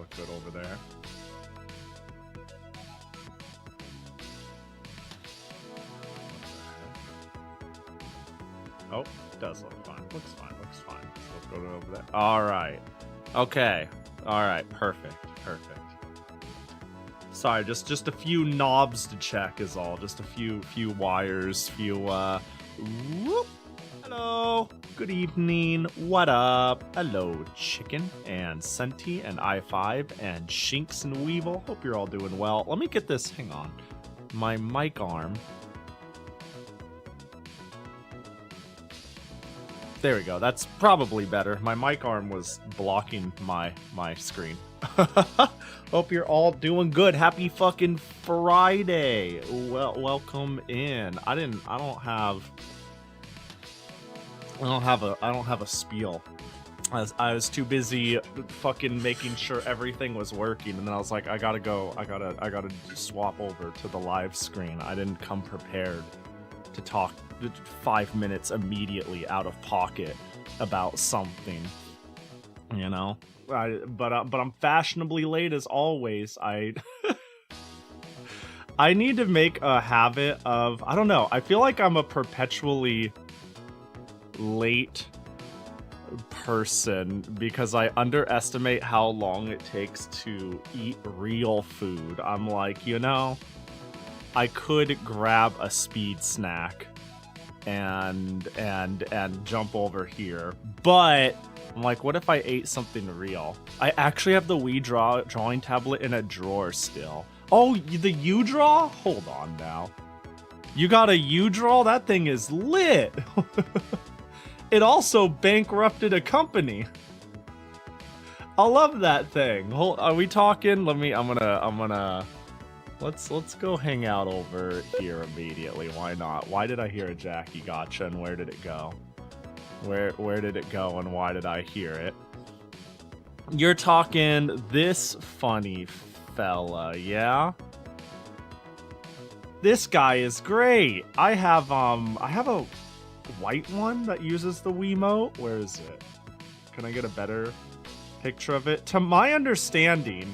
look good over there. Oh, it does look fine. Looks fine. Looks fine. So we'll go over there. All right. Okay. All right. Perfect. Perfect. Sorry, just a few knobs to check is all. Just a few wires. Whoop. Hello. Good evening. What up? Hello, Chicken and Senti and I5 and Shinx and Weevil. Hope you're all doing well. Let me get this. Hang on. My mic arm. There we go. That's probably better. My mic arm was blocking my screen. Hope you're all doing good. Happy fucking Friday. Well, welcome in. I don't have a spiel. I was too busy fucking making sure everything was working, and then I was like, I gotta swap over to the live screen. I didn't come prepared to talk 5 minutes immediately out of pocket about something, you know. But I'm fashionably late as always. I need to make a habit of, I don't know, I feel like I'm a perpetually late person because I underestimate how long it takes to eat real food. I'm like, you know, I could grab a speed snack and jump over here, but I'm like, what if I ate something real? I actually have the Wii drawing tablet in a drawer still. Oh, the U-Draw? Hold on now. You got a U-Draw? That thing is lit. It also bankrupted a company. I love that thing. Are we talking? Let's go hang out over here immediately. Why not? Why did I hear a Jackie Gotcha, and where did it go? Where did it go, and why did I hear it? You're talking this funny fella, yeah? This guy is great. I have a white one that uses the Wiimote. Where is it? Can I get a better picture of it? To my understanding,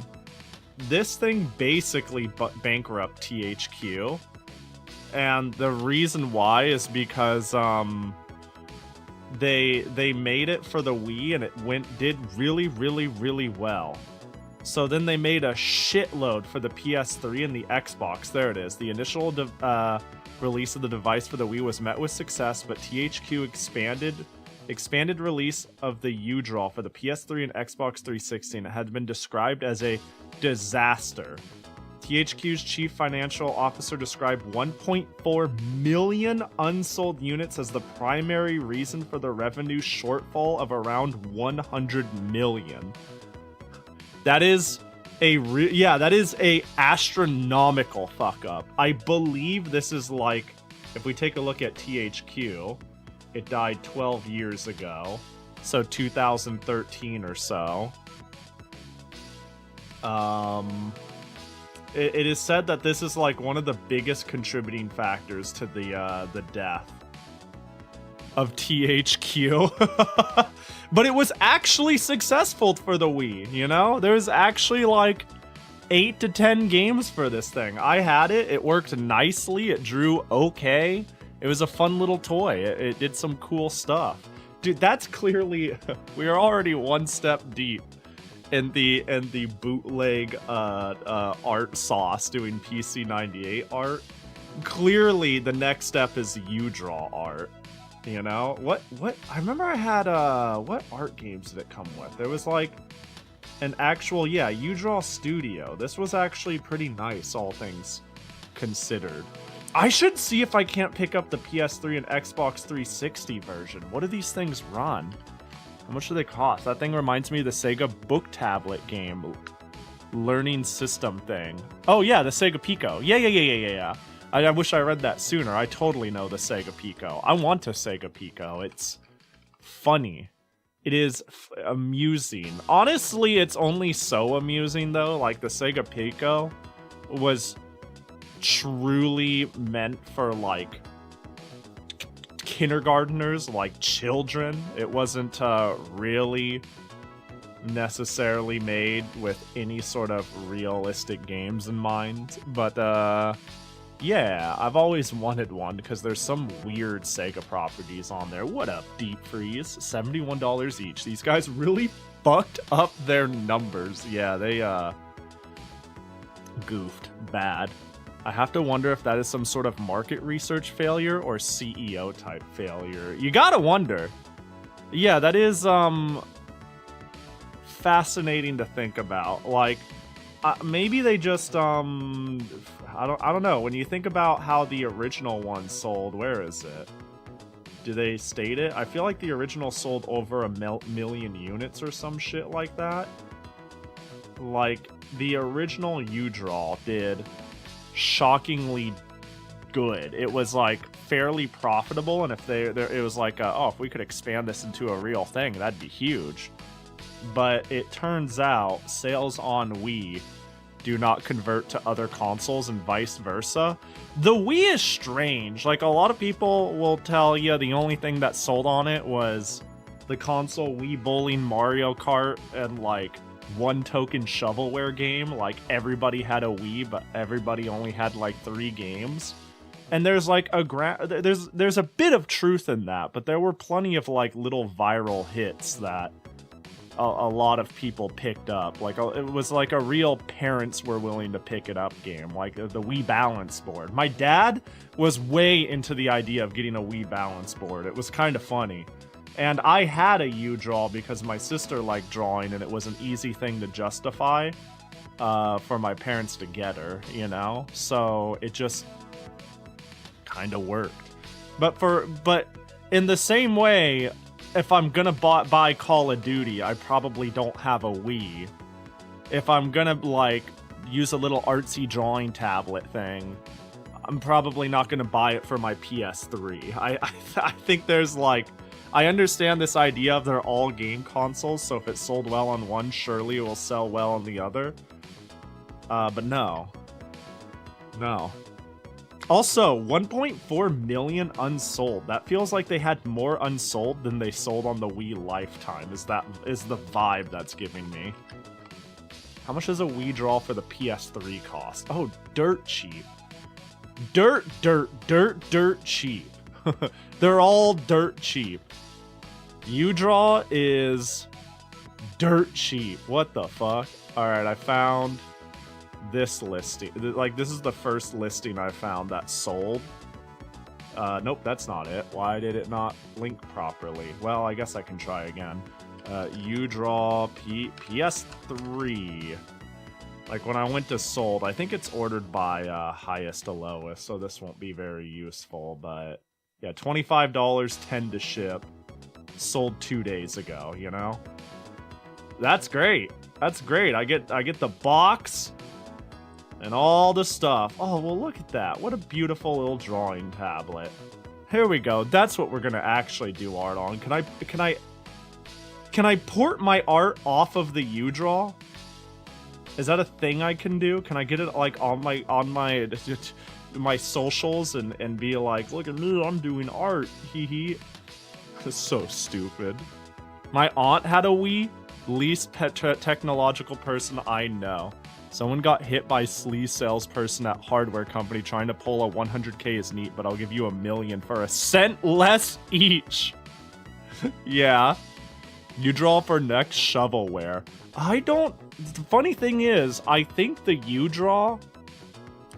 this thing basically bankrupt THQ, and the reason why is because they made it for the Wii and it did really well. So then they made a shitload for the PS3 and the Xbox. There it is. The initial release of the device for the Wii was met with success, but THQ expanded release of the U-Draw for the PS3 and Xbox 360 and it had been described as a disaster. THQ's chief financial officer described 1.4 million unsold units as the primary reason for the revenue shortfall of around 100 million. That is that is a astronomical fuck up. I believe this is like, if we take a look at THQ, it died 12 years ago, so 2013 or so. It is said that this is like one of the biggest contributing factors to the death of THQ. But it was actually successful for the Wii, you know? There's actually like 8 to 10 games for this thing. I had it. It worked nicely. It drew okay. It was a fun little toy. It did some cool stuff. Dude, that's clearly... we are already one step deep in the bootleg art sauce doing PC-98 art. Clearly, the next step is U-Draw art. You know? What? I remember I had, what art games did it come with? There was, like, an actual, yeah, U-Draw Studio. This was actually pretty nice, all things considered. I should see if I can't pick up the PS3 and Xbox 360 version. What do these things run? How much do they cost? That thing reminds me of the Sega book tablet game. Learning system thing. Oh, yeah, the Sega Pico. Yeah. I wish I read that sooner. I totally know the Sega Pico. I want a Sega Pico. It's funny. It is amusing. Honestly, it's only so amusing, though. Like, the Sega Pico was truly meant for, like, kindergartners, like children. It wasn't really necessarily made with any sort of realistic games in mind, but yeah, I've always wanted one because there's some weird Sega properties on there. What up, Deep Freeze? $71 each. These guys really fucked up their numbers. Yeah, they goofed bad. I have to wonder if that is some sort of market research failure or CEO type failure. You gotta wonder. Yeah, that is fascinating to think about. Like, maybe they just I don't know. When you think about how the original one sold, where is it? Do they state it? I feel like the original sold over a million units or some shit like that. Like, the original U-Draw did shockingly good. It was like fairly profitable, and if it was like oh, if we could expand this into a real thing, that'd be huge. But it turns out sales on Wii do not convert to other consoles and vice versa. The Wii is strange. Like, a lot of people will tell you the only thing that sold on it was the console Wii Bowling, Mario Kart, and like one token shovelware game. Like, everybody had a Wii, but everybody only had like 3 games. And there's like there's a bit of truth in that, but there were plenty of like little viral hits that a lot of people picked up. Like, it was like a real parents were willing to pick it up game, like the Wii balance board. My dad was way into the idea of getting a Wii balance board. It was kind of funny. And I had a U-Draw because my sister liked drawing, and it was an easy thing to justify for my parents to get her, you know? So it just kind of worked. But in the same way, if I'm gonna buy Call of Duty, I probably don't have a Wii. If I'm gonna, like, use a little artsy drawing tablet thing, I'm probably not gonna buy it for my PS3. I think there's, like... I understand this idea of they're all game consoles, so if it sold well on one, surely it will sell well on the other. But no. No. Also, 1.4 million unsold. That feels like they had more unsold than they sold on the Wii lifetime. Is the vibe that's giving me. How much does a Wii Draw for the PS3 cost? Oh, dirt cheap. Dirt cheap. They're all dirt cheap. U-Draw is dirt cheap. What the fuck? Alright, I found this listing. Like, this is the first listing I found that sold. Nope, that's not it. Why did it not link properly? Well, I guess I can try again. U-Draw PS3. Like, when I went to sold, I think it's ordered by highest to lowest, so this won't be very useful, but yeah, $25, 10 to ship. Sold 2 days ago, you know? That's great. That's great. I get the box and all the stuff. Oh, well, look at that. What a beautiful little drawing tablet. Here we go. That's what we're gonna actually do art on. Can I port my art off of the U-Draw? Is that a thing I can do? Can I get it like on my socials and be like, look at me, I'm doing art. Hee hee. It's so stupid. My aunt had a Wii. Least technological person I know. Someone got hit by sleaze salesperson at hardware company trying to pull a 100K is neat, but I'll give you $1 million for a cent less each. Yeah. You draw for next shovelware. The funny thing is, I think the U-Draw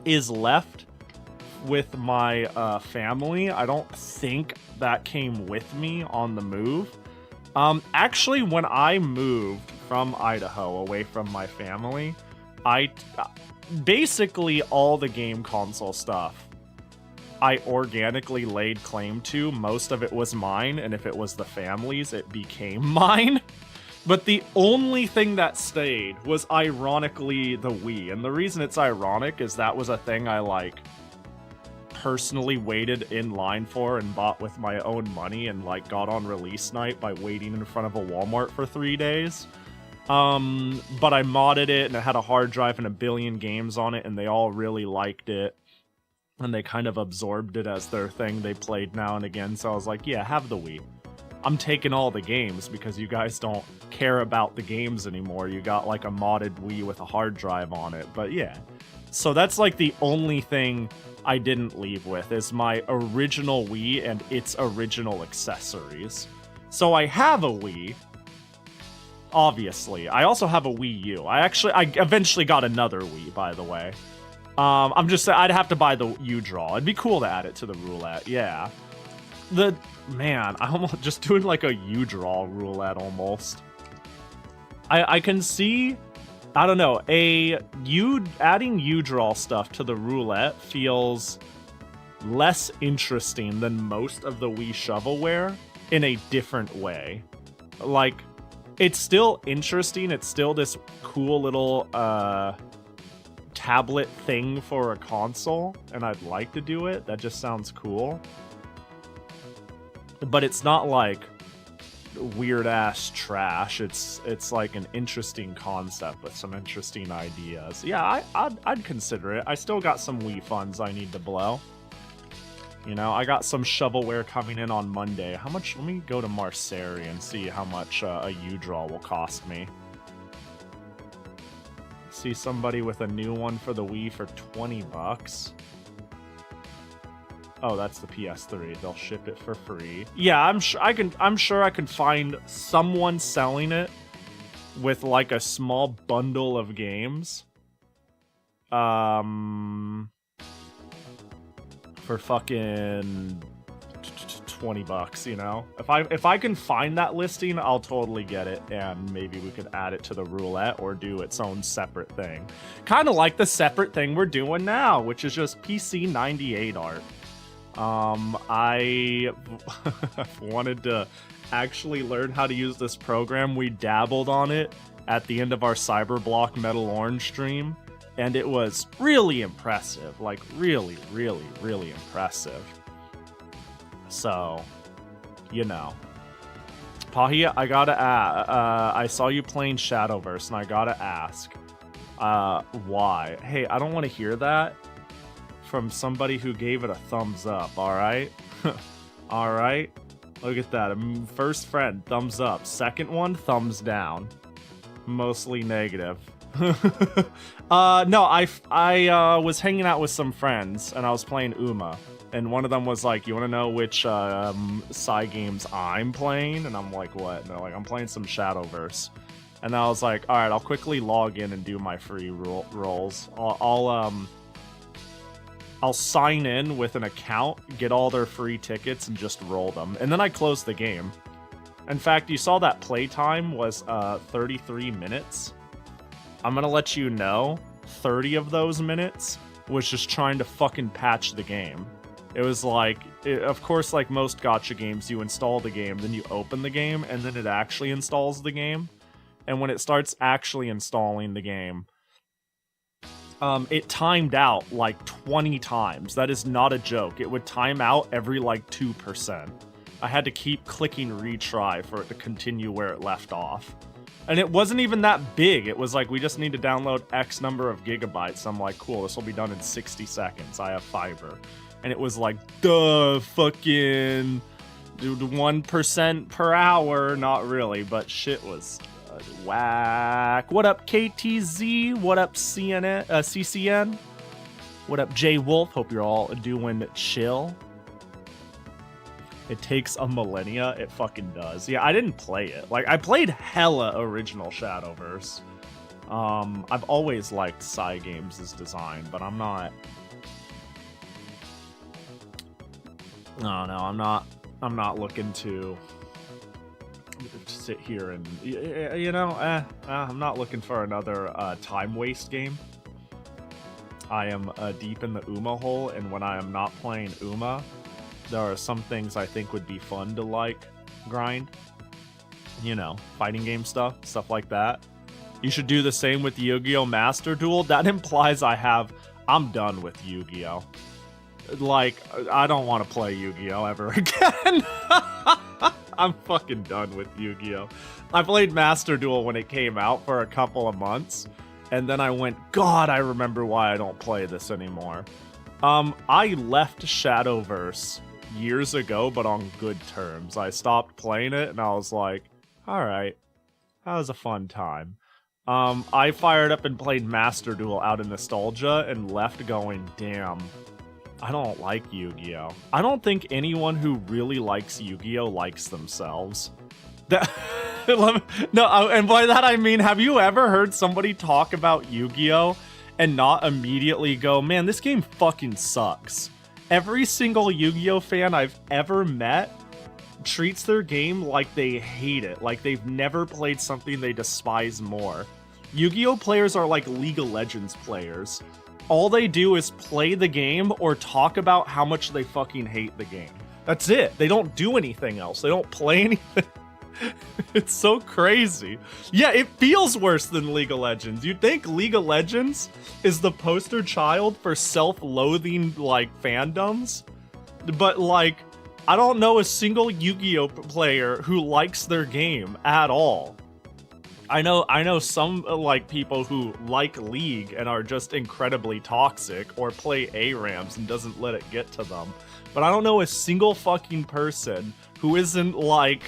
is left with my family. I don't think that came with me on the move. Actually, when I moved from Idaho away from my family, basically all the game console stuff I organically laid claim to. Most of it was mine, and if it was the family's, it became mine. But the only thing that stayed was ironically the Wii. And the reason it's ironic is that was a thing I, like, personally waited in line for and bought with my own money and, like, got on release night by waiting in front of a Walmart for 3 days. But I modded it, and it had a hard drive and a billion games on it, and they all really liked it. And they kind of absorbed it as their thing they played now and again, so I was like, yeah, have the Wii. I'm taking all the games because you guys don't care about the games anymore. You got like a modded Wii with a hard drive on it. But yeah, so that's like the only thing I didn't leave with is my original Wii and its original accessories. So I have a Wii, obviously. I also have a Wii U. I eventually got another Wii, by the way. I'm just saying, I'd have to buy the U-Draw. It'd be cool to add it to the roulette, yeah. Man, I almost just doing like a U-Draw roulette almost. I can see, I don't know, adding U-Draw stuff to the roulette feels less interesting than most of the Wii shovelware in a different way. Like, it's still interesting, it's still this cool little, tablet thing for a console, and I'd like to do it. That just sounds cool. But it's not like weird-ass trash. It's like an interesting concept with some interesting ideas. Yeah, I'd consider it. I still got some Wii funds I need to blow. You know, I got some shovelware coming in on Monday. How much? Let me go to Marseille and see how much a U-Draw will cost me. See somebody with a new one for the Wii for 20 bucks. Oh, that's the PS3. They'll ship it for free. Yeah, I'm sure I can find someone selling it with like a small bundle of games. For fucking 20 bucks, you know? If I can find that listing, I'll totally get it, and maybe we could add it to the roulette or do its own separate thing. Kind of like the separate thing we're doing now, which is just PC-98 art. I wanted to actually learn how to use this program. We dabbled on it at the end of our Cyberblock Metal Orange stream, and it was really impressive. Like, really, really, really impressive. So, you know. Pahia, I gotta ask, I saw you playing Shadowverse, and I gotta ask, why? Hey, I don't want to hear that from somebody who gave it a thumbs up, alright? Alright? Look at that. First friend, thumbs up. Second one, thumbs down. Mostly negative. No, I was hanging out with some friends, and I was playing Uma. And one of them was like, you want to know which Psy games I'm playing? And I'm like, what? And they're like, I'm playing some Shadowverse. And I was like, alright, I'll quickly log in and do my free rolls. I'll sign in with an account, get all their free tickets, and just roll them. And then I close the game. In fact, you saw that playtime was 33 minutes. I'm gonna let you know, 30 of those minutes was just trying to fucking patch the game. It was like, of course, like most gacha games, you install the game, then you open the game, and then it actually installs the game. And when it starts actually installing the game, it timed out like 20 times. That is not a joke. It would time out every like 2%. I had to keep clicking retry for it to continue where it left off. And it wasn't even that big. It was like, we just need to download X number of gigabytes. I'm like, cool, this will be done in 60 seconds. I have fiber. And it was like, duh, fucking 1% per hour. Not really, but shit was whack. What up, KTZ? What up, CCN? What up, J Wolf? Hope you're all doing chill. It takes a millennia. It fucking does. Yeah, I didn't play it. Like, I played hella original Shadowverse. I've always liked Psy Games' design, but I'm not... No, I'm not looking to sit here and, you know, I'm not looking for another time waste game. I am deep in the Uma hole, and when I am not playing Uma, there are some things I think would be fun to, like, grind. You know, fighting game stuff like that. You should do the same with Yu-Gi-Oh! Master Duel. That implies I'm done with Yu-Gi-Oh! Like, I don't want to play Yu-Gi-Oh! Ever again. I'm fucking done with Yu-Gi-Oh! I played Master Duel when it came out for a couple of months, and then I went, God, I remember why I don't play this anymore. I left Shadowverse years ago, but on good terms. I stopped playing it, and I was like, alright, that was a fun time. I fired up and played Master Duel out of nostalgia, and left going, damn, I don't like Yu-Gi-Oh! I don't think anyone who really likes Yu-Gi-Oh! Likes themselves. No, and by that I mean, have you ever heard somebody talk about Yu-Gi-Oh! And not immediately go, man, this game fucking sucks? Every single Yu-Gi-Oh! Fan I've ever met treats their game like they hate it, like they've never played something they despise more. Yu-Gi-Oh! Players are like League of Legends players. All they do is play the game or talk about how much they fucking hate the game. That's it. They don't do anything else. They don't play anything. It's so crazy. Yeah, it feels worse than League of Legends. You'd think League of Legends is the poster child for self-loathing, like, fandoms. But, like, I don't know a single Yu-Gi-Oh! Player who likes their game at all. I know some, like, people who like League and are just incredibly toxic, or play ARAMs and doesn't let it get to them. But I don't know a single fucking person who isn't, like,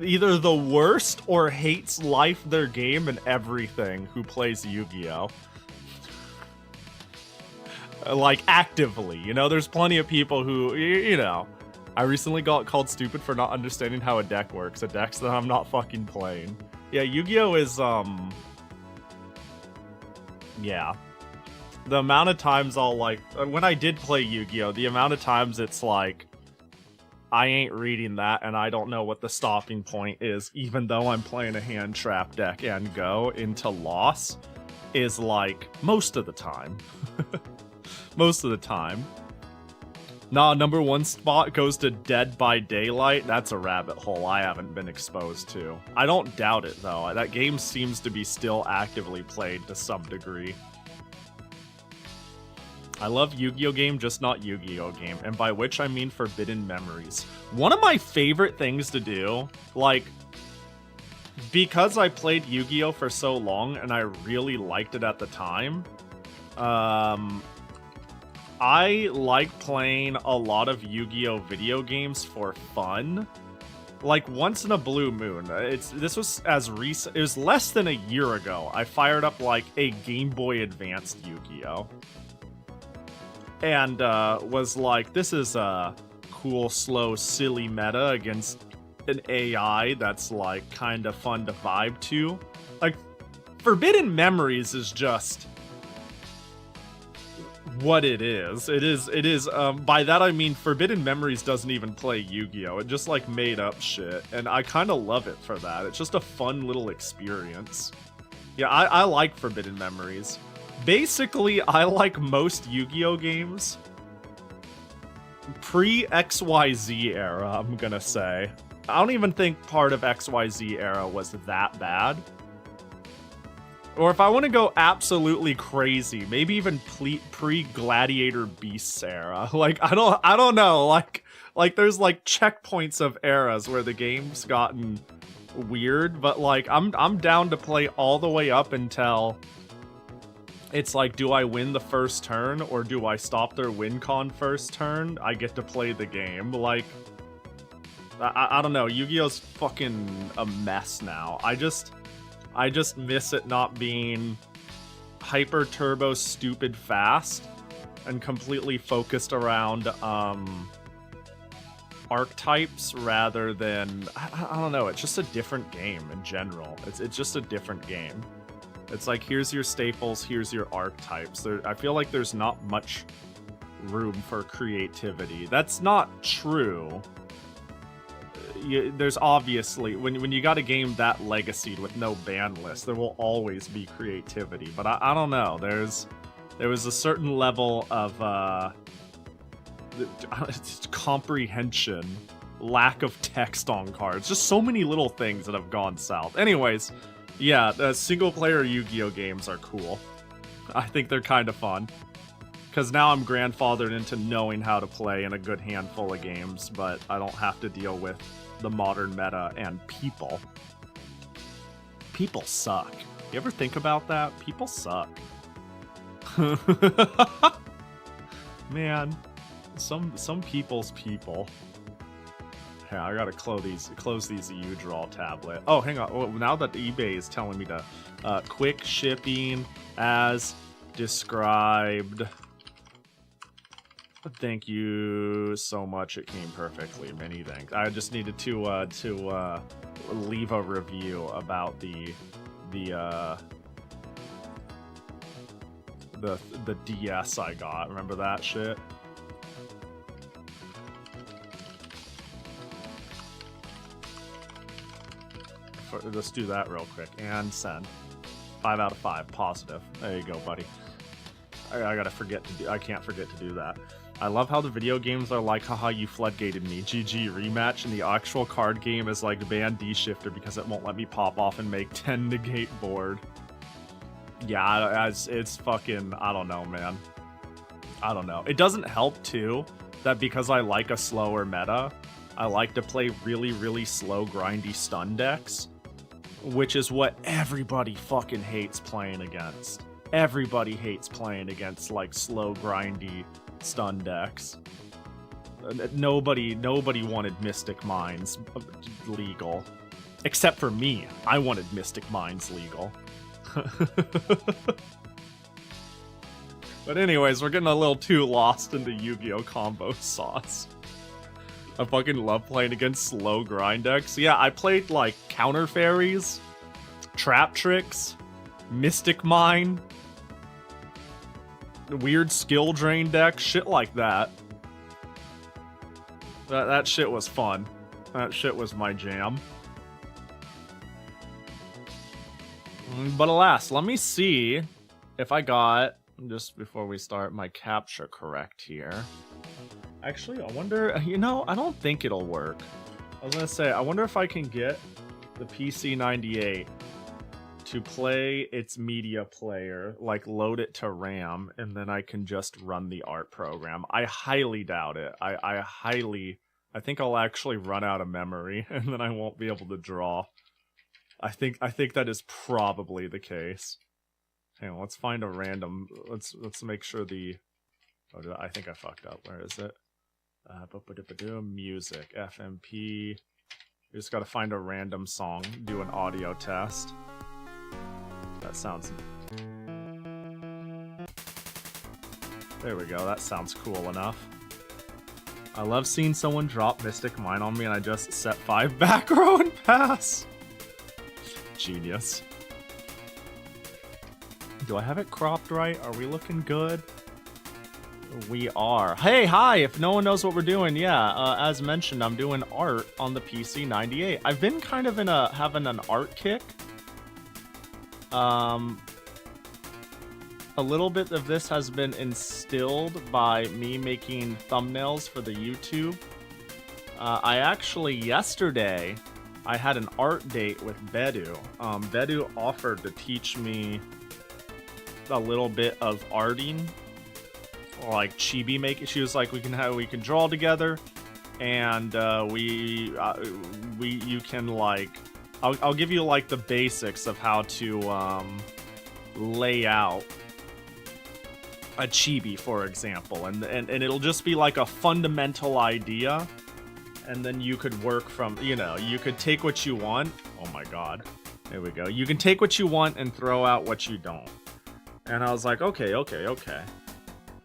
either the worst or hates life, their game, and everything who plays Yu-Gi-Oh! Like, actively, you know? There's plenty of people who, you know... I recently got called stupid for not understanding how a deck works. A deck that I'm not fucking playing. Yeah, Yu-Gi-Oh! Is, yeah. The amount of times I'll, like... When I did play Yu-Gi-Oh! The amount of times it's like... I ain't reading that, and I don't know what the stopping point is, even though I'm playing a hand trap deck and go into loss, is like most of the time. Most of the time. Nah, #1 spot goes to Dead by Daylight. That's a rabbit hole I haven't been exposed to. I don't doubt it, though. That game seems to be still actively played to some degree. I love Yu-Gi-Oh! Game, just not Yu-Gi-Oh! Game, and by which I mean Forbidden Memories. One of my favorite things to do, like, because I played Yu-Gi-Oh! For so long and I really liked it at the time, I like playing a lot of Yu-Gi-Oh! Video games for fun. Like, once in a blue moon. This was as recent, it was less than a year ago, I fired up, like, a Game Boy Advanced Yu-Gi-Oh! And was like, this is a cool, slow, silly meta against an AI that's, like, kind of fun to vibe to. Like, Forbidden Memories is just what it is. It is, by that I mean Forbidden Memories doesn't even play Yu-Gi-Oh! It just, like, made up shit, and I kind of love it for that. It's just a fun little experience. Yeah, I like Forbidden Memories. Basically, I like most Yu-Gi-Oh! Games pre-XYZ era, I'm gonna say. I don't even think part of XYZ era was that bad. Or if I want to go absolutely crazy, maybe even pre-Gladiator Beasts era. Like, I don't know. Like there's, like, checkpoints of eras where the game's gotten weird, but, like, I'm down to play all the way up until... It's like, do I win the first turn, or do I stop their win con first turn? I get to play the game. Like, I don't know. Yu-Gi-Oh's fucking a mess now. I just miss it not being hyper turbo stupid fast and completely focused around archetypes rather than, I don't know. It's just a different game in general. It's just a different game. It's like, here's your staples, here's your archetypes. I feel like there's not much room for creativity. That's not true. There's obviously, when you got a game that legacied with no ban list, there will always be creativity. But I don't know. There was a certain level of comprehension, lack of text on cards. Just so many little things that have gone south. Anyways... Yeah, single-player Yu-Gi-Oh! Games are cool. I think they're kind of fun. Because now I'm grandfathered into knowing how to play in a good handful of games, but I don't have to deal with the modern meta and people. People suck. You ever think about that? People suck. Man. Some people's people. Yeah, I gotta close these U-Draw tablet. Oh, hang on. Oh, now that eBay is telling me to quick shipping as described. Thank you so much. It came perfectly. Many thanks. I just needed to leave a review about the DS I got. Remember that shit? Let's do that real quick and send. 5 out of 5 positive. There you go, buddy. I gotta forget to do. I can't forget to do that. I love how the video games are like, haha, you floodgated me. GG rematch, and the actual card game is like ban D-shifter because it won't let me pop off and make 10 negate board. Yeah, it's fucking, I don't know, man. I don't know. It doesn't help, too, that because I like a slower meta, I like to play really, really slow, grindy stun decks, which is what everybody fucking hates playing against. Everybody hates playing against, like, slow, grindy stun decks. Nobody wanted Mystic Mines legal. Except for me. I wanted Mystic Mines legal. But anyways, we're getting a little too lost into Yu-Gi-Oh! Combo sauce. I fucking love playing against slow grind decks. Yeah, I played, like, Counter Fairies, Trap Tricks, Mystic Mine, weird skill drain deck, shit like that. That shit was fun. That shit was my jam. But alas, let me see if I got, just before we start, my capture correct here. Actually, I wonder, you know, I don't think it'll work. I was gonna say, I wonder if I can get the PC-98 to play its media player, like load it to RAM, and then I can just run the art program. I highly doubt it. I think I'll actually run out of memory, and then I won't be able to draw. I think that is probably the case. Hang on, let's find a random. Let's make sure the. Oh, I think I fucked up. Where is it? Music, FMP. You just gotta find a random song. Do an audio test. That sounds. There we go. That sounds cool enough. I love seeing someone drop Mystic Mine on me, and I just set 5 back row and pass. Genius. Do I have it cropped right? Are we looking good? We are. Hey, hi! If no one knows what we're doing, yeah, as mentioned, I'm doing art on the PC-98. I've been kind of having an art kick. A little bit of this has been instilled by me making thumbnails for the YouTube. I actually, yesterday, I had an art date with Bedu. Bedu offered to teach me a little bit of arting, like chibi making. She was like, we can draw together, and you can like, I'll give you like the basics of how to lay out a chibi, for example, and it'll just be like a fundamental idea, and then you could work from, you know, you could take what you want. Oh my god, there we go. You can take what you want and throw out what you don't. And I was like, okay.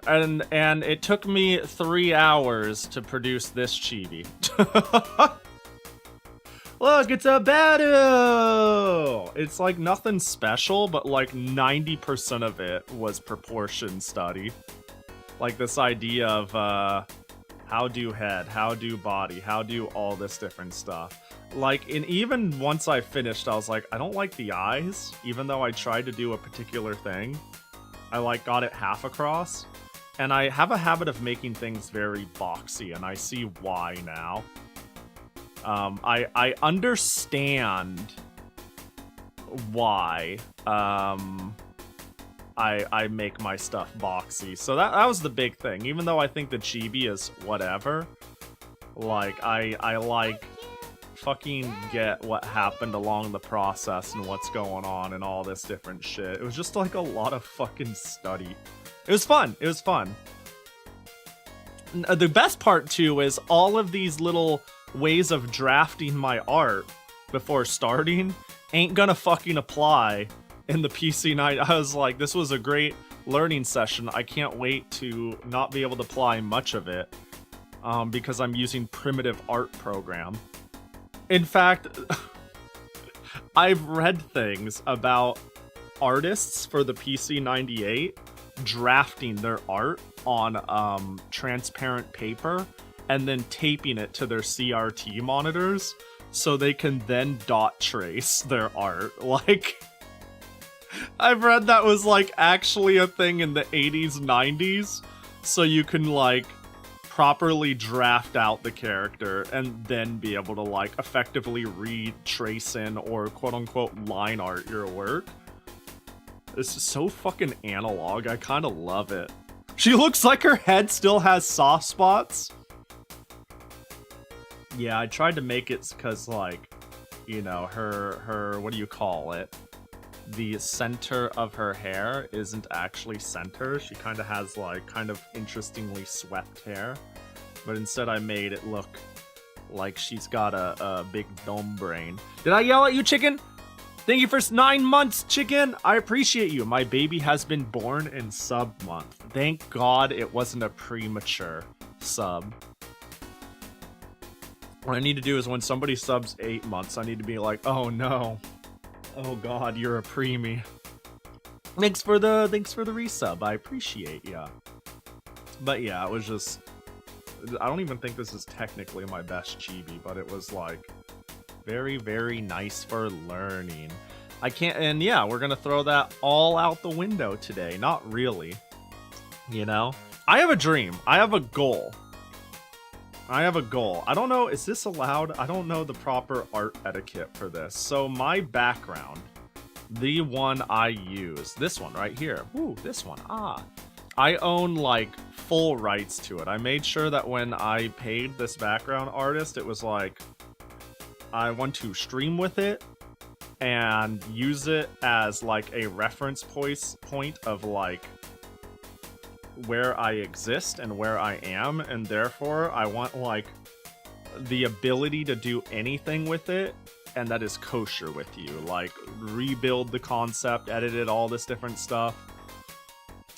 And it took me 3 hours to produce this chibi. Look, it's a Bedu! It's like nothing special, but like 90% of it was proportion study. Like this idea of how do head, how do body, how do all this different stuff. Like, and even once I finished, I was like, I don't like the eyes, even though I tried to do a particular thing. I like got it half across. And I have a habit of making things very boxy, and I see why now. I understand why I make my stuff boxy. So that was the big thing. Even though I think the chibi is whatever, like I like fucking get what happened along the process and what's going on and all this different shit. It was just like a lot of fucking study. It was fun. It was fun. the best part too is all of these little ways of drafting my art before starting ain't gonna fucking apply in the PC-98. I was like, this was a great learning session. I can't wait to not be able to apply much of it because I'm using primitive art program. In fact, I've read things about artists for the PC-98 drafting their art on transparent paper and then taping it to their CRT monitors so they can then dot trace their art. Like, I've read that was like actually a thing in the 80s, 90s, so you can like properly draft out the character and then be able to like effectively retrace in or quote unquote line art your work. This is so fucking analog. I kind of love it. She looks like her head still has soft spots. Yeah, I tried to make it because, like, you know, her, what do you call it? The center of her hair isn't actually center. She kind of has, like, kind of interestingly swept hair. But instead I made it look like she's got a big dome brain. Did I yell at you, chicken? Thank you for 9 months, chicken. I appreciate you. My baby has been born in sub month. Thank God it wasn't a premature sub. What I need to do is when somebody subs 8 months, I need to be like, oh no. Oh God, you're a preemie. Thanks for the resub. I appreciate ya. But yeah, it was just, I don't even think this is technically my best chibi, but it was like very, very nice for learning. I can't, and yeah, we're gonna throw that all out the window today. Not really, you know? I have a dream. I have a goal. I have a goal. I don't know, is this allowed? I don't know the proper art etiquette for this. So my background, the one I use, this one right here. Ooh, this one. I own like full rights to it. I made sure that when I paid this background artist, it was like, I want to stream with it and use it as like a reference point of like where I exist and where I am, and therefore I want like the ability to do anything with it and that is kosher with you, like rebuild the concept, edit it, all this different stuff.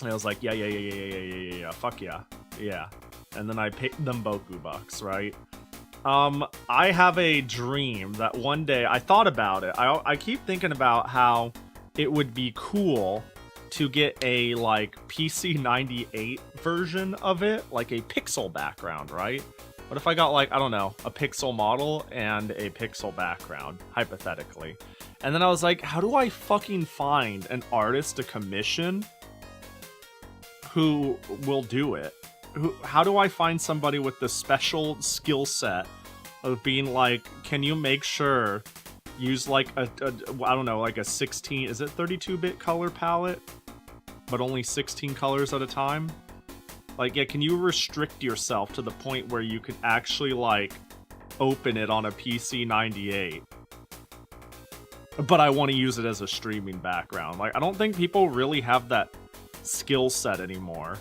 And I was like, yeah, fuck yeah, yeah. And then I paid them Boku bucks, right? I have a dream that one day, I thought about it. I keep thinking about how it would be cool to get a like PC-98 version of it, like a pixel background, right? What if I got like, I don't know, a pixel model and a pixel background, hypothetically. And then I was like, how do I fucking find an artist to commission who will do it? How do I find somebody with the special skill set of being like, can you make sure, use like I don't know, like a 16, is it 32-bit color palette? But only 16 colors at a time? Like, yeah, can you restrict yourself to the point where you could actually, like, open it on a PC-98? But I want to use it as a streaming background. Like, I don't think people really have that skill set anymore.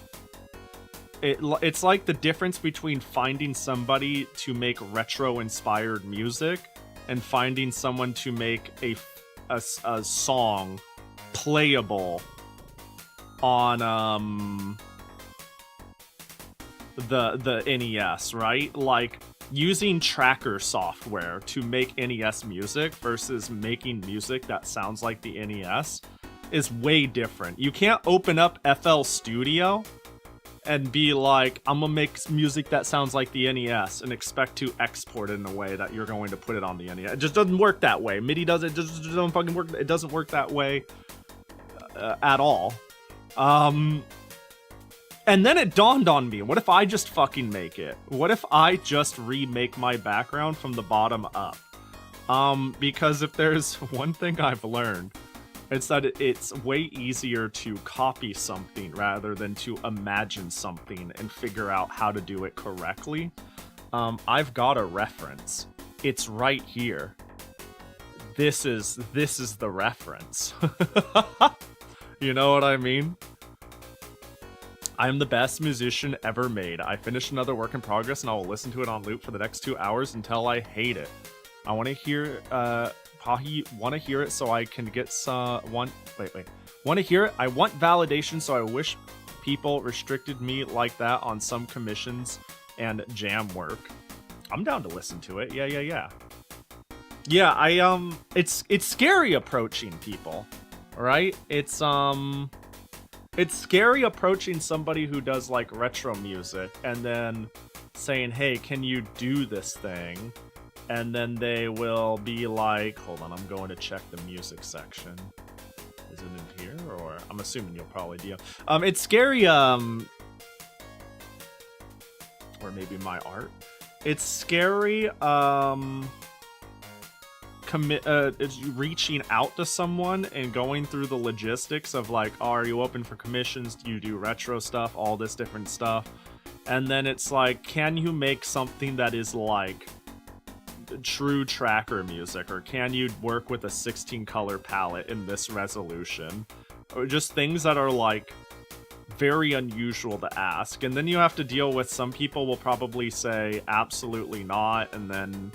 It's like the difference between finding somebody to make retro-inspired music and finding someone to make a song playable on the NES, right? Like using tracker software to make NES music versus making music that sounds like the NES is way different. You can't open up FL Studio and be like, I'm gonna make music that sounds like the NES and expect to export it in a way that you're going to put it on the NES. It just doesn't work that way. MIDI doesn't, just doesn't fucking work. It doesn't work that way at all. And then it dawned on me, what if I just fucking make it? What if I just remake my background from the bottom up? Because if there's one thing I've learned, it's that it's way easier to copy something rather than to imagine something and figure out how to do it correctly. I've got a reference. It's right here. This is the reference. You know what I mean? I am the best musician ever made. I finished another work in progress and I will listen to it on loop for the next 2 hours until I hate it. I want to hear, Pahi, want to hear it so I can get some, want to hear it? I want validation, so I wish people restricted me like that on some commissions and jam work. I'm down to listen to it. Yeah. Yeah, it's scary approaching people, right? It's scary approaching somebody who does like retro music and then saying, hey, can you do this thing? And then they will be like, hold on, I'm going to check the music section. Is it in here? Or I'm assuming you'll probably do. It's scary, or maybe my art. It's scary, it's reaching out to someone and going through the logistics of like, oh, are you open for commissions? Do you do retro stuff? All this different stuff. And then it's like, can you make something that is like true tracker music, or can you work with a 16 color palette in this resolution, or just things that are like very unusual to ask. And then you have to deal with, some people will probably say absolutely not, and then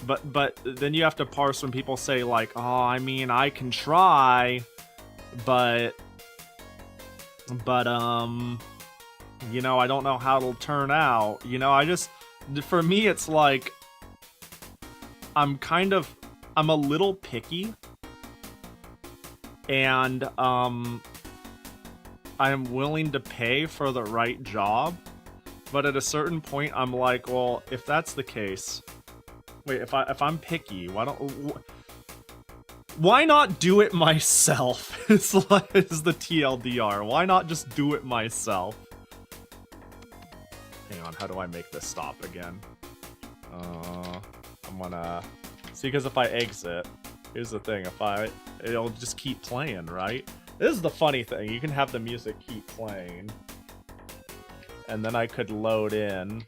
but then you have to parse when people say like, oh, I mean, I can try, but you know, I don't know how it'll turn out. You know, for me it's like, I'm a little picky, and I am willing to pay for the right job, but at a certain point I'm like, well, if that's the case, wait, if I'm picky, why not do it myself? Is the TLDR. Why not just do it myself? Hang on, how do I make this stop again? I'm gonna see, because if I exit, here's the thing, it'll just keep playing, right? This is the funny thing, you can have the music keep playing, and then I could load in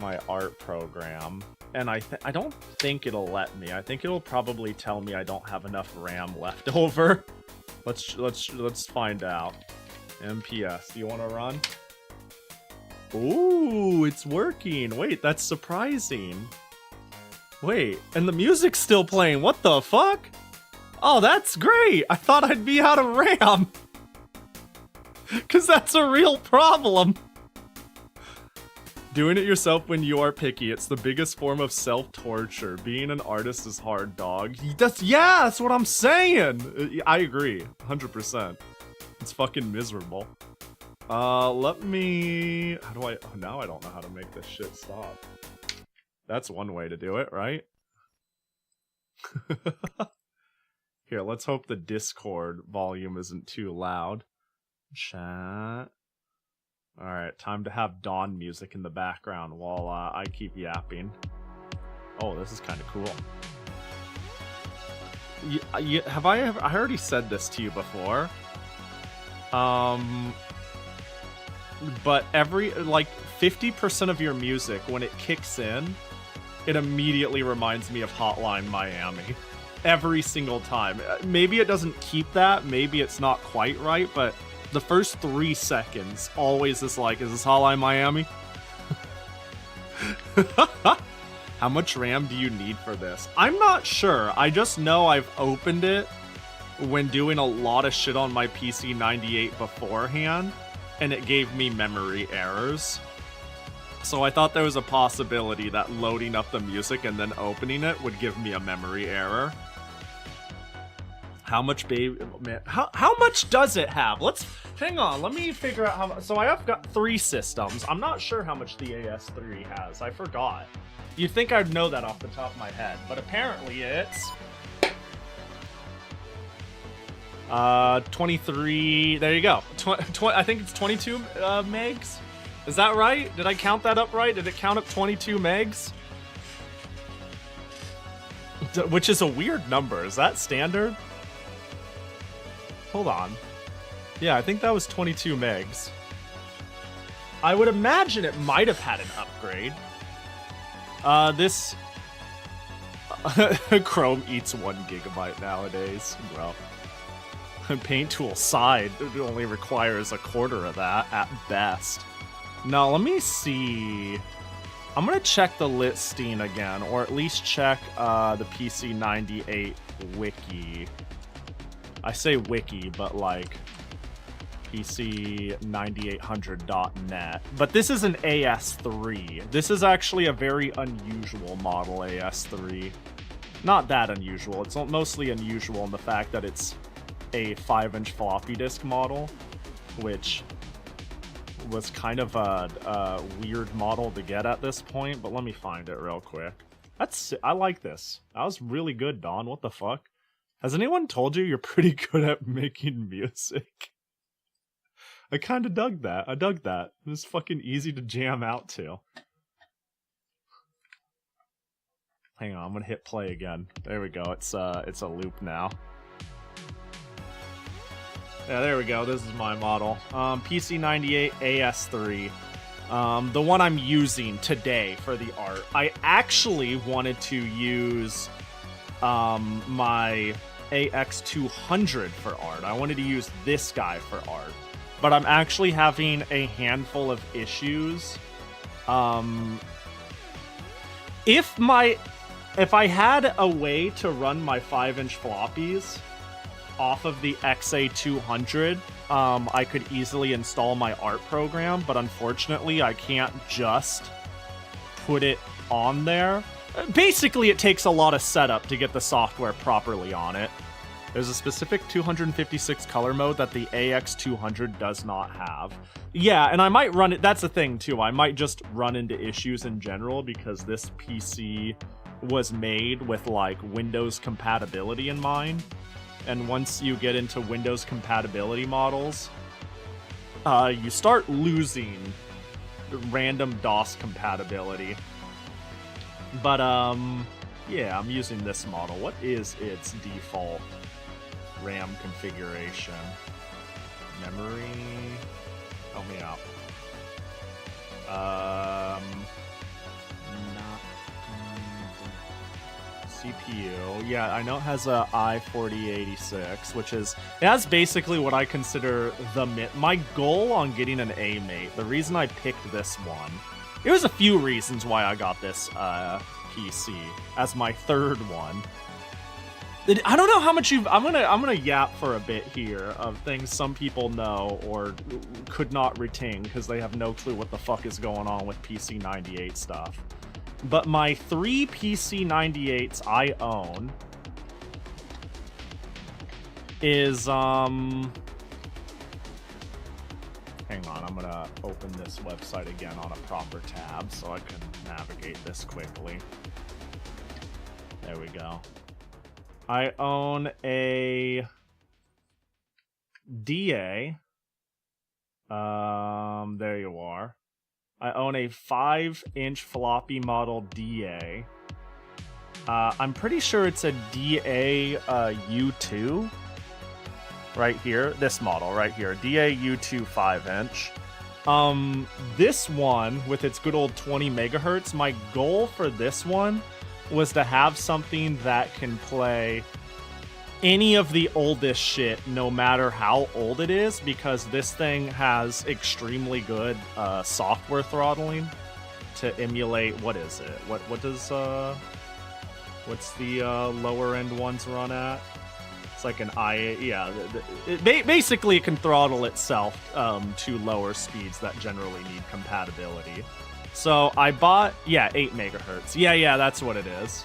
my art program, and I don't think it'll let me. I think it'll probably tell me I don't have enough RAM left over. Let's find out. MPS, do you want to run? Ooh, it's working. Wait, that's surprising. Wait, and the music's still playing. What the fuck? Oh, that's great. I thought I'd be out of RAM. Because that's a real problem. Doing it yourself when you are picky. It's the biggest form of self-torture. Being an artist is hard, dog. That's what I'm saying. I agree. 100%. It's fucking miserable. Let me... now I don't know how to make this shit stop. That's one way to do it, right? Here, let's hope the Discord volume isn't too loud. Chat. Alright, time to have Dawn music in the background while I keep yapping. Oh, this is kind of cool. I already said this to you before. But like 50% of your music, when it kicks in, it immediately reminds me of Hotline Miami. Every single time. Maybe it doesn't keep that, maybe it's not quite right, but the first 3 seconds always is like, is this Hotline Miami? How much RAM do you need for this? I'm not sure. I just know I've opened it when doing a lot of shit on my PC-98 beforehand, and it gave me memory errors. So I thought there was a possibility that loading up the music and then opening it would give me a memory error. How much, baby? Man, how much does it have? Hang on, let me figure out how much. So I have got 3 systems. I'm not sure how much the AS3 has. I forgot. You'd think I'd know that off the top of my head, but apparently it's 23. There you go. I think it's 22 megs. Is that right? Did I count that up right? Did it count up 22 megs? Which is a weird number. Is that standard? Hold on. Yeah, I think that was 22 megs. I would imagine it might have had an upgrade. This Chrome eats 1 gigabyte nowadays, bro. Paint tool side only requires a quarter of that at best. Now, let me see. I'm gonna check the listing again, or at least check the PC-98 wiki. I say wiki, but like PC9800.net. But this is an AS3. This is actually a very unusual model, AS3. Not that unusual. It's mostly unusual in the fact that it's a 5-inch floppy disk model, which was kind of a weird model to get at this point, but let me find it real quick. I like this. That was really good, Don. What the fuck? Has anyone told you you're pretty good at making music? I kind of dug that. I dug that. It was fucking easy to jam out to. Hang on, I'm gonna hit play again. There we go. It's a loop now. Yeah, there we go. This is my model. PC-98 AS3. The one I'm using today for the art. I actually wanted to use my AX200 for art. I wanted to use this guy for art. But I'm actually having a handful of issues. If I had a way to run my 5-inch floppies off of the XA200, I could easily install my art program, but unfortunately I can't just put it on there. Basically, it takes a lot of setup to get the software properly on it. There's a specific 256 color mode that the AX200 does not have. Yeah, and I might run it, that's the thing too, I might just run into issues in general because this PC was made with like Windows compatibility in mind. And once you get into Windows compatibility models, you start losing random DOS compatibility. But, yeah, I'm using this model. What is its default RAM configuration? Memory? Help me out. CPU. Yeah, I know it has a i4086, which is, it has basically what I consider my goal on getting an A-mate. The reason I picked this one, there was a few reasons why I got this PC as my third one. I don't know how much I'm gonna yap for a bit here of things some people know or could not retain because they have no clue what the fuck is going on with PC-98 stuff. But my 3 PC-98s I own is, hang on, I'm gonna open this website again on a proper tab so I can navigate this quickly. There we go. I own a DA. There you are. I own a 5-inch floppy model DA. I'm pretty sure it's a DA U2. Right here. This model right here. DA U2 5-inch. This one, with its good old 20 megahertz, my goal for this one was to have something that can play any of the oldest shit, no matter how old it is, because this thing has extremely good software throttling to emulate. What is it? What does what's the lower end ones run at? It's like an i8. Yeah, basically it can throttle itself to lower speeds that generally need compatibility. So I bought, yeah, 8 megahertz. Yeah, that's what it is.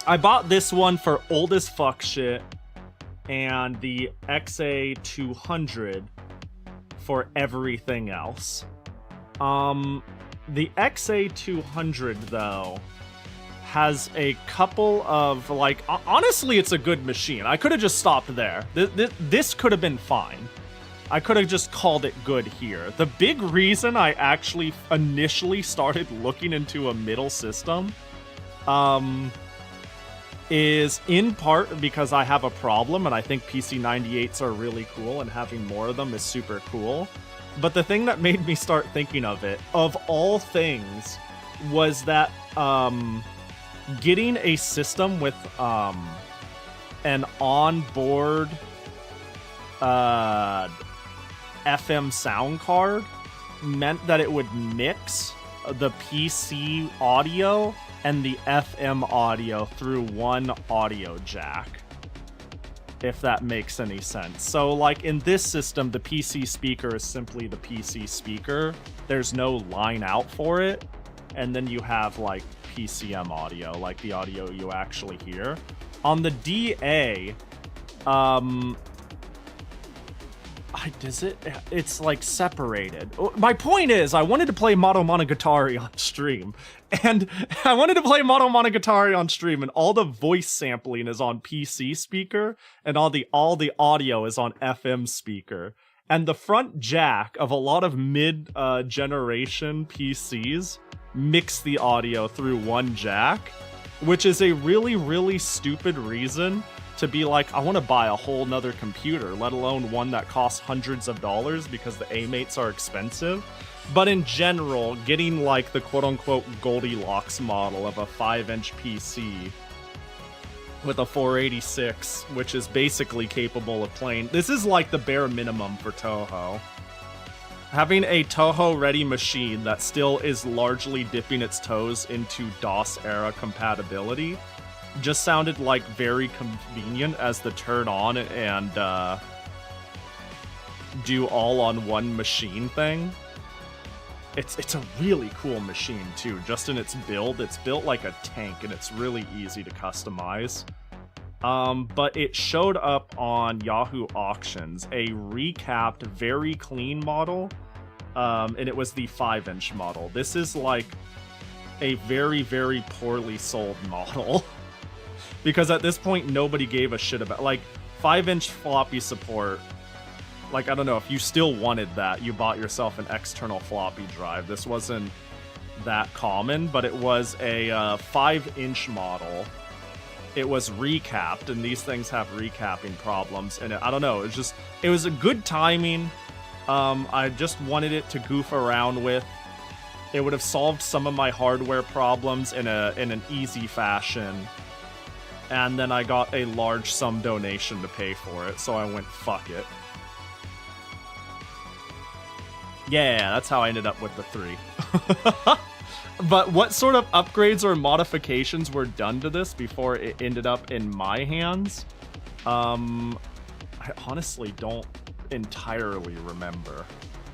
I bought this one for old as fuck shit, and the XA200 for everything else. The XA200, though, has a couple of, like, honestly, it's a good machine. I could have just stopped there. This could have been fine. I could have just called it good here. The big reason I actually initially started looking into a middle system, is in part because I have a problem, and I think PC-98s are really cool, and having more of them is super cool. But the thing that made me start thinking of it, of all things, was that getting a system with an onboard FM sound card meant that it would mix the PC audio and the FM audio through one audio jack, if that makes any sense. So like in this system, the PC speaker is simply the PC speaker. There's no line out for it. And then you have like PCM audio, like the audio you actually hear. On the DA, it's like separated. My point is, I wanted to play Moto Monogatari on stream. And all the voice sampling is on PC speaker, and all the audio is on FM speaker. And the front jack of a lot of mid-generation PCs mix the audio through one jack, which is a really, really stupid reason to be like, I want to buy a whole nother computer, let alone one that costs hundreds of dollars because the A-mates are expensive. But in general, getting like the quote-unquote Goldilocks model of a 5-inch PC with a 486, which is basically capable of playing... This is like the bare minimum for Toho. Having a Toho-ready machine that still is largely dipping its toes into DOS-era compatibility just sounded like very convenient as the turn on and do all on one machine thing. It's a really cool machine too, just in its build. It's built like a tank and it's really easy to customize. But it showed up on Yahoo Auctions, a recapped, very clean model, and it was the 5-inch model. This is like a very, very poorly sold model. Because at this point, nobody gave a shit about, like, 5-inch floppy support. Like, I don't know, if you still wanted that, you bought yourself an external floppy drive. This wasn't that common, but it was a 5-inch model. It was recapped, and these things have recapping problems. And I don't know, it was a good timing. I just wanted it to goof around with. It would have solved some of my hardware problems in an easy fashion. And then I got a large sum donation to pay for it, so I went, fuck it. Yeah, that's how I ended up with the 3. But what sort of upgrades or modifications were done to this before it ended up in my hands? I honestly don't entirely remember.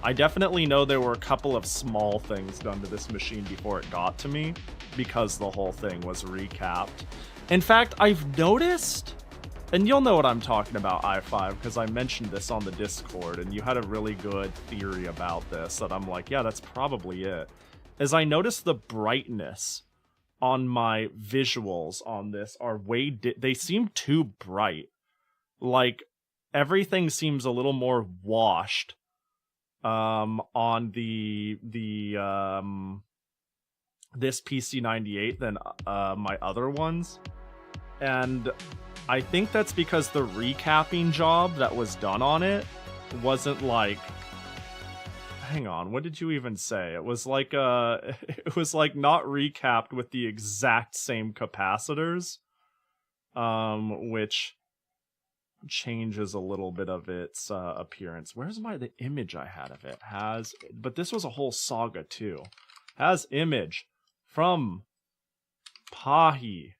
I definitely know there were a couple of small things done to this machine before it got to me, because the whole thing was recapped. In fact, I've noticed, and you'll know what I'm talking about, i5, because I mentioned this on the Discord, and you had a really good theory about this, that I'm like, yeah, that's probably it. As I noticed the brightness on my visuals on this are they seem too bright. Like, everything seems a little more washed on this PC-98 than my other ones. And I think that's because the recapping job that was done on it wasn't like... Hang on, what did you even say? It was like it was like not recapped with the exact same capacitors, which changes a little bit of its appearance. Where's the image I had of it? But this was a whole saga too. Has image from Pahi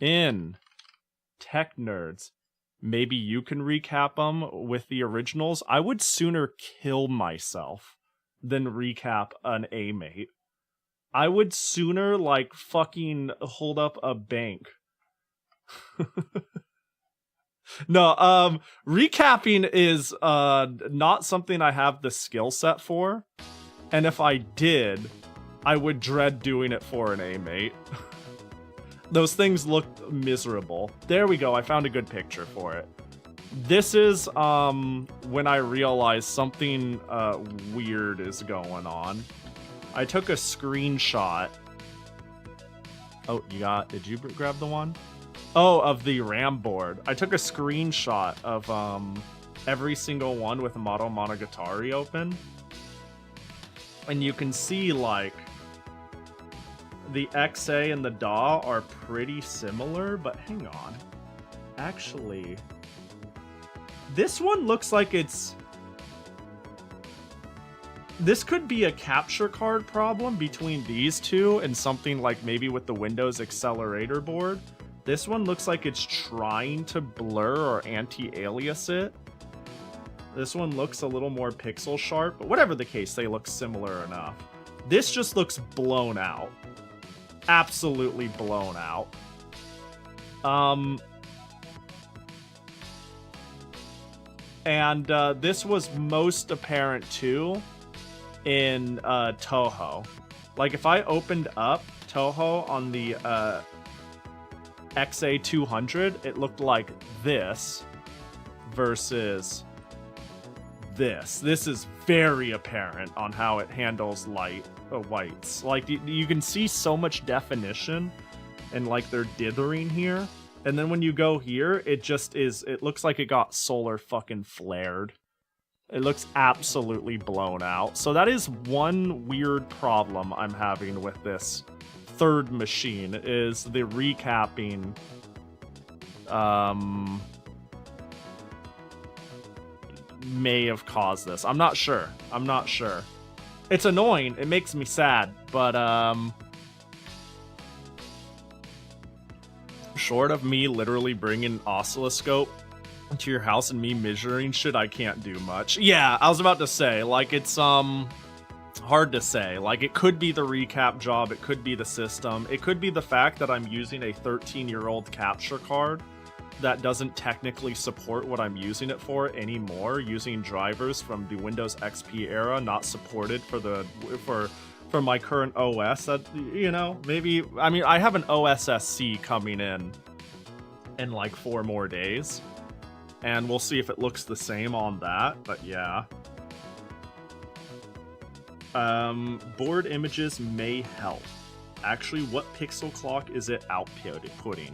in Tech Nerds. Maybe you can recap them with the originals. I would sooner kill myself than recap an A-mate. I would sooner, like, fucking hold up a bank. No, recapping is not something I have the skill set for. And if I did, I would dread doing it for an A-mate. Those things looked miserable. There we go, I found a good picture for it. This is when I realized something weird is going on. I took a screenshot. Oh, did you grab the one? Oh, of the RAM board. I took a screenshot of every single one with Moto Monogatari open. And you can see, like, the XA and the DAW are pretty similar, but hang on. Actually, this one looks like it's... This could be a capture card problem between these two and something like maybe with the Windows accelerator board. This one looks like it's trying to blur or anti-alias it. This one looks a little more pixel sharp, but whatever the case, they look similar enough. This just looks blown out. Absolutely blown out. And this was most apparent too in Toho. Like if I opened up Toho on the XA200, it looked like this versus this. This is very apparent on how it handles whites. Like you can see so much definition and like they're dithering here. And then when you go here, it just is, it looks like it got solar fucking flared. It looks absolutely blown out. So that is one weird problem I'm having with this third machine, is the recapping may have caused this. I'm not sure. I'm not sure. It's annoying. It makes me sad, but short of me literally bringing an oscilloscope to your house and me measuring shit, I can't do much. Yeah, I was about to say, like, it's hard to say. Like, it could be the recap job, it could be the system, it could be the fact that I'm using a 13-year-old capture card that doesn't technically support what I'm using it for anymore, using drivers from the Windows XP era not supported for my current OS. That, you know, maybe, I mean, I have an OSSC coming in like 4 more days, and we'll see if it looks the same on that, but yeah. Board images may help. Actually, what pixel clock is it outputting?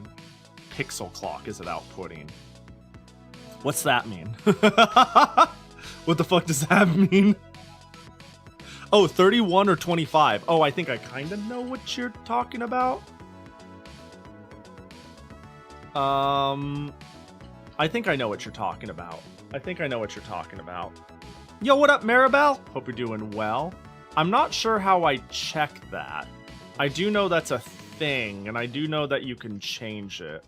Pixel clock is it outputting? What's that mean? What the fuck does that mean? Oh, 31 or 25. Oh, I think I kind of know what you're talking about. I think I know what you're talking about. Yo, what up, Maribel? Hope you're doing well. I'm not sure how I check that. I do know that's a thing, and I do know that you can change it.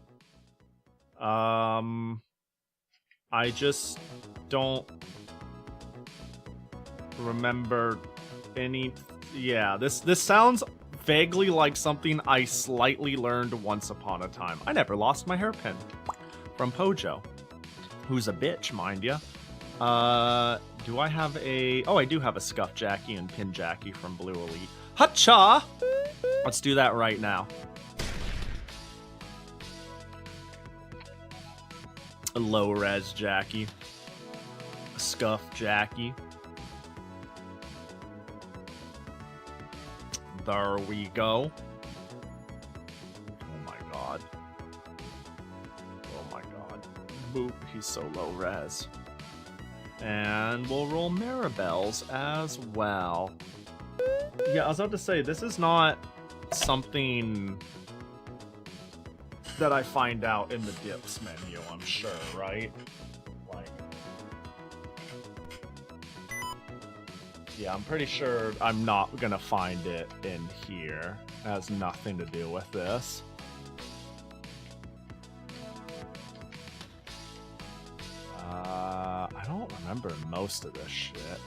I just don't remember any... Yeah, this sounds vaguely like something I slightly learned once upon a time. I never lost my hairpin. From Pojo, who's a bitch, mind ya. Do I have a... Oh, I do have a Scuff Jackie and Pin Jackie from Blue Elite. Hacha! Let's do that right now. A low-res Jackie. A Scuff Jackie. There we go. Oh my god. Oh my god. Boop, he's so low-res. And we'll roll Maribel's as well. Yeah, I was about to say, this is not something that I find out in the dips menu, I'm sure, right? Like, yeah, I'm pretty sure I'm not gonna find it in here. It has nothing to do with this. I don't remember most of this shit.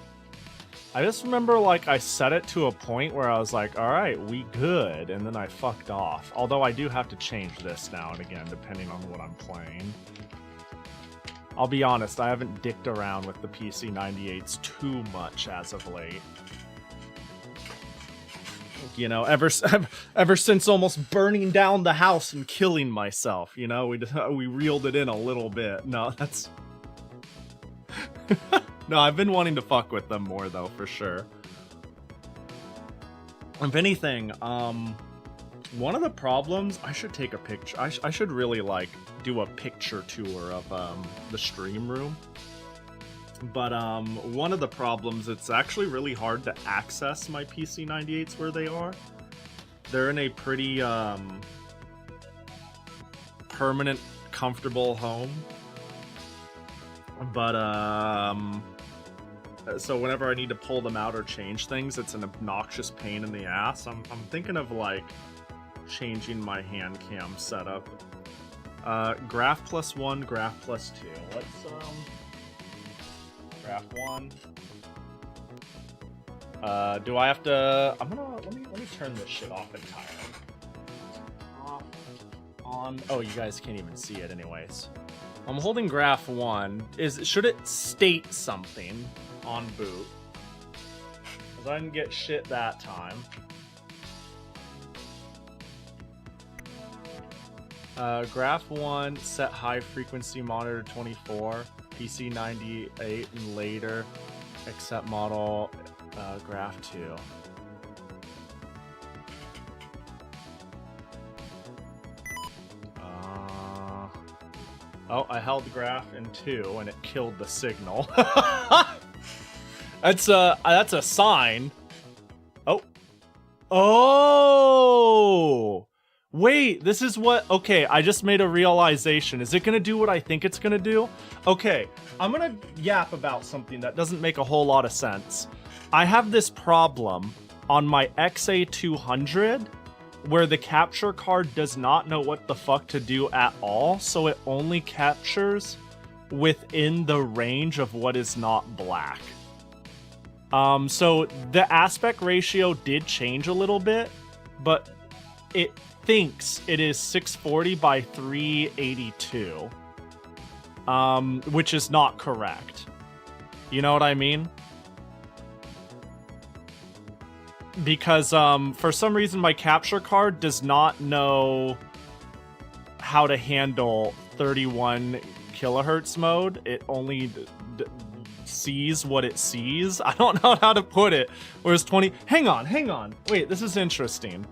I just remember, like, I set it to a point where I was like, alright, we good, and then I fucked off. Although I do have to change this now and again, depending on what I'm playing. I'll be honest, I haven't dicked around with the PC-98s too much as of late. You know, ever since almost burning down the house and killing myself, you know, we reeled it in a little bit. No, that's... No, I've been wanting to fuck with them more, though, for sure. If anything, one of the problems... I should take a picture. I should really, like, do a picture tour of the stream room. But one of the problems, it's actually really hard to access my PC-98s where they are. They're in a pretty permanent comfortable home. But, so whenever I need to pull them out or change things, it's an obnoxious pain in the ass. I'm thinking of, like, changing my hand cam setup. Graph +1, graph +2. Let's, graph 1. Do I have to... let me turn this shit off entirely. Off, on... Oh, you guys can't even see it anyways. I'm holding graph 1. Should it state something on boot? Because I didn't get shit that time. Graph 1, set high frequency monitor 24, PC-98 and later, accept model, graph 2. Oh, I held graph in 2 and it killed the signal. That's a sign. Oh. Oh! Wait, this is what... Okay, I just made a realization. Is it gonna do what I think it's gonna do? Okay, I'm gonna yap about something that doesn't make a whole lot of sense. I have this problem on my XA200 where the capture card does not know what the fuck to do at all, so it only captures within the range of what is not black. So the aspect ratio did change a little bit, but it thinks it is 640 by 382, which is not correct. You know what I mean? Because for some reason my capture card does not know how to handle 31 kilohertz mode. It only sees what it sees. I don't know how to put it. Whereas 20... Hang on. Wait, this is interesting.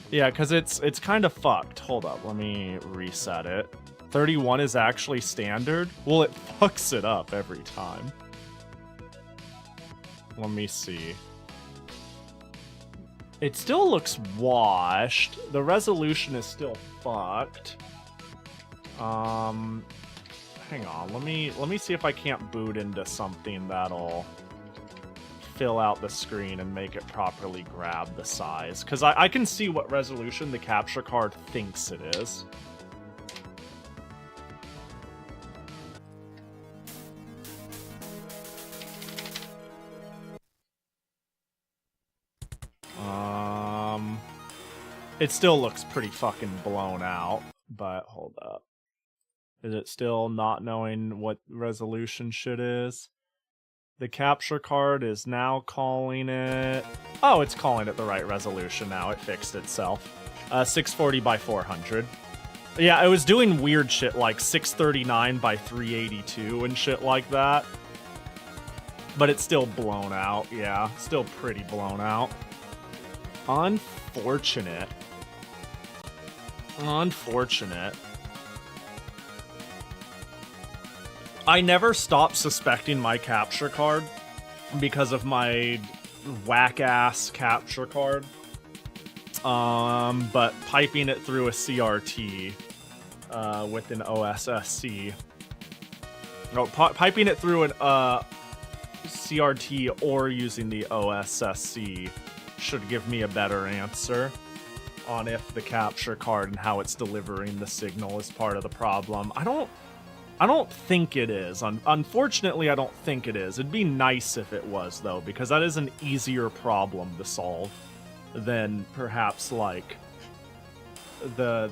Yeah, because it's kind of fucked. Hold up, let me reset it. 31 is actually standard? Well, it fucks it up every time. Let me see. It still looks washed. The resolution is still fucked. Hang on, let me see if I can't boot into something that'll fill out the screen and make it properly grab the size. Because I can see what resolution the capture card thinks it is. It still looks pretty fucking blown out, but hold up. Is it still not knowing what resolution shit is? The capture card is now calling it... Oh, it's calling it the right resolution now. It fixed itself. 640 by 400. Yeah, it was doing weird shit like 639 by 382 and shit like that. But it's still blown out. Yeah, still pretty blown out. Unfortunate. Unfortunate. I never stopped suspecting my capture card because of my whack-ass capture card. But piping it through a CRT with an OSSC. No, piping it through an CRT or using the OSSC should give me a better answer on if the capture card and how it's delivering the signal is part of the problem. I don't think it is. Unfortunately, I don't think it is. It'd be nice if it was, though, because that is an easier problem to solve than perhaps, like, the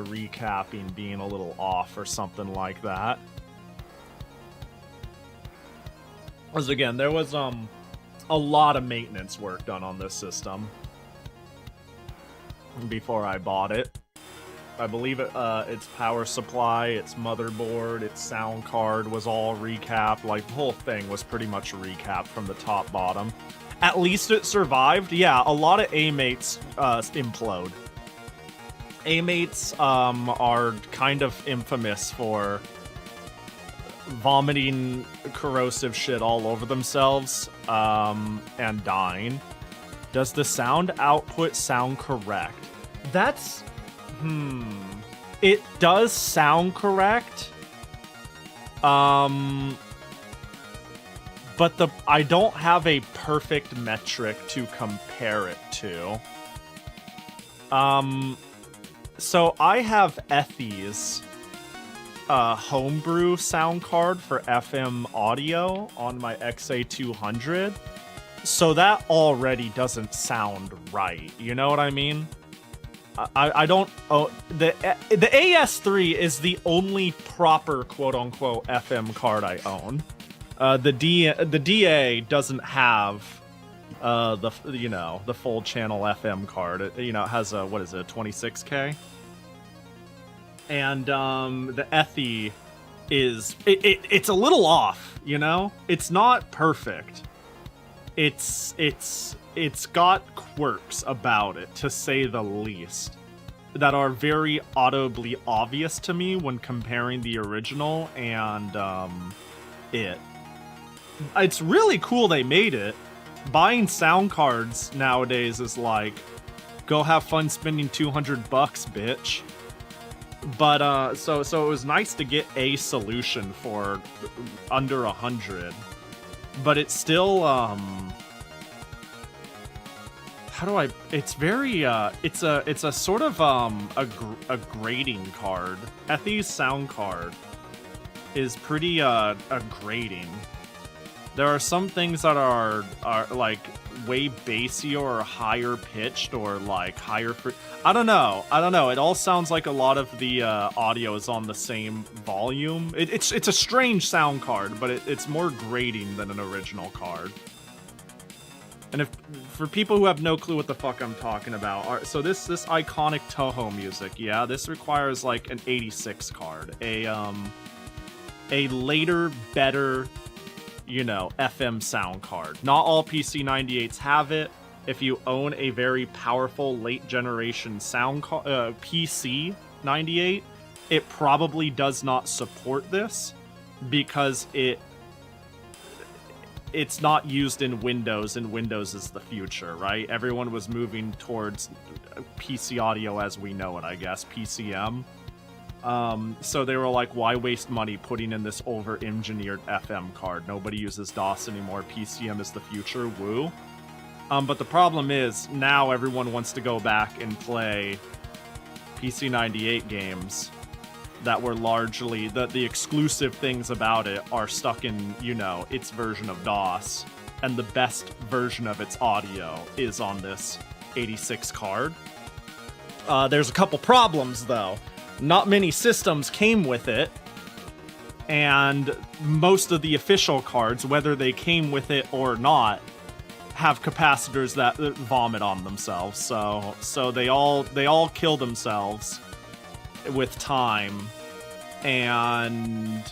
recapping being a little off or something like that. Because, again, there was a lot of maintenance work done on this system before I bought it. I believe its power supply, its motherboard, its sound card was all recapped. Like, the whole thing was pretty much recapped from the top bottom. At least it survived. Yeah, a lot of A-mates implode. A-mates are kind of infamous for vomiting corrosive shit all over themselves and dying. Does the sound output sound correct? That's... It does sound correct. But I don't have a perfect metric to compare it to. So I have Ethy's homebrew sound card for FM audio on my XA200. So that already doesn't sound right. You know what I mean? I don't. Oh, the AS3 is the only proper quote unquote FM card I own. The DA doesn't have the full channel FM card. It has a, what is it, 26K? And the Ethy is it's a little off, It's not perfect. It's got quirks about it, to say the least, that are very audibly obvious to me when comparing the original and it. It's really cool they made it. Buying sound cards nowadays is like, go have fun spending $200, bitch. But so it was nice to get a solution for under 100. But it's still how do I? It's very it's a sort of a grading card. Ethy's sound card is pretty grading. There are some things that are like way bassier or higher pitched or like higher. I don't know. It all sounds like a lot of the audio is on the same volume. It's a strange sound card, but it's more grating than an original card. And for people who have no clue what the fuck I'm talking about, so this iconic Toho music, yeah, this requires like an 86 card, a later, better, FM sound card. Not all PC-98s have it. If you own a very powerful late generation sound PC-98, it probably does not support this because it's not used in Windows, and Windows is the future, right? Everyone was moving towards PC audio as we know it, I guess, PCM. So they were like, why waste money putting in this over-engineered FM card? Nobody uses DOS anymore. PCM is the future. Woo. But the problem is, now everyone wants to go back and play PC-98 games that were largely, the exclusive things about it are stuck in, its version of DOS. And the best version of its audio is on this 86 card. There's a couple problems, though. Not many systems came with it, and most of the official cards, whether they came with it or not, have capacitors that vomit on themselves. So they all kill themselves with time, and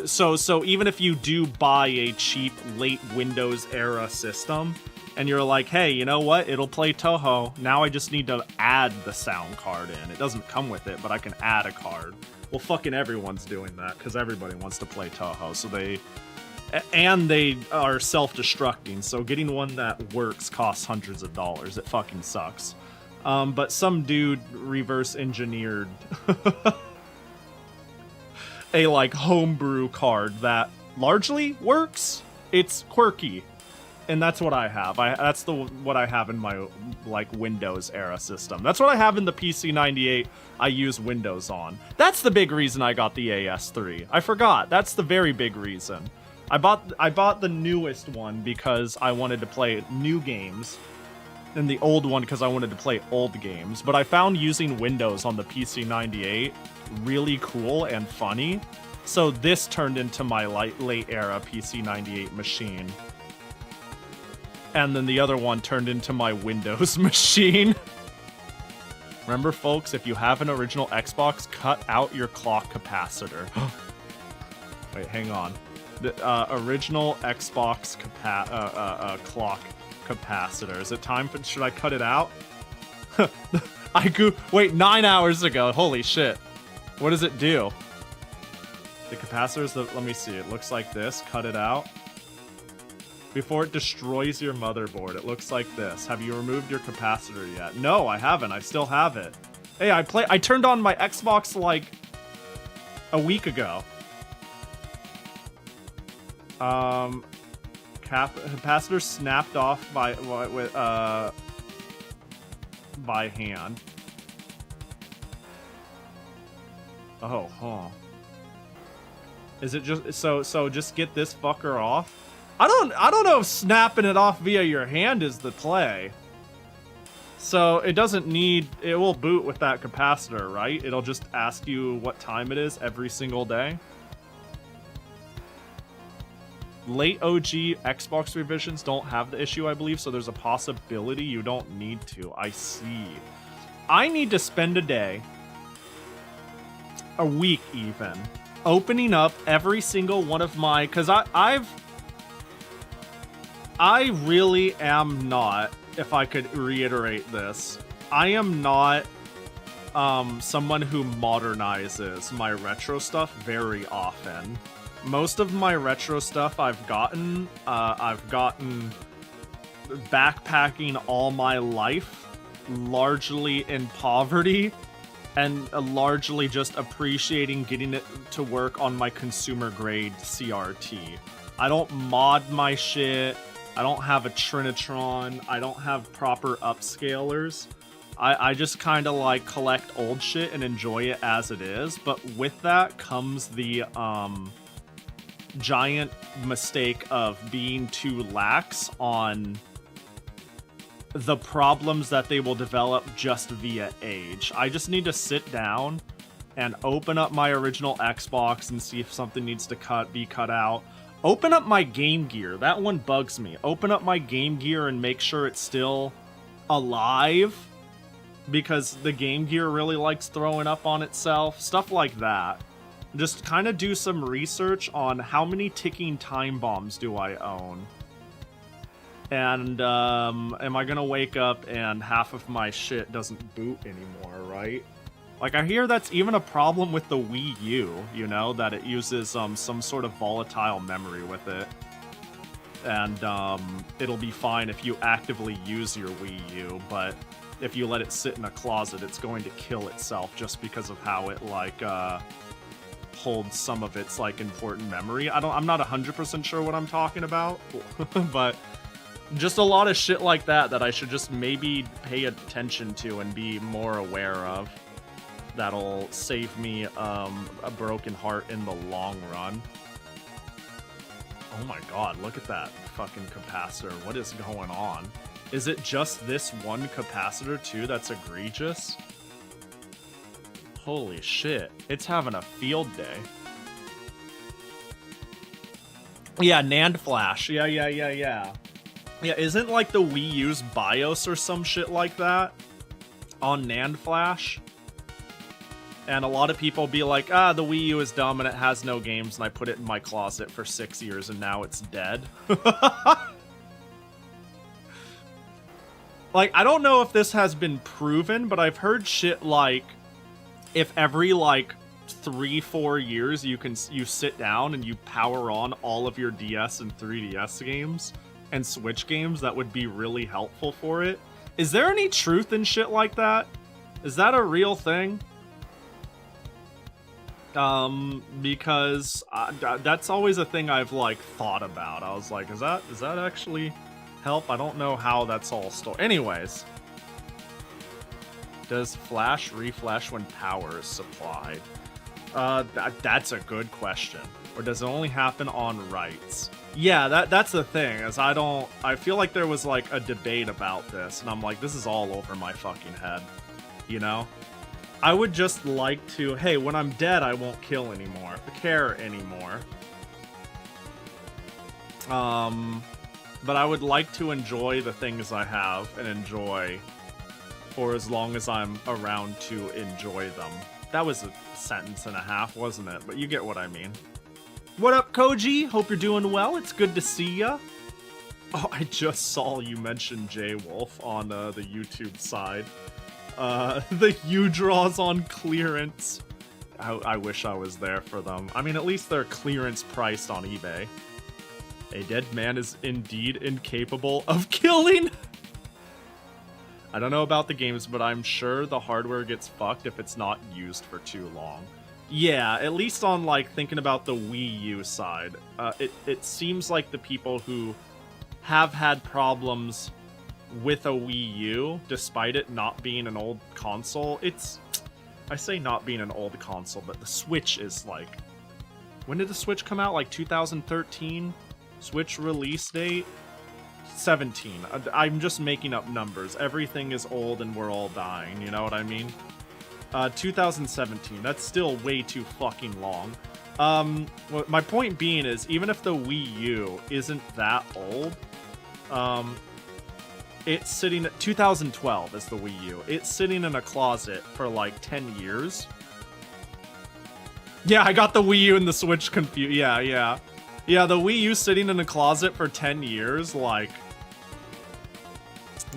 so even if you do buy a cheap late Windows era system, and you're like, hey, you know what? It'll play Toho. Now I just need to add the sound card in. It doesn't come with it, but I can add a card. Well, fucking everyone's doing that because everybody wants to play Toho. So they are self-destructing. So getting one that works costs hundreds of dollars. It fucking sucks. But some dude reverse engineered a like homebrew card that largely works. It's quirky. And that's what I have. That's what I have in my like Windows era system. That's what I have in the PC-98 I use Windows on. That's the big reason I got the AS3. I forgot. That's the very big reason. I bought the newest one because I wanted to play new games, and the old one because I wanted to play old games. But I found using Windows on the PC-98 really cool and funny. So this turned into my late era PC-98 machine. And then the other one turned into my Windows machine. Remember, folks, if you have an original Xbox, cut out your clock capacitor. Wait, hang on. The original Xbox clock capacitor. Is it time for... Should I cut it out? Wait, 9 hours ago. Holy shit. What does it do? The capacitor's... Let me see. It looks like this. Cut it out. Before it destroys your motherboard, it looks like this. Have you removed your capacitor yet? No, I haven't. I still have it. Hey, I turned on my Xbox like a week ago. Capacitor snapped off by hand. Oh, huh. Is it just so just get this fucker off? I don't know if snapping it off via your hand is the play. So it doesn't need, it will boot with that capacitor, right? It'll just ask you what time it is every single day. Late OG Xbox revisions don't have the issue, I believe, so there's a possibility you don't need to. I see. I need to spend a day, a week even, opening up every single one of my, because I really am not, if I could reiterate this, I am not someone who modernizes my retro stuff very often. Most of my retro stuff I've gotten backpacking all my life, largely in poverty, and largely just appreciating getting it to work on my consumer grade CRT. I don't mod my shit. I don't have a Trinitron. I don't have proper upscalers. I just kind of like collect old shit and enjoy it as it is. But with that comes the giant mistake of being too lax on the problems that they will develop just via age. I just need to sit down and open up my original Xbox and see if something needs to be cut out. Open up my Game Gear. That one bugs me. Open up my Game Gear and make sure it's still alive, because the Game Gear really likes throwing up on itself. Stuff like that. Just kind of do some research on how many ticking time bombs do I own. And am I gonna wake up and half of my shit doesn't boot anymore, right? Like, I hear that's even a problem with the Wii U, you know, that it uses some sort of volatile memory with it. And it'll be fine if you actively use your Wii U, but if you let it sit in a closet, it's going to kill itself just because of how it, like, holds some of its, like, important memory. I'm not 100% sure what I'm talking about, but just a lot of shit like that I should just maybe pay attention to and be more aware of. That'll save me a broken heart in the long run. Oh my god, look at that fucking capacitor. What is going on? Is it just this one capacitor too that's egregious? Holy shit. It's having a field day. Yeah, NAND flash. Yeah. Yeah, isn't like the Wii U's BIOS or some shit like that on NAND flash? And a lot of people be like, the Wii U is dumb and it has no games, and I put it in my closet for 6 years and now it's dead. Like, I don't know if this has been proven, but I've heard shit like, if every, like, 3-4 years you sit down and you power on all of your DS and 3DS games and Switch games, that would be really helpful for it. Is there any truth in shit like that? Is that a real thing? Because that's always a thing I've, like, thought about. I was like, does that actually help? I don't know how that's all stored. Anyways. Does flash reflash when power is supplied? That's a good question. Or does it only happen on writes? Yeah, that's the thing, is I feel like there was, like, a debate about this, and I'm like, this is all over my fucking head. You know? I would just like to, hey, when I'm dead, I won't care anymore. But I would like to enjoy the things I have and enjoy for as long as I'm around to enjoy them. That was a sentence and a half, wasn't it? But you get what I mean. What up, Koji? Hope you're doing well. It's good to see ya. Oh, I just saw you mention J-Wolf on the YouTube side. The U-Draws on clearance. I wish I was there for them. I mean, at least they're clearance priced on eBay. A dead man is indeed incapable of killing. I don't know about the games, but I'm sure the hardware gets fucked if it's not used for too long. Yeah, at least on, like, thinking about the Wii U side. It seems like the people who have had problems with a Wii U, despite it not being an old console, I say not being an old console, but the Switch is, like... When did the Switch come out? Like, 2013? Switch release date? 17. I'm just making up numbers. Everything is old and we're all dying, you know what I mean? 2017. That's still way too fucking long. My point being is, even if the Wii U isn't that old, it's sitting at 2012 is the Wii U. It's sitting in a closet for like 10 years. Yeah, I got the Wii U and the Switch confused. Yeah, the Wii U sitting in a closet for 10 years, like...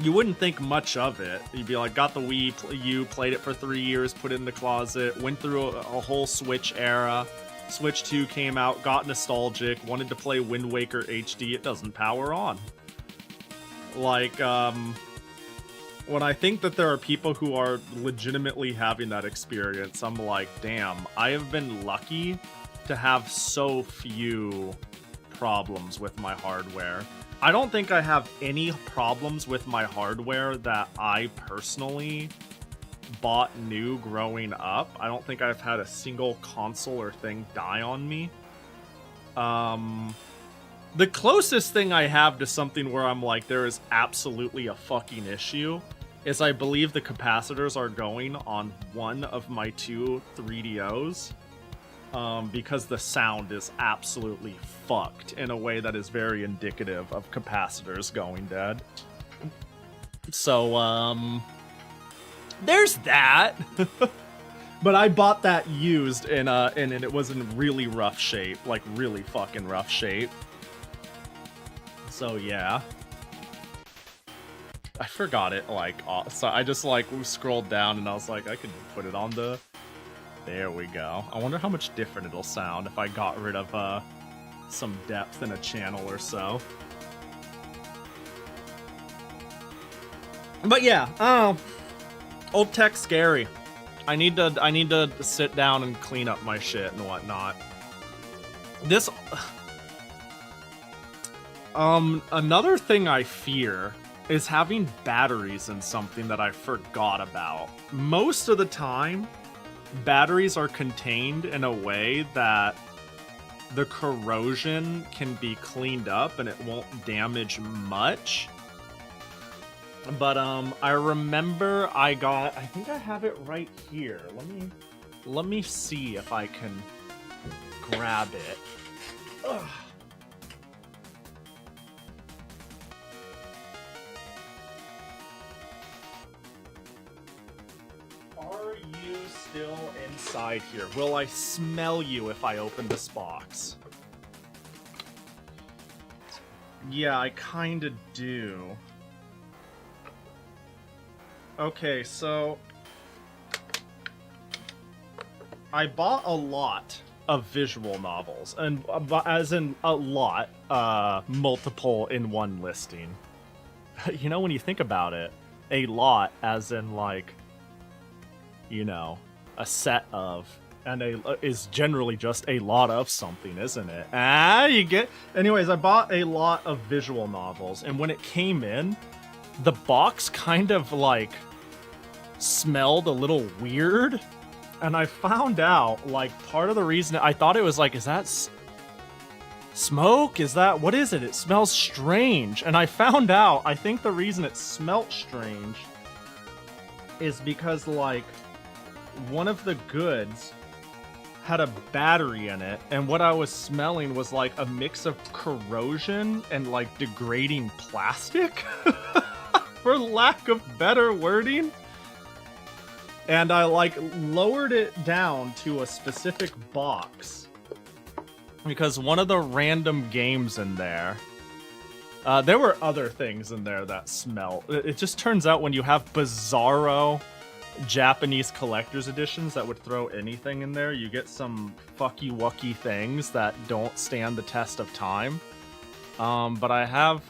You wouldn't think much of it. You'd be like, got the Wii U, played it for 3 years, put it in the closet, went through a whole Switch era. Switch 2 came out, got nostalgic, wanted to play Wind Waker HD, it doesn't power on. Like, when I think that there are people who are legitimately having that experience, I'm like, damn, I have been lucky to have so few problems with my hardware. I don't think I have any problems with my hardware that I personally bought new growing up. I don't think I've had a single console or thing die on me. The closest thing I have to something where I'm like, there is absolutely a fucking issue, is I believe the capacitors are going on one of my two 3DOs. Because the sound is absolutely fucked in a way that is very indicative of capacitors going dead. So, there's that. But I bought that used and it was in really rough shape, like really fucking rough shape. So yeah. I forgot it, like, so I just like scrolled down and I was like, I could put it on the... There we go. I wonder how much different it'll sound if I got rid of some depth in a channel or so. But yeah, old tech scary. I need to sit down and clean up my shit and whatnot. This another thing I fear is having batteries in something that I forgot about. Most of the time, batteries are contained in a way that the corrosion can be cleaned up and it won't damage much. But I remember I think I have it right here. Let me see if I can grab it. Ugh. Still inside here. Will I smell you if I open this box? Yeah, I kinda do. Okay, so... I bought a lot of visual novels, and as in a lot, multiple in one listing. You know, when you think about it, a lot as in, like, you know, a set of, and is generally just a lot of something, isn't it? You get... Anyways, I bought a lot of visual novels, and when it came in, the box kind of, like, smelled a little weird, and I found out, like, part of the reason... I thought it was like, is that smoke? Is that... What is it? It smells strange. And I found out, I think the reason it smelt strange is because, like, one of the goods had a battery in it, and what I was smelling was like a mix of corrosion and like degrading plastic, for lack of better wording. And I like lowered it down to a specific box because one of the random games in there, there were other things in there that smell. It just turns out when you have bizarro Japanese collector's editions that would throw anything in there, you get some fucky-wucky things that don't stand the test of time. But I have,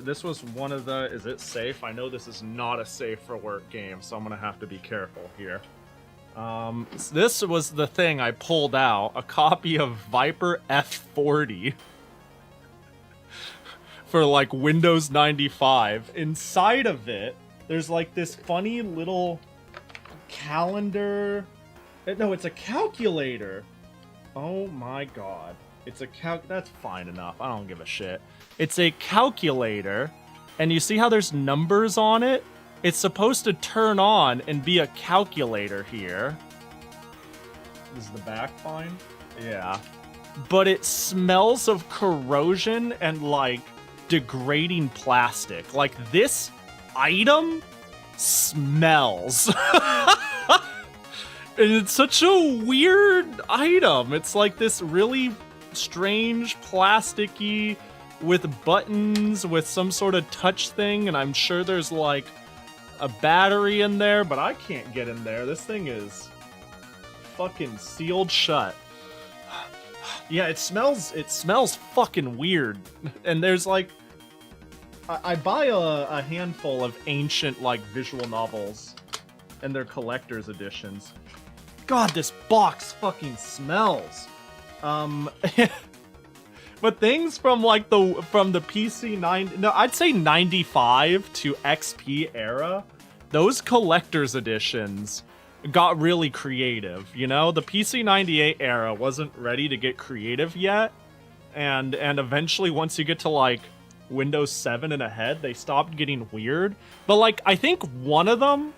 this was one of the, is it safe? I know this is not a safe for work game, so I'm gonna have to be careful here. This was the thing I pulled out, a copy of Viper F40 for like Windows 95. Inside of it, there's like this funny little calendar. No, it's a calculator. Oh my god. It's a that's fine enough. I don't give a shit. It's a calculator, and you see how there's numbers on it? It's supposed to turn on and be a calculator here. Is the back fine? Yeah. But it smells of corrosion and, like, degrading plastic. Like, this item smells. And it's such a weird item. It's like this really strange, plasticky, with buttons, with some sort of touch thing, and I'm sure there's, like, a battery in there, but I can't get in there. This thing is fucking sealed shut. Yeah, it smells fucking weird. And there's like, I buy a handful of ancient, like, visual novels, and they're collector's editions. God, this box fucking smells. But things from like the PC-98, no, I'd say 95 to XP era, those collector's editions got really creative, you know? The PC-98 era wasn't ready to get creative yet, and eventually once you get to like Windows 7 and ahead, they stopped getting weird. But like, I think one of them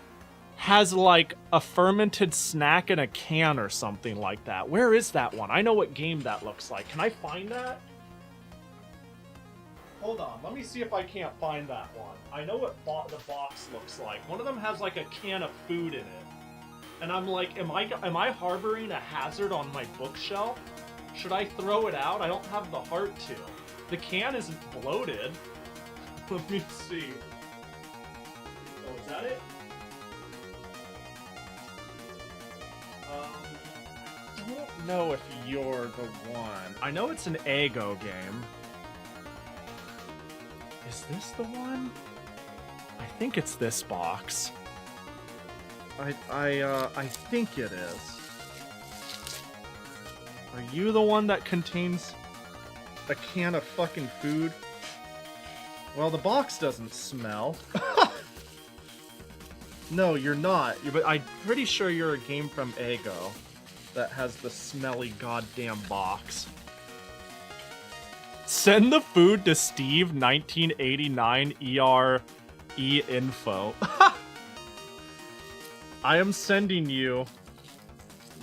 has like a fermented snack in a can or something like that. Where is that one? I know what game that looks like. Can I find that? Hold on, let me see if I can't find that one. I know what the box looks like. One of them has like a can of food in it. And I'm like, am I harboring a hazard on my bookshelf? Should I throw it out? I don't have the heart to. The can isn't bloated. Let me see. Oh, is that it? I don't know if you're the one. I know it's an Eggo game. Is this the one? I think it's this box. I think it is. Are you the one that contains a can of fucking food? Well, the box doesn't smell. No, you're not. But I'm pretty sure you're a game from Eggo that has the smelly goddamn box. Send the food to Steve 1989 ERE info. I am sending you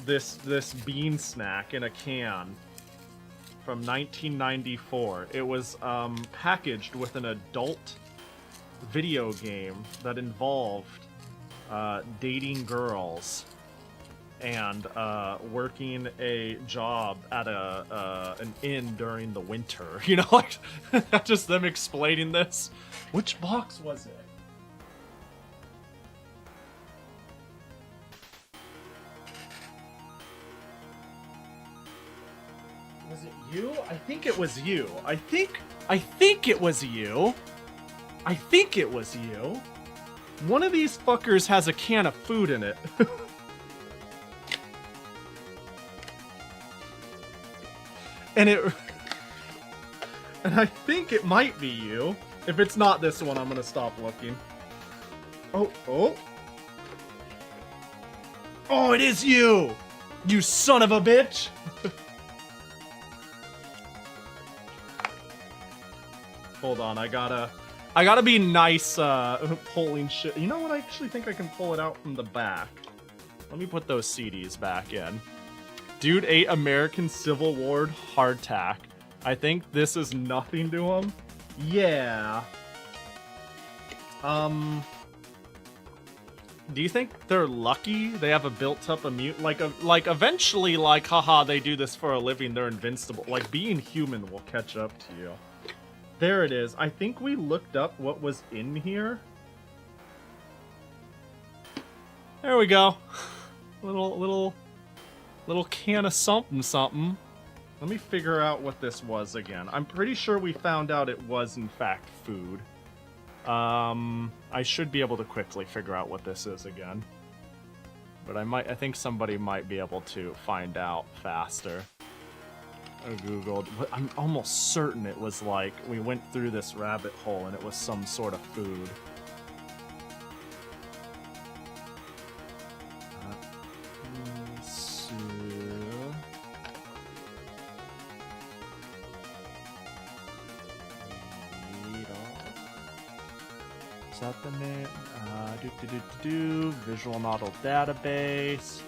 this bean snack in a can from 1994. It was packaged with an adult video game that involved dating girls and working a job at an inn during the winter. You know, like, just them explaining this. Which box was it? Was it you? I think it was you. I think it was you. I think it was you. One of these fuckers has a can of food in it. And I think it might be you. If it's not this one, I'm gonna stop looking. Oh. Oh, it is you! You son of a bitch! Hold on, I gotta be nice, pulling shit. You know what? I actually think I can pull it out from the back. Let me put those CDs back in. Dude ate American Civil War hardtack. I think this is nothing to him. Yeah. Do you think they're lucky they have a built-up immune? Like eventually, like, haha, they do this for a living, they're invincible. Like, being human will catch up to you. There it is. I think we looked up what was in here. There we go. Little can of something. Let me figure out what this was again. I'm pretty sure we found out it was, in fact, food. I should be able to quickly figure out what this is again. But I think somebody might be able to find out faster. I Googled, but I'm almost certain it was like, we went through this rabbit hole and it was some sort of food. Is that the name? Visual model database.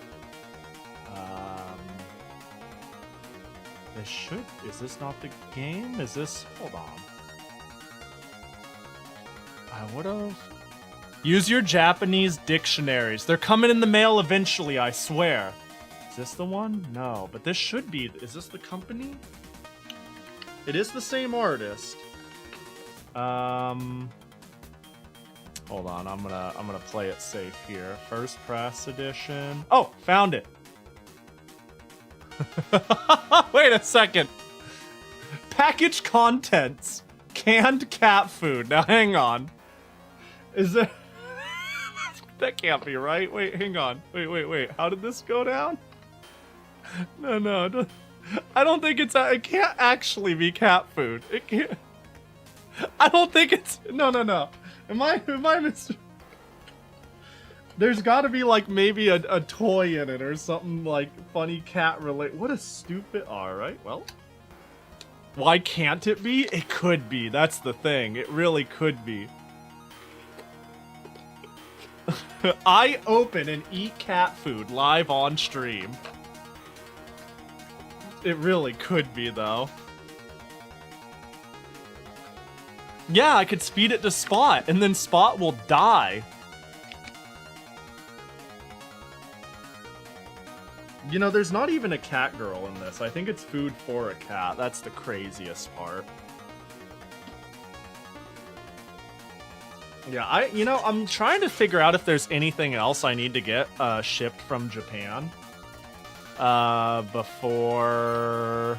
This should. Is this not the game? Is this? Hold on. I would have. Use your Japanese dictionaries. They're coming in the mail eventually, I swear. Is this the one? No, but this should be. Is this the company? It is the same artist. Hold on, I'm gonna play it safe here. First press edition. Oh, found it. Wait a second. Package contents. Canned cat food. Now hang on. Is there... That can't be right. Wait, hang on. Wait. How did this go down? No. I don't think it's... It can't actually be cat food. It can't... I don't think it's... No. Am I mis... There's gotta be, like, maybe a toy in it or something, like, funny cat related. What a stupid... Alright, well. Why can't it be? It could be. That's the thing. It really could be. I open and eat cat food live on stream. It really could be, though. Yeah, I could speed it to Spot, and then Spot will die. You know, there's not even a cat girl in this. I think it's food for a cat. That's the craziest part. Yeah, I'm trying to figure out if there's anything else I need to get shipped from Japan before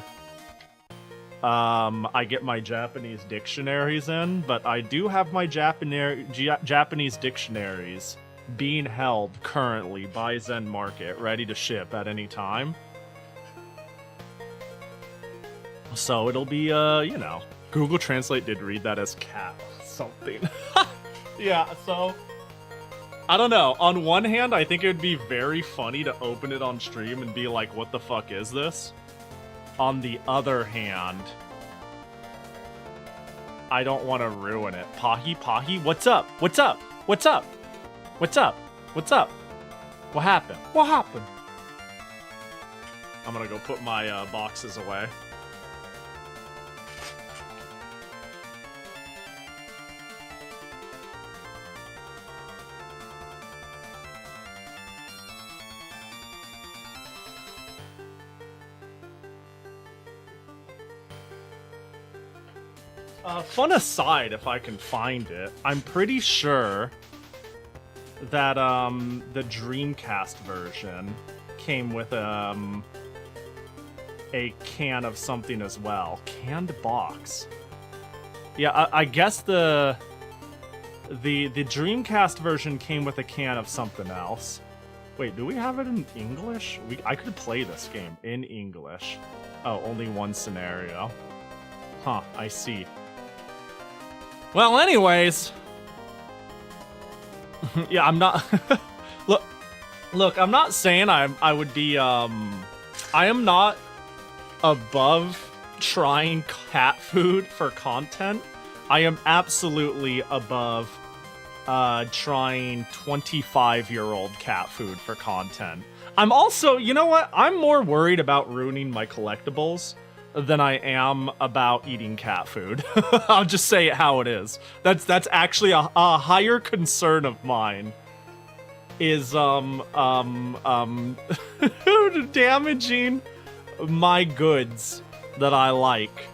I get my Japanese dictionaries in, but I do have my Japanese dictionaries being held currently by Zen Market, ready to ship at any time. So it'll be, you know, Google Translate did read that as cat something. Yeah, so I don't know. On one hand, I think it would be very funny to open it on stream and be like, what the fuck is this? On the other hand, I don't want to ruin it. Pahi, what's up? What happened? I'm gonna go put my boxes away. Fun aside, if I can find it, I'm pretty sure that the Dreamcast version came with a can of something as well. Canned box. Yeah, I guess the Dreamcast version came with a can of something else. Wait, do we have it in English? I could play this game in English. Oh, only one scenario. Huh, I see. Well, anyways. Yeah, I'm not... Look, I'm not saying I would be, I am not above trying cat food for content. I am absolutely above trying 25-year-old cat food for content. I'm also, you know what? I'm more worried about ruining my collectibles than I am about eating cat food. I'll just say it how it is. That's actually a higher concern of mine. Is damaging my goods that I like,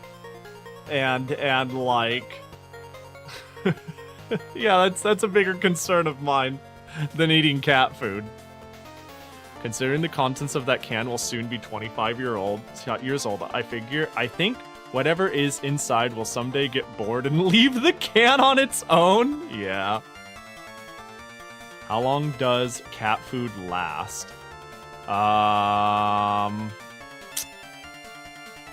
and like, yeah, that's a bigger concern of mine than eating cat food. Considering the contents of that can will soon be 25 years old, I think whatever is inside will someday get bored and leave the can on its own. Yeah. How long does cat food last?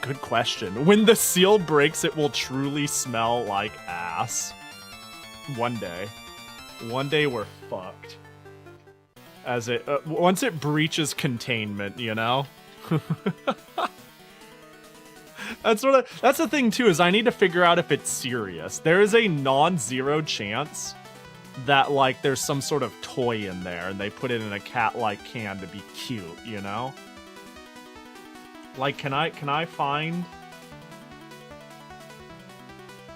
Good question. When the seal breaks, it will truly smell like ass. One day. One day we're fucked. As it once it breaches containment, you know? That's the thing too, is I need to figure out if it's serious. There is a non-zero chance that like there's some sort of toy in there and they put it in a cat-like can to be cute, you know? Like, can I find...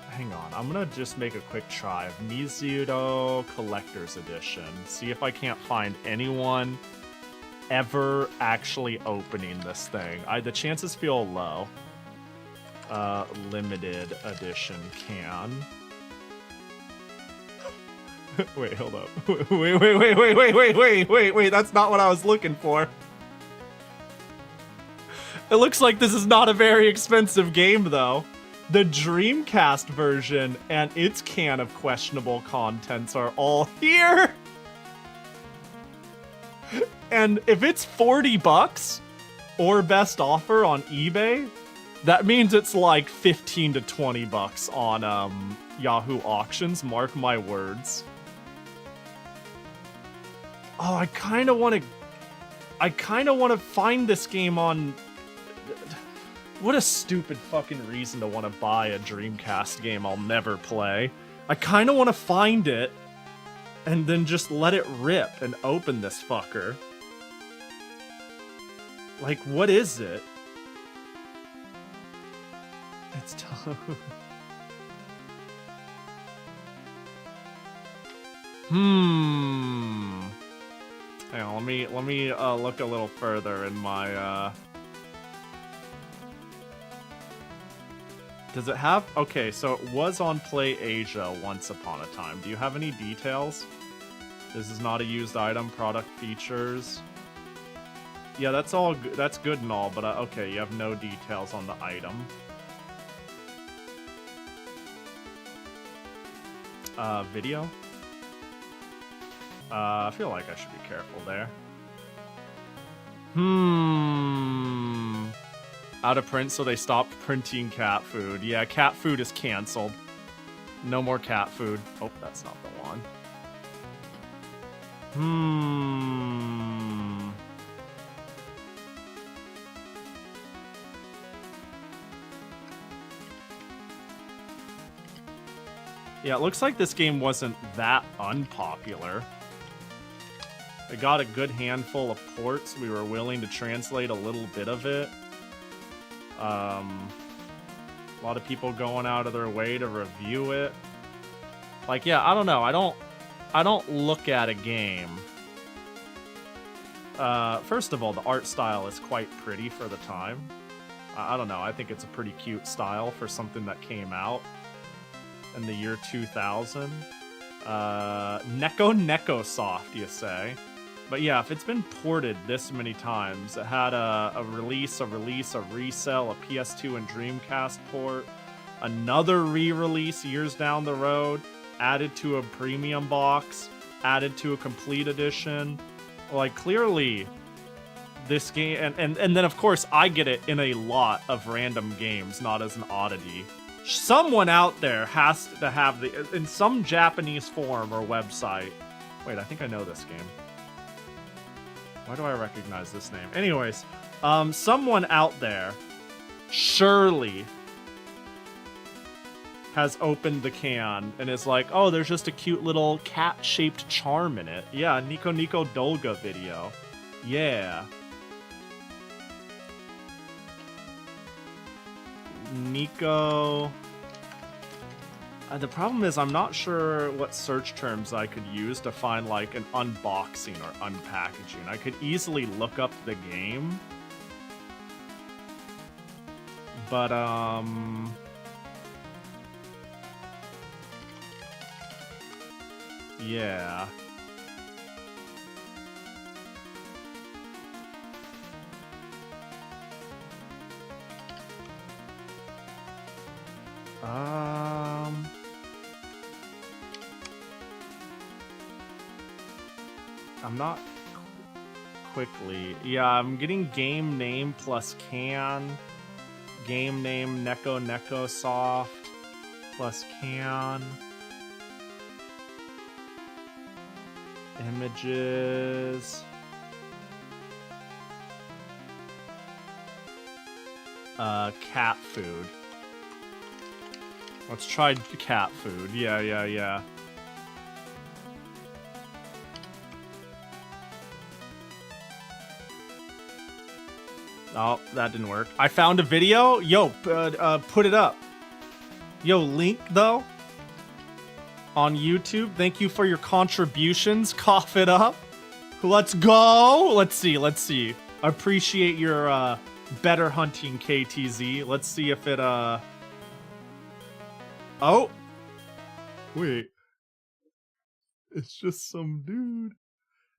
Hang on, I'm gonna just make a quick try of Mizudo Collector's Edition. See if I can't find anyone ever actually opening this thing. The chances feel low. Limited edition can. Wait, hold up. Wait, that's not what I was looking for. It looks like this is not a very expensive game, though. The Dreamcast version and its can of questionable contents are all here. And if it's 40 bucks or best offer on eBay, that means it's like 15 to 20 bucks on Yahoo Auctions, mark my words. Oh, I kind of want to find this game on... What a stupid fucking reason to want to buy a Dreamcast game I'll never play. I kind of want to find it and then just let it rip and open this fucker. Like, what is it? It's tough. Hang on, let me look a little further in my Does it have... Okay, so it was on Play Asia once upon a time. Do you have any details? This is not a used item. Product features. Yeah, that's all. That's good and all, but okay, you have no details on the item. Video? I feel like I should be careful there. Out of print, so they stopped printing cat food. Yeah, cat food is canceled. No more cat food. Oh, that's not the one. Yeah, it looks like this game wasn't that unpopular. It got a good handful of ports. We were willing to translate a little bit of it. A lot of people going out of their way to review it. Like, yeah, I don't know. I don't look at a game. First of all, the art style is quite pretty for the time. I don't know. I think it's a pretty cute style for something that came out in the year 2000. Neko soft, you say? But yeah, if it's been ported this many times, it had a release, a resale, a PS2 and Dreamcast port, another re-release years down the road, added to a premium box, added to a complete edition. Like, clearly, this game... And then, of course, I get it in a lot of random games, not as an oddity. Someone out there has to have the... In some Japanese forum or website... Wait, I think I know this game. Why do I recognize this name? Anyways, someone out there surely has opened the can and is like, oh, there's just a cute little cat-shaped charm in it. Yeah, Nico Nico Dolga video. Yeah. Nico... the problem is I'm not sure what search terms I could use to find like an unboxing or unpackaging. I could easily look up the game. But, yeah. I'm not quickly. Yeah, I'm getting game name plus can. Game name Neko Soft plus can. Images. Cat food. Let's try cat food. Yeah. Oh, that didn't work. I found a video. Yo, put it up. Yo, link though on YouTube. Thank you for your contributions. Cough it up. Let's go. Let's see. Appreciate your better hunting, KTZ. Let's see if it Oh. Wait. It's just some dude.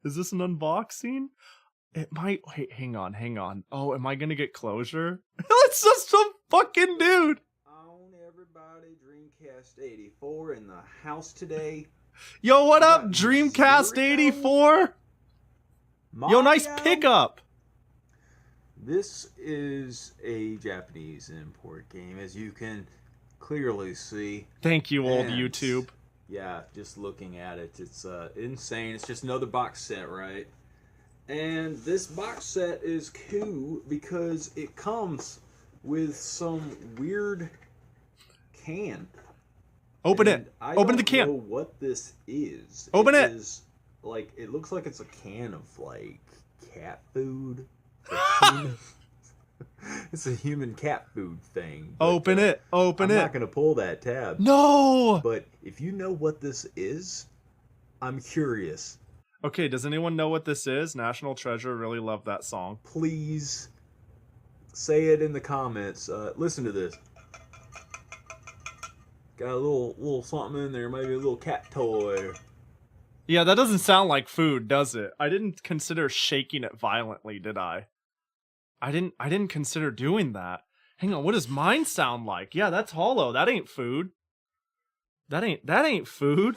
Is this an unboxing? It might. Wait, hang on. Oh, am I gonna get closure? It's just some fucking dude. On everybody, Dreamcast 84 in the house today. Yo, what up, Dreamcast 84? Yo, nice pickup. This is a Japanese import game, as you can clearly see. Thank you, old YouTube. Yeah, just looking at it, it's insane. It's just another box set, right? And this box set is cool because it comes with some weird can. Open it. Open the can. I don't know what this is. Open it. Is, like, it looks like it's a can of, like, cat food. It's a human cat food thing. But, Open it. Open it. I'm not going to pull that tab. No! But if you know what this is, I'm curious. Okay, does anyone know what this is? National Treasure, really love that song. Please say it in the comments. Listen to this. Got a little something in there, maybe a little cat toy. Yeah, that doesn't sound like food, does it? I didn't consider shaking it violently, did I? I didn't consider doing that. Hang on, what does mine sound like? Yeah, that's hollow. That ain't food. That ain't food.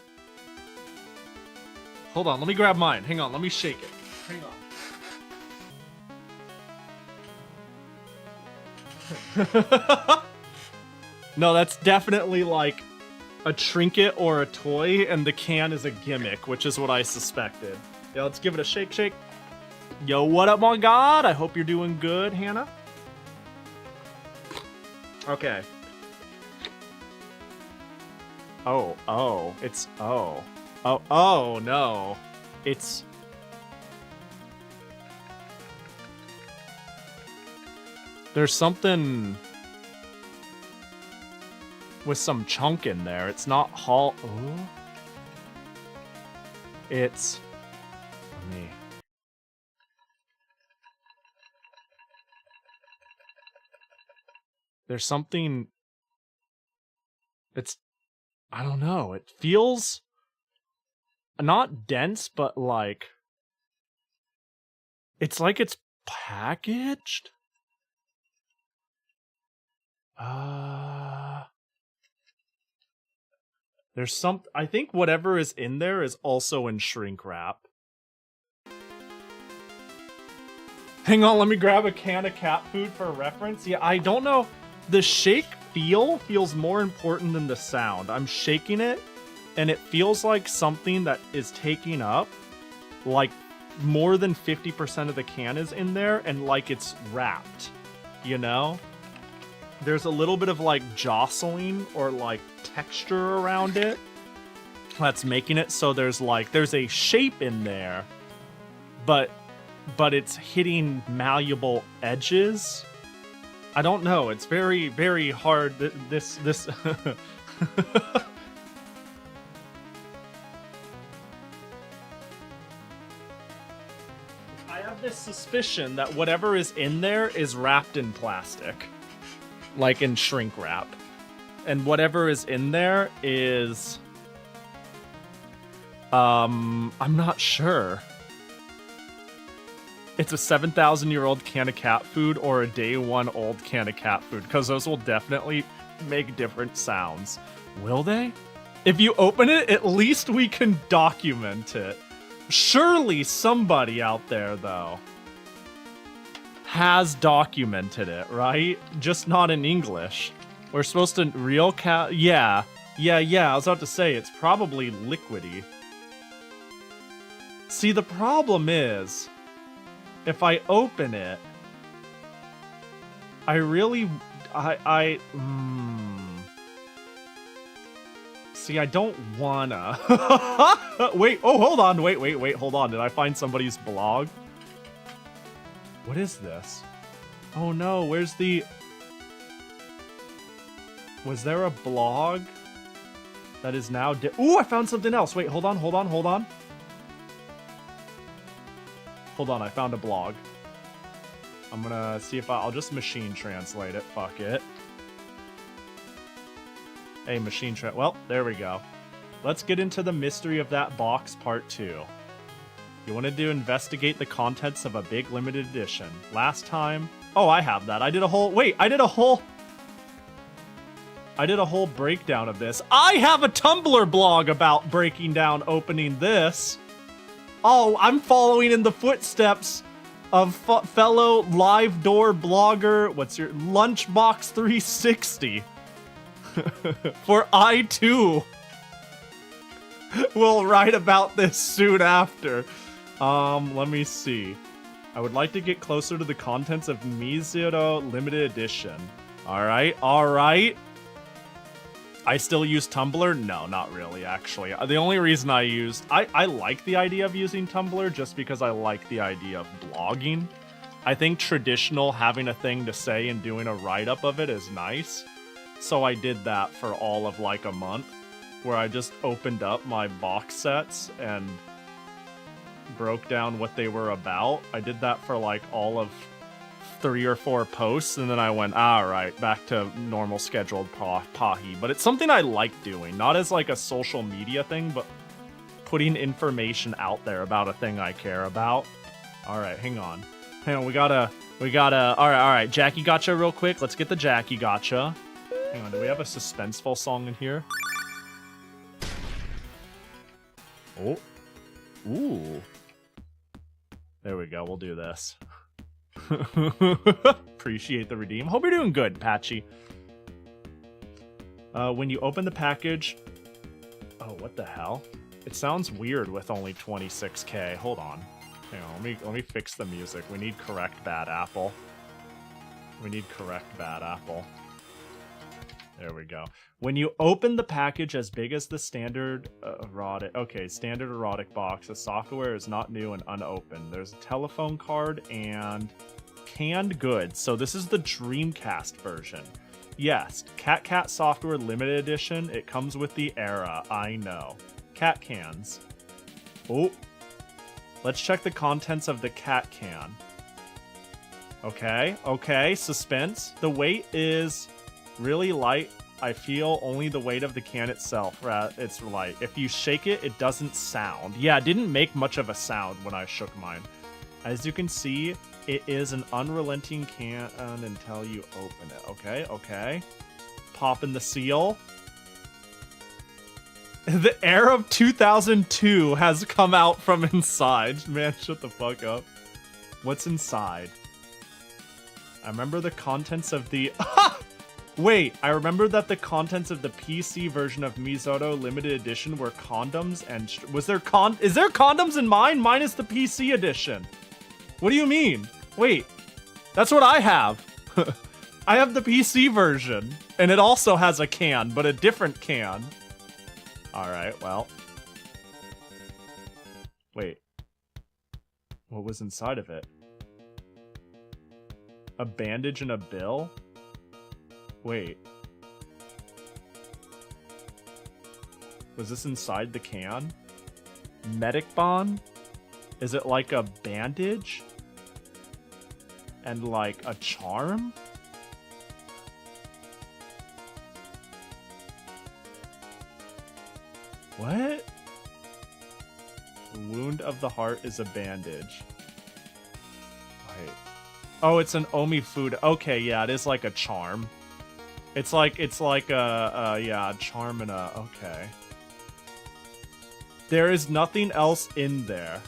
Hold on, let me grab mine. Hang on, let me shake it. Hang on. No, that's definitely like a trinket or a toy, and the can is a gimmick, which is what I suspected. Yeah, let's give it a shake. Yo, what up, my god? I hope you're doing good, Hannah. Okay. Oh, no. It's... There's something... with some chunk in there. It's not It's... Let me... There's something... It's... I don't know. It feels... not dense, but like... It's like it's packaged? There's some... I think whatever is in there is also in shrink wrap. Hang on, let me grab a can of cat food for reference. Yeah, I don't know. The shake feels more important than the sound. I'm shaking it, and it feels like something that is taking up, like, more than 50% of the can is in there, and like it's wrapped, you know? There's a little bit of like jostling or like texture around it that's making it so there's a shape in there, but it's hitting malleable edges. I don't know. It's very, very hard. This I have this suspicion that whatever is in there is wrapped in plastic. Like in shrink wrap. And whatever is in there is... I'm not sure. it's a 7,000-year-old can of cat food or a day one old can of cat food, because those will definitely make different sounds. Will they? If you open it, at least we can document it. Surely somebody out there, though, has documented it, right? Just not in English. We're supposed to real cat. Yeah. I was about to say it's probably liquidy. See, the problem is, if I open it, I really, See, I don't wanna. Wait, oh, hold on, wait, hold on. Did I find somebody's blog? What is this? Oh no, where's the... Was there a blog that is now... Ooh, I found something else. Wait, hold on. Hold on, I found a blog. I'm gonna see if I'll just machine translate it. Fuck it. Hey, well, there we go. Let's get into the mystery of that box part 2. You wanted to investigate the contents of a big limited edition. Last time... Oh, I have that. I did a whole breakdown of this. I have a Tumblr blog about breaking down opening this. Oh, I'm following in the footsteps of fellow live door blogger, what's your Lunchbox 360. For I too will write about this soon after. Let me see. I would like to get closer to the contents of Mizero limited edition. Alright. I still use Tumblr? No, not really, actually. The only reason I use... I like the idea of using Tumblr just because I like the idea of blogging. I think traditional having a thing to say and doing a write-up of it is nice. So I did that for all of like a month, where I just opened up my box sets and broke down what they were about. I did that for like all of 3 or 4 posts, and then I went, alright, back to normal scheduled Pahi. But it's something I like doing, not as like a social media thing, but putting information out there about a thing I care about. Alright, hang on, we gotta, alright, Jackie Gotcha real quick. Let's get the Jackie Gotcha. Hang on, do we have a suspenseful song in here? Oh. Ooh. There we go, we'll do this. Appreciate the redeem. Hope you're doing good, Patchy. When you open the package... Oh, what the hell? It sounds weird with only 26k. Hold on. Hang on, let me fix the music. We need correct bad apple. There we go. When you open the package as big as the standard erotic... Okay, standard erotic box, the software is not new and unopened. There's a telephone card and canned goods. So this is the Dreamcast version. Yes, Cat software limited edition. It comes with the era, I know. Cat cans. Oh. Let's check the contents of the cat can. Okay, suspense. The weight is... really light. I feel only the weight of the can itself. It's light. If you shake it, it doesn't sound. Yeah, it didn't make much of a sound when I shook mine. As you can see, it is an unrelenting can until you open it. Okay. Pop in the seal. The air of 2002 has come out from inside. Man, shut the fuck up. What's inside? I remember the contents of the... Wait, I remember that the contents of the PC version of Mizoto limited edition were condoms and... Is there condoms in mine? Mine is the PC edition. What do you mean? Wait, that's what I have. I have the PC version, and it also has a can, but a different can. Alright, well. Wait. What was inside of it? A bandage and a bill? Wait. Was this inside the can? Medic bond? Is it like a bandage? And like a charm? What? The wound of the heart is a bandage. Oh, it's an Omi food. Okay, yeah, it is like a charm. It's like yeah, a charm and a... Okay. There is nothing else in there.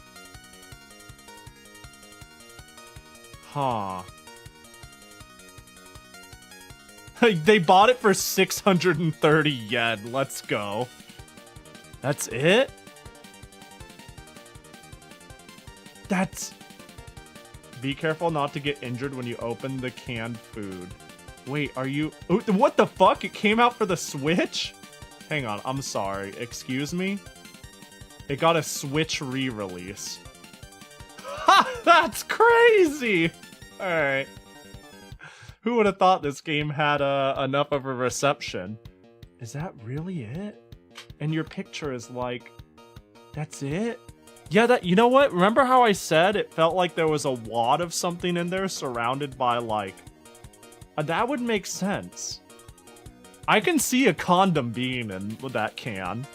Huh. They bought it for 630 yen. Let's go. That's it? That's... Be careful not to get injured when you open the canned food. Wait, are you... Oh, what the fuck? It came out for the Switch? Hang on, I'm sorry. Excuse me? It got a Switch re-release. Ha! That's crazy! Alright. Who would have thought this game had enough of a reception? Is that really it? And your picture is like... That's it? Yeah, that, you know what? Remember how I said it felt like there was a wad of something in there surrounded by, like... that would make sense. I can see a condom being in that can.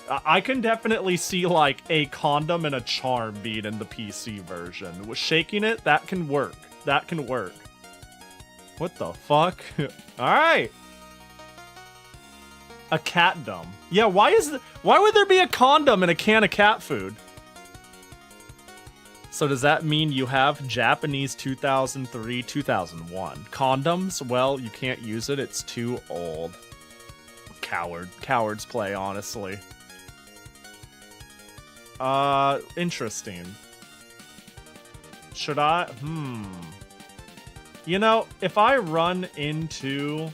I can definitely see, like, a condom and a charm being in the PC version. With shaking it, that can work. That can work. What the fuck? Alright. A catdom. Yeah, why would there be a condom in a can of cat food? So does that mean you have Japanese 2003, 2001? Condoms? Well, you can't use it. It's too old. Coward. Cowards play, honestly. Interesting. Should I? You know, if I run into...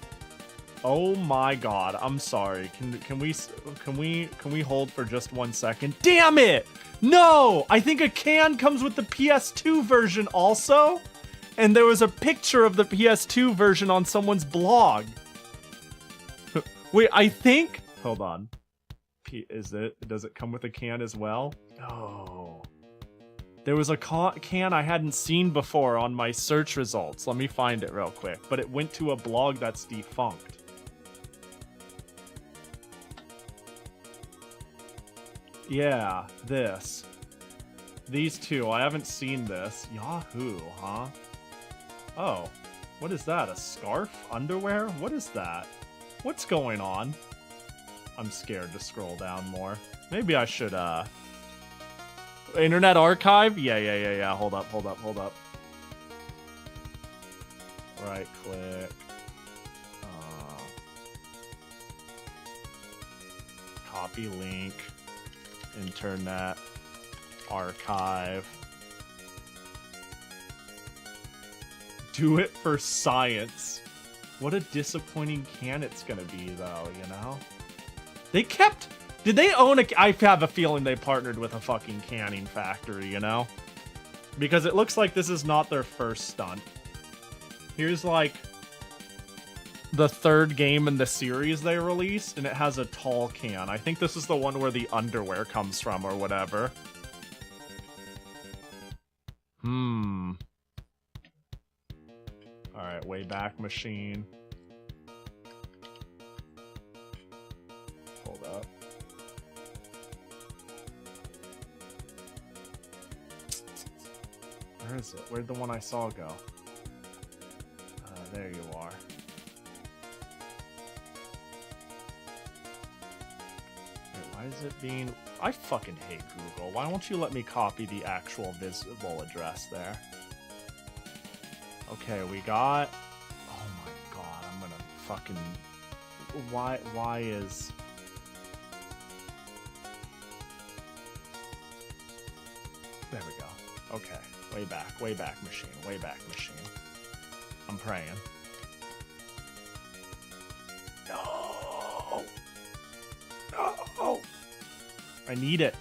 Oh my god, I'm sorry. Can we hold for just 1 second? Damn it! No! I think a can comes with the PS2 version also? And there was a picture of the PS2 version on someone's blog. Wait, I think... Hold on. Does it come with a can as well? No. There was a can I hadn't seen before on my search results. Let me find it real quick. But it went to a blog that's defunct. Yeah, this. These two. I haven't seen this. Yahoo, huh? Oh. What is that? A scarf? Underwear? What is that? What's going on? I'm scared to scroll down more. Maybe I should, Internet Archive? Yeah. Hold up. Right click. Copy link. Internet Archive. Do it for science. What a disappointing can it's gonna be, though, you know? They kept... Did they own a... I have a feeling they partnered with a fucking canning factory, you know? Because it looks like this is not their first stunt. Here's, like, the third game in the series they released, and it has a tall can. I think this is the one where the underwear comes from, or whatever. Alright, Wayback Machine. Hold up. Where is it? Where'd the one I saw go? There you are. Wait, why is it being... I fucking hate Google. Why won't you let me copy the actual visible address there? Okay, we got... Oh my god, I'm gonna fucking... Why is... There we go. Okay. Wayback Machine. I'm praying. No! I need it.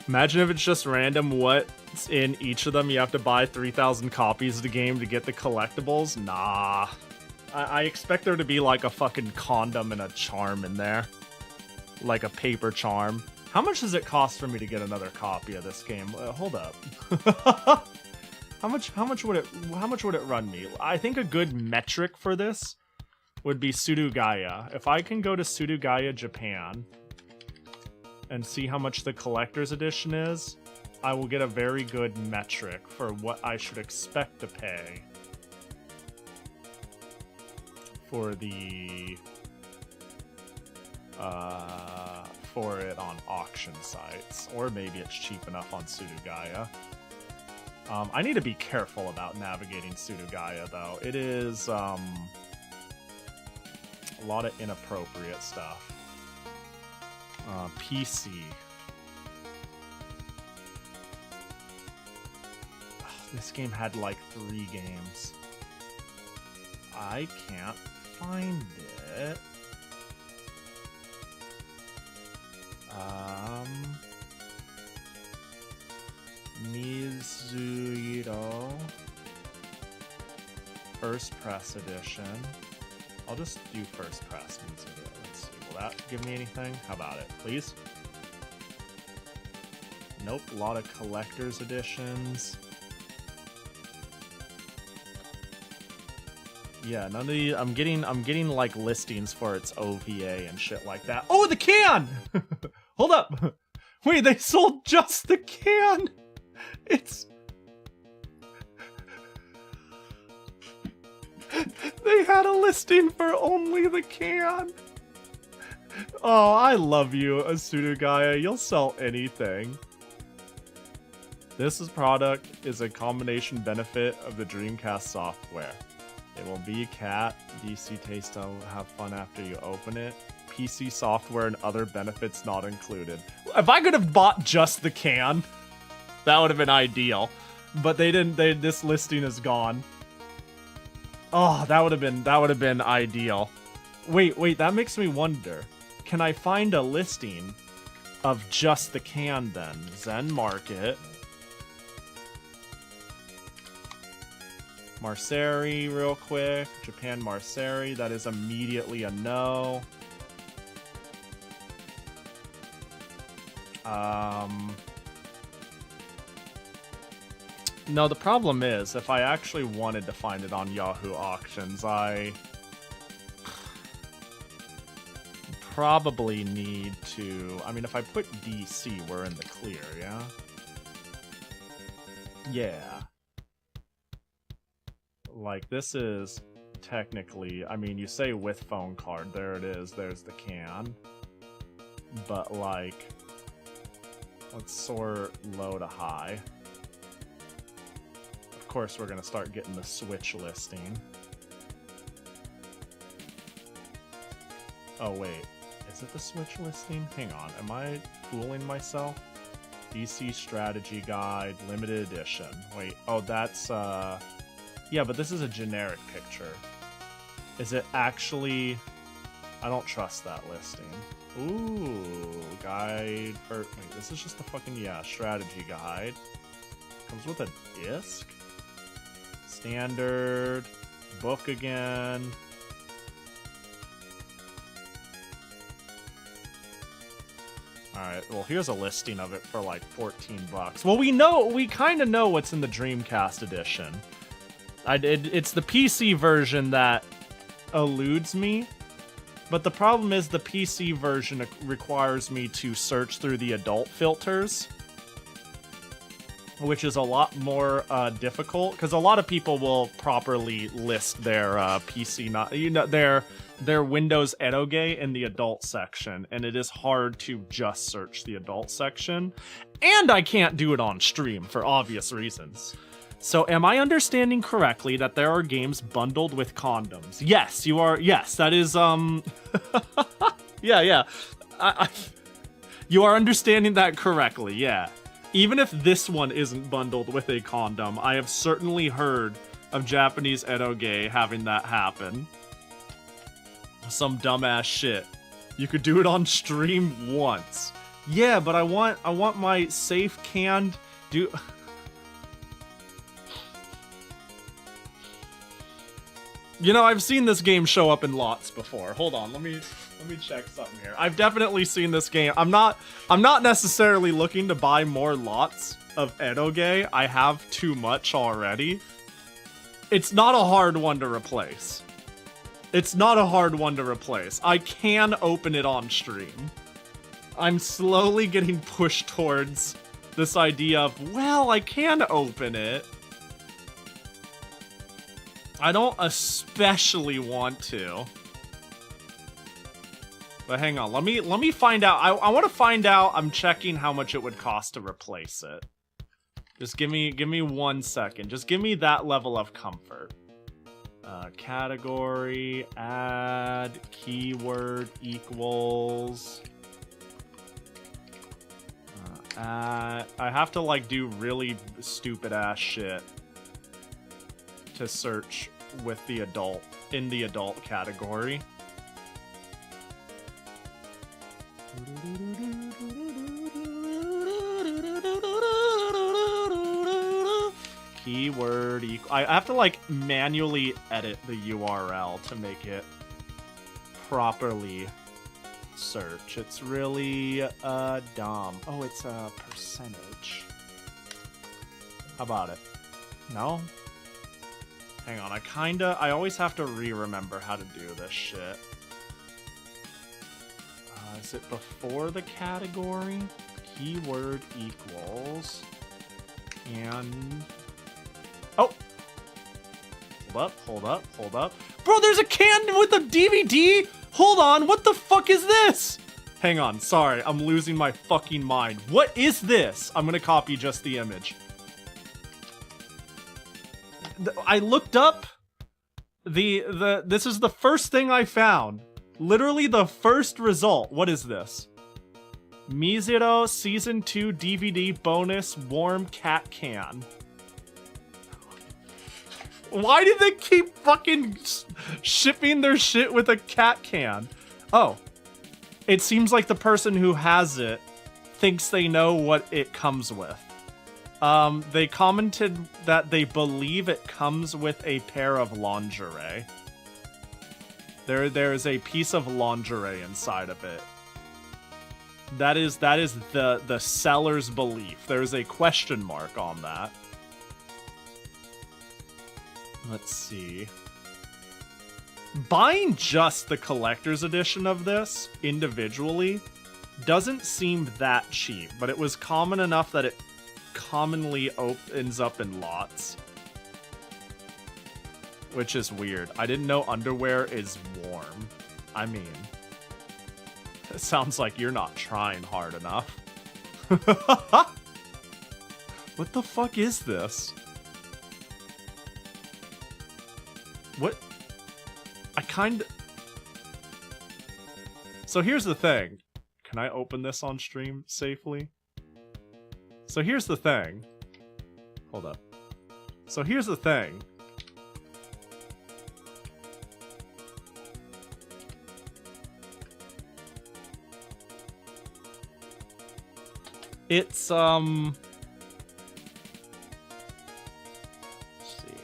Imagine if it's just random what's in each of them. You have to buy 3,000 copies of the game to get the collectibles. Nah. I expect there to be like a fucking condom and a charm in there. Like a paper charm. How much does it cost for me to get another copy of this game? Hold up. How much would it run me? I think a good metric for this would be Surugaya. If I can go to Surugaya Japan and see how much the collector's edition is, I will get a very good metric for what I should expect to pay for the for it on auction sites, or maybe it's cheap enough on Sudogaya. I need to be careful about navigating Sudogaya though. It is a lot of inappropriate stuff. PC. This game had like 3 games. I can't find it. Mizuhiro. First press edition. I'll just do first press Mizuhiro. Let's see. Will that give me anything? How about it, please? Nope. A lot of collector's editions. Yeah, none of the I'm getting like listings for its OVA and shit like that. Oh, the can! Hold up. Wait, they sold just the can. It's they had a listing for only the can. Oh, I love you, Asudogaya. You'll sell anything. This product is a combination benefit of the Dreamcast software. It will be cat, DC taste will have fun after you open it. PC software and other benefits not included. If I could have bought just the can, that would have been ideal. But they didn't. This listing is gone. Oh, that would have been ideal. Wait, that makes me wonder. Can I find a listing of just the can then? Zen Market. Marceri real quick. Japan Marceri, that is immediately a no. No, the problem is, if I actually wanted to find it on Yahoo Auctions, I probably need to... I mean, if I put DC, we're in the clear, yeah? Yeah. Like, this is technically... I mean, you say with phone card, there it is, there's the can. But, like... Let's sort low to high. Of course, we're gonna start getting the Switch listing. Oh, wait. Is it the Switch listing? Hang on. Am I fooling myself? DC Strategy Guide, Limited Edition. Wait. Oh, that's, yeah, but this is a generic picture. Is it actually... I don't trust that listing. Ooh, guide for... Wait, this is just a fucking, yeah, strategy guide. Comes with a disc? Standard. Book again. Alright, well, here's a listing of it for like 14 bucks. Well, we kind of know what's in the Dreamcast edition. It's the PC version that eludes me. But the problem is the PC version requires me to search through the adult filters, which is a lot more difficult, because a lot of people will properly list their PC, their Windows Edoge in the adult section, and it is hard to just search the adult section. And I can't do it on stream for obvious reasons. So am I understanding correctly that there are games bundled with condoms? Yes, you are. Yes, that is, yeah. You are understanding that correctly, yeah. Even if this one isn't bundled with a condom, I have certainly heard of Japanese eroge having that happen. Some dumbass shit. You could do it on stream once. Yeah, but I want my safe canned You know, I've seen this game show up in lots before. Hold on, let me check something here. I've definitely seen this game. I'm not necessarily looking to buy more lots of eroge. I have too much already. It's not a hard one to replace. It's not a hard one to replace. I can open it on stream. I'm slowly getting pushed towards this idea of, well, I can open it. I don't especially want to. But hang on, let me find out. I want to find out. I'm checking how much it would cost to replace it. Just give me 1 second. Just give me that level of comfort. Category, add, keyword equals. I have to like do really stupid ass shit to search with the adult in the adult category. Keyword equal. I have to like manually edit the URL to make it properly search. It's really dumb. Oh, it's a percentage. How about it? No? Hang on, I always have to remember how to do this shit. Is it before the category? Keyword equals. And... oh! Hold up. Bro, there's a can with a DVD? Hold on, what the fuck is this? Hang on, sorry, I'm losing my fucking mind. What is this? I'm gonna copy just the image. I looked up this is the first thing I found. Literally the first result. What is this? Mizero Season 2 DVD bonus warm cat can. Why did they keep fucking shipping their shit with a cat can? Oh. It seems like the person who has it thinks they know what it comes with. They commented that they believe it comes with a pair of lingerie. There's a piece of lingerie inside of it. That is the seller's belief. There's a question mark on that. Let's see. Buying just the collector's edition of this individually doesn't seem that cheap, but it was common enough that it commonly opens up in lots. Which is weird. I didn't know underwear is warm. I mean, it sounds like you're not trying hard enough. What the fuck is this? What? So here's the thing. Can I open this on stream safely? So here's the thing. Hold up. So here's the thing. It's, let's see.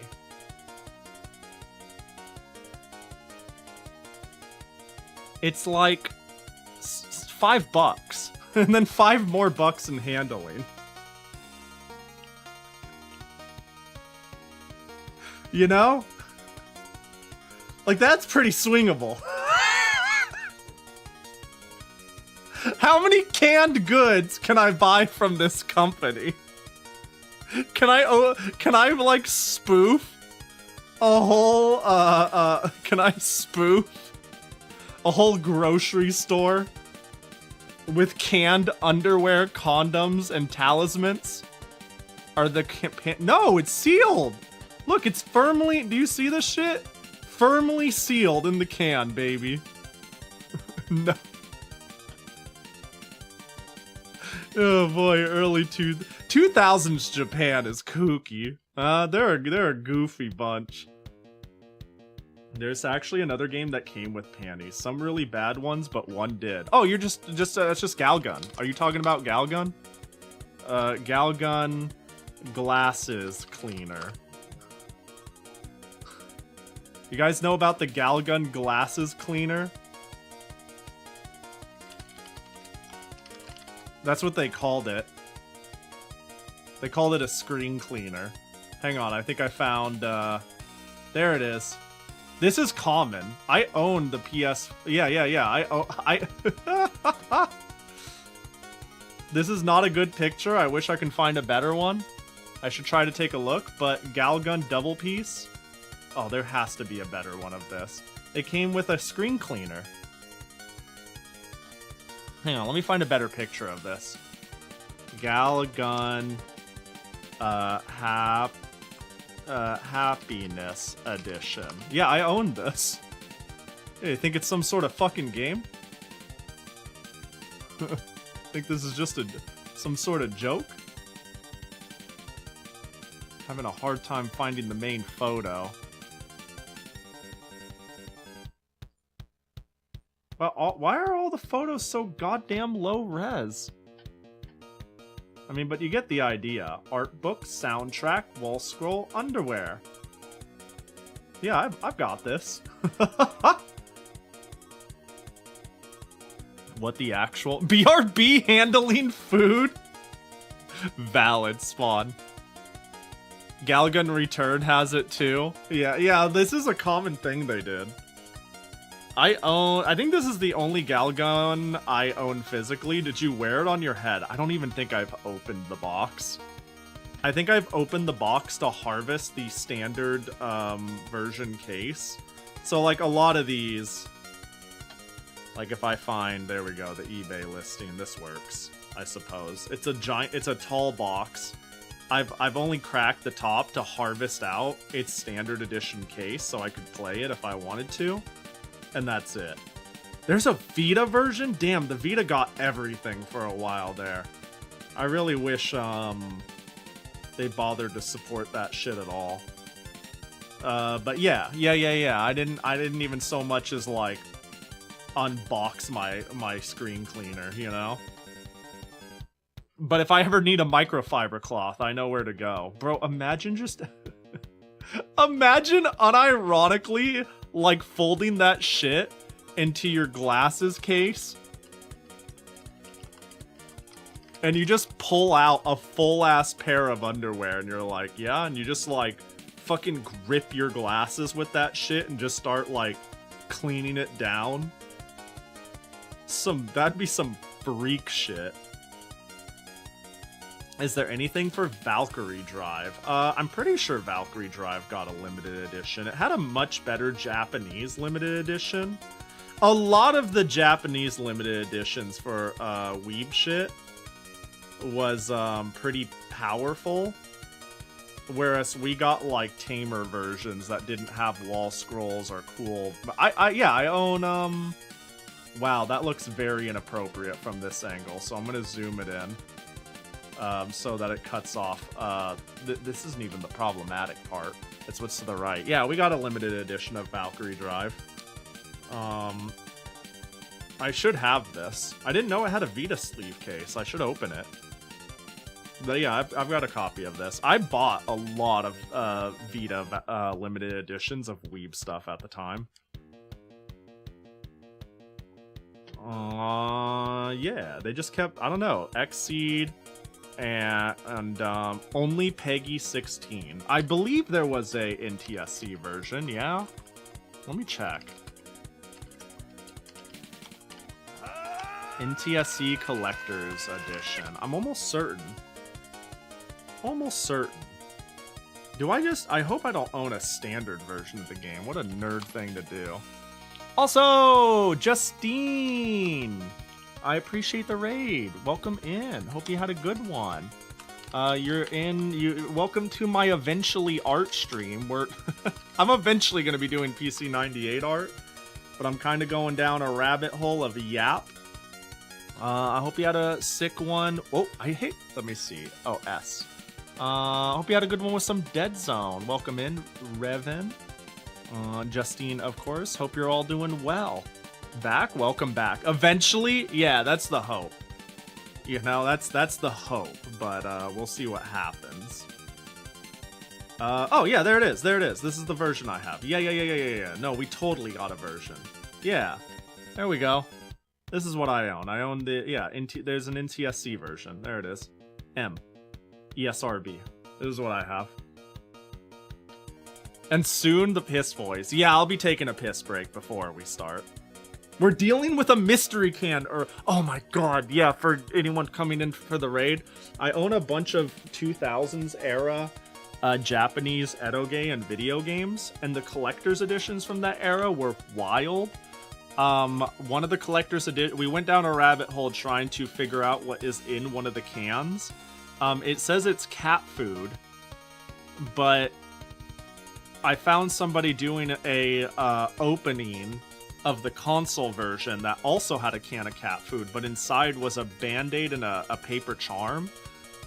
It's like $5 and then $5 more in handling. You know? Like, that's pretty swingable. How many canned goods can I buy from this company? Can I like spoof a whole can I spoof a whole grocery store with canned underwear, condoms, and talismans? Are the no, it's sealed. Look, it's firmly, do you see this shit? Firmly sealed in the can, baby. No. Oh boy, early 2000s Japan is kooky. They're a goofy bunch. There's actually another game that came with panties. Some really bad ones, but one did. Oh, you're it's just Galgun. Are you talking about Galgun? Galgun glasses cleaner. You guys know about the Galgun glasses cleaner? That's what they called it. They called it a screen cleaner. Hang on, I think I found, there it is. This is common. I own the PS... Yeah. This is not a good picture. I wish I can find a better one. I should try to take a look, but Galgun double piece. Oh, there has to be a better one of this. It came with a screen cleaner. Hang on, let me find a better picture of this. Galgun Happiness Edition. Yeah, I own this. Hey, you think it's some sort of fucking game? Think this is just some sort of joke? Having a hard time finding the main photo. Well, why are all the photos so goddamn low res? I mean, but you get the idea. Art book, soundtrack, wall scroll, underwear. Yeah, I've got this. What the actual... BRB handling food? Valid, Spawn. Galgun Return has it too. Yeah, this is a common thing they did. I think this is the only Galgun I own physically. Did you wear it on your head? I don't even think I've opened the box. I think I've opened the box to harvest the standard version case. So like a lot of these, like if I find, there we go, the eBay listing, this works, I suppose. It's a tall box. I've only cracked the top to harvest out its standard edition case so I could play it if I wanted to. And that's it. There's a Vita version? Damn, the Vita got everything for a while there. I really wish they bothered to support that shit at all. But yeah. I didn't even so much as like unbox my screen cleaner, you know? But if I ever need a microfiber cloth, I know where to go. Bro, imagine just... imagine unironically, like, folding that shit into your glasses case. And you just pull out a full-ass pair of underwear, and you're like, yeah? And you just, like, fucking grip your glasses with that shit and just start, like, cleaning it down. That'd be some freak shit. Is there anything for Valkyrie Drive? I'm pretty sure Valkyrie Drive got a limited edition. It had a much better Japanese limited edition. A lot of the Japanese limited editions for weeb shit was pretty powerful. Whereas we got like tamer versions that didn't have wall scrolls or cool. But I own wow, that looks very inappropriate from this angle, so I'm gonna zoom it in. So that it cuts off. This isn't even the problematic part. It's what's to the right. Yeah, we got a limited edition of Valkyrie Drive. I should have this. I didn't know it had a Vita sleeve case. I should open it. But yeah, I've got a copy of this. I bought a lot of Vita limited editions of weeb stuff at the time. Yeah, they just kept, I don't know, Xseed. And only Peggy 16. I believe there was a NTSC version, yeah? Let me check. NTSC Collector's Edition. I'm almost certain. Almost certain. I hope I don't own a standard version of the game. What a nerd thing to do. Also, Justine! I appreciate the raid. Welcome in. Hope you had a good one. Welcome to my eventually art stream where I'm eventually going to be doing PC-98 art, but I'm kind of going down a rabbit hole of Yap. I hope you had a sick one. Oh, let me see. Oh, S. Hope you had a good one with some Dead Zone. Welcome in, Revan. Justine, of course. Hope you're all doing well. Welcome back. Eventually, yeah, that's the hope. You know, that's the hope, but we'll see what happens. Oh yeah, there it is. This is the version I have. Yeah. No, we totally got a version. Yeah, there we go. This is what I own. I own there's an NTSC version. There it is. ESRB. This is what I have. And soon the piss boys. Yeah, I'll be taking a piss break before we start. We're dealing with a mystery can, or oh my god, yeah, for anyone coming in for the raid, I own a bunch of 2000s era Japanese eroge and video games, and the collector's editions from that era were wild. One of the collector's edition, we went down a rabbit hole trying to figure out what is in one of the cans. It says it's cat food, but I found somebody doing a opening of the console version that also had a can of cat food, but inside was a Band-Aid and a paper charm.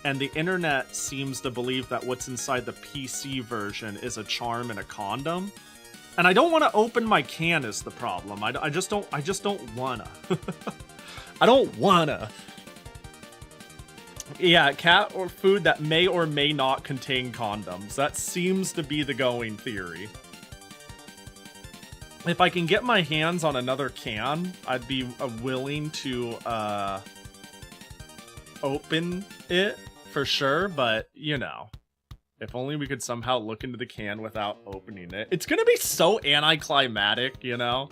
And the internet seems to believe that what's inside the PC version is a charm and a condom. And I don't want to open my can is the problem. I just don't wanna. I don't wanna. Yeah, cat or food that may or may not contain condoms. That seems to be the going theory. If I can get my hands on another can, I'd be willing to open it for sure, but you know, if only we could somehow look into the can without opening it. It's gonna be so anticlimactic, you know?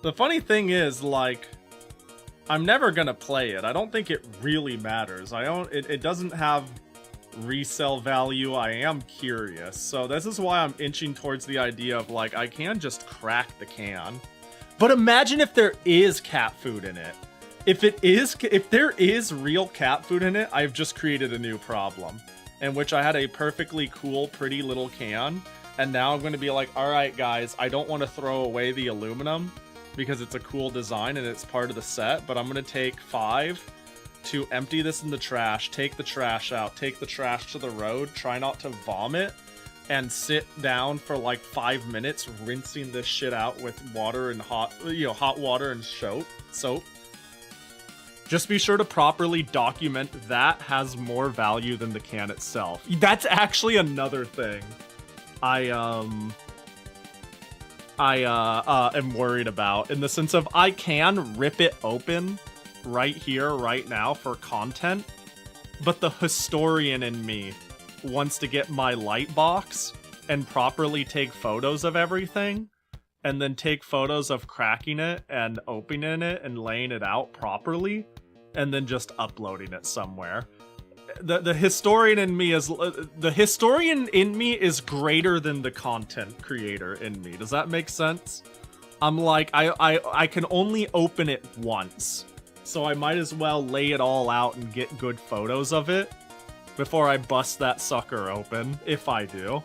The funny thing is, like, I'm never gonna play it. I don't think it really matters. It doesn't have resale value. I am curious. So this is why I'm inching towards the idea of, like, I can just crack the can. But imagine if there is cat food in it. If there is real cat food in it, I've just created a new problem. In which I had a perfectly cool, pretty little can. And now I'm going to be like, alright guys, I don't want to throw away the aluminum because it's a cool design and it's part of the set, but I'm going to take 5 to empty this in the trash, take the trash out, take the trash to the road, try not to vomit, and sit down for like 5 minutes rinsing this shit out with water and hot water and soap. Just be sure to properly document that has more value than the can itself. That's actually another thing I am worried about, in the sense of I can rip it open right here, right now for content, but the historian in me wants to get my light box and properly take photos of everything, and then take photos of cracking it and opening it and laying it out properly, and then just uploading it somewhere. The historian in me is greater than the content creator in me. Does that make sense? I'm like, I can only open it once, so I might as well lay it all out and get good photos of it before I bust that sucker open, if I do.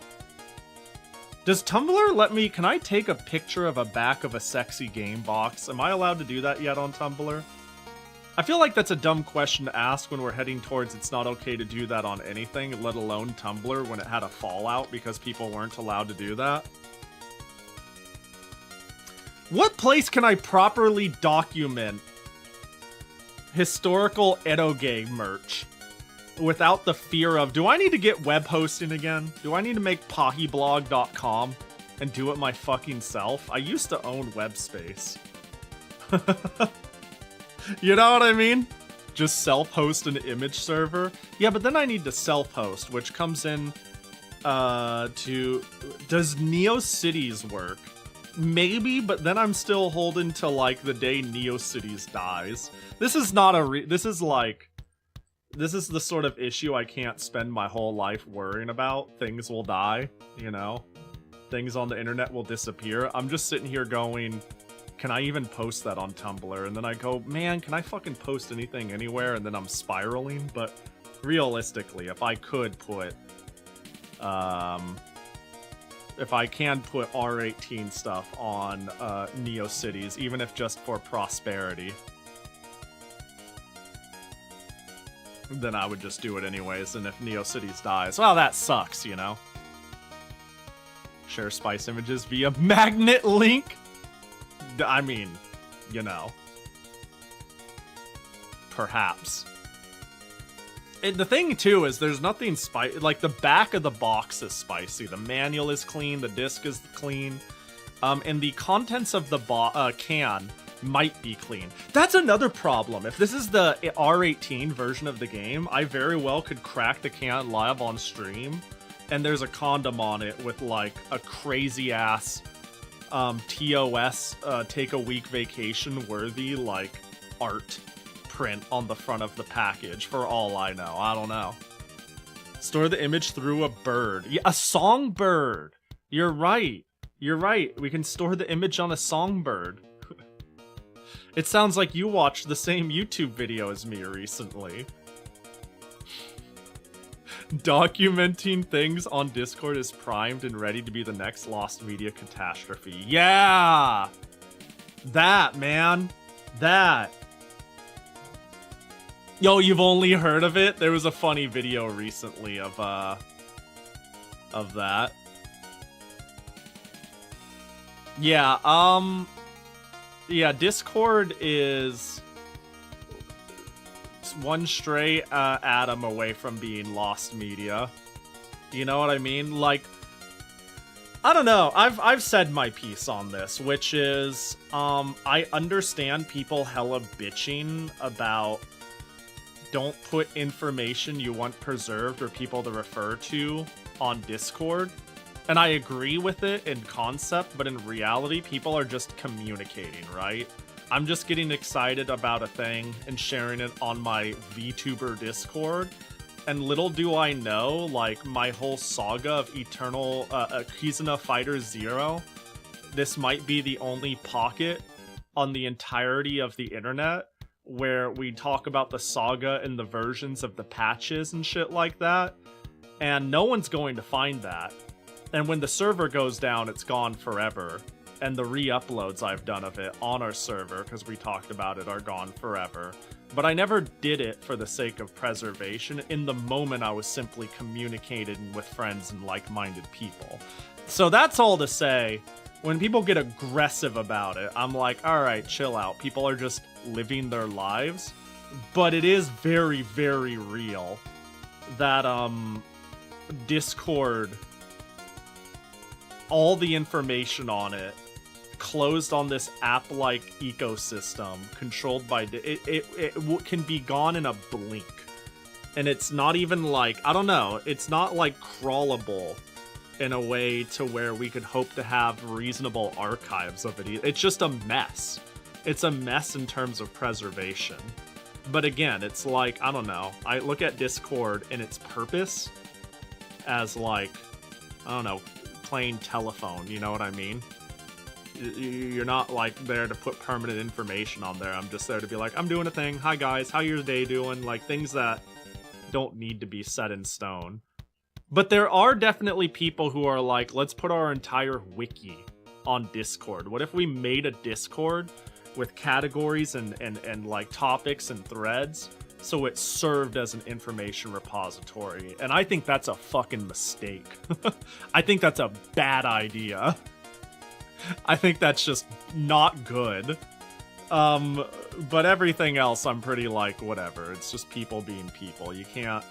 Does Tumblr let me, can I take a picture of a back of a sexy game box? Am I allowed to do that yet on Tumblr? I feel like that's a dumb question to ask when we're heading towards it's not okay to do that on anything, let alone Tumblr, when it had a fallout because people weren't allowed to do that. What place can I properly document historical eroge merch without the fear of, do I need to get web hosting again? Do I need to make pohyblog.com and do it my fucking self? I used to own web space. You know what I mean? Just self-host an image server. Yeah, but then I need to self-host, which comes in to... Does NeoCities work? Maybe, but then I'm still holding to, like, the day NeoCities dies. This is not a this is the sort of issue I can't spend my whole life worrying about. Things will die, you know? Things on the internet will disappear. I'm just sitting here going, can I even post that on Tumblr? And then I go, man, can I fucking post anything anywhere? And then I'm spiraling. But realistically, if I could put, if I can put R18 stuff on NeoCities, even if just for prosperity, then I would just do it anyways. And if NeoCities dies, well, that sucks, you know? Share Spice images via magnet link? I mean, you know. Perhaps. The thing, too, is there's nothing spicy. Like, the back of the box is spicy. The manual is clean. The disc is clean. And the contents of the can might be clean. That's another problem. If this is the R18 version of the game, I very well could crack the can live on stream, and there's a condom on it with, like, a crazy-ass TOS take a week vacation worthy like art print on the front of the package for all I know. I don't know. Store the image through a bird. Yeah, a songbird. You're right. You're right. We can store the image on a songbird. It sounds like you watched the same YouTube video as me recently. Documenting things on Discord is primed and ready to be the next lost media catastrophe. Yeah! That, man. That. Yo, you've only heard of it? There was a funny video recently of that. Yeah, yeah, Discord is one stray atom away from being lost media. You know what I mean? Like, I don't know. I've said my piece on this, which is I understand people hella bitching about don't put information you want preserved or people to refer to on Discord. And I agree with it in concept, but in reality, people are just communicating, right? I'm just getting excited about a thing and sharing it on my VTuber Discord. And little do I know, like, my whole saga of Eternal Kizuna Fighter Zero, this might be the only pocket on the entirety of the internet where we talk about the saga and the versions of the patches and shit like that. And no one's going to find that. And when the server goes down, it's gone forever. And the re-uploads I've done of it on our server, because we talked about it, are gone forever. But I never did it for the sake of preservation. In the moment, I was simply communicating with friends and like-minded people. So that's all to say, when people get aggressive about it, I'm like, alright, chill out. People are just living their lives. But it is very, very real that, Discord, all the information on it, closed on this app-like ecosystem, controlled by... It can be gone in a blink. And it's not even like... I don't know. It's not like crawlable in a way to where we could hope to have reasonable archives of it. It's just a mess. It's a mess in terms of preservation. But again, it's like, I don't know. I look at Discord and its purpose as like, I don't know, playing telephone, you know what I mean? You're not like there to put permanent information on there. I'm just there to be like, I'm doing a thing. Hi guys, how your day doing? Like things that don't need to be set in stone. But there are definitely people who are like, let's put our entire wiki on Discord. What if we made a Discord with categories and like topics and threads so it served as an information repository? And I think that's a fucking mistake. I think that's a bad idea. I think that's just not good. But everything else I'm pretty like, whatever. It's just people being people. You can't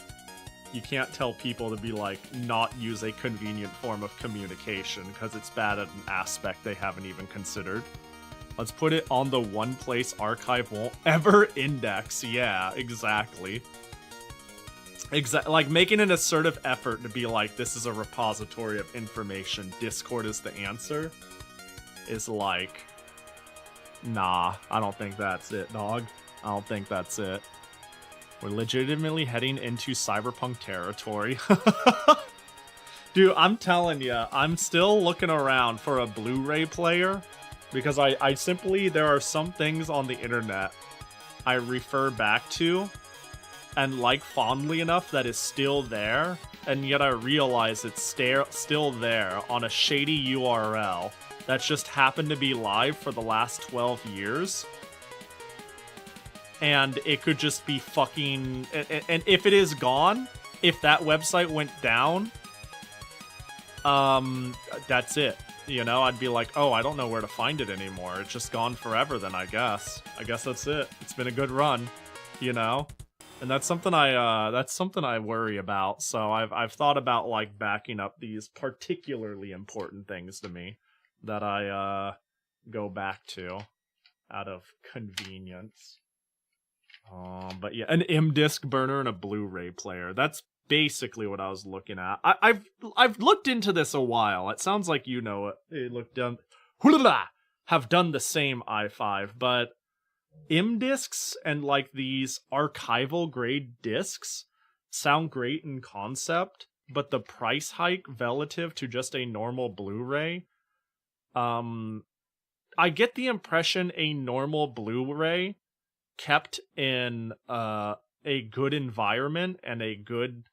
tell people to be like, not use a convenient form of communication because it's bad at an aspect they haven't even considered. Let's put it on the one place archive won't ever index. Yeah, exactly. Like making an assertive effort to be like, this is a repository of information, Discord is the answer, is like, nah, I don't think that's it, dog. I don't think that's it. We're legitimately heading into cyberpunk territory. Dude, I'm telling you, I'm still looking around for a Blu-ray player because I simply, there are some things on the internet I refer back to and like fondly enough that is still there, and yet I realize it's still there on a shady URL that's just happened to be live for the last 12 years. And it could just be fucking... And if it is gone, if that website went down, that's it. You know, I'd be like, oh, I don't know where to find it anymore. It's just gone forever then, I guess. I guess that's it. It's been a good run, you know? And that's something I worry about. So I've thought about, like, backing up these particularly important things to me that I go back to out of convenience. But yeah, an M-disc burner and a Blu-ray player. That's basically what I was looking at. I've looked into this a while. It sounds like you know it. It looked down. have done the same i5, but M discs and like these archival grade discs sound great in concept, but the price hike relative to just a normal Blu-ray, I get the impression a normal Blu-ray kept in a good environment and a good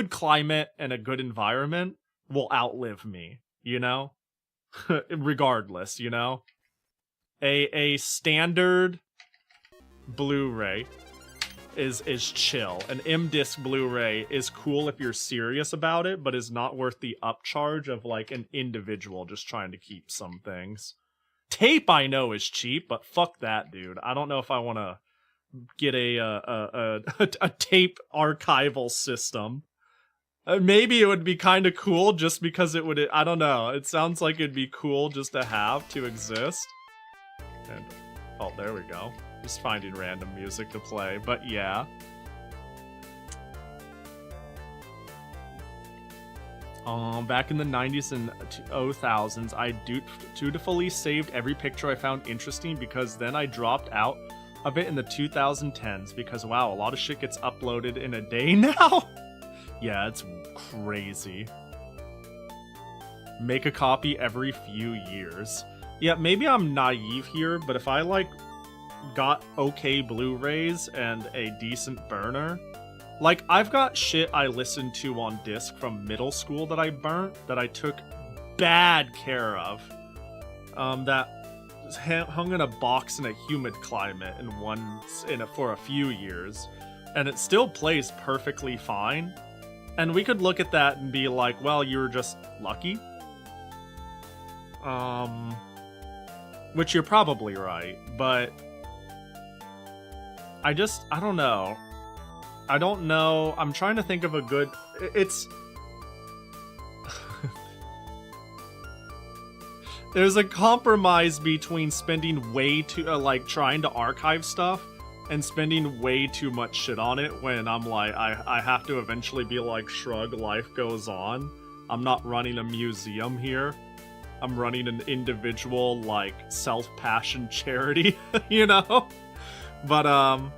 climate and a good environment will outlive me, you know? Regardless, you know? A standard Blu-ray is chill. An M-disc Blu-ray is cool if you're serious about it, but is not worth the upcharge of like an individual just trying to keep some things. Tape I know is cheap, but fuck that, dude. I don't know if I want to get a tape archival system. Maybe it would be kind of cool just because it would, I don't know. It sounds like it'd be cool just to have, to exist. And, oh, there we go. Just finding random music to play, but yeah. Back in the 90s and 2000s, I dutifully saved every picture I found interesting because then I dropped out of it in the 2010s because, wow, a lot of shit gets uploaded in a day now. Yeah, it's crazy. Make a copy every few years. Yeah, maybe I'm naive here, but if I, like, got okay Blu-rays and a decent burner, like, I've got shit I listened to on disc from middle school that I burnt, that I took bad care of, that hung in a box in a humid climate for a few years, and it still plays perfectly fine. And we could look at that and be like, well, you were just lucky. Which you're probably right, but I don't know. I don't know. I'm trying to think of a good... It's... There's a compromise between spending way too... like, trying to archive stuff and spending way too much shit on it when I'm like, I have to eventually be like, shrug, life goes on. I'm not running a museum here. I'm running an individual, like, self-passion charity, you know? But,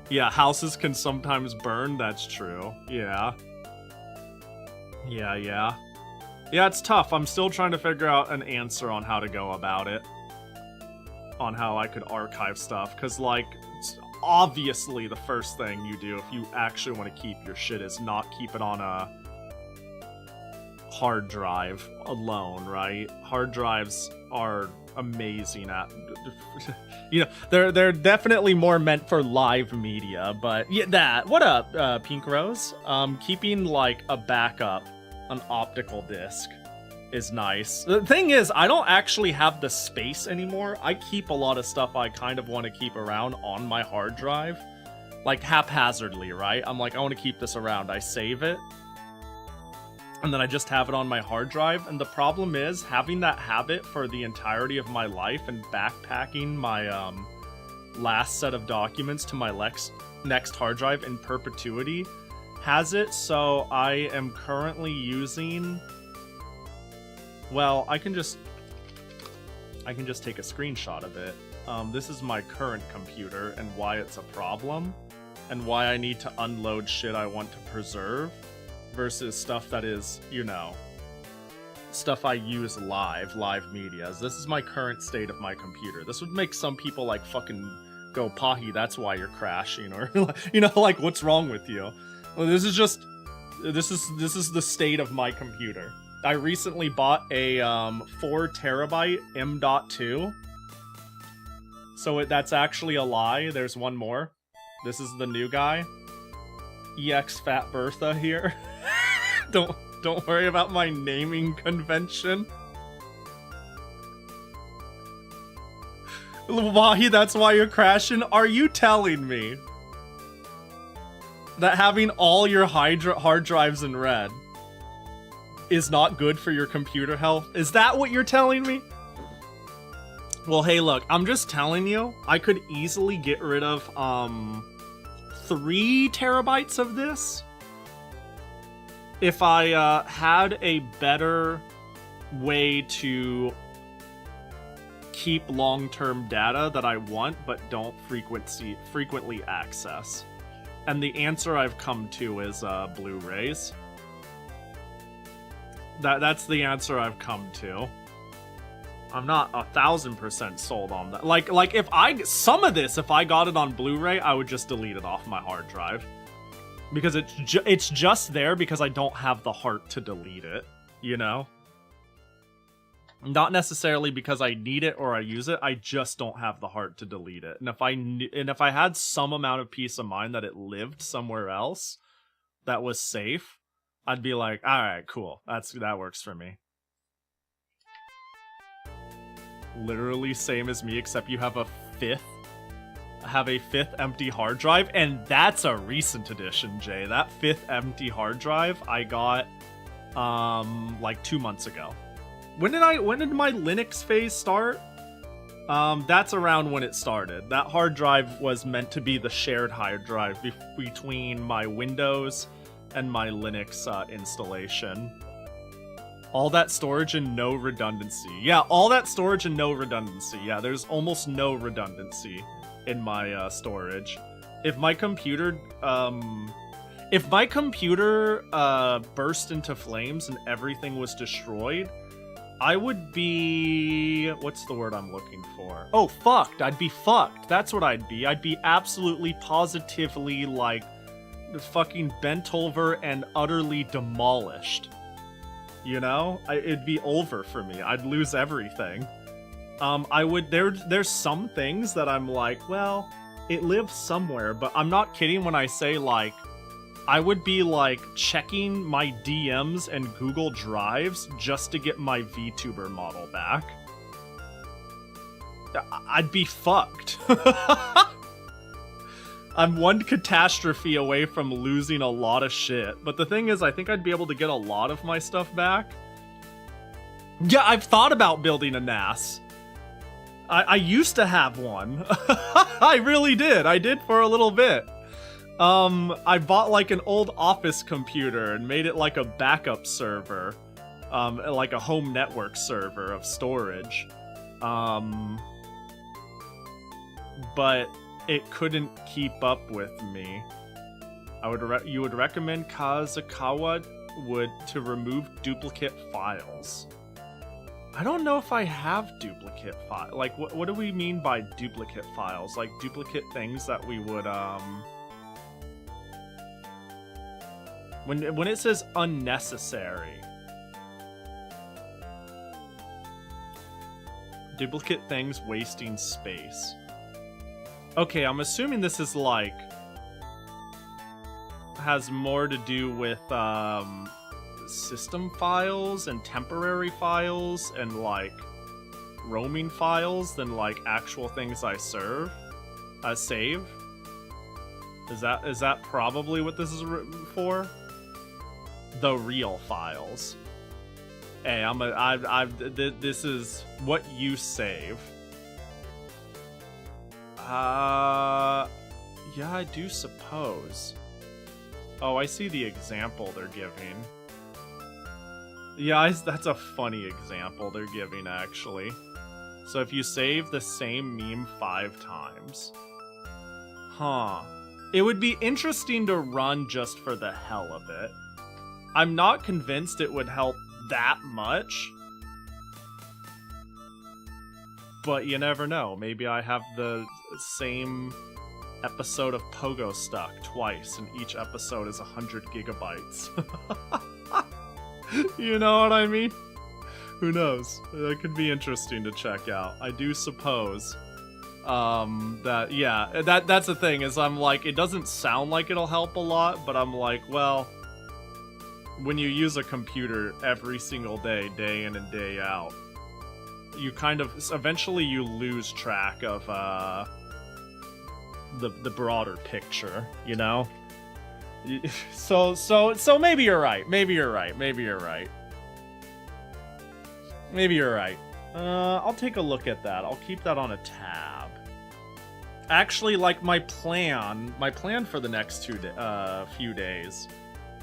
yeah, houses can sometimes burn, that's true. Yeah. Yeah, it's tough. I'm still trying to figure out an answer on how to go about it. On how I could archive stuff, because, like, obviously the first thing you do if you actually want to keep your shit is not keep it on a hard drive alone, right? Hard drives are amazing at, you know, they're definitely more meant for live media, but yeah, that. What up, Pink Rose? Keeping like a backup, an optical disc is nice. The thing is, I don't actually have the space anymore. I keep a lot of stuff I kind of want to keep around on my hard drive, like haphazardly, right? I'm like, I want to keep this around. I save it, and then I just have it on my hard drive. And the problem is, having that habit for the entirety of my life and backpacking my last set of documents to my next hard drive in perpetuity has it so I am currently using... Well, I can just take a screenshot of it. This is my current computer and why it's a problem, and why I need to unload shit I want to preserve versus stuff that is, you know, stuff I use live media. This is my current state of my computer. This would make some people like fucking go, Pahi, that's why you're crashing, or you know, like, what's wrong with you? Well, this is the state of my computer. I recently bought a 4TB M.2. So that's actually a lie. There's one more. This is the new guy. EX Fat Bertha here. Don't worry about my naming convention. Wahi, that's why you're crashing? Are you telling me that having all your hard drives in red is not good for your computer health? Is that what you're telling me? Well, hey, look, I'm just telling you, I could easily get rid of 3 terabytes of this if I had a better way to keep long-term data that I want but don't frequently access. And the answer I've come to is Blu-rays. That's the answer I've come to. I'm not 1,000% sold on that. Like if some of this, if I got it on Blu-ray, I would just delete it off my hard drive. Because it's just there because I don't have the heart to delete it, you know? Not necessarily because I need it or I use it, I just don't have the heart to delete it. And if I had some amount of peace of mind that it lived somewhere else that was safe, I'd be like, all right, cool. That works for me. Literally same as me, except you have a fifth empty hard drive, and that's a recent addition, Jay. That 5th empty hard drive I got like 2 months ago. When did my Linux phase start? That's around when it started. That hard drive was meant to be the shared hard drive between my Windows and my Linux installation. All that storage and no redundancy. Yeah, all that storage and no redundancy. Yeah, there's almost no redundancy in my storage. If my computer burst into flames and everything was destroyed, I would be... what's the word I'm looking for? Oh, fucked. I'd be fucked. That's what I'd be. I'd be absolutely, positively, like, fucking bent over and utterly demolished. You know? It'd be over for me. I'd lose everything. There's some things that I'm like, well, it lives somewhere, but I'm not kidding when I say, like, I would be, like, checking my DMs and Google Drives just to get my VTuber model back. I'd be fucked. I'm one catastrophe away from losing a lot of shit. But the thing is, I think I'd be able to get a lot of my stuff back. Yeah, I've thought about building a NAS. I used to have one. I really did. I did for a little bit. I bought like an old office computer and made it like a backup server. Like a home network server of storage. But it couldn't keep up with me. You would recommend Kazukawa to remove duplicate files. I don't know if I have duplicate files. Like, what do we mean by duplicate files? Like, duplicate things that we would, When it says unnecessary. Duplicate things wasting space. Okay, I'm assuming this is, like, has more to do with, system files and temporary files and, like, roaming files than, like, actual things I save. Is that probably what this is for? The real files. Hey, this is what you save. Yeah, I do suppose. Oh, I see the example they're giving. Yeah, that's a funny example they're giving, actually. So if you save the same meme 5 times. Huh. It would be interesting to run just for the hell of it. I'm not convinced it would help that much. But you never know. Maybe I have the same episode of Pogo Stuck twice, and each episode is 100 gigabytes. You know what I mean? Who knows? That could be interesting to check out. I do suppose that's the thing, is I'm like, it doesn't sound like it'll help a lot, but I'm like, well, when you use a computer every single day, day in and day out, you kind of, eventually you lose track of the broader picture, you know? So maybe you're right. Maybe you're right. I'll take a look at that. I'll keep that on a tab. Actually, like, my plan for the next few days,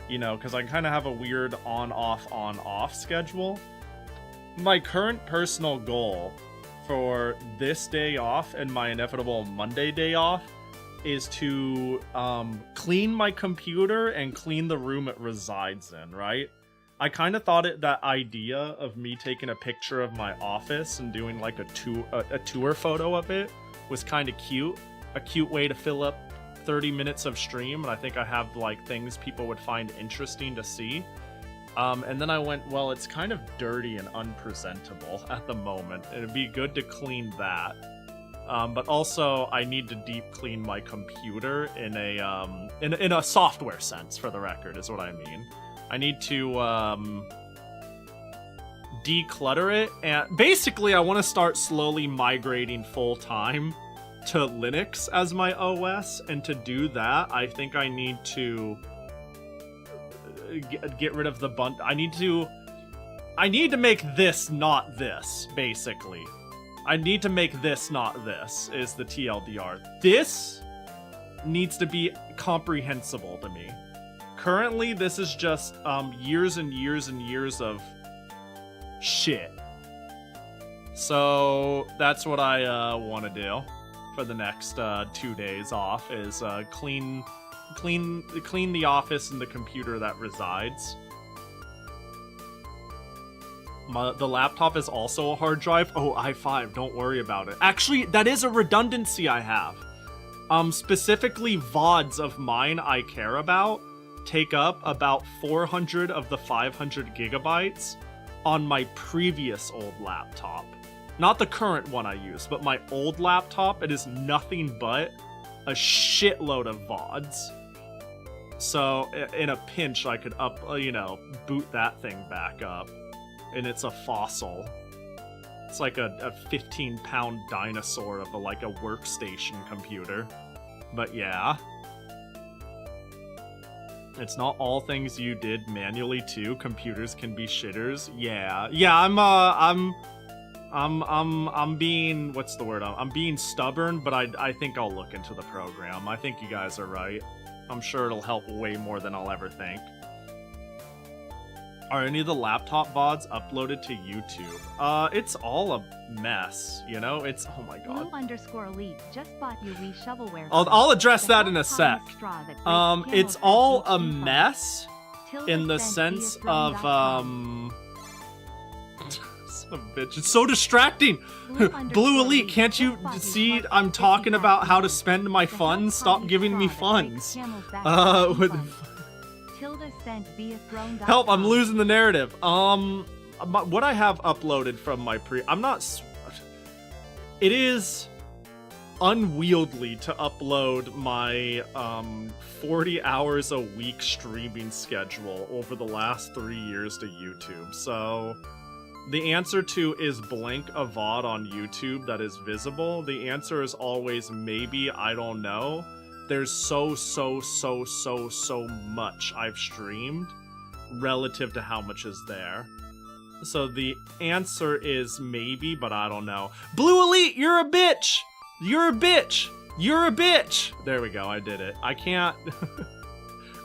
you know, because I kind of have a weird on-off schedule. my current personal goal for this day off and my inevitable Monday day off is to clean my computer and clean the room it resides in, right? I kind of thought that idea of me taking a picture of my office and doing like a tour photo of it was kind of cute. A cute way to fill up 30 minutes of stream, and I think I have like things people would find interesting to see. And then I went, well, it's kind of dirty and unpresentable at the moment. It'd be good to clean that. But also, I need to deep clean my computer in a software sense, for the record, is what I mean. I need to declutter it, and basically, I want to start slowly migrating full time to Linux as my OS. And to do that, I think I need to get rid of the I need to make this not this, basically. I need to make this not this, is the TLDR. This needs to be comprehensible to me. Currently, this is just years and years and years of shit. So that's what I want to do for the next 2 days off, is clean the office and the computer that resides. The laptop is also a hard drive. Oh, i5, don't worry about it. Actually, that is a redundancy I have. Specifically, VODs of mine I care about take up about 400 of the 500 gigabytes on my previous old laptop. Not the current one I use, but my old laptop, it is nothing but a shitload of VODs. So, in a pinch, I could boot that thing back up. And it's a fossil. It's like a 15-pound dinosaur of a workstation computer. But yeah. It's not all things you did manually too. Computers can be shitters. Yeah. Yeah, I'm being, what's the word? I'm being stubborn, but I think I'll look into the program. I think you guys are right. I'm sure it'll help way more than I'll ever think. Are any of the laptop VODs uploaded to YouTube? It's all a mess, you know? It's, oh my god. Blue_elite just bought you Wii shovelware. I'll address that in a sec. It's all a mess in the sense of, son of a bitch, it's so distracting! Blue Elite, can't you see I'm talking about how to spend my funds? Stop giving me funds. Help, I'm losing the narrative. What I have uploaded from my it is unwieldy to upload my 40 hours a week streaming schedule over the last 3 years to YouTube. So the answer to is blank a VOD on YouTube that is visible. The answer is always maybe, I don't know. There's so much I've streamed relative to how much is there. So the answer is maybe, but I don't know. Blue Elite, you're a bitch! You're a bitch! You're a bitch! There we go, I did it. I can't...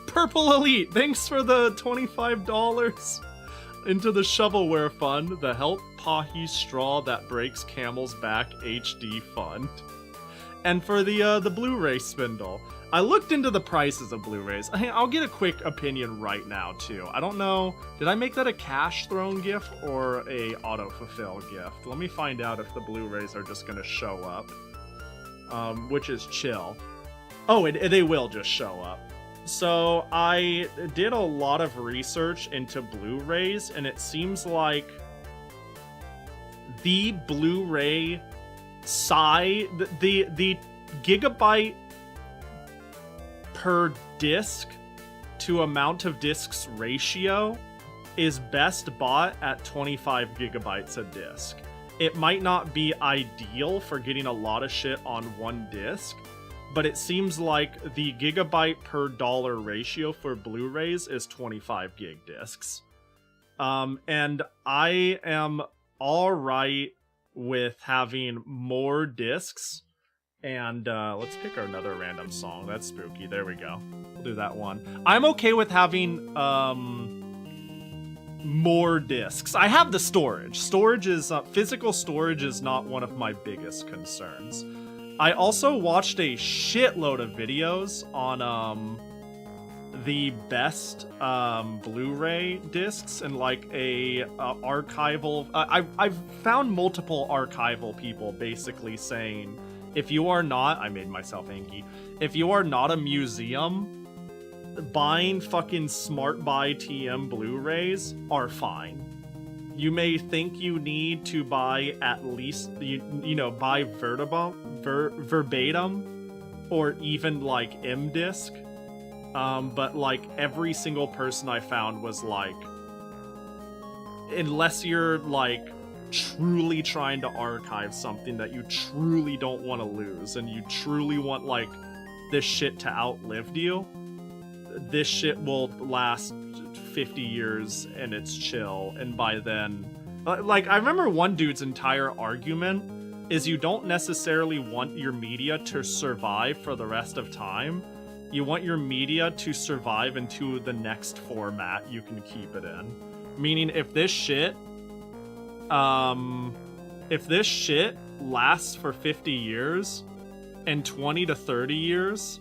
Purple Elite, thanks for the $25 into the shovelware fund. The Help Pahi Straw That Breaks Camel's Back HD fund. And for the Blu-ray spindle. I looked into the prices of Blu-rays. I'll get a quick opinion right now, too. I don't know, did I make that a cash thrown gift or a auto-fulfill gift? Let me find out if the Blu-rays are just gonna show up. Which is chill. Oh, they will just show up. So, I did a lot of research into Blu-rays, and it seems like the Blu-ray size, the gigabyte per disc to amount of discs ratio is best bought at 25 gigabytes a disc. It might not be ideal for getting a lot of shit on one disc, but it seems like the gigabyte per dollar ratio for Blu-rays is 25 gig discs. And I am alright with having more discs. And let's pick another random song. That's spooky. There we go. We'll do that one. I'm okay with having more discs. I have the storage. Storage is physical storage is not one of my biggest concerns. I also watched a shitload of videos on the best Blu-ray discs and like a archival. I've found multiple archival people basically saying, if you are not, I made myself Anki. If you are not a museum, buying fucking Smart Buy TM Blu-rays are fine. You may think you need to buy at least, you know, buy verbatim, or even like M-disc. But like every single person I found was like, unless you're like truly trying to archive something that you truly don't want to lose, and you truly want like this shit to outlive you, this shit will last 50 years and it's chill. And by then, like, I remember one dude's entire argument is you don't necessarily want your media to survive for the rest of time. You want your media to survive into the next format you can keep it in. Meaning if this shit lasts for 50 years and 20 to 30 years,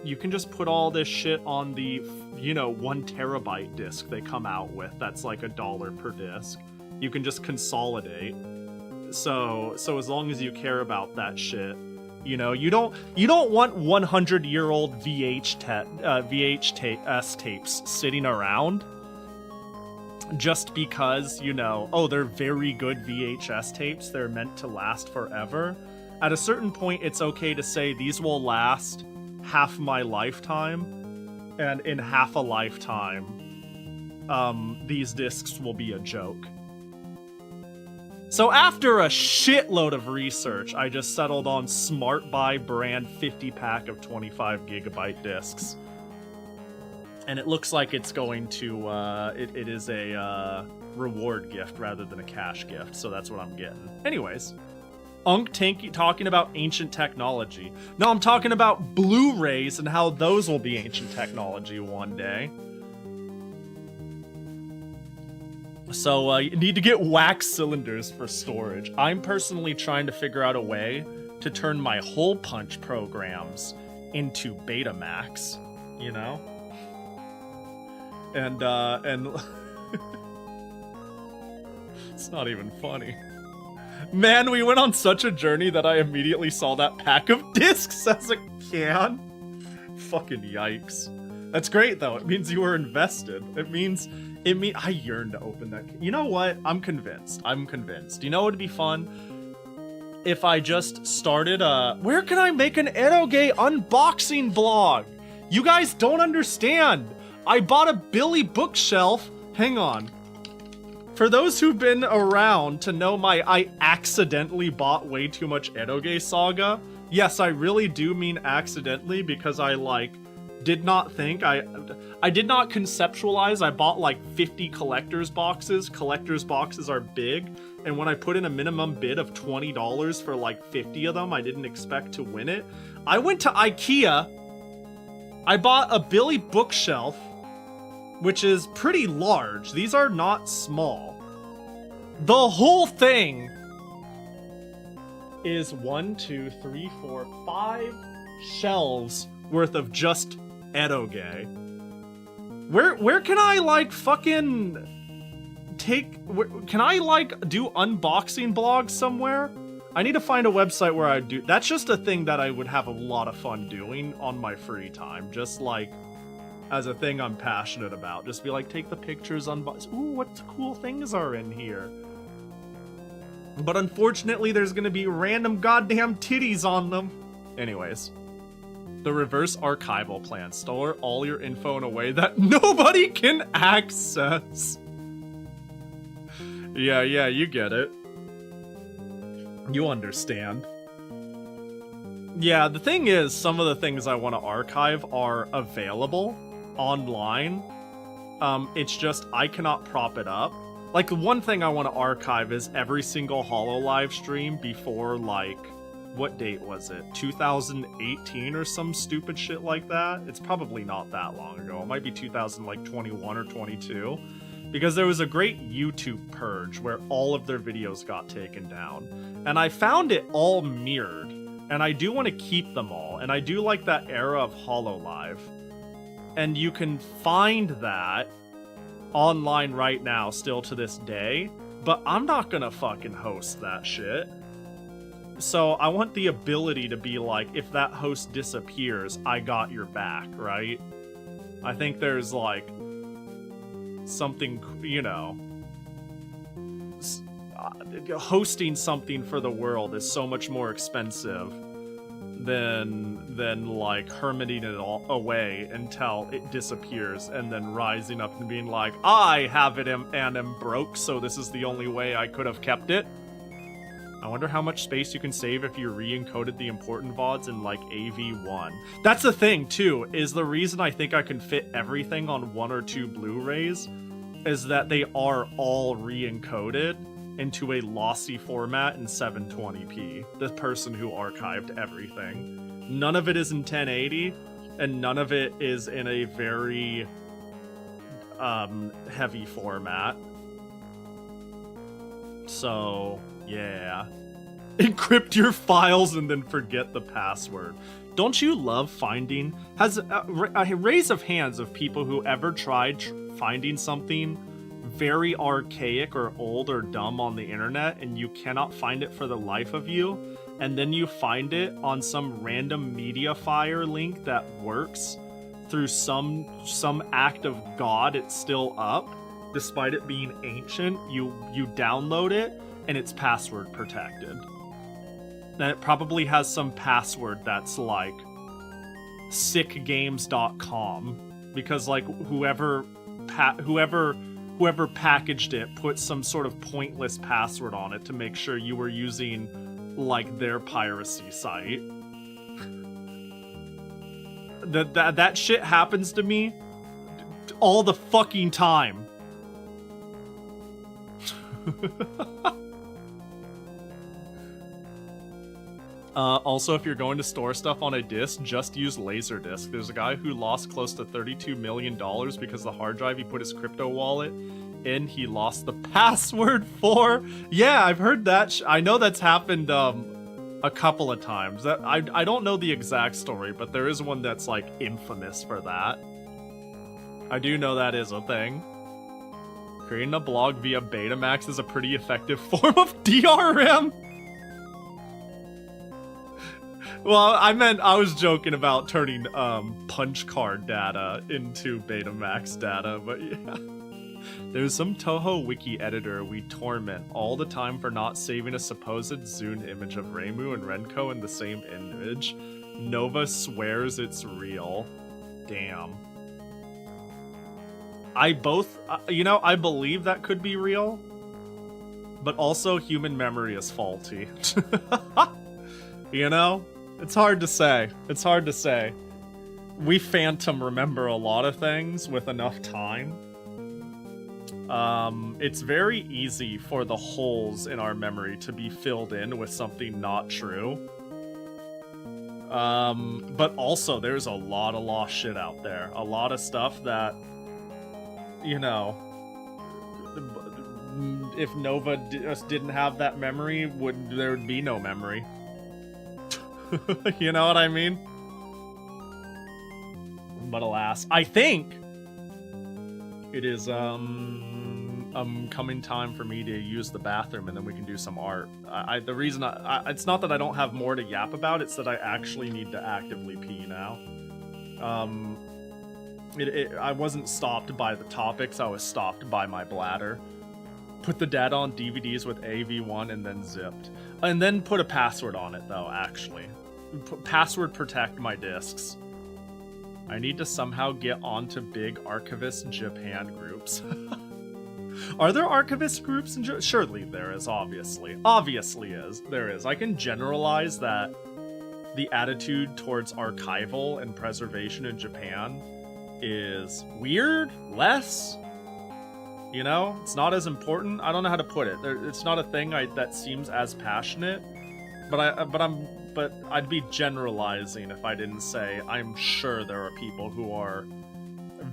you can just put all this shit on the, you know, 1 terabyte disc they come out with. That's like $1 per disc. You can just consolidate. So as long as you care about that shit, you know, you don't want 100-year-old VHS tapes sitting around just because, you know, oh, they're very good VHS tapes. They're meant to last forever. At a certain point, it's okay to say these will last half my lifetime, and in half a lifetime, these discs will be a joke. So after a shitload of research, I just settled on Smart Buy brand 50-pack of 25GB discs. And it looks like it's going to, it is a reward gift rather than a cash gift, so that's what I'm getting. Anyways, talking about ancient technology. No, I'm talking about Blu-rays and how those will be ancient technology one day. So you need to get wax cylinders for storage. I'm personally trying to figure out a way to turn my hole punch programs into Betamax, you know? And it's not even funny. Man, we went on such a journey that I immediately saw that pack of discs as a can. Fucking yikes. That's great though. It means you were invested. It means I yearn to open that. You know what? I'm convinced. You know what would be fun? If I just started where can I make an eroge unboxing blog? You guys don't understand. I bought a Billy bookshelf. Hang on. For those who've been around to know I accidentally bought way too much eroge saga. Yes, I really do mean accidentally, because I did not think, I did not conceptualize. I bought like 50 collector's boxes. Collector's boxes are big, and when I put in a minimum bid of $20 for like 50 of them, I didn't expect to win it. I went to IKEA. I bought a Billy bookshelf, which is pretty large. These are not small. The whole thing is 1, 2, 3, 4, 5 shelves worth of just eroge. Where can I can I do unboxing blogs somewhere? I need to find a website where I do. That's just a thing that I would have a lot of fun doing on my free time. Just like as a thing I'm passionate about. Just be like, take the pictures, unbox. Ooh, what cool things are in here? But unfortunately, there's gonna be random goddamn titties on them. Anyways. The reverse archival plan. Store all your info in a way that nobody can access. Yeah, you get it. You understand. Yeah, the thing is, some of the things I want to archive are available online. It's just, I cannot prop it up. Like, the one thing I want to archive is every single Holo live stream before, like, what date was it? 2018 or some stupid shit like that? It's probably not that long ago. It might be 2021 or 22. Because there was a great YouTube purge where all of their videos got taken down. And I found it all mirrored. And I do want to keep them all. And I do like that era of HoloLive. And you can find that online right now, still to this day. But I'm not gonna fucking host that shit. So I want the ability to be like, if that host disappears, I got your back, right? I think there's like something, you know, hosting something for the world is so much more expensive than like hermiting it all away until it disappears and then rising up and being like, I have it and am broke, so this is the only way I could have kept it. I wonder how much space you can save if you re-encoded the important VODs in like AV1. That's the thing too, is the reason I think I can fit everything on 1 or 2 Blu-rays is that they are all re-encoded into a lossy format in 720p. The person who archived everything. None of it is in 1080, and none of it is in a very heavy format. So, yeah. Encrypt your files and then forget the password. Don't you love finding... Has a raise of hands of people who ever tried finding something very archaic or old or dumb on the internet and you cannot find it for the life of you, and then you find it on some random MediaFire link that works through some act of God, it's still up despite it being ancient. You download it and it's password protected. Then it probably has some password that's like sickgames.com, because like whoever packaged it put some sort of pointless password on it to make sure you were using like their piracy site. That shit happens to me all the fucking time. Also, if you're going to store stuff on a disk, just use Laserdisc. There's a guy who lost close to $32 million because the hard drive he put his crypto wallet in, he lost the password for. Yeah, I've heard that. I know that's happened a couple of times. I don't know the exact story, but there is one that's like infamous for that. I do know that is a thing. Creating a blog via Betamax is a pretty effective form of DRM. Well, I was joking about turning punch card data into Betamax data, but yeah. There's some Toho wiki editor we torment all the time for not saving a supposed Zune image of Reimu and Renko in the same image. Nova swears it's real. Damn. I believe that could be real, but also human memory is faulty. You know? It's hard to say. It's hard to say. We phantom remember a lot of things with enough time. It's very easy for the holes in our memory to be filled in with something not true. But also there's a lot of lost shit out there. A lot of stuff that, you know, if Nova just didn't have that memory, there would be no memory. You know what I mean? But alas, I think it is coming time for me to use the bathroom, and then we can do some art. The reason it's not that I don't have more to yap about, it's that I actually need to actively pee now. I wasn't stopped by the topics, I was stopped by my bladder. Put the data on DVDs with AV1 and then zipped. And then put a password on it, though, actually. Password protect my discs. I need to somehow get onto big archivist Japan groups. Are there archivist groups in Japan? Surely there is, obviously. Obviously there is. I can generalize that the attitude towards archival and preservation in Japan is weird, less. You know, it's not as important. I don't know how to put it. It's not a thing that seems as passionate But I'd be generalizing if I didn't say I'm sure there are people who are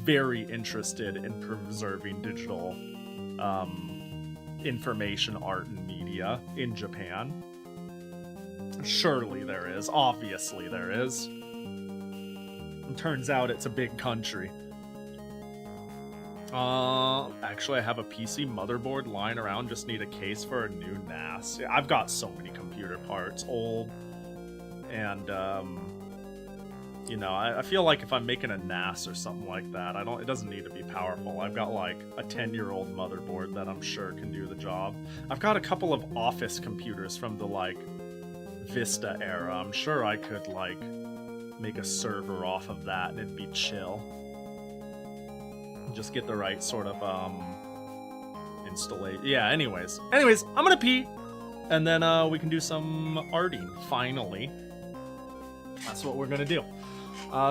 very interested in preserving digital information, art, and media in Japan. Surely there is. Obviously there is. It turns out it's a big country. Actually, I have a PC motherboard lying around. Just need a case for a new NAS. Yeah, I've got so many computer parts, old, and you know, I feel like if I'm making a NAS or something like that, it doesn't need to be powerful. I've got like a 10-year-old motherboard that I'm sure can do the job. I've got a couple of office computers from the like Vista era. I'm sure I could like make a server off of that and it'd be chill. Just get the right sort of installation. Yeah, anyways, I'm gonna pee, and then we can do some arting finally. That's what we're gonna do.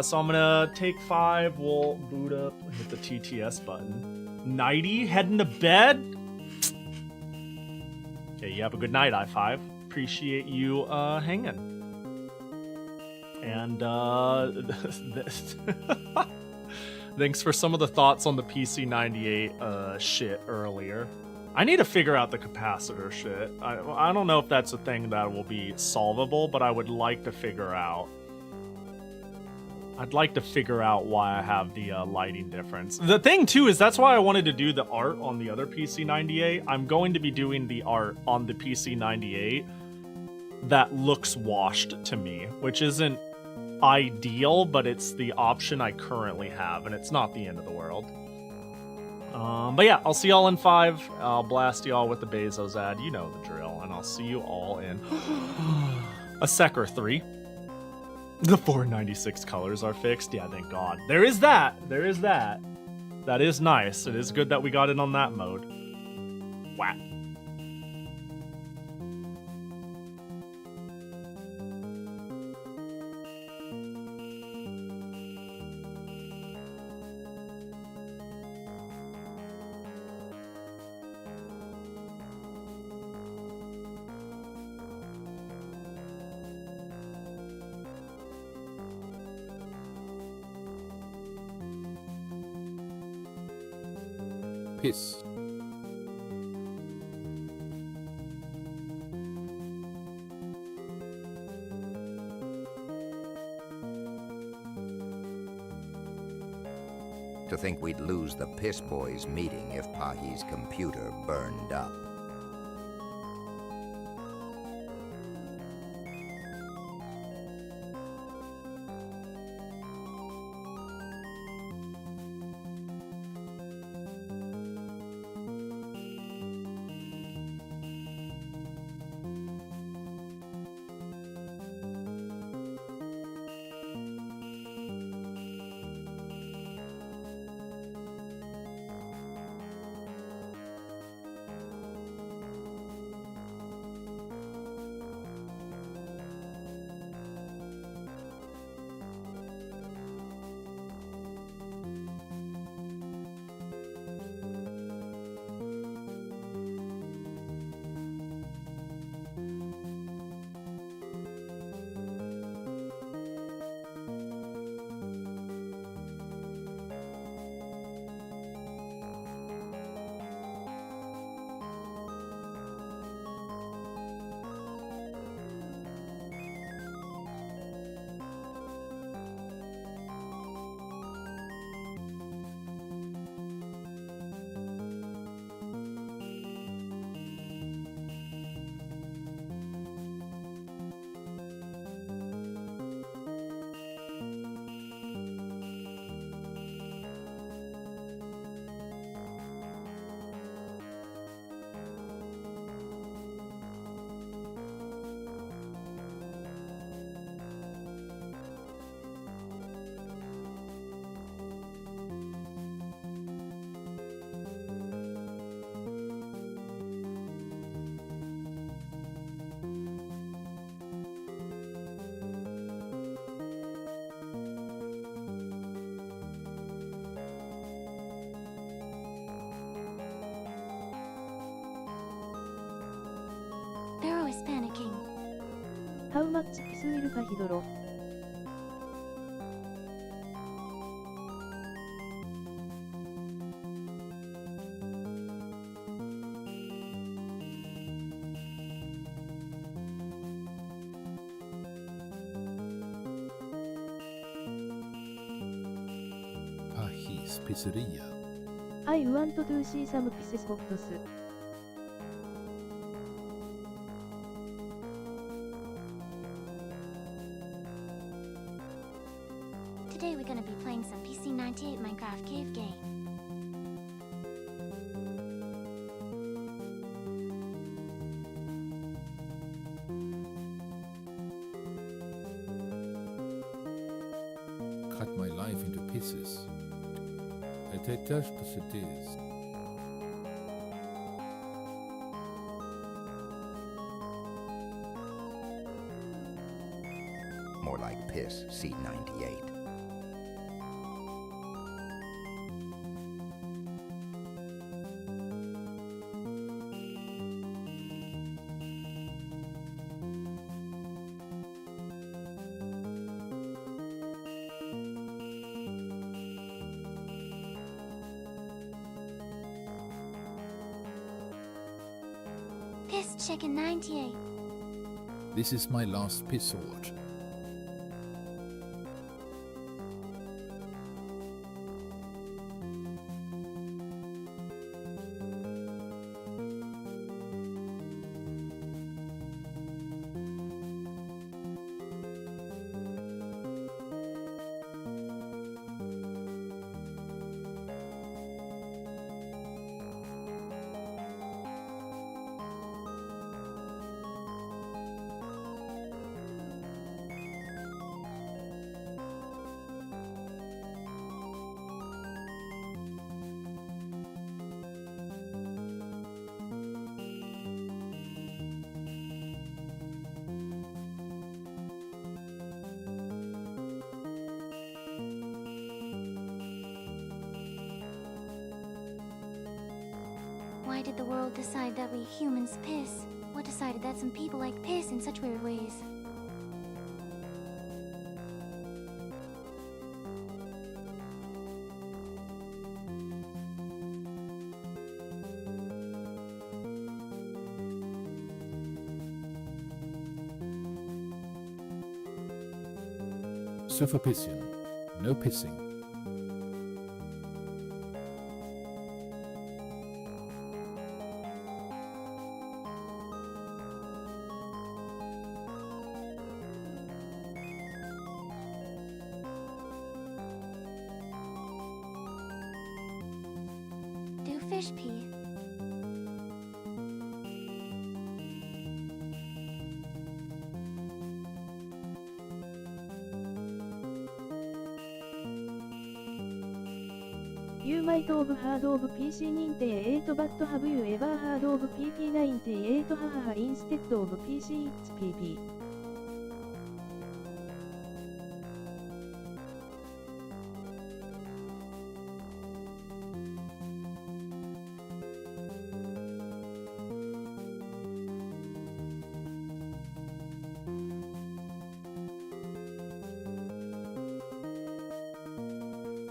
So I'm gonna take 5, we'll boot up, hit the TTS button. Nighty, heading to bed. Okay, you have a good night, I5. Appreciate you hanging. And thanks for some of the thoughts on the PC-98 shit earlier. I need to figure out the capacitor shit. I don't know if that's a thing that will be solvable, but I would like to figure out. I'd like to figure out why I have the lighting difference. The thing, too, is that's why I wanted to do the art on the other PC-98. I'm going to be doing the art on the PC-98 that looks washed to me, which isn't ideal, but it's the option I currently have, and it's not the end of the world. But yeah, I'll see y'all in 5. I'll blast y'all with the Bezos ad. You know the drill, and I'll see you all in a sec or 3. The 496 colors are fixed. Yeah, thank God. There is that. There is that. That is nice. It is good that we got it on that mode. Wow. Piss. To think we'd lose the Piss Boys meeting if Pahi's computer burned up. Barrow is panicking. How much piss will Pahi draw? Pahis pizzeria. I want to see some piss spots. Today we're gonna be playing some PC-98 Minecraft cave game. Cut my life into pieces. Tâche it is. More like piss, C-98. Piss Chicken 98. This is my last piss sword. Why did the world decide that we humans piss? What decided that some people like piss in such weird ways? Superpissian. No pissing. Do fish pee? You might have heard of PC-98, but have you ever heard of PP-98 hahaha instead of PC it's PP?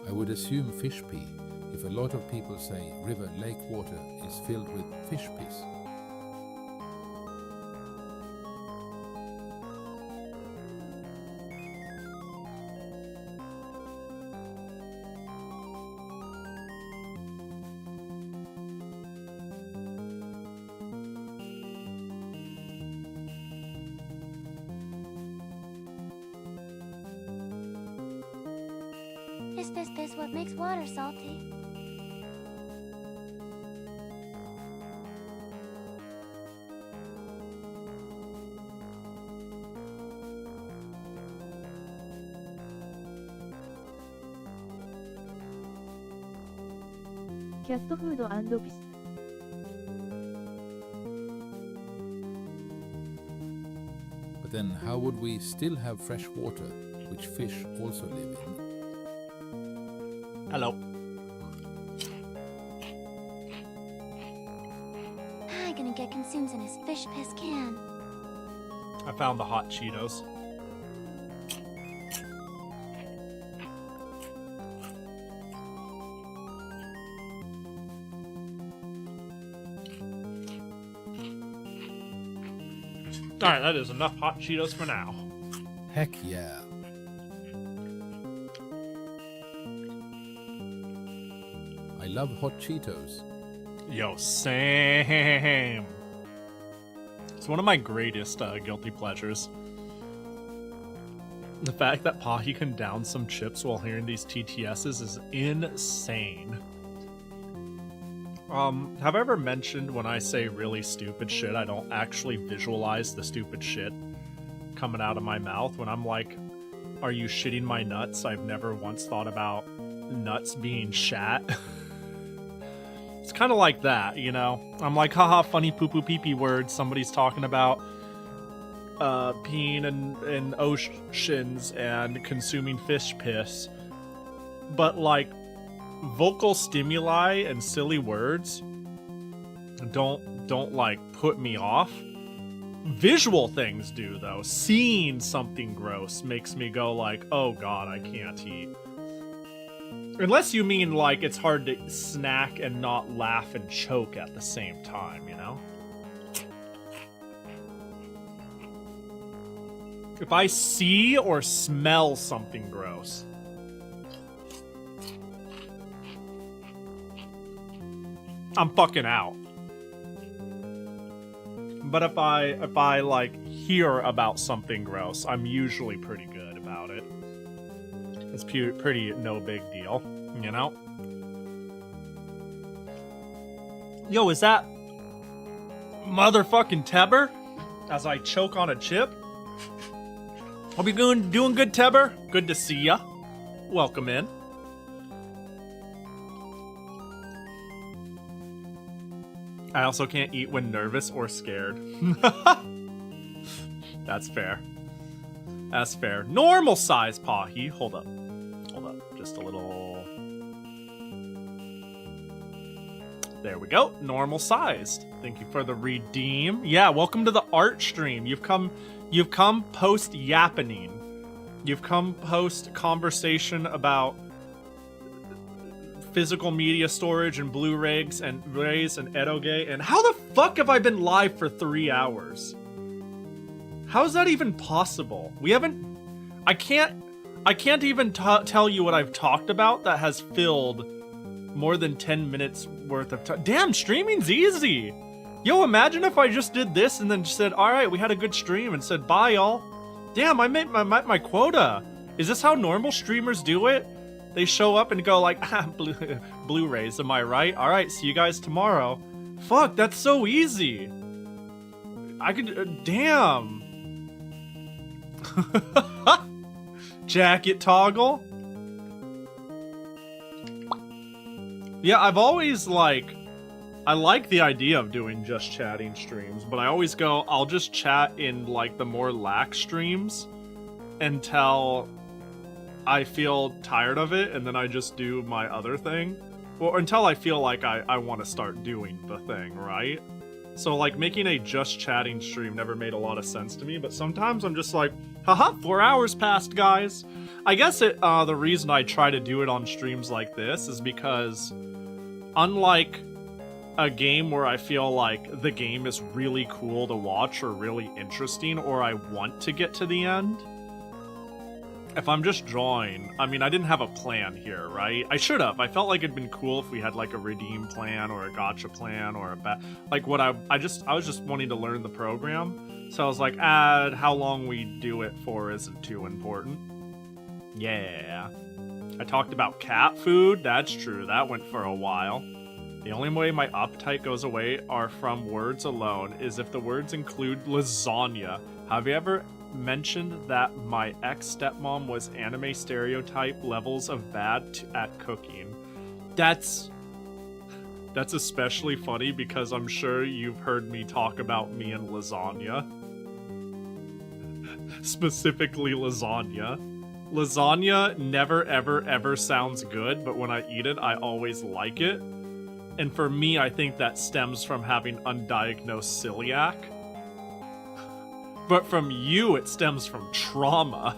I would assume fish pee if a lot of people say river lake water is filled with fish piss. Piss what makes water salty? Cat food and piss. But then how would we still have fresh water, which fish also live in? Hello. I'm gonna get consumed in his fish piss can. I found the hot Cheetos. Alright, that is enough hot Cheetos for now. Heck yeah. I love hot Cheetos. Yo, same. It's one of my greatest guilty pleasures. The fact that Pahi can down some chips while hearing these TTSs is insane. Have I ever mentioned when I say really stupid shit, I don't actually visualize the stupid shit coming out of my mouth? When I'm like, are you shitting my nuts? I've never once thought about nuts being shat. It's kind of like that, you know? I'm like, haha, funny poo-poo pee-pee words. Somebody's talking about peeing in oceans and consuming fish piss. But, like, vocal stimuli and silly words don't like put me off. Visual things do, though. Seeing something gross makes me go like, oh god, I can't eat. Unless you mean like it's hard to snack and not laugh and choke at the same time, you know? If I see or smell something gross, I'm fucking out. But if I like hear about something gross, I'm usually pretty good about it. It's pretty no big deal, you know? Yo, is that motherfucking Tebber? As I choke on a chip? Hope you're doing good, Tebber. Good to see ya. Welcome in. I also can't eat when nervous or scared. That's fair. That's fair. Normal size Pahi. Hold up. Hold up. Just a little... There we go. Normal sized. Thank you for the redeem. Yeah, welcome to the art stream. You've come post yappening. You've come post conversation about physical media storage and Blu-rays and eroge. And how the fuck have I been live for 3 hours? How is that even possible? We haven't... I can't even tell you what I've talked about that has filled more than 10 minutes worth of time. Damn, streaming's easy! Yo, imagine if I just did this and then said, alright, we had a good stream, and said, bye, y'all. Damn, I made my quota. Is this how normal streamers do it? They show up and go like, Blu-rays, am I right? Alright, see you guys tomorrow. Fuck, that's so easy. I could... damn. Jacket toggle? Yeah, I've always, like... I like the idea of doing just chatting streams, but I always go, I'll just chat in, like, the more lax streams until I feel tired of it, and then I just do my other thing. Or until I feel like I want to start doing the thing, right? So, like, making a just chatting stream never made a lot of sense to me, but sometimes I'm just like, haha, 4 hours passed, guys. I guess the reason I try to do it on streams like this is because, unlike a game where I feel like the game is really cool to watch or really interesting, or I want to get to the end, if I'm just drawing, I mean, I didn't have a plan here, right? I should have. I felt like it'd been cool if we had like a redeem plan or a gotcha plan or like what I was just wanting to learn the program. So I was like, how long we do it for isn't too important. Yeah. I talked about cat food. That's true. That went for a while. The only way my appetite goes away are from words alone is if the words include lasagna. Have you ever mentioned that my ex-stepmom was anime stereotype levels of bad at cooking? That's especially funny because I'm sure you've heard me talk about me and lasagna. Specifically lasagna. Lasagna never ever ever sounds good, but when I eat it, I always like it. And for me, I think that stems from having undiagnosed celiac. But from you, it stems from trauma.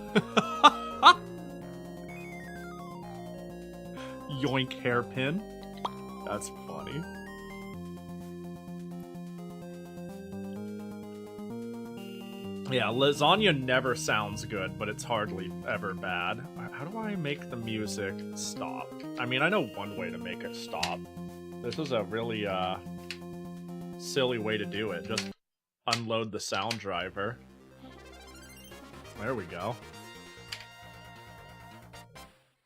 Yoink hairpin. That's funny. Yeah, lasagna never sounds good, but it's hardly ever bad. How do I make the music stop? I mean, I know one way to make it stop. This is a really, silly way to do it. Just unload the sound driver. There we go.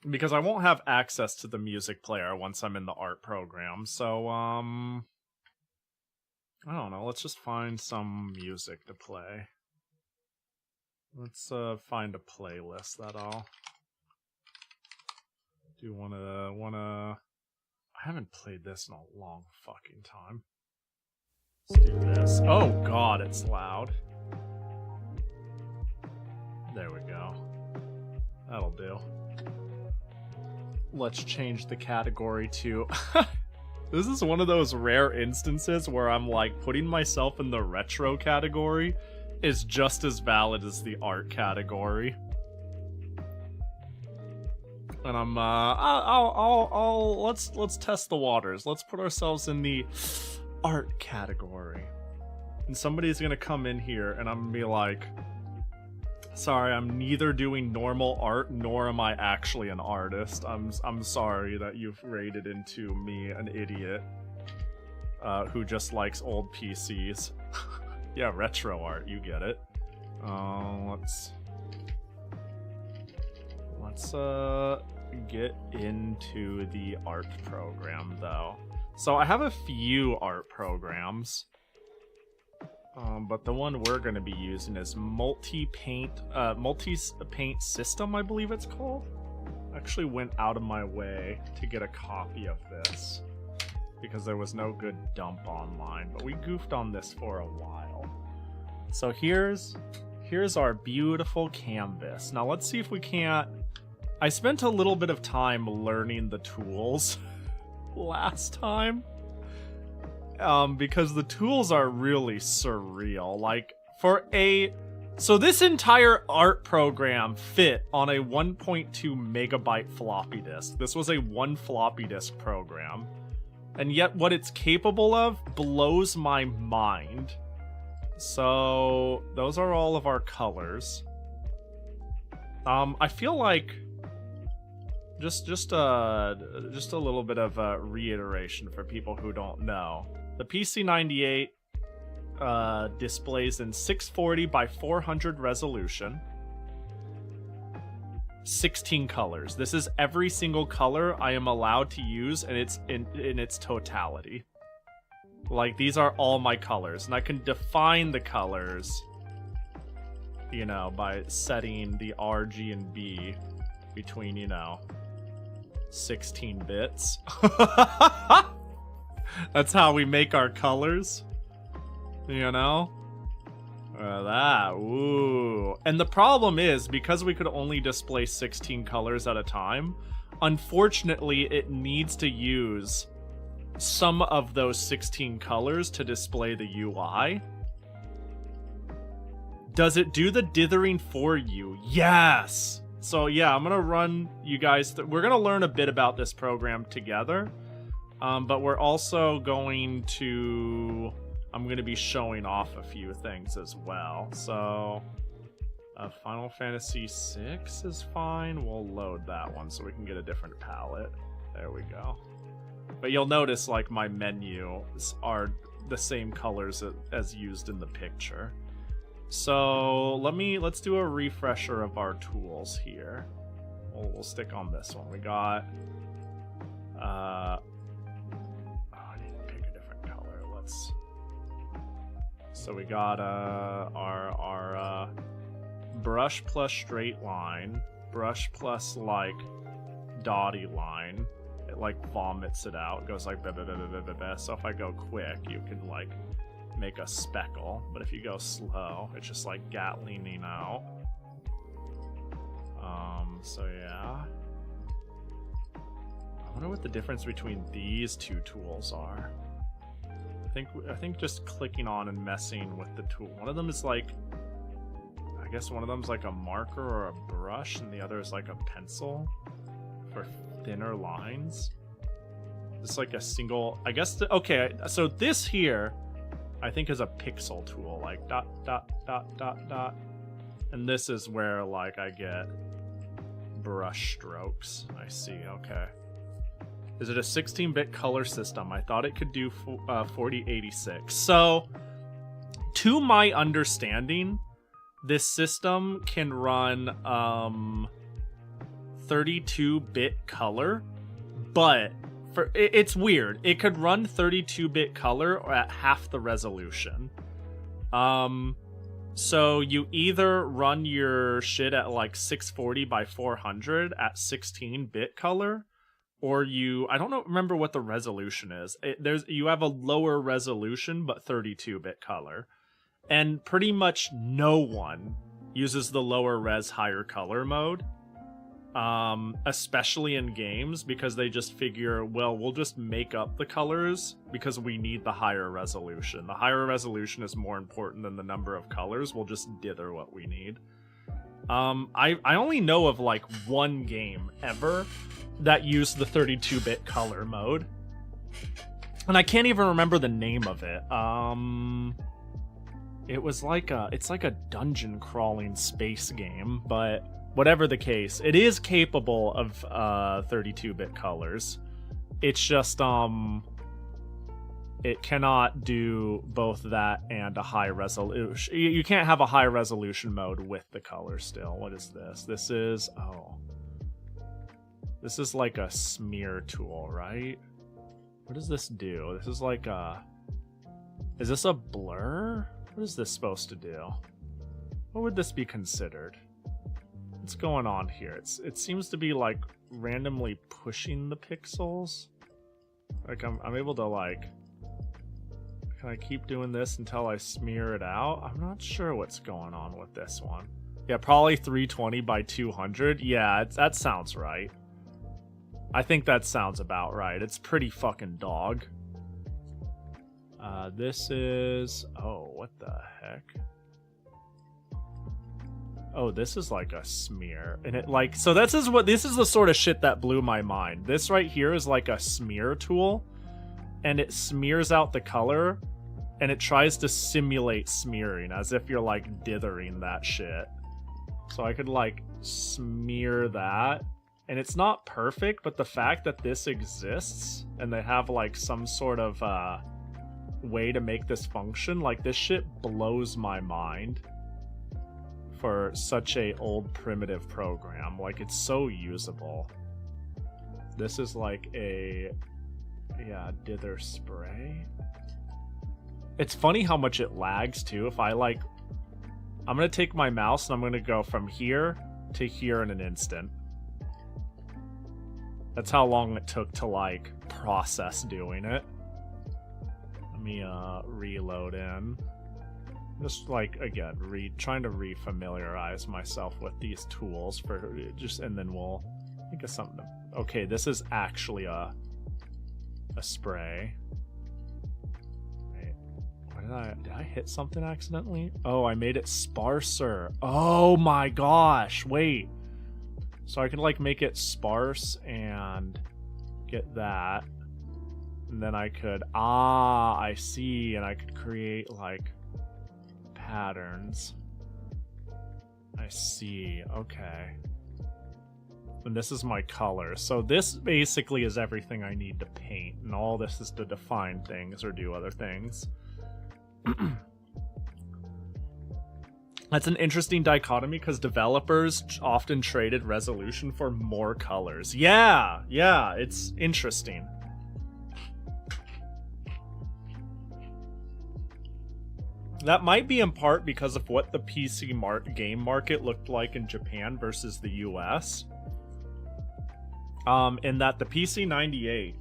Because I won't have access to the music player once I'm in the art program, so, I don't know, let's just find some music to play. Let's, find a playlist that I'll... Do wanna... I haven't played this in a long fucking time. Let's do this. Oh god, it's loud. There we go. That'll do. Let's change the category to... This is one of those rare instances where I'm like, putting myself in the retro category is just as valid as the art category. And I'm, let's test the waters. Let's put ourselves in the art category. And somebody's gonna come in here and I'm gonna be like, sorry, I'm neither doing normal art nor am I actually an artist. I'm sorry that you've rated into me an idiot who just likes old PCs. Yeah, retro art, you get it. Let's get into the art program though. So I have a few art programs. But the one we're going to be using is multi-paint system, I believe it's called. I actually went out of my way to get a copy of this because there was no good dump online, but we goofed on this for a while. So here's our beautiful canvas. Now let's see if we can't... I spent a little bit of time learning the tools last time. Because the tools are really surreal. Like, so this entire art program fit on a 1.2 megabyte floppy disk. This was a 1 floppy disk program. And yet what it's capable of blows my mind. So, those are all of our colors. I feel like... Just a little bit of a reiteration for people who don't know. The PC-98 displays in 640 by 400 resolution. 16 colors. This is every single color I am allowed to use, and it's in its totality. Like, these are all my colors, and I can define the colors, you know, by setting the R, G, and B between, you know, 16 bits. That's how we make our colors, you know? Ooh. And the problem is, because we could only display 16 colors at a time, unfortunately it needs to use some of those 16 colors to display the UI. Does it do the dithering for you? Yes! So yeah, I'm gonna run you guys we're gonna learn a bit about this program together. But we're also going to... I'm going to be showing off a few things as well. So, Final Fantasy VI is fine. We'll load that one so we can get a different palette. There we go. But you'll notice, like, my menus are the same colors as used in the picture. So, let's do a refresher of our tools here. We'll stick on this one. We got... So we got our brush plus straight line, brush plus like dotty line. It like vomits it out. It goes like blah, blah, blah, blah, blah, blah. So if I go quick, you can like make a speckle. But if you go slow, it's just like Gatlinging out. So yeah. I wonder what the difference between these two tools are. I think just clicking on and messing with the tool. One of them is like I guess one of them's like a marker or a brush, and the other is like a pencil for thinner lines. It's like a single, I guess, okay, so this here, I think is a pixel tool, like dot, dot, dot, dot, dot. And this is where, like, I get brush strokes. I see, okay. Is it a 16-bit color system? I thought it could do 4086. So, to my understanding, this system can run 32-bit color, but it's weird. It could run 32-bit color at half the resolution. So you either run your shit at like 640 by 400 at 16-bit color, or I don't remember what the resolution is. You have a lower resolution but 32-bit color, and pretty much no one uses the lower res higher color mode, especially in games, because they just figure, well, we'll just make up the colors because we need the higher resolution. The higher resolution is more important than the number of colors. We'll just dither what we need. I only know of like one game ever that used the 32-bit color mode, and I can't even remember the name of it. It was like it's like a dungeon crawling space game, but whatever the case, it is capable of 32-bit colors. It's just it cannot do both that and a high resolution. You can't have a high resolution mode with the color still. What is this? This is this is like a smear tool, right? What does this do? This is like is this a blur? What is this supposed to do? What would this be considered? What's going on here? It seems to be like randomly pushing the pixels. Like I'm able to like, can I keep doing this until I smear it out? I'm not sure what's going on with this one. Yeah, probably 320 by 200. Yeah, that sounds right. I think that sounds about right. It's pretty fucking dog. This is, oh, what the heck? Oh, this is like a smear, and it like, so this is the sort of shit that blew my mind. This right here is like a smear tool, and it smears out the color, and it tries to simulate smearing as if you're like dithering that shit. So I could like smear that, and it's not perfect, but the fact that this exists and they have like some sort of way to make this function, like this shit blows my mind. For such a old primitive program, like it's so usable. This is like a, yeah, dither spray. It's funny how much it lags too. If I like, I'm gonna take my mouse and I'm gonna go from here to here in an instant. That's how long it took to like process doing it. Let me reload in. Just like, again, trying to refamiliarize myself with these tools for just, and then we'll think of something. Okay, this is actually a spray. Wait, what did I hit something accidentally? Oh, I made it sparser. Oh my gosh, wait. So I can like make it sparse and get that. And then I could, I see, and I could create like patterns. I see, okay. And this is my color. So this basically is everything I need to paint, and all this is to define things or do other things. That's an interesting dichotomy because developers often traded resolution for more colors. Yeah, it's interesting. That might be in part because of what the PC game market looked like in Japan versus the US. In that the PC-98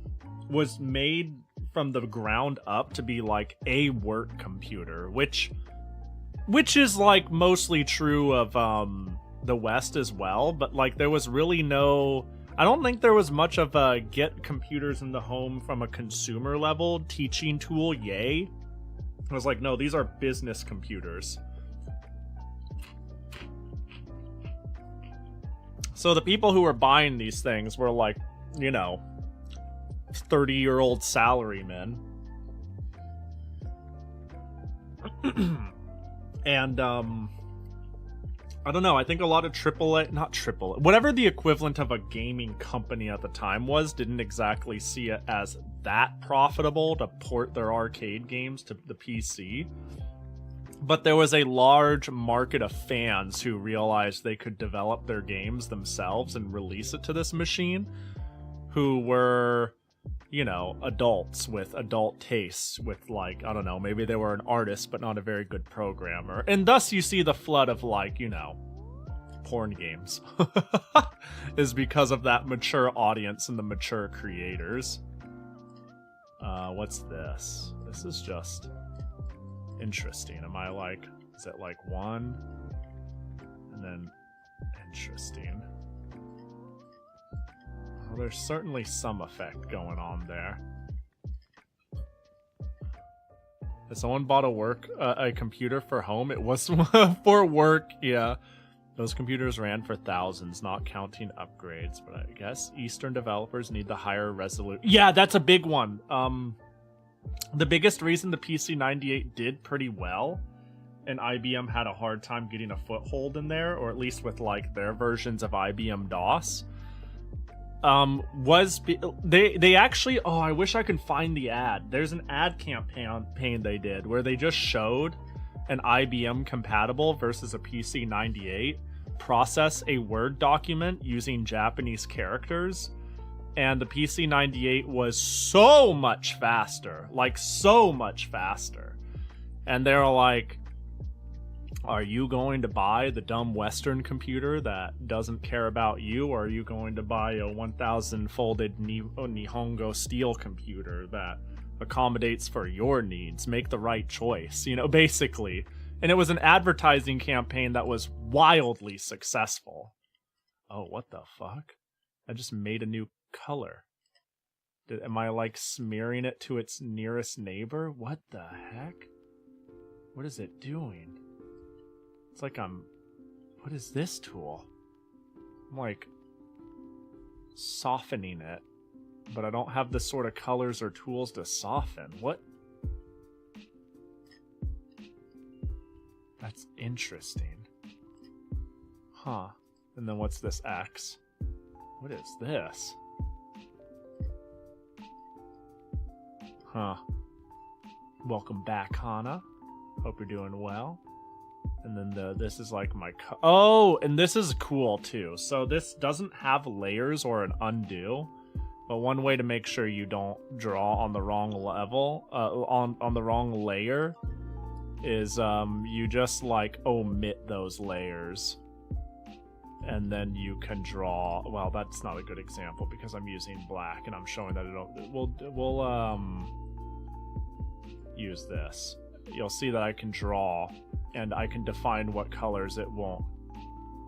was made from the ground up to be like a work computer, which is like mostly true of the West as well, but like there was really no, I don't think there was much of a get computers in the home from a consumer level teaching tool, yay. I was like, no, these are business computers. So the people who were buying these things were like, you know, 30-year-old salarymen. And I don't know, I think a lot of whatever the equivalent of a gaming company at the time was, didn't exactly see it as that profitable to port their arcade games to the PC. But there was a large market of fans who realized they could develop their games themselves and release it to this machine, who were, you know, adults with adult tastes, with, like, I don't know, maybe they were an artist but not a very good programmer. And thus you see the flood of, like, you know, porn games is because of that mature audience and the mature creators. What's this? This is just interesting. Am I like, is it like one and then interesting? Well, there's certainly some effect going on there. Has someone bought a computer for home? It was for work, yeah. Those computers ran for thousands, not counting upgrades, but I guess Eastern developers need the higher resolution. Yeah, that's a big one. The biggest reason the PC-98 did pretty well, and IBM had a hard time getting a foothold in there, or at least with, like, their versions of IBM DOS, was they actually, oh, I wish I could find the ad. There's an ad campaign they did where they just showed an IBM compatible versus a PC-98 process a Word document using Japanese characters, and the PC-98 was so much faster, like so much faster. And they're like, are you going to buy the dumb Western computer that doesn't care about you, or are you going to buy a 1,000 folded Nihongo steel computer that accommodates for your needs? Make the right choice, you know, basically. And it was an advertising campaign that was wildly successful. Oh, what the fuck? I just made a new color. Am I, like, smearing it to its nearest neighbor? What the heck? What is it doing? It's like what is this tool? I'm, like, softening it, but I don't have the sort of colors or tools to soften. What? That's interesting. Huh. And then what's this X? What is this? Huh. Welcome back, Hana. Hope you're doing well. And then this is like my... Oh, and this is cool too. So this doesn't have layers or an undo. But one way to make sure you don't draw on the wrong level, on the wrong layer, is you just, like, omit those layers. And then you can draw... Well, that's not a good example because I'm using black and I'm showing that we'll use this. You'll see that I can draw and I can define what colors it won't.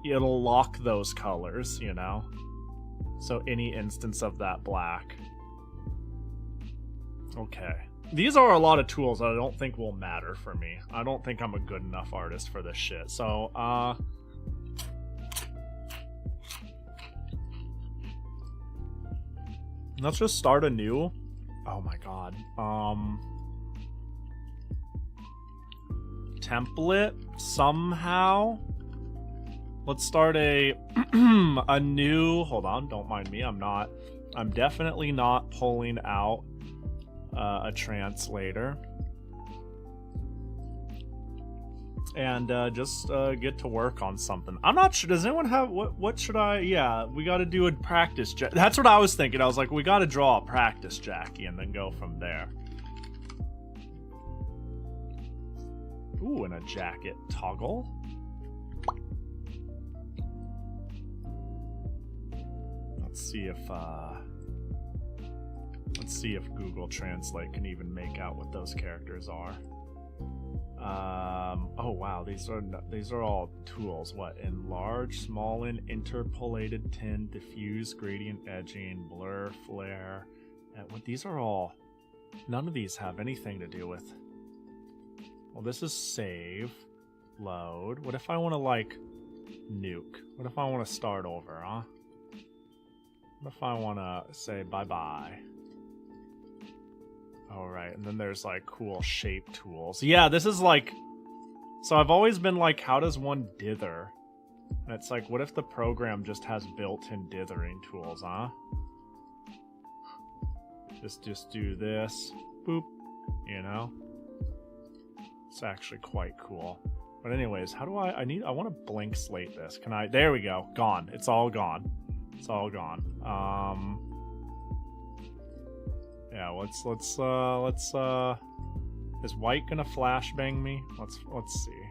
It'll lock those colors, you know? So any instance of that black. Okay. These are a lot of tools that I don't think will matter for me. I don't think I'm a good enough artist for this shit. So, let's just start anew. Oh my god. Template somehow. Let's start a new. Hold on, don't mind me. I'm definitely not pulling out a translator. And just get to work on something. I'm not sure. Does anyone have what should I? Yeah, we got to do a practice. That's what I was thinking. I was like, we got to draw a practice Jackie and then go from there. Ooh, and a jacket toggle. Let's see if Google Translate can even make out what those characters are. Oh wow, these are all tools. What? Enlarge, small-in, interpolated, tint, diffuse, gradient edging, blur, flare. What? These are all. None of these have anything to do with. Well, this is save, load. What if I want to, like, nuke? What if I want to start over, huh? What if I want to say bye-bye? Alright, and then there's like cool shape tools. Yeah, this is like... So I've always been like, how does one dither? And it's like, what if the program just has built-in dithering tools, huh? Just do this. Boop. You know? It's actually quite cool. But anyways, how do I want to blank slate this. Can I? There we go. Gone. It's all gone. It's all gone. Yeah, let's is white gonna flashbang me? Let's see.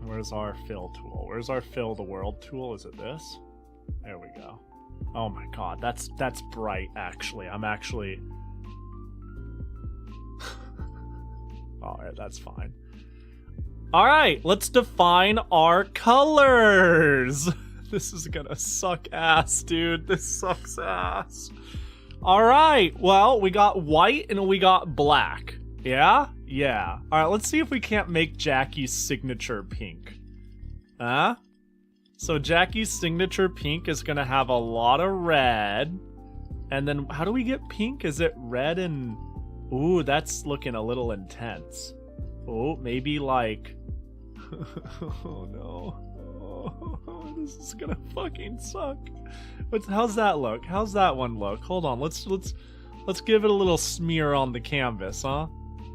Where's our fill tool? Where's our fill the world tool? Is it this? There we go. Oh my god, that's bright actually. I'm actually Alright, that's fine. Alright, let's define our colors! This is gonna suck ass, dude. This sucks ass. Alright, well, we got white and we got black. Yeah? Yeah. Alright, let's see if we can't make Jackie's signature pink. Huh? So Jackie's signature pink is gonna have a lot of red. And then, how do we get pink? Is it red and... Ooh, that's looking a little intense. Oh, maybe like... Oh no. Oh, this is gonna fucking suck. How's that look? How's that one look? Hold on, let's give it a little smear on the canvas, huh?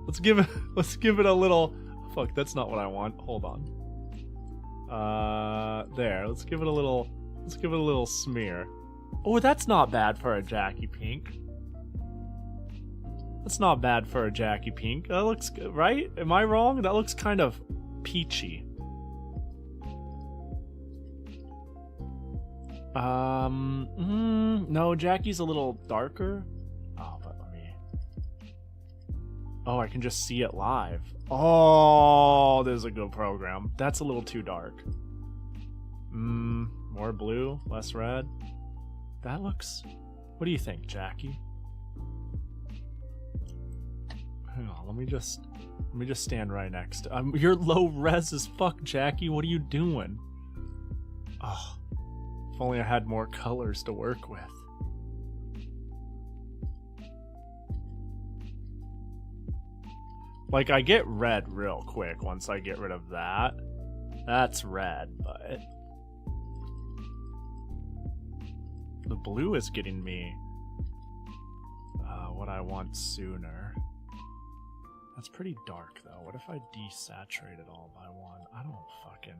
Let's give it a little... Fuck, that's not what I want. Hold on. There. Let's give it a little smear. Oh, that's not bad for a Jackie pink. That's not bad for a Jackie pink. That looks good, right? Am I wrong? That looks kind of peachy. No, Jackie's a little darker. Oh, but let me... Oh, I can just see it live. Oh, there's a good program. That's a little too dark. More blue, less red. That looks... What do you think, Jackie? Hang on, let me just stand right next to... You're low res as fuck, Jackie. What are you doing? Oh, if only I had more colors to work with. Like, I get red real quick once I get rid of that. That's red, but... The blue is getting me what I want sooner. That's pretty dark, though. What if I desaturate it all by one? I don't fucking...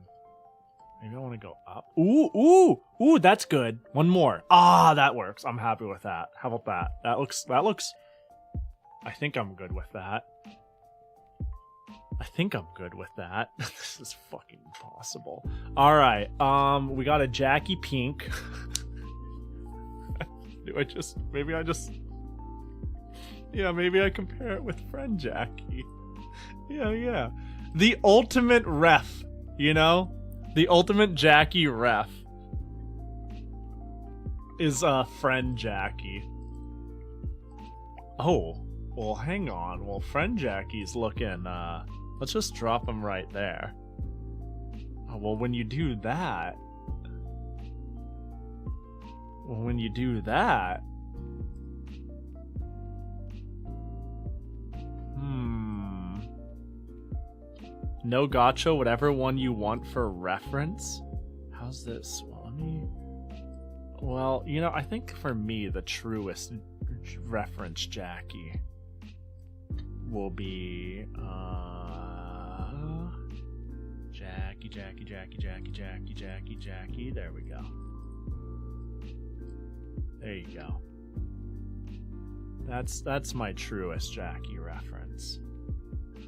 Maybe I want to go up. Ooh, ooh, ooh, that's good. One more. Ah, that works. I'm happy with that. How about that? That looks... I think I'm good with that. This is fucking impossible. Alright, we got a Jackie pink. Maybe I compare it with friend Jackie. Yeah. The ultimate ref, you know? The ultimate Jackie ref is friend Jackie. Oh, well, hang on. Well, friend Jackie's looking, let's just drop him right there. Oh, well, when you do that... No gotcha, whatever one you want for reference. How's this? Well, you know, I think for me, the truest reference Jackie will be, Jackie. There we go. There you go. That's my truest Jackie reference.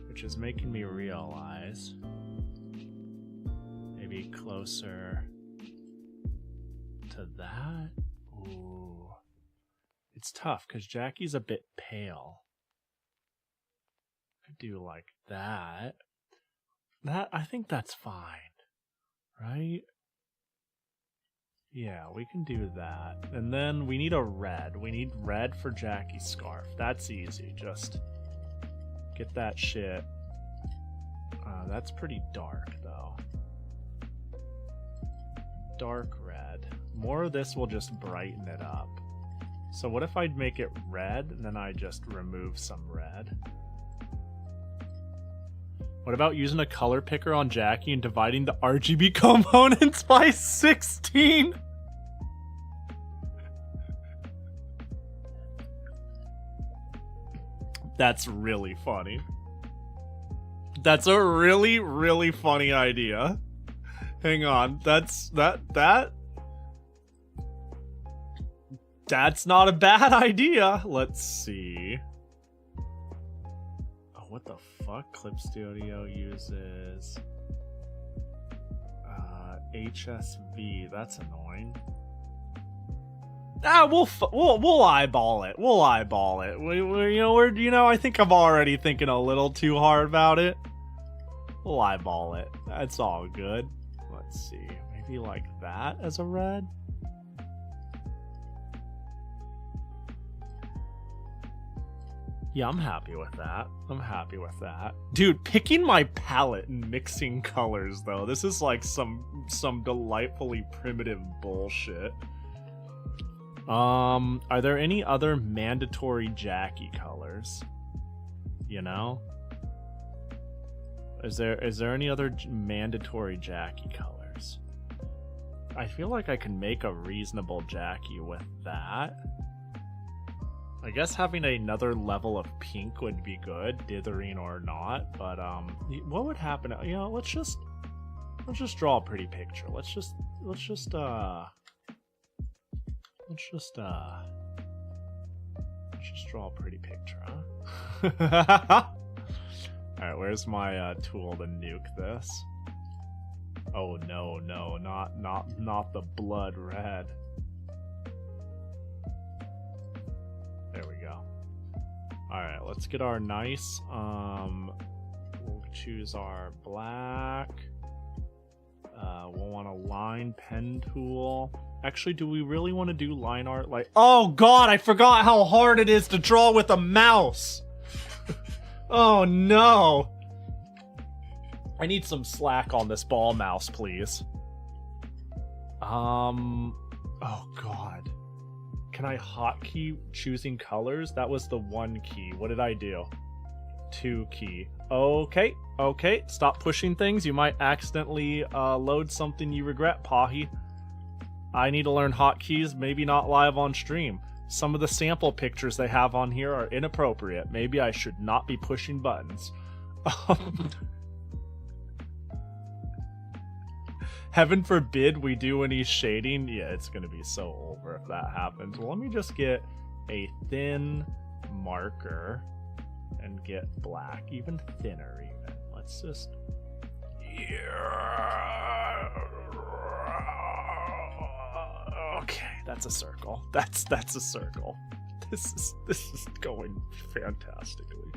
Which is making me realize maybe closer to that. Ooh. It's tough because Jackie's a bit pale. I do like that. I think that's fine. Right? Yeah, we can do that. And then we need a red. We need red for Jackie's scarf. That's easy. Just... get that shit That's pretty dark, though. Dark red. More of this will just brighten it up. So what if I'd make it red, and then I just remove some red? What about using a color picker on Jackie and dividing the RGB components by 16? That's really funny. That's a really, really funny idea. Hang on, that's not a bad idea. Let's see. Oh, what the fuck? Clip Studio uses HSV. That's annoying. Ah, we'll eyeball it. We'll eyeball it. I think I'm already thinking a little too hard about it. We'll eyeball it. That's all good. Let's see. Maybe like that as a red. Yeah, I'm happy with that. I'm happy with that. Dude, picking my palette and mixing colors, though. This is like some delightfully primitive bullshit. Are there any other mandatory Jackie colors? You know? Is there any other mandatory Jackie colors? I feel like I can make a reasonable Jackie with that. I guess having another level of pink would be good, dithering or not, but what would happen? Let's just draw a pretty picture. Let's just draw a pretty picture, huh? Alright, where's my tool to nuke this? Oh no, not the blood red. There we go. Alright, let's get our nice, we'll choose our black. We'll want a line pen tool. Actually, do we really want to do line art? Like, oh god, I forgot how hard it is to draw with a mouse! Oh no! I need some slack on this ball mouse, please. Oh god. Can I hotkey choosing colors? That was the 1 key. What did I do? 2 key. Okay. Stop pushing things. You might accidentally load something you regret, Pahi. I need to learn hotkeys, maybe not live on stream. Some of the sample pictures they have on here are inappropriate. Maybe I should not be pushing buttons. Heaven forbid we do any shading. Yeah, it's gonna be so over if that happens. Well, let me just get a thin marker and get black, even thinner even. Let's just... Okay, that's a circle. That's a circle. This is going fantastically.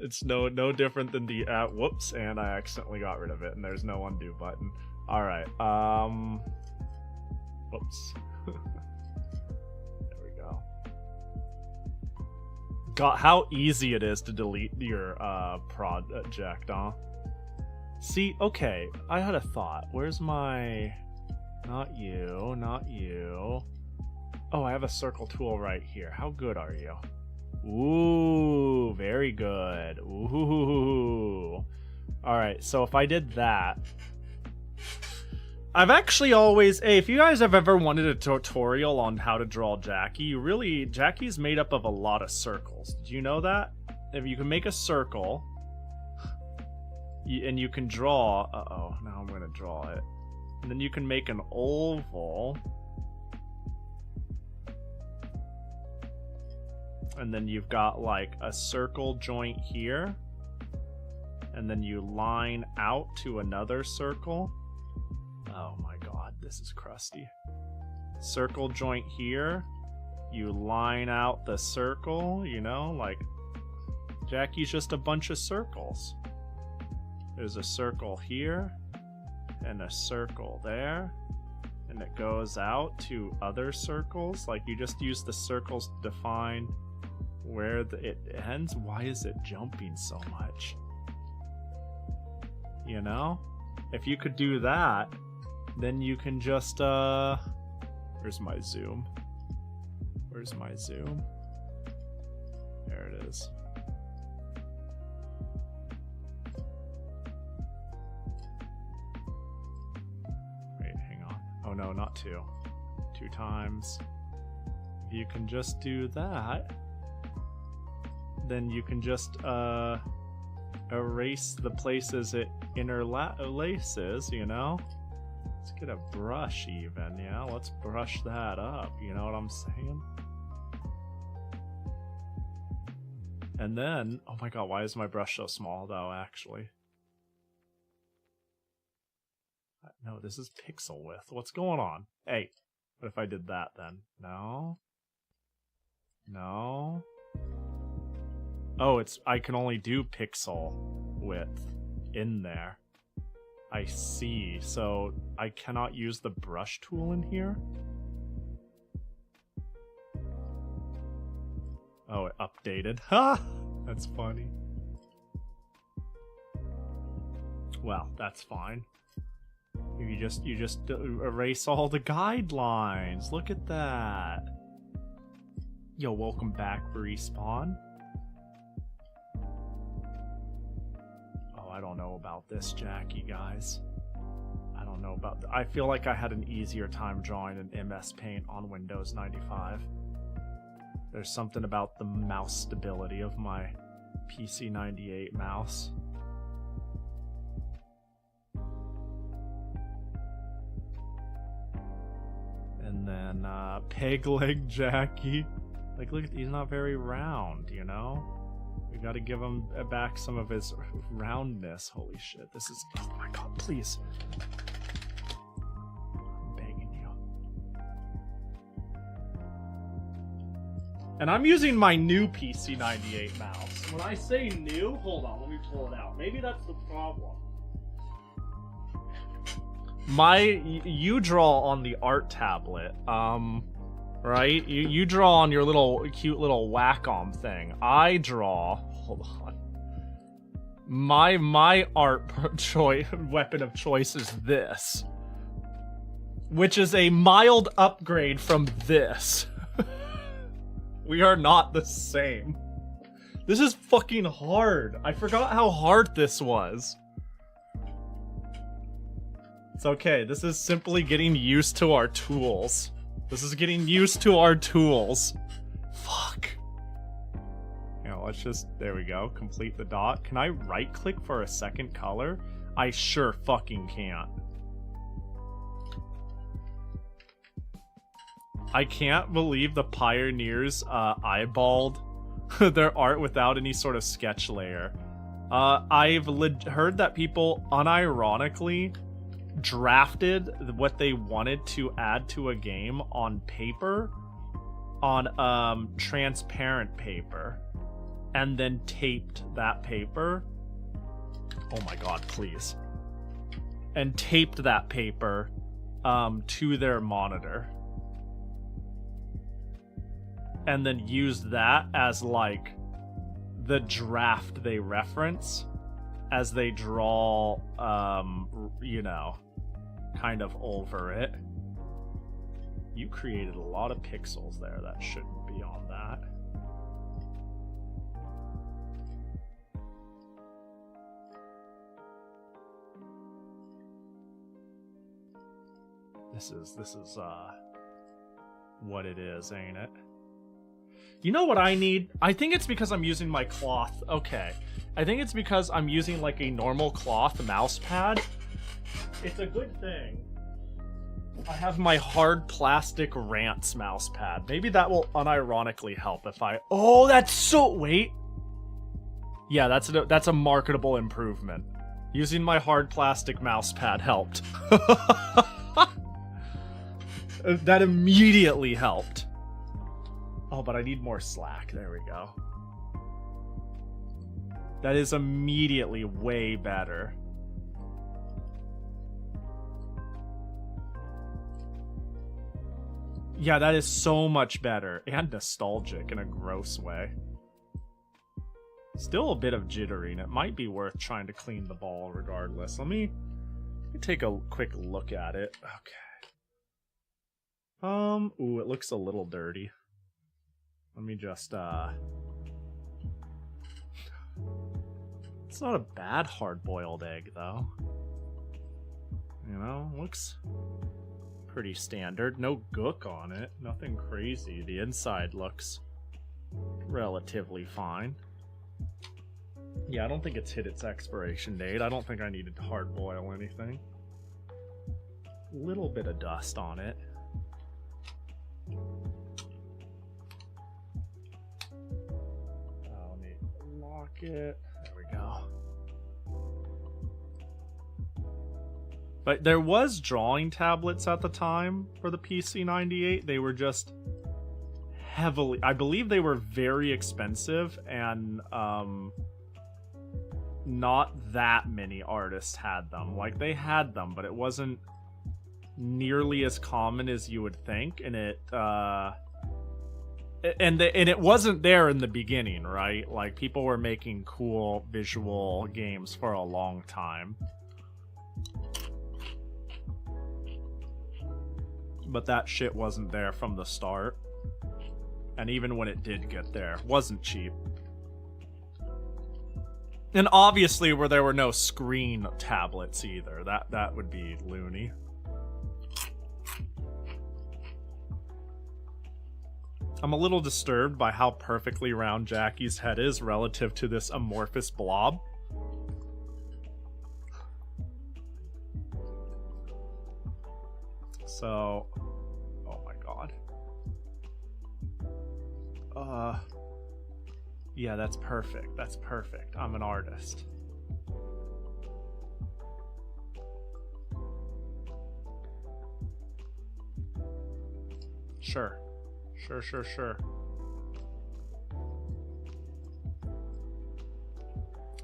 It's no different than the whoops, and I accidentally got rid of it, and there's no undo button. All right. Whoops. There we go. God, how easy it is to delete your project, huh? See, okay, I had a thought. Where's my... Not you. Oh, I have a circle tool right here. How good are you? Ooh, very good. Ooh. Alright, so if I did that... I've actually always... Hey, if you guys have ever wanted a tutorial on how to draw Jackie, Jackie's made up of a lot of circles. Did you know that? If you can make a circle... and you can draw... Uh-oh, now I'm going to draw it. And then you can make an oval. And then you've got like a circle joint here. And then you line out to another circle. Oh my god, this is crusty. Circle joint here. You line out the circle, you know, like Jackie's just a bunch of circles. There's a circle here. And a circle there, and it goes out to other circles. Like you just use the circles to define where it ends. Why is it jumping so much? you know? If you could do that, then you can just, where's my zoom? Where's my zoom? There it is. Wait, hang on. Oh no, not 2. 2 times. If you can just do that, then you can just, erase the places it interlaces, you know? Let's get a brush even, yeah? Let's brush that up, you know what I'm saying? And then, oh my god, why is my brush so small though, actually? No, this is pixel width. What's going on? Hey, what if I did that then? No? No? Oh, I can only do pixel width in there. I see. So I cannot use the brush tool in here? Oh, it updated. Ha! That's funny. Well, that's fine. You just erase all the guidelines. Look at that. Yo, welcome back, Respawn. I don't know about this, Jackie, guys. I don't know about... I feel like I had an easier time drawing an MS Paint on Windows 95. There's something about the mouse stability of my PC-98 mouse. And then, peg leg Jackie. Like, look, he's not very round, you know? We gotta give him back some of his roundness. Holy shit, this is... Oh my god, please. I'm begging you. And I'm using my new PC-98 mouse. When I say new, hold on, let me pull it out. Maybe that's the problem. You draw on the art tablet, right? You draw on your cute little Wacom thing. I draw... Hold on. My art weapon of choice is this. Which is a mild upgrade from this. We are not the same. This is fucking hard. I forgot how hard this was. It's okay. This is simply getting used to our tools. This is getting used to our tools. Fuck. You know, let's just... There we go. Complete the dot. Can I right-click for a second color? I sure fucking can't. I can't believe the Pioneers eyeballed their art without any sort of sketch layer. I've heard that people unironically drafted what they wanted to add to a game on paper, on transparent paper, and then taped that paper. Oh my god, please. And taped that paper to their monitor. And then used that as like the draft they reference as they draw, you know, kind of over it. You created a lot of pixels there that shouldn't be on that. This is what it is, ain't it? You know what I need? I think it's because I'm using my cloth. Okay. I think it's because I'm using like a normal cloth mouse pad. It's a good thing. I have my hard plastic Rants mouse pad. Maybe that will unironically help if I... Oh, that's so... Wait. Yeah, that's a marketable improvement. Using my hard plastic mouse pad helped. That immediately helped. Oh, but I need more slack. There we go. That is immediately way better. Yeah, that is so much better. And nostalgic in a gross way. Still a bit of jittering. It might be worth trying to clean the ball regardless. Let me take a quick look at it. Okay. Ooh, it looks a little dirty. Let me just, It's not a bad hard-boiled egg, though. You know, looks pretty standard. No gook on it. Nothing crazy. The inside looks relatively fine. Yeah, I don't think it's hit its expiration date. I don't think I needed to hard-boil anything. Little bit of dust on it. Let me lock it. There we go. But there was drawing tablets at the time for the PC-98. They were just heavily... I believe they were very expensive, and not that many artists had them. Like, they had them, but it wasn't nearly as common as you would think, and it it wasn't there in the beginning, right? Like, people were making cool visual games for a long time. But that shit wasn't there from the start. And even when it did get there, it wasn't cheap. And obviously where there were no screen tablets either. That would be loony. I'm a little disturbed by how perfectly round Jackie's head is relative to this amorphous blob. So, oh my god. Yeah, that's perfect. That's perfect. I'm an artist. Sure. Sure.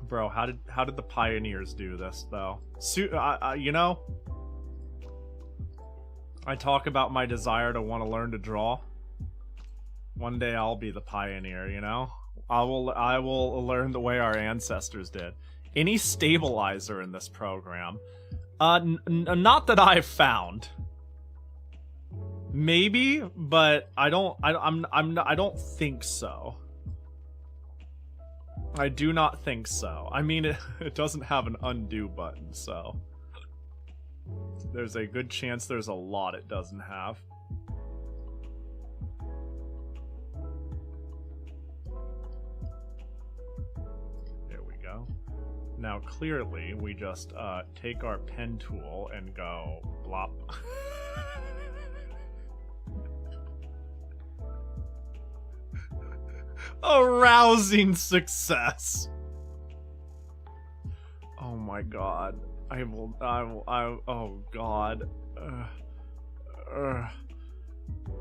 Bro, how did the pioneers do this though? You know, I talk about my desire to want to learn to draw. One day I'll be the pioneer, you know? I will learn the way our ancestors did. Any stabilizer in this program? Not that I've found. Maybe, but I don't think so. I do not think so. I mean, it doesn't have an undo button, so there's a good chance there's a lot it doesn't have. There we go. Now, clearly, we just take our pen tool and go blop. A rousing success. Oh my god. Oh god.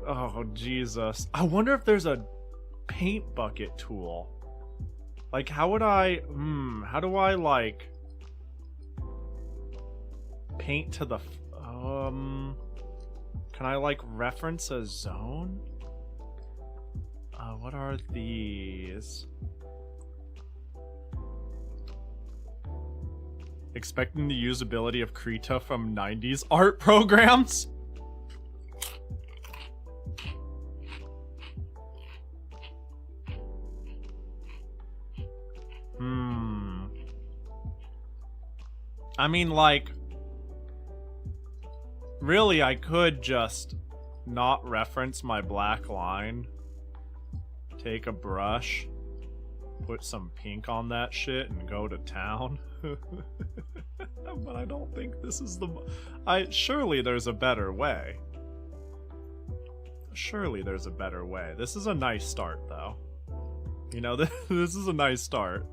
Oh Jesus. I wonder if there's a paint bucket tool. Like, how would I, how do I, like, paint to the, can I, like, reference a zone? What are these? Expecting the usability of Krita from 90s art programs? I mean, like, really, I could just not reference my black line. Take a brush, put some pink on that shit, and go to town. But I don't think this is the... surely there's a better way. Surely there's a better way. This is a nice start, though. You know, this is a nice start.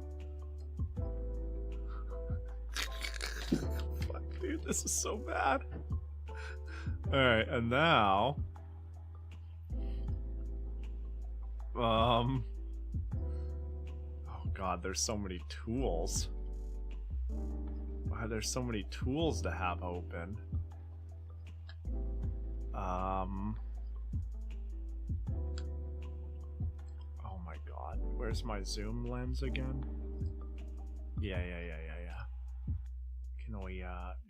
Fuck, dude, this is so bad. Alright, and now... Oh god, there's so many tools. Why there's so many tools to have open? Oh my god. Where's my zoom lens again? Yeah. Can we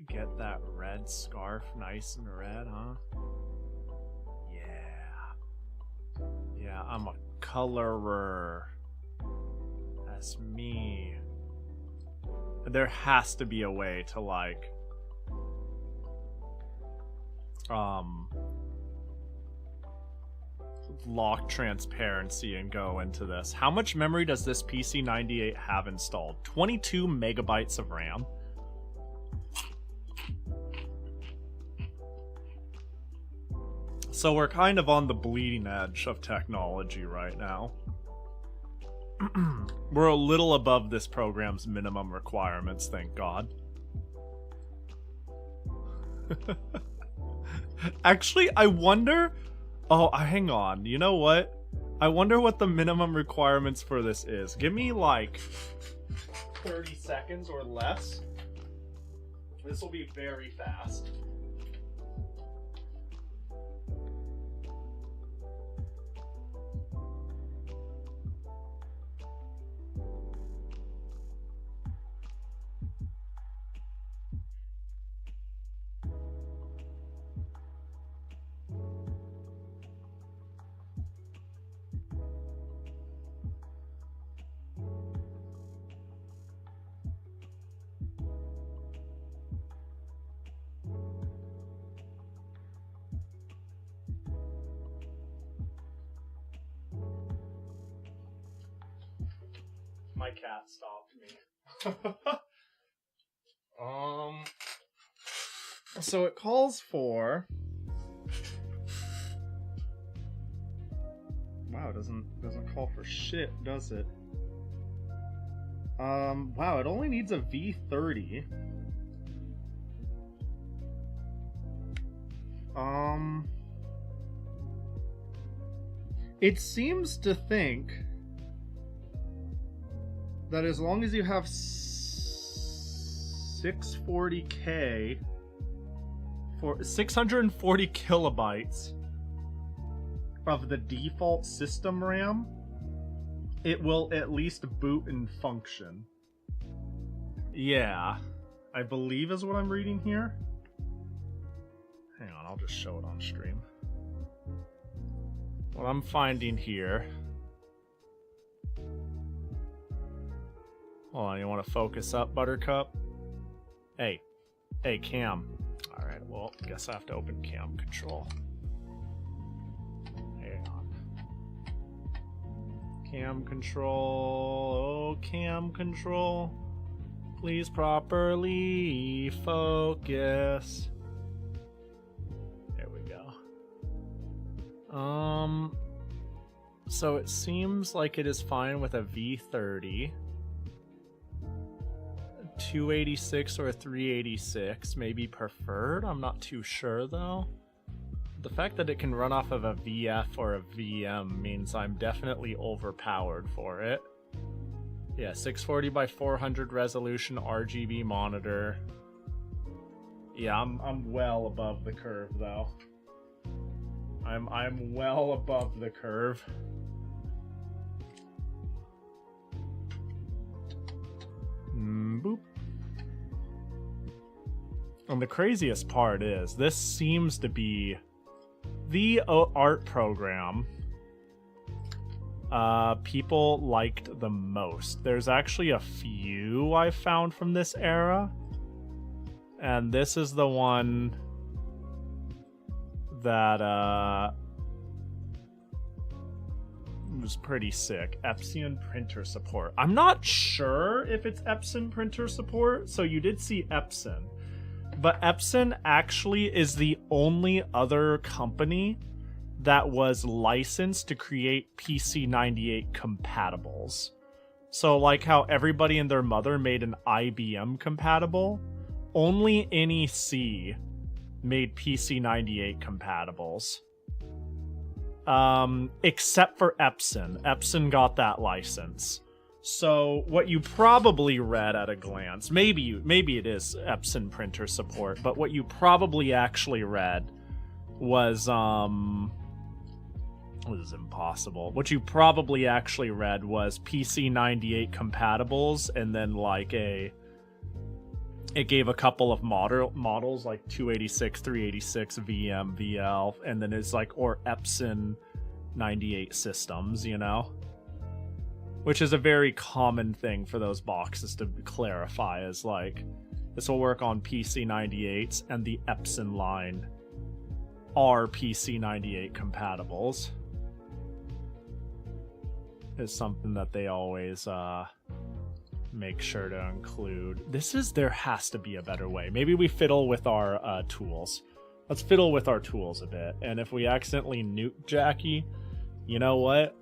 get that red scarf nice and red, huh? Yeah, I'm a colorer. That's me. There has to be a way to like lock transparency and go into this. How much memory does this PC-98 have installed? 22 megabytes of RAM. So we're kind of on the bleeding edge of technology right now. We're a little above this program's minimum requirements, thank God. Actually, I wonder... Oh, hang on. You know what? I wonder what the minimum requirements for this is. Give me, like, 30 seconds or less. This will be very fast. My cat stopped me. So it calls for... Wow, it doesn't call for shit, does it? Wow, it only needs a V30. It seems to think that as long as you have 640K for 640 kilobytes of the default system RAM, it will at least boot and function. Yeah, I believe is what I'm reading here. Hang on, I'll just show it on stream. What I'm finding here... Hold on, you want to focus up, Buttercup? Hey, Cam. Alright, well, guess I have to open cam control. Hang on. Cam control. Oh, cam control. Please properly focus. There we go. So it seems like it is fine with a V30. 286 or 386 may be preferred. I'm not too sure though. The fact that it can run off of a VF or a VM means I'm definitely overpowered for it. Yeah, 640 by 400 resolution RGB monitor. Yeah, I'm well above the curve though. I'm well above the curve. Boop. And the craziest part is, this seems to be the art program people liked the most. There's actually a few I found from this era, and this is the one that was pretty sick. Epson printer support. I'm not sure if it's Epson printer support, so you did see Epson. But Epson actually is the only other company that was licensed to create PC-98 compatibles. So like how everybody and their mother made an IBM compatible, only NEC made PC-98 compatibles. Except for Epson. Epson got that license. So what you probably read at a glance, maybe it is Epson printer support, but what you probably actually read was This is impossible. What you probably actually read was PC-98 compatibles, and then like it gave a couple of models like 286, 386, VM, VL, and then it's like, or Epson 98 systems, you know? Which is a very common thing for those boxes to clarify, is like, this will work on PC-98s, and the Epson line are PC-98 compatibles. Is something that they always make sure to include. There has to be a better way. Maybe we fiddle with our tools. Let's fiddle with our tools a bit. And if we accidentally nuke Jackie, you know what?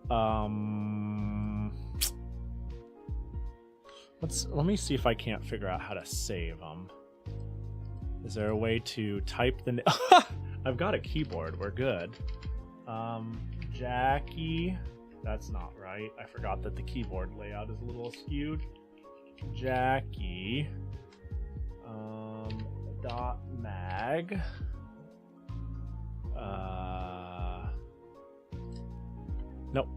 Let me see if I can't figure out how to save them. Is there a way to type the I've got a keyboard. We're good. Jackie. That's not right. I forgot that the keyboard layout is a little skewed. Jackie. .mag. Nope.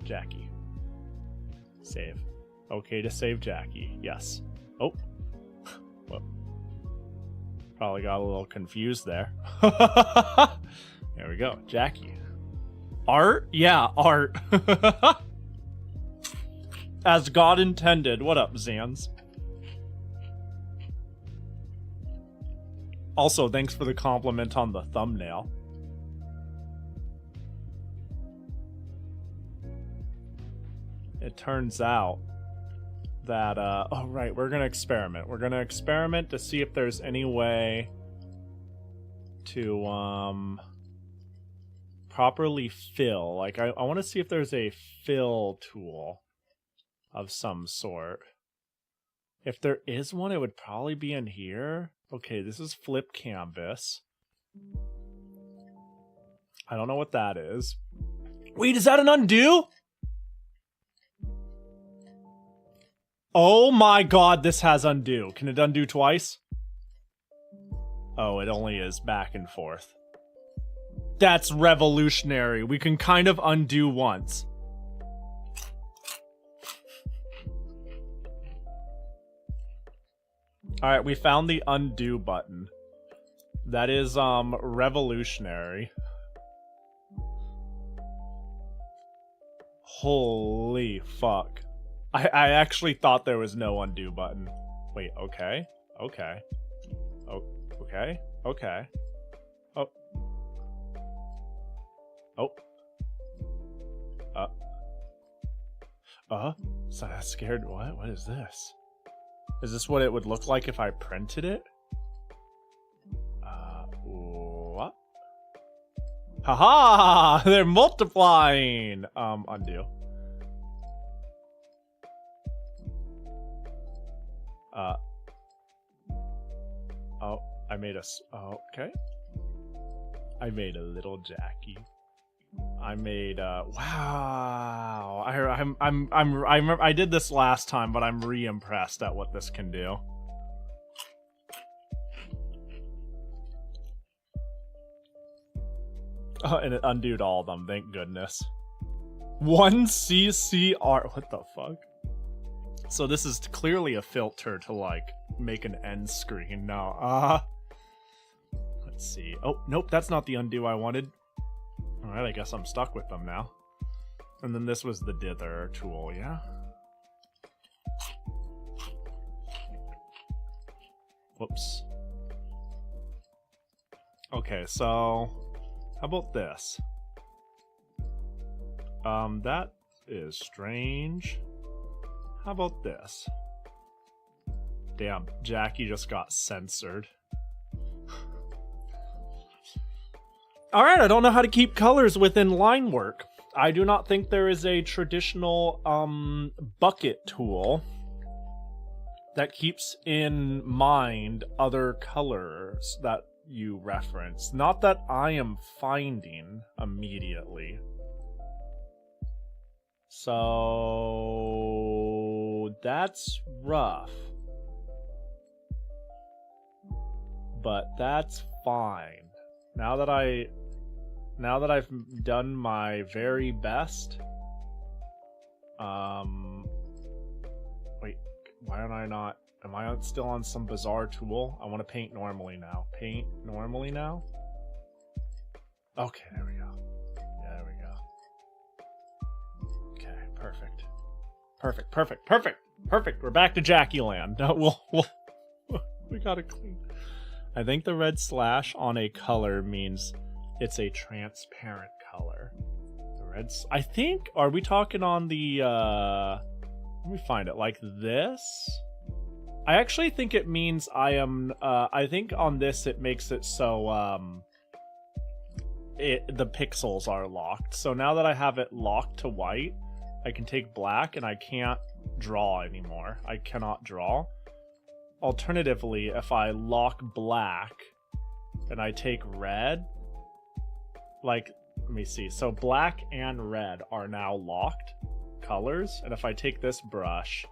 Jackie. Save. Okay to save Jackie. Yes. Oh. Well. Probably got a little confused there. There we go. Jackie. Art? Yeah, art. As God intended. What up, Zans? Also, thanks for the compliment on the thumbnail. It turns out that, oh right, we're gonna experiment. We're gonna experiment to see if there's any way to, properly fill. Like, I want to see if there's a fill tool of some sort. If there is one, it would probably be in here. Okay, this is flip canvas. I don't know what that is. Wait, is that an undo? Oh my god, this has undo. Can it undo twice? Oh, it only is back and forth. That's revolutionary. We can kind of undo once. Alright, we found the undo button. That is, revolutionary. Holy fuck. I actually thought there was no undo button. Wait, okay. Okay. Oh, okay. Okay. Oh. Oh. So I scared. What? What is this? Is this what it would look like if I printed it? What? Haha! They're multiplying! Undo. Oh, I made a... Oh, okay. I made a little Jackie. I made, wow! I remember I did this last time, but I'm re-impressed at what this can do. Oh, and it undoed all of them, thank goodness. 1 CCR... What the fuck? So this is clearly a filter to, like, make an end screen. No, let's see. Oh, nope, that's not the undo I wanted. Alright, I guess I'm stuck with them now. And then this was the dither tool, yeah? Whoops. Okay, so... How about this? That is strange. How about this? Damn, Jackie just got censored. Alright, I don't know how to keep colors within line work. I do not think there is a traditional bucket tool that keeps in mind other colors that you reference. Not that I am finding immediately. So that's rough. But that's fine. Now that I've done my very best. Wait, why am I not? Am I still on some bizarre tool? I want to paint normally now. Paint normally now? Okay, there we go. Yeah, there we go. Okay, perfect. Perfect. We're back to Jackie Land. No, we gotta clean. I think the red slash on a color means it's a transparent color. The red. I think. Are we talking on the? Let me find it. Like this. I actually think it means I am. I think on this it makes it so. The pixels are locked. So now that I have it locked to white, I can take black and I can't draw anymore. I cannot draw. Alternatively, if I lock black and I take red, like, let me see. So black and red are now locked colors. And if I take this brush,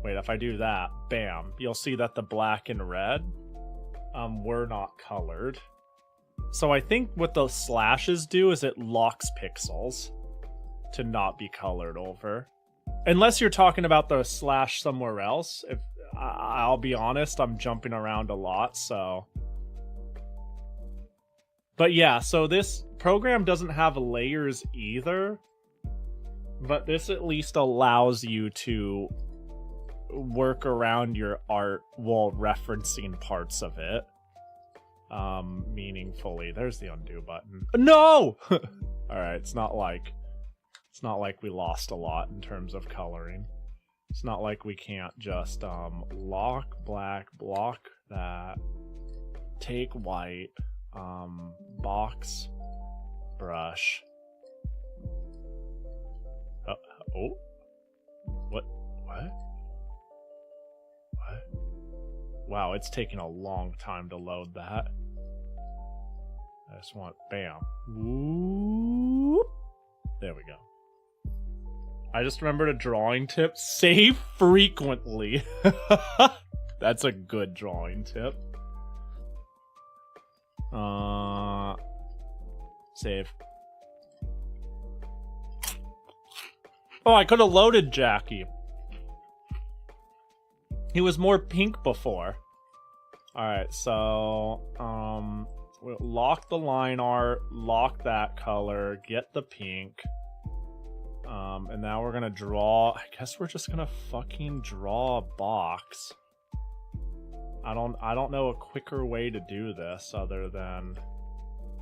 wait, if I do that, bam, you'll see that the black and red were not colored. So I think what the slashes do is it locks pixels to not be colored over. Unless you're talking about the slash somewhere else. If I'll be honest, I'm jumping around a lot, so. But yeah, so this program doesn't have layers either. But this at least allows you to work around your art while referencing parts of it. Meaningfully. There's the undo button. No! Alright, it's not like we lost a lot in terms of coloring. It's not like we can't just lock black, block that, take white, box, brush. Oh. What? Wow, it's taking a long time to load that. I just want, bam. Whoop. There we go. I just remembered a drawing tip. Save frequently. That's a good drawing tip. Save. Oh, I could have loaded Jackie. He was more pink before. Alright, so we'll lock the line art, lock that color, get the pink. And now we're gonna draw. I guess we're just gonna fucking draw a box. I don't know a quicker way to do this other than.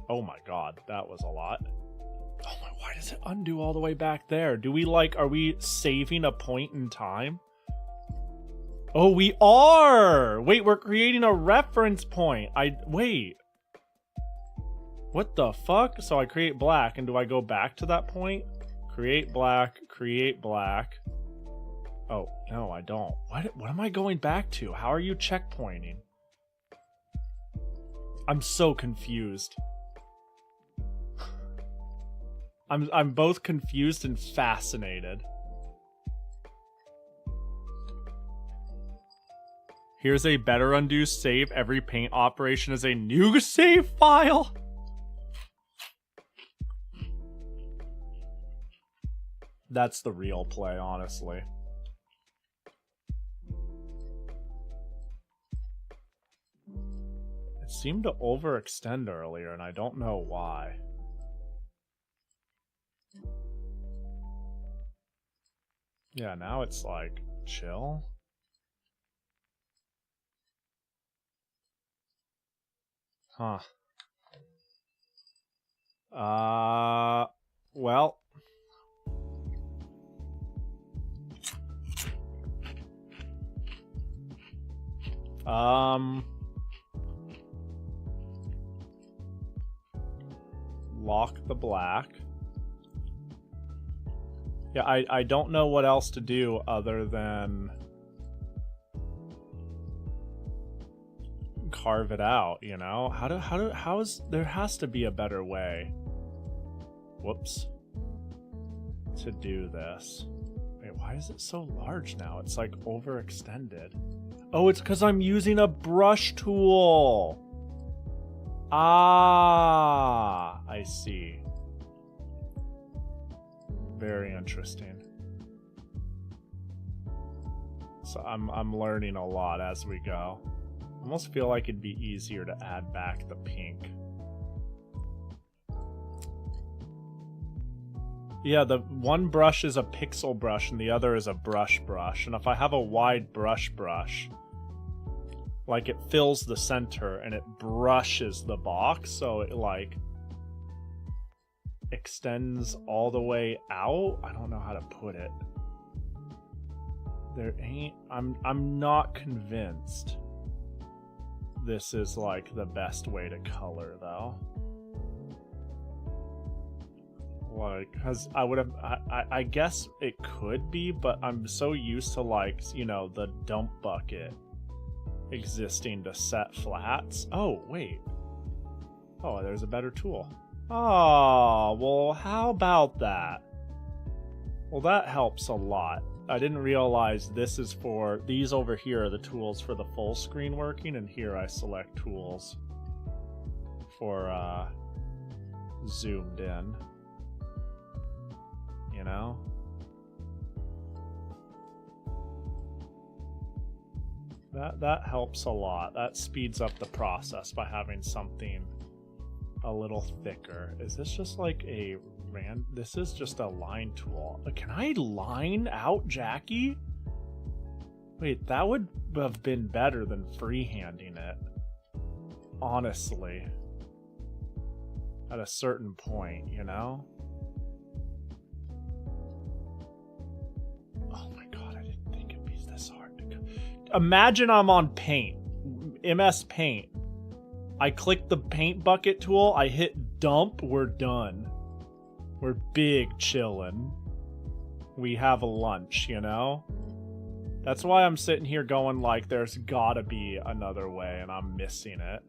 Oh my god, that was a lot. Oh my, why does it undo all the way back there? Do we are we saving a point in time? Oh, we are! Wait, we're creating a reference point. Wait. What the fuck? So I create black, and do I go back to that point? Create black, create black. Oh, no, I don't. What am I going back to? How are you checkpointing? I'm so confused. I'm both confused and fascinated. Here's a better undo save. Every paint operation is a new save file. That's the real play, honestly. It seemed to overextend earlier, and I don't know why. Yeah, now it's like, chill. Huh. Well. Lock the black. Yeah, I don't know what else to do other than carve it out, you know? How is there has to be a better way. Whoops. to do this. Wait, why is it so large now? It's like overextended. Oh, it's because I'm using a brush tool. Ah, I see. Very interesting. So I'm learning a lot as we go. I almost feel like it'd be easier to add back the pink. Yeah, the one brush is a pixel brush and the other is a brush. And if I have a wide brush, like it fills the center and it brushes the box, so it like extends all the way out. I don't know how to put it. I'm not convinced this is like the best way to color though. Like, cause I guess it could be, but I'm so used to like, you know, the dump bucket existing to set flats. Oh, wait. Oh, there's a better tool. Oh, well, how about that? Well, that helps a lot. I didn't realize this is for, these over here are the tools for the full screen working, and here I select tools for zoomed in. You know? That helps a lot. That speeds up the process by having something a little thicker. Is this just like a this is just a line tool. Can I line out Jackie? Wait, that would have been better than freehanding it. Honestly. At a certain point, you know? Oh my god, I didn't think it'd be this hard to go. Imagine I'm on Paint. MS Paint. I click the paint bucket tool, I hit dump, we're done. We're big chillin'. We have a lunch, you know? That's why I'm sitting here going like there's gotta be another way and I'm missing it.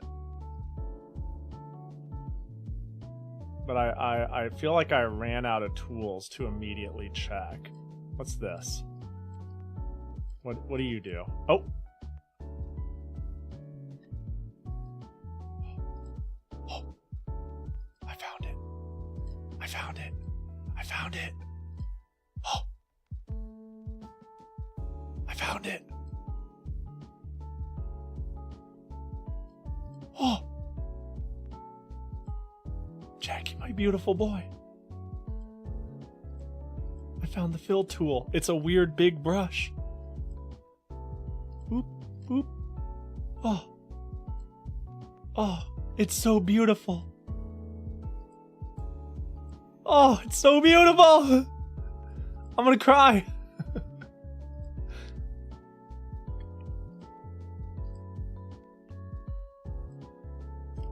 But I feel like I ran out of tools to immediately check. What's this? What do you do? Oh! I found it. I found it. I found it. Oh! I found it. Oh! Jackie, my beautiful boy. I found the fill tool. It's a weird big brush. Boop, boop. Oh. Oh, it's so beautiful. Oh, it's so beautiful. I'm gonna cry.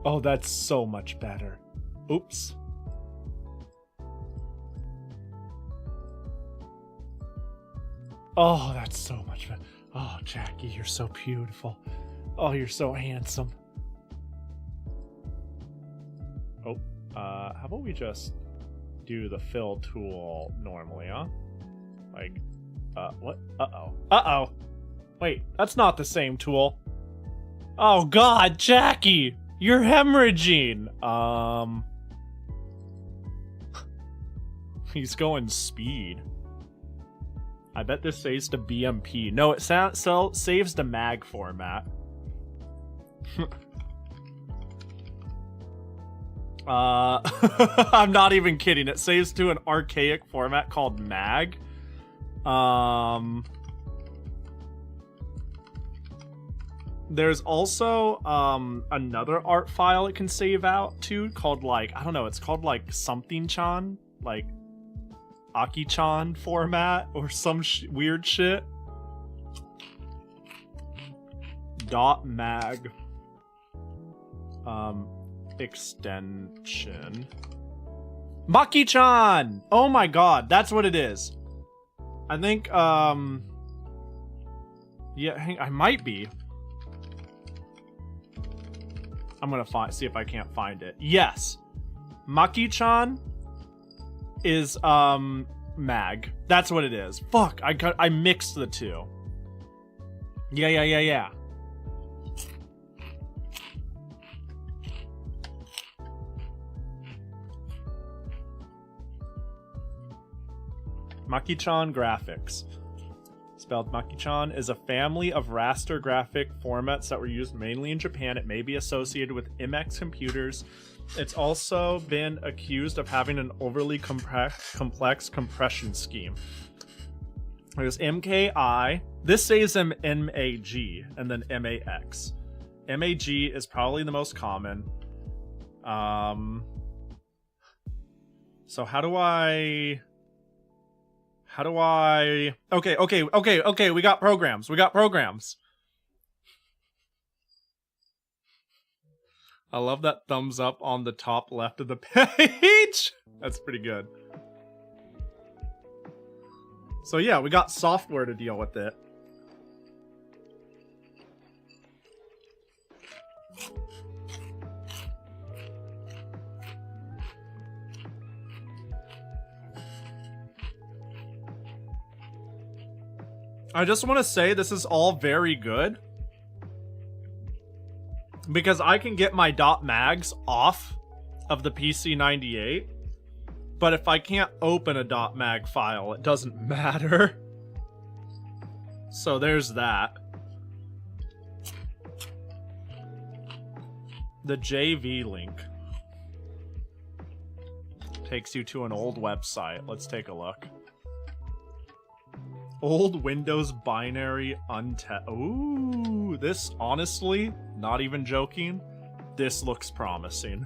Oh, that's so much better. Oops. Oh, that's so much better. Oh, Jackie, you're so beautiful. Oh, you're so handsome. Oh, how about we just do the fill tool normally, huh? Like, what? Uh-oh. Uh-oh. Wait, that's not the same tool. Oh, God, Jackie! You're hemorrhaging! He's going speed. I bet this saves to BMP. No, it saves to mag format. I'm not even kidding. It saves to an archaic format called mag. There's also another art file it can save out to called like, I don't know, it's called like something-chan, like Aki-chan format or some weird shit. .mag extension. Maki-chan! Oh my god, that's what it is. I think yeah, I might be. I'm gonna see if I can't find it. Yes. Maki-chan is mag. That's what it is. Fuck, I mixed the two. Yeah. Maki-chan graphics. Spelled Maki-chan is a family of raster graphic formats that were used mainly in Japan. It may be associated with MX computers. It's also been accused of having an overly complex compression scheme. There's MKI. This says MAG and then MAX. MAG is probably the most common. So how do I... Okay, we got programs. I love that thumbs up on the top left of the page. That's pretty good. So yeah, we got software to deal with it. I just want to say this is all very good. Because I can get my .mags off of the PC-98. But if I can't open a .mag file, it doesn't matter. So there's that. The JV link takes you to an old website. Let's take a look. Old Windows binary Ooh, this honestly, not even joking, this looks promising.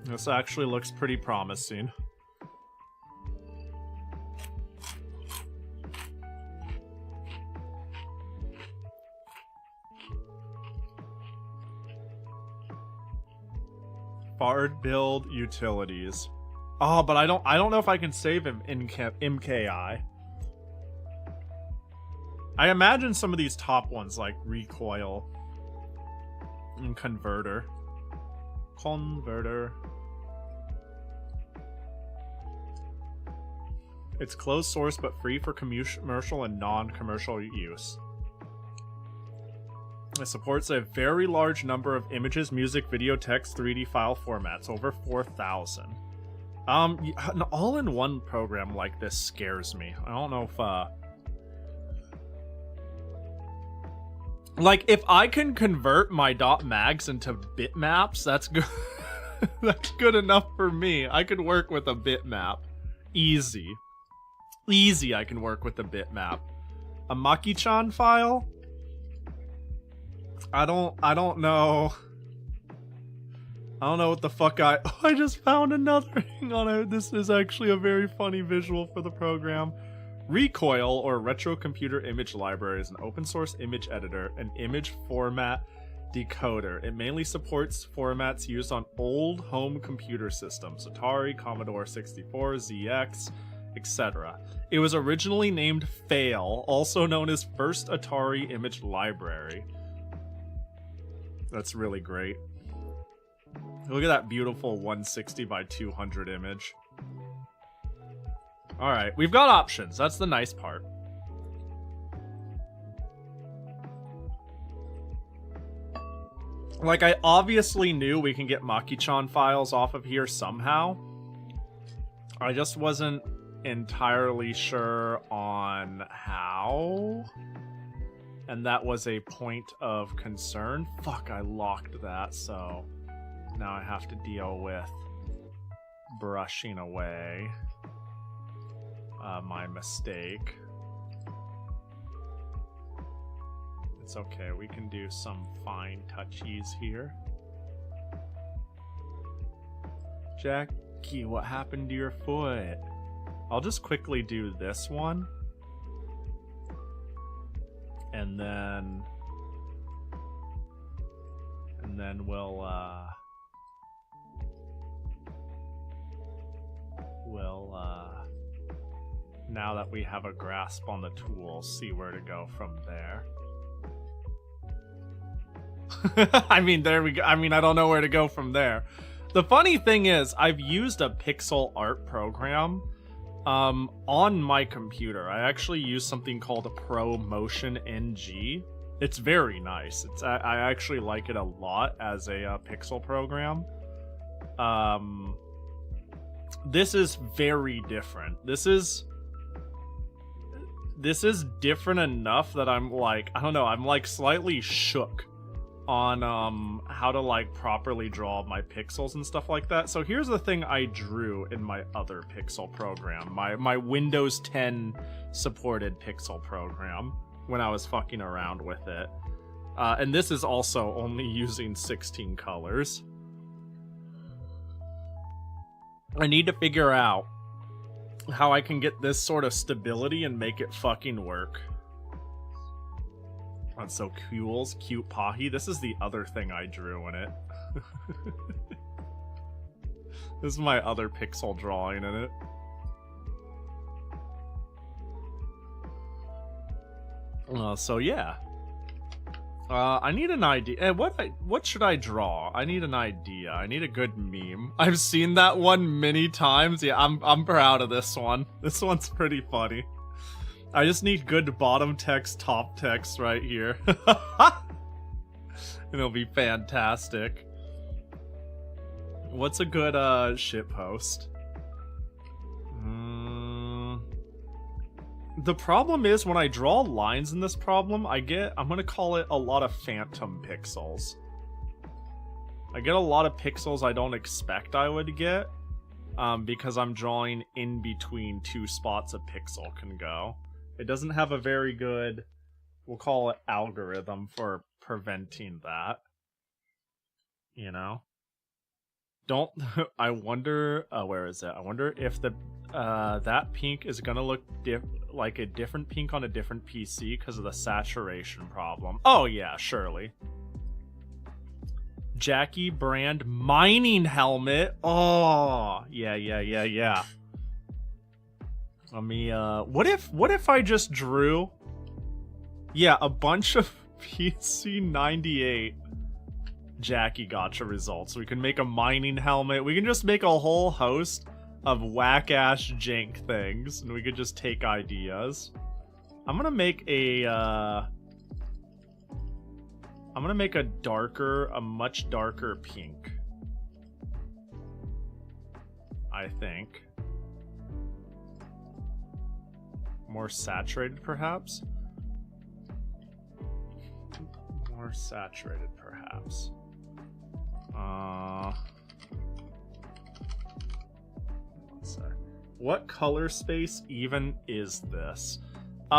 This actually looks pretty promising. Bard build utilities. Oh, but I don't know if I can save him in MKI. I imagine some of these top ones like recoil and converter. It's closed source but free for commercial and non-commercial use. It supports a very large number of images, music, video, text, 3D file formats, over 4,000. An all-in-one program like this scares me. I don't know if, like, if I can convert my .mags into bitmaps, that's good. That's good enough for me. I could work with a bitmap. Easy. Easy, I can work with a bitmap. A Maki-chan file? I don't know. I don't know what the fuck I just found another. Hang on, this is actually a very funny visual for the program. Recoil, or Retro Computer Image Library, is an open source image editor, an image format decoder. It mainly supports formats used on old home computer systems, Atari, Commodore 64, ZX, etc. It was originally named FAIL, also known as First Atari Image Library. That's really great. Look at that beautiful 160 by 200 image. Alright, we've got options. That's the nice part. Like, I obviously knew we can get Maki-chan files off of here somehow. I just wasn't entirely sure on how. And that was a point of concern. Fuck, I locked that, so now I have to deal with brushing away my mistake. It's okay, we can do some fine touchies here. Jackie, what happened to your foot? I'll just quickly do this one. And then we'll now that we have a grasp on the tools, see where to go from there. I mean, there we go. I mean, I don't know where to go from there. The funny thing is, I've used a pixel art program on my computer. I actually use something called a Pro Motion NG. It's very nice. I actually like it a lot as a pixel program. This is very different. This is different enough that I'm like, I don't know, I'm like slightly shook on how to like properly draw my pixels and stuff like that. So here's the thing I drew in my other pixel program, my Windows 10 supported pixel program when I was fucking around with it. And this is also only using 16 colors. I need to figure out how I can get this sort of stability and make it fucking work. That's so cool. Cute Pahi. This is the other thing I drew in it. This is my other pixel drawing in it. So yeah. I need an idea. What should I draw? I need an idea. I need a good meme. I've seen that one many times. Yeah, I'm proud of this one. This one's pretty funny. I just need good bottom text, top text right here. It'll be fantastic. What's a good shitpost? The problem is when I draw lines in this problem, I'm gonna call it a lot of phantom pixels. I get a lot of pixels I don't expect I would get, because I'm drawing in between two spots a pixel can go. It doesn't have a very good, we'll call it algorithm for preventing that. You know? I wonder, where is it? I wonder if that pink is gonna look like a different pink on a different PC because of the saturation problem. Oh yeah, surely. Jackie Brand mining helmet. Oh, yeah. Let me, what if I just drew, yeah, a bunch of PC-98 Jackie Gotcha results. We can make a mining helmet. We can just make a whole host of whack-ass jank things, and we could just take ideas. I'm gonna make a much darker pink. I think. More saturated, perhaps? More saturated, perhaps. One sec. What color space even is this? It's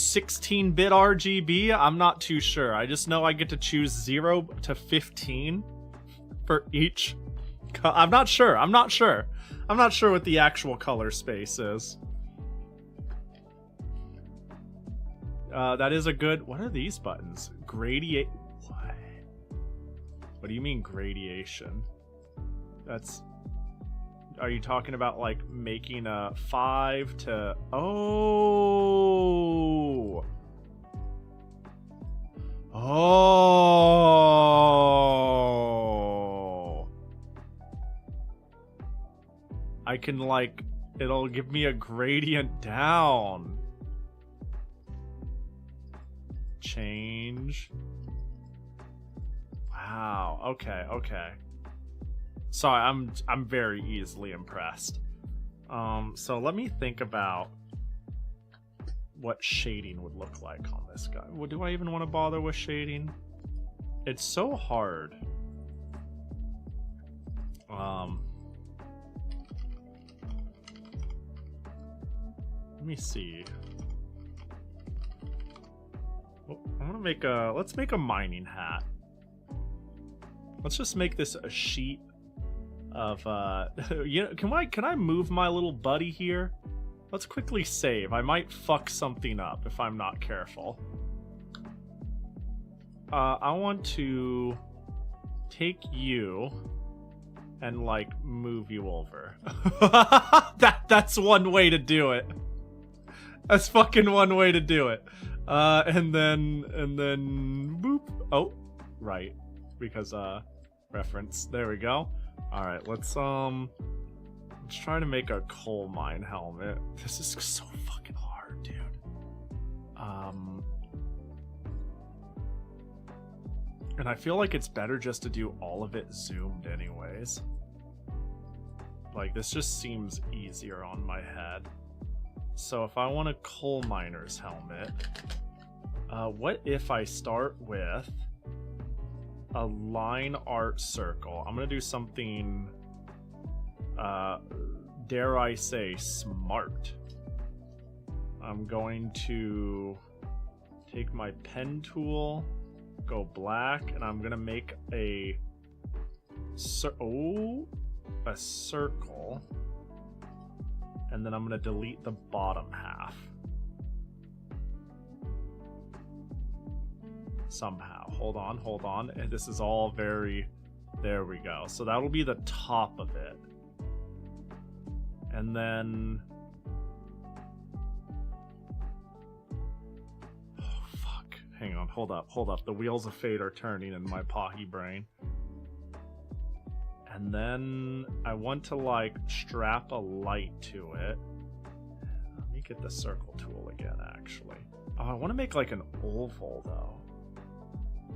16-bit RGB? I'm not too sure. I just know I get to choose 0 to 15 for each. I'm not sure what the actual color space is. That is a good... What are these buttons? What? What do you mean gradation? That's... Are you talking about, like, making a 5 to... Oh! Oh! I can, like... It'll give me a gradient down. Change. Wow. Okay. Sorry, I'm very easily impressed. So let me think about what shading would look like on this guy. Well, do I even want to bother with shading? It's so hard. Let me see. Well, I'm gonna make a... Let's make a mining hat. Let's just make this a sheet of you know, can I move my little buddy here? Let's quickly save. I might fuck something up if I'm not careful. I want to take you and like move you over. That's one way to do it. That's fucking one way to do it. And then boop. Oh, right. Because reference. There we go. Alright, let's try to make a coal mine helmet. This is so fucking hard, dude. And I feel like it's better just to do all of it zoomed anyways. Like, this just seems easier on my head. So if I want a coal miner's helmet, what if I start with a line art circle? I'm gonna do something, dare I say, smart. I'm going to take my pen tool, go black, and I'm gonna make a circle, and then I'm gonna delete the bottom half somehow. Hold on, and this is all very, there we go. So that'll be the top of it, and then hang on, hold up. The wheels of fate are turning in my Pahi brain. And then I want to, like, strap a light to it. Let me get the circle tool again, actually. Oh, I want to make, like, an oval, though.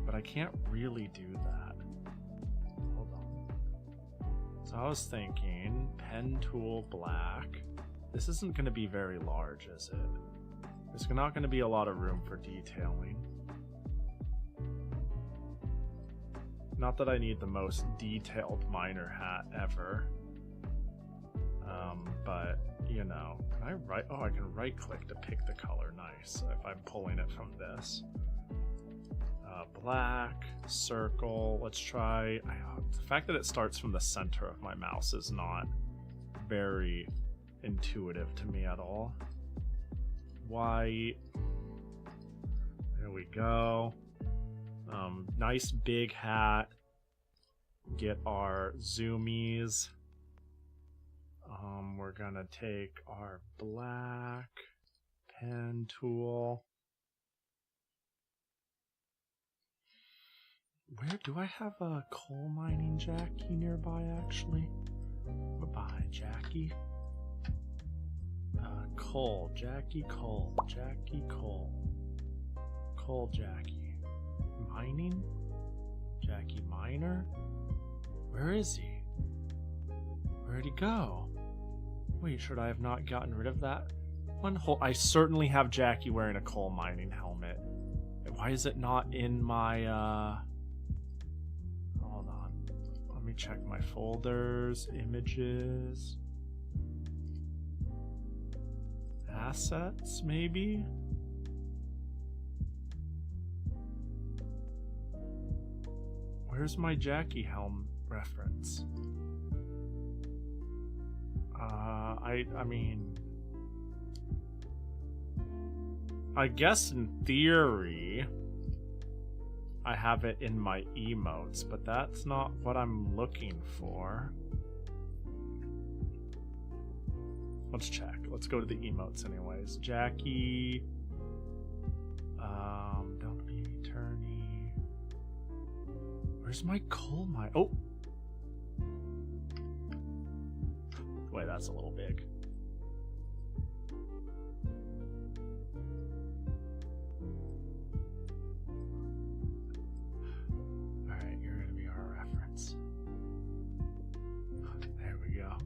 But I can't really do that. Hold on. So I was thinking, pen tool black. This isn't going to be very large, is it? There's not going to be a lot of room for detailing. Not that I need the most detailed miner hat ever. But, you know, can I right? Oh, I can right click to pick the color. Nice. If I'm pulling it from this. Black, circle. Let's try. The fact that it starts from the center of my mouse is not very intuitive to me at all. White. There we go. Nice big hat. Get our zoomies. We're gonna take our black pen tool. Where do I have a coal mining Jackie nearby, actually? Bye, Jackie. Coal, Jackie, coal, Jackie, coal. Coal, Jackie. Mining? Jackie Miner? Where is he? Where'd he go? Wait, should I have not gotten rid of that one? I certainly have Jackie wearing a coal mining helmet. Why is it not in my, Hold on. Let me check my folders, images. Assets, maybe? Where's my Jackie helm reference? I mean, I guess in theory I have it in my emotes, but that's not what I'm looking for. Let's check. Let's go to the emotes anyways. Jackie, don't be attorney. Where's my coal mine? Oh! Wait, that's a little big. Alright, you're gonna be our reference. There we go.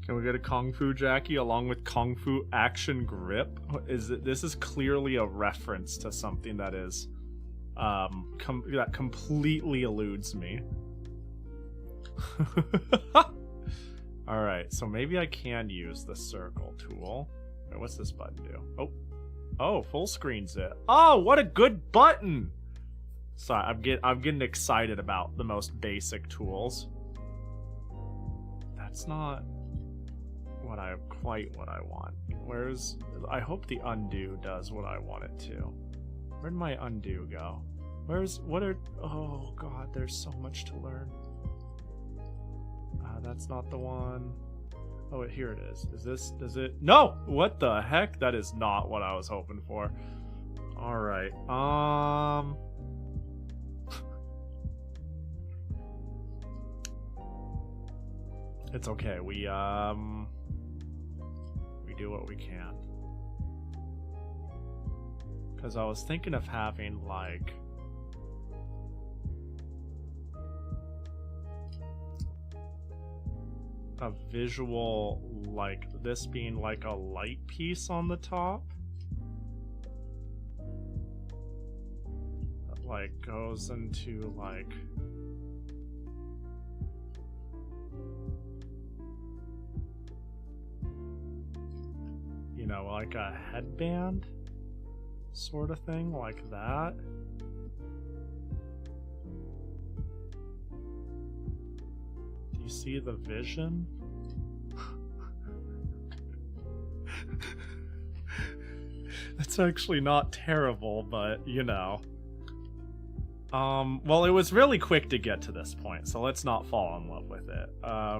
Can we get a Kung Fu Jackie along with Kung Fu Action Grip? This is clearly a reference to something that is that completely eludes me. Alright, so maybe I can use the circle tool. Wait, what's this button do? Oh, full screens it. Oh, what a good button! Sorry, I'm getting excited about the most basic tools. That's not quite what I want. I hope the undo does what I want it to. Where'd my undo go? Oh god, there's so much to learn. That's not the one. Oh, wait, here it is. Is this, does it? No! What the heck? That is not what I was hoping for. Alright, it's okay, we do what we can. Because I was thinking of having, like... a visual, like, this being like a light piece on the top. That, like, goes into, like... you know, like a headband sort of thing, like that. Do you see the vision? That's actually not terrible, but you know. Well, it was really quick to get to this point, so let's not fall in love with it.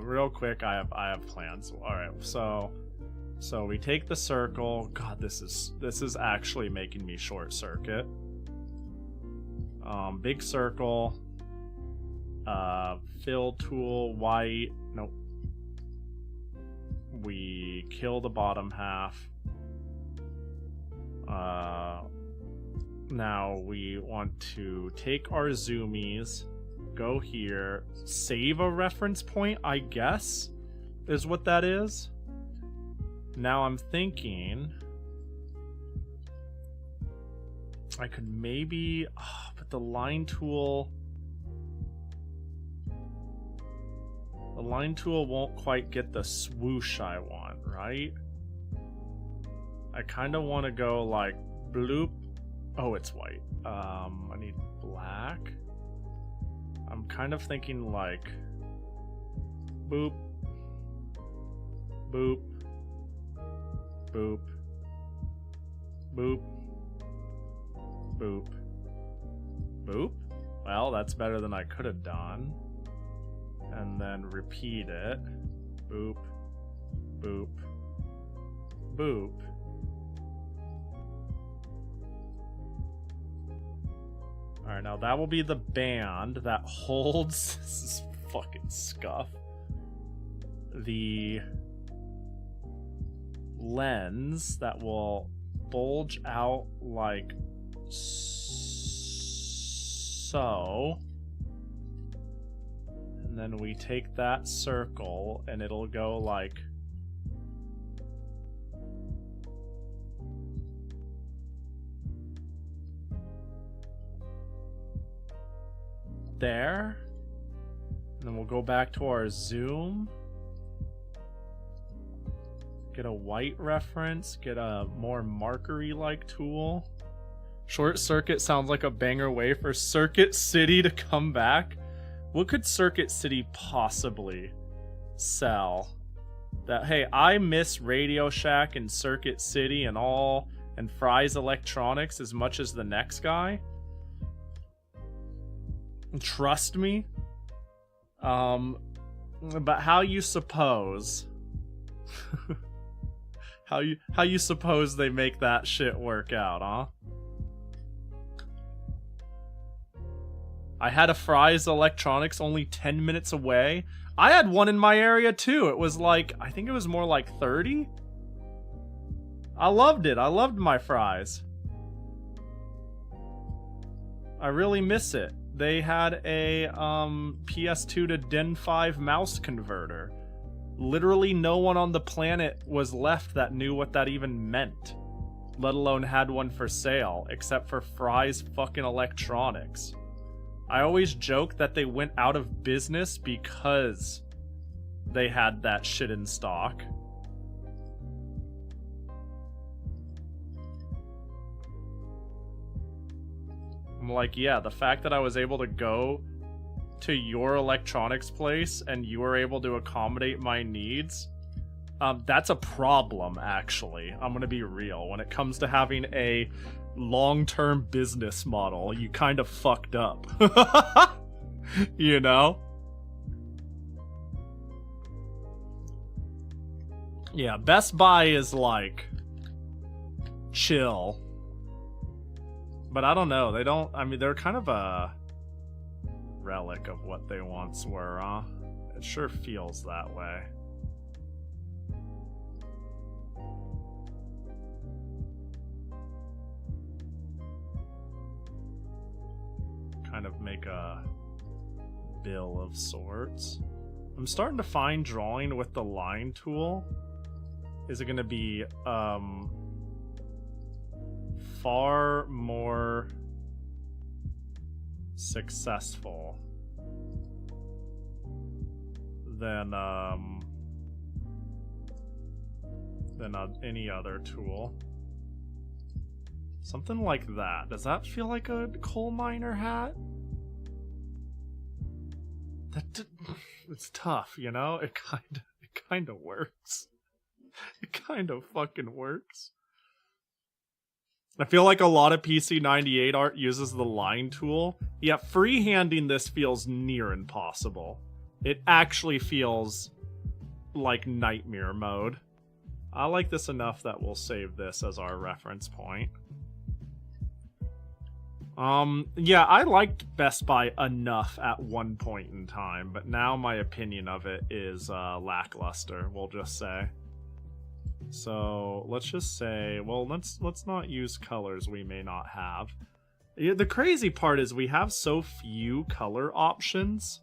Real quick, I have plans. All right, so we take the circle. God, this is actually making me short circuit. Big circle. Fill tool, white. Nope. We kill the bottom half. Now we want to take our zoomies, go here, save a reference point, I guess, is what that is. Now I'm thinking I could maybe, but the line tool won't quite get the swoosh I want, right? I kind of want to go like bloop. Oh, it's white. I need black. I'm kind of thinking like boop, boop, boop, boop, boop, boop. Well, that's better than I could have done. And then repeat it. Boop, boop, boop. Alright, now that will be the band that holds, this is fucking scuff, the lens that will bulge out like so. And then we take that circle and it'll go like there. And then we'll go back to our zoom. Get a white reference, get a more markery-like tool. Short Circuit sounds like a banger way for Circuit City to come back. What could Circuit City possibly sell? That, hey, I miss Radio Shack and Circuit City and all, and Fry's Electronics as much as the next guy. Trust me. But how you suppose... how you suppose they make that shit work out, huh? I had a Fry's Electronics only 10 minutes away. I had one in my area too. It was like, I think it was more like 30. I loved it. I loved my Fry's. I really miss it. They had a PS2 to DIN 5 mouse converter. Literally no one on the planet was left that knew what that even meant, let alone had one for sale, except for Fry's fucking Electronics. I always joke that they went out of business because they had that shit in stock. I'm like, yeah, the fact that I was able to go to your electronics place and you were able to accommodate my needs, that's a problem, actually. I'm gonna be real. When it comes to having a long-term business model, you kind of fucked up. You know? Yeah, Best Buy is like chill. But I don't know. They don't, I mean, they're kind of a relic of what they once were, huh? It sure feels that way. Kind of make a bill of sorts. I'm starting to find drawing with the line tool is it going to be far more successful than any other tool. Something like that. Does that feel like a coal miner hat? It's tough, you know? It kind of works. It kind of fucking works. I feel like a lot of PC-98 art uses the line tool. Yeah, freehanding this feels near impossible. It actually feels like nightmare mode. I like this enough that we'll save this as our reference point. Yeah, I liked Best Buy enough at one point in time, but now my opinion of it is lackluster, we'll just say. So let's just say, well, let's not use colors we may not have. The crazy part is we have so few color options,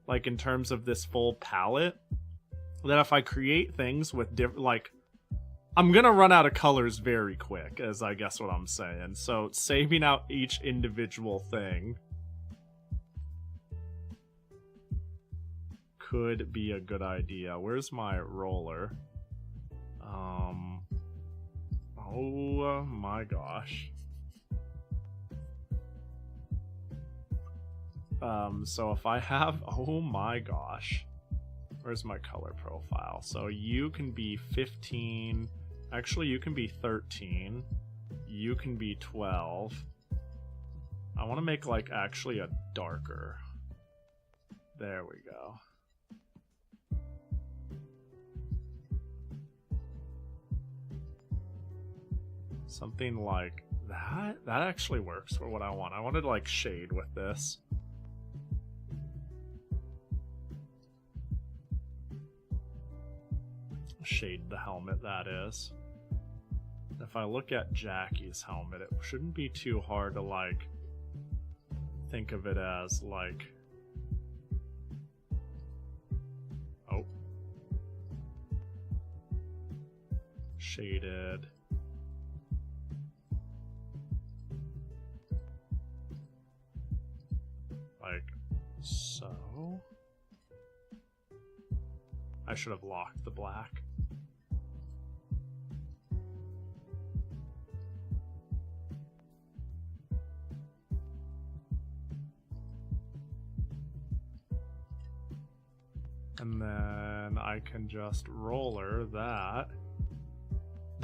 like in terms of this full palette, that if I create things with different, like, I'm gonna run out of colors very quick, is I guess what I'm saying. So saving out each individual thing could be a good idea. Where's my roller? Oh my gosh. So if I have, oh my gosh. Where's my color profile? So you can be 15. Actually, you can be 13. You can be 12. I want to make, like, actually a darker. There we go. Something like that. That actually works for what I want. I wanted, like, shade with this. Shade the helmet, that is. If I look at Jackie's helmet, it shouldn't be too hard to, like, think of it as, like... Oh. Shaded. Like, so... I should have locked the black. And then I can just roller that.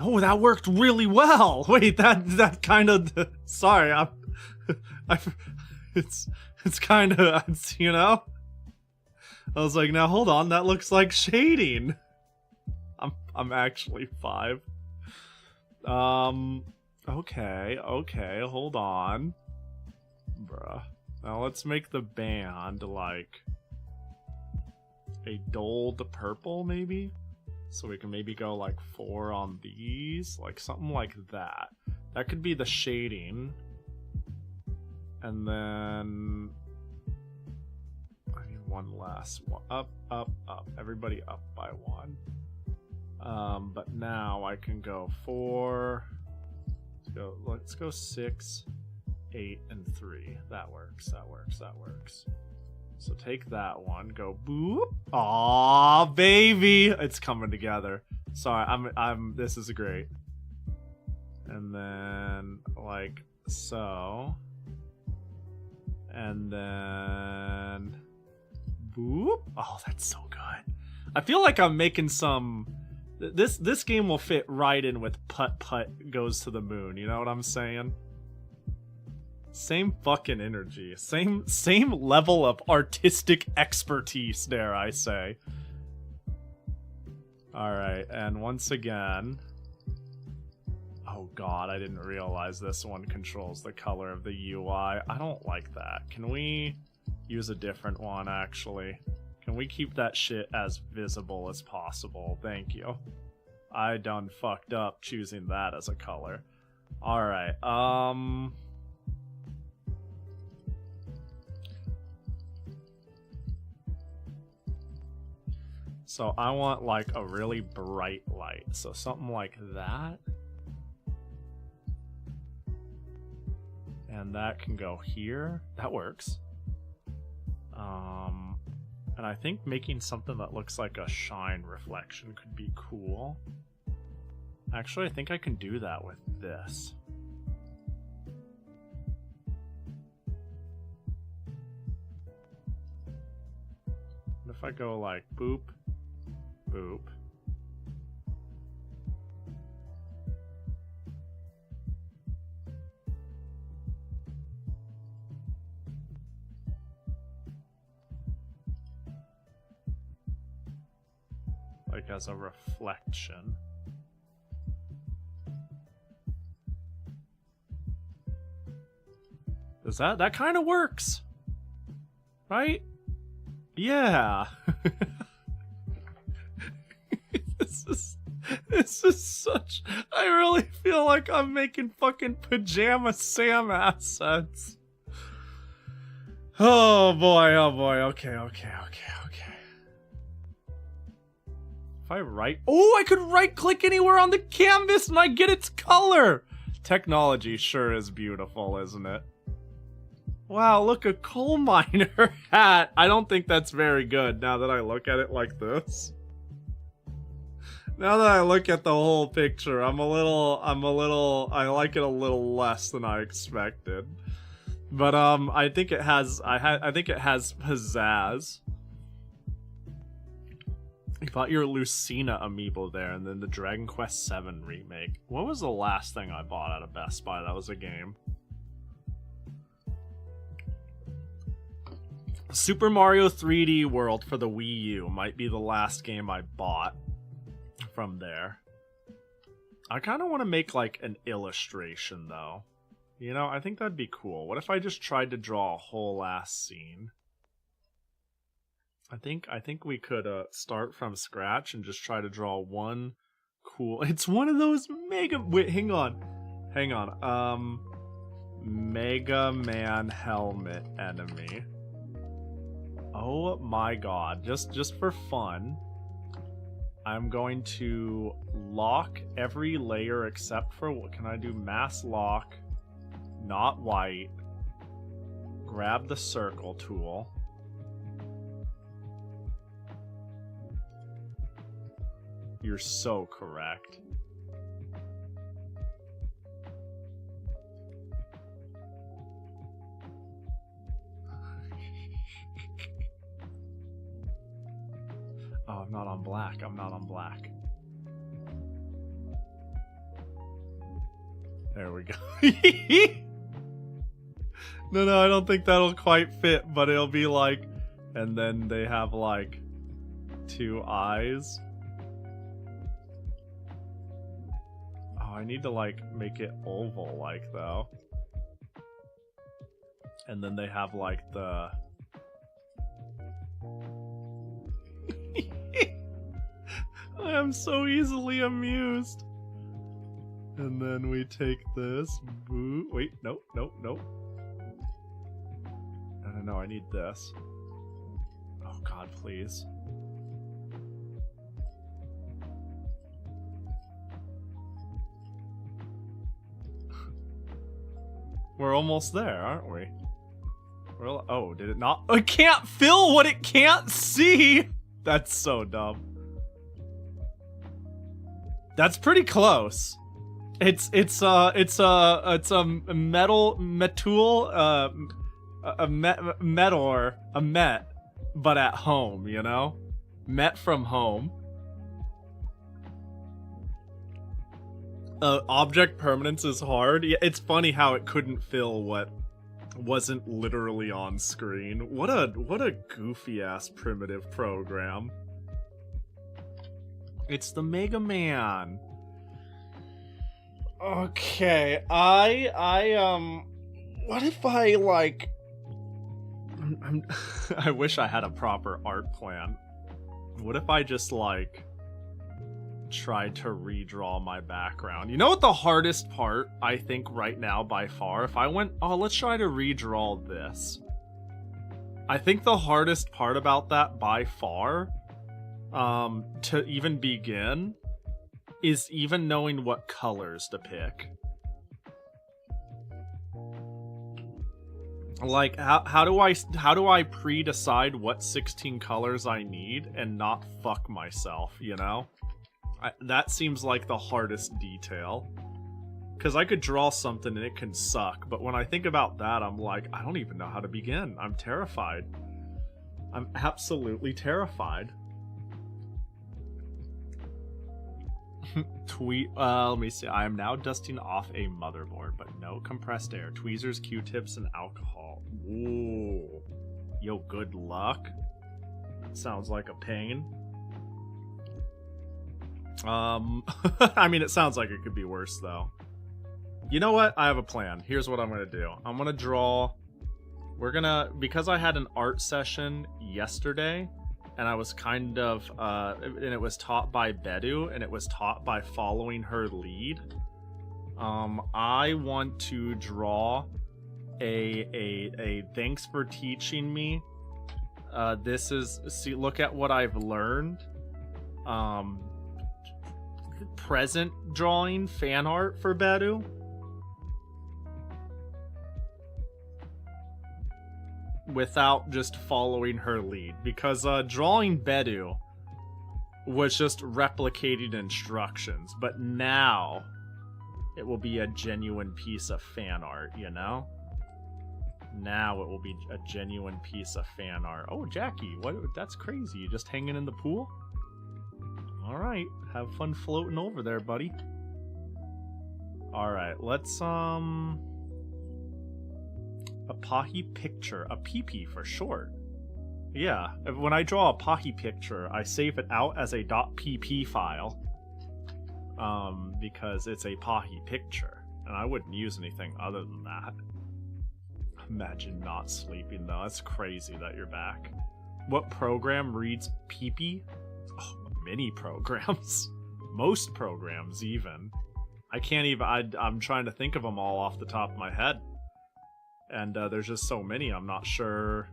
Oh, that worked really well. Wait, that kind of, sorry, it's kind of, you know. I was like, now hold on, that looks like shading. I'm actually 5. Okay, hold on. Bruh. Now let's make the band like a dulled purple, maybe? So we can maybe go like 4 on these, like something like that. That could be the shading. And then I need one less. Up. Everybody up by 1. But now I can go 4. Let's go 6, 8, and 3. That works. So take that one, go boop. Aw, baby, it's coming together. Sorry, this is great. And then like so. And then boop. Oh, that's so good. I feel like I'm making some. This game will fit right in with Putt Putt Goes to the Moon. You know what I'm saying? Same fucking energy. Same level of artistic expertise, dare I say. Alright, and once again... Oh god, I didn't realize this one controls the color of the UI. I don't like that. Can we use a different one, actually? Can we keep that shit as visible as possible? Thank you. I done fucked up choosing that as a color. Alright, so I want like a really bright light. So something like that. And that can go here. That works. And I think making something that looks like a shine reflection could be cool. Actually, I think I can do that with this. What if I go like boop, boop. Like as a reflection. Does that kind of works? Right? Yeah. This is such... I really feel like I'm making fucking Pajama Sam assets. Oh boy, okay. If I right... Oh, I could right-click anywhere on the canvas and I get its color! Technology sure is beautiful, isn't it? Wow, look, a coal miner hat! I don't think that's very good now that I look at it like this. Now that I look at the whole picture, I like it a little less than I expected. But, I think it has pizzazz. You bought your Lucina amiibo there, and then the Dragon Quest VII remake. What was the last thing I bought at a Best Buy that was a game? Super Mario 3D World for the Wii U might be the last game I bought from there. I kind of want to make like an illustration though. You know, I think that'd be cool. What if I just tried to draw a whole ass scene? I think we could start from scratch and just try to draw one cool... It's one of those mega... Wait, hang on. Mega Man helmet enemy. Oh my god. Just for fun, I'm going to lock every layer except for... What can I do? Mass lock. Not white. Grab the circle tool. You're so correct. Oh, I'm not on black. There we go. No, I don't think that'll quite fit, but it'll be like... And then they have like 2 eyes. Oh, I need to like make it oval like though. And then they have like the... I am so easily amused. And then we take this. Boo. Wait, nope. No, I need this. Oh god, please. We're almost there, aren't we? Oh, did it not? It can't fill what it can't see! That's so dumb. That's pretty close. It's a met, but at home, you know? Met from home. Object permanence is hard. Yeah, it's funny how it couldn't fill what wasn't literally on screen. What a goofy ass primitive program. It's the Mega Man. Okay, what if I, like... I wish I had a proper art plan. What if I just, like, tried to redraw my background? You know what the hardest part, I think, right now, by far? If I went, oh, let's try to redraw this. I think the hardest part about that, by far, to even begin, is even knowing what colors to pick. Like, how do I pre-decide what 16 colors I need and not fuck myself, you know? That seems like the hardest detail. Because I could draw something and it can suck, but when I think about that, I'm like, I don't even know how to begin. I'm terrified. I'm absolutely terrified. Let me see. I am now dusting off a motherboard, but no compressed air, tweezers, Q-tips, and alcohol. Ooh. Yo, good luck. Sounds like a pain. I mean, it sounds like it could be worse, though. You know what? I have a plan. Here's what I'm gonna do. I'm gonna draw... Because I had an art session yesterday, and I was kind of, and it was taught by Bedu, and it was taught by following her lead. I want to draw a thanks for teaching me. This is, see, look at what I've learned. Present drawing fan art for Bedu. Without just following her lead, because drawing Bedu was just replicating instructions, but now it will be a genuine piece of fan art, you know? Now it will be a genuine piece of fan art. Oh, Jackie, what? That's crazy. You just hanging in the pool? Alright, have fun floating over there, buddy. Alright, let's, a Pahi picture. A PP for short. Yeah, when I draw a Pahi picture, I save it out as a .pp file. Because it's a Pahi picture. And I wouldn't use anything other than that. Imagine not sleeping, though. That's crazy that you're back. What program reads PP? Oh, many programs. Most programs, even. I can't even... I'm trying to think of them all off the top of my head. And there's just so many, I'm not sure.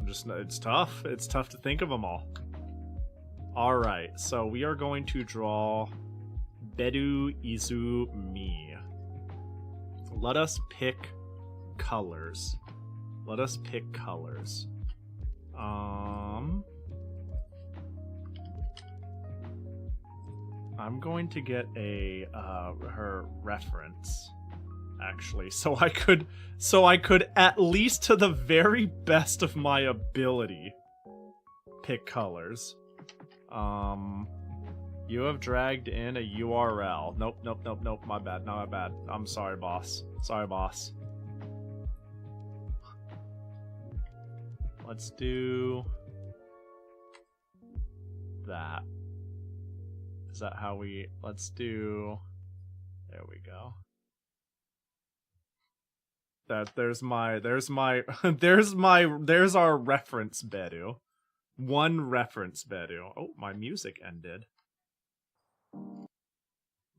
It's tough. It's tough to think of them all. Alright, so we are going to draw Bedu Izu Mi. Let us pick colors. Let us pick colors. I'm going to get a her reference, actually, so I could at least, to the very best of my ability, pick colors. You have dragged in a URL. Nope, my bad, not my bad. I'm sorry, boss. Sorry, boss. Let's do that. Is that how we... Let's do... There we go. There's our reference Bedu. One reference Bedu. Oh, my music ended.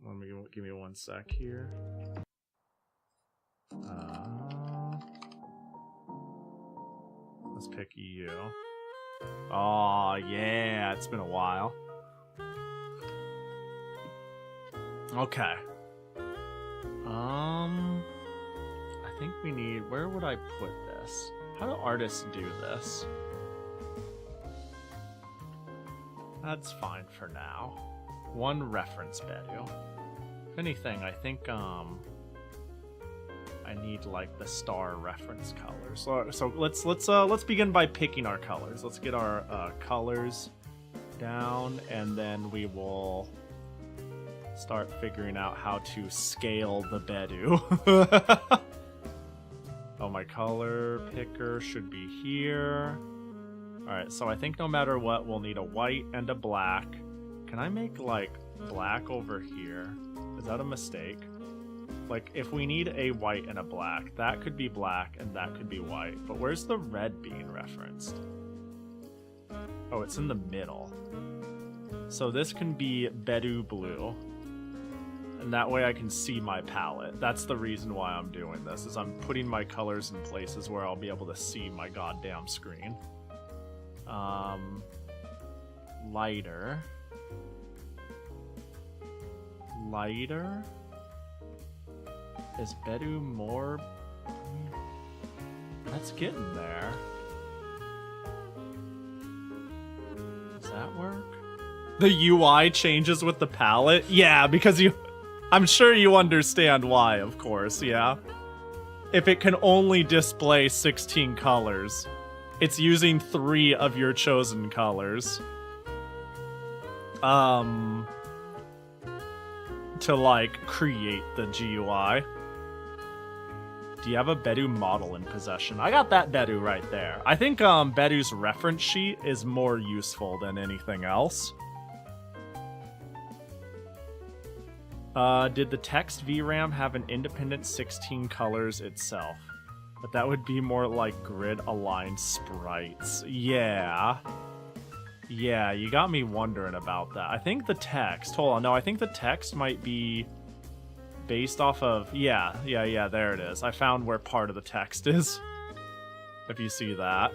Let me give me 1 sec here. Let's pick you. Oh yeah, it's been a while. Okay. I think we need... Where would I put this? How do artists do this? That's fine for now. One reference Bedu. If anything, I think I need like the star reference colors. So let's begin by picking our colors. Let's get our colors down, and then we will start figuring out how to scale the Bedu. Oh, my color picker should be here. Alright, so I think no matter what, we'll need a white and a black Can I make, like, black over here? Is that a mistake? Like, if we need a white and a black, that could be black and that could be white. But where's the red being referenced? Oh, it's in the middle. So this can be Bedu blue. And that way I can see my palette. That's the reason why I'm doing this, is I'm putting my colors in places where I'll be able to see my goddamn screen. Lighter. Lighter? Is Bedu more... That's getting there. Does that work? The UI changes with the palette? Yeah, because you... I'm sure you understand why, of course, yeah? If it can only display 16 colors, it's using 3 of your chosen colors. To, like, create the GUI. Do you have a Bedu model in possession? I got that Bedu right there. I think, Bedu's reference sheet is more useful than anything else. Did the text VRAM have an independent 16 colors itself? But that would be more like grid-aligned sprites. Yeah. Yeah, you got me wondering about that. I think the text... Hold on, no, I think the text might be based off of... Yeah, there it is. I found where part of the text is. If you see that.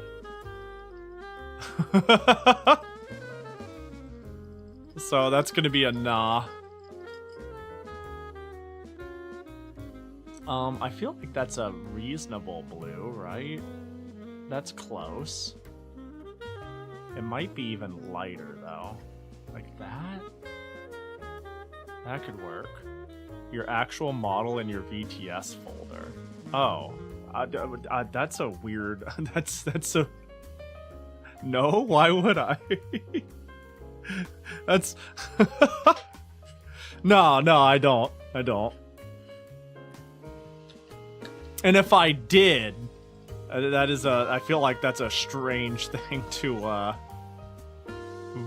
So that's gonna be a nah. I feel like that's a reasonable blue, right? That's close. It might be even lighter, though. Like that? That could work. Your actual model in your VTS folder. Oh. That's a weird... That's a... No? Why would I? That's... No, I don't. I don't. And if I did, that is a... I feel like that's a strange thing to,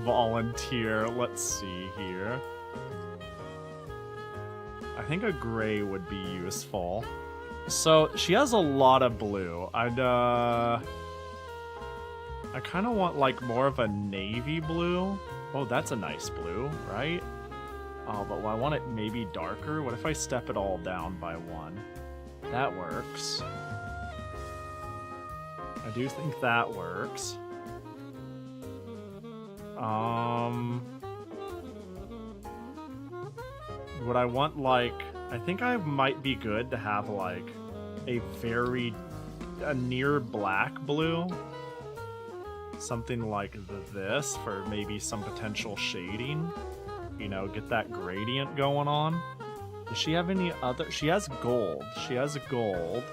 volunteer. Let's see here. I think a gray would be useful. So, she has a lot of blue. I kind of want, like, more of a navy blue. Oh, that's a nice blue, right? Oh, but I want it maybe darker. What if I step it all down by 1? That works. I do think that works. Would I want, like... I think I might be good to have, like, a near black blue. Something like this for maybe some potential shading. You know, get that gradient going on. Does she have any other... She has gold. She has gold.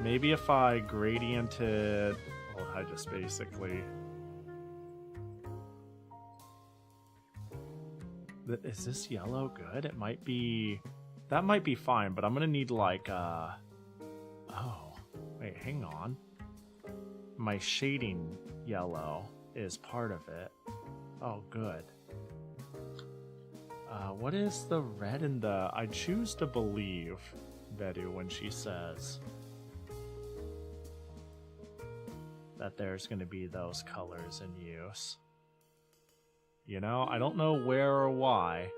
Maybe if I gradiented... Well, I just basically... Is this yellow good? It might be... That might be fine, but I'm gonna need like, Oh. Wait, hang on. My shading yellow is part of it. Oh, good. What is the red in the... I choose to believe Bedu when she says that there's going to be those colors in use. You know, I don't know where or why.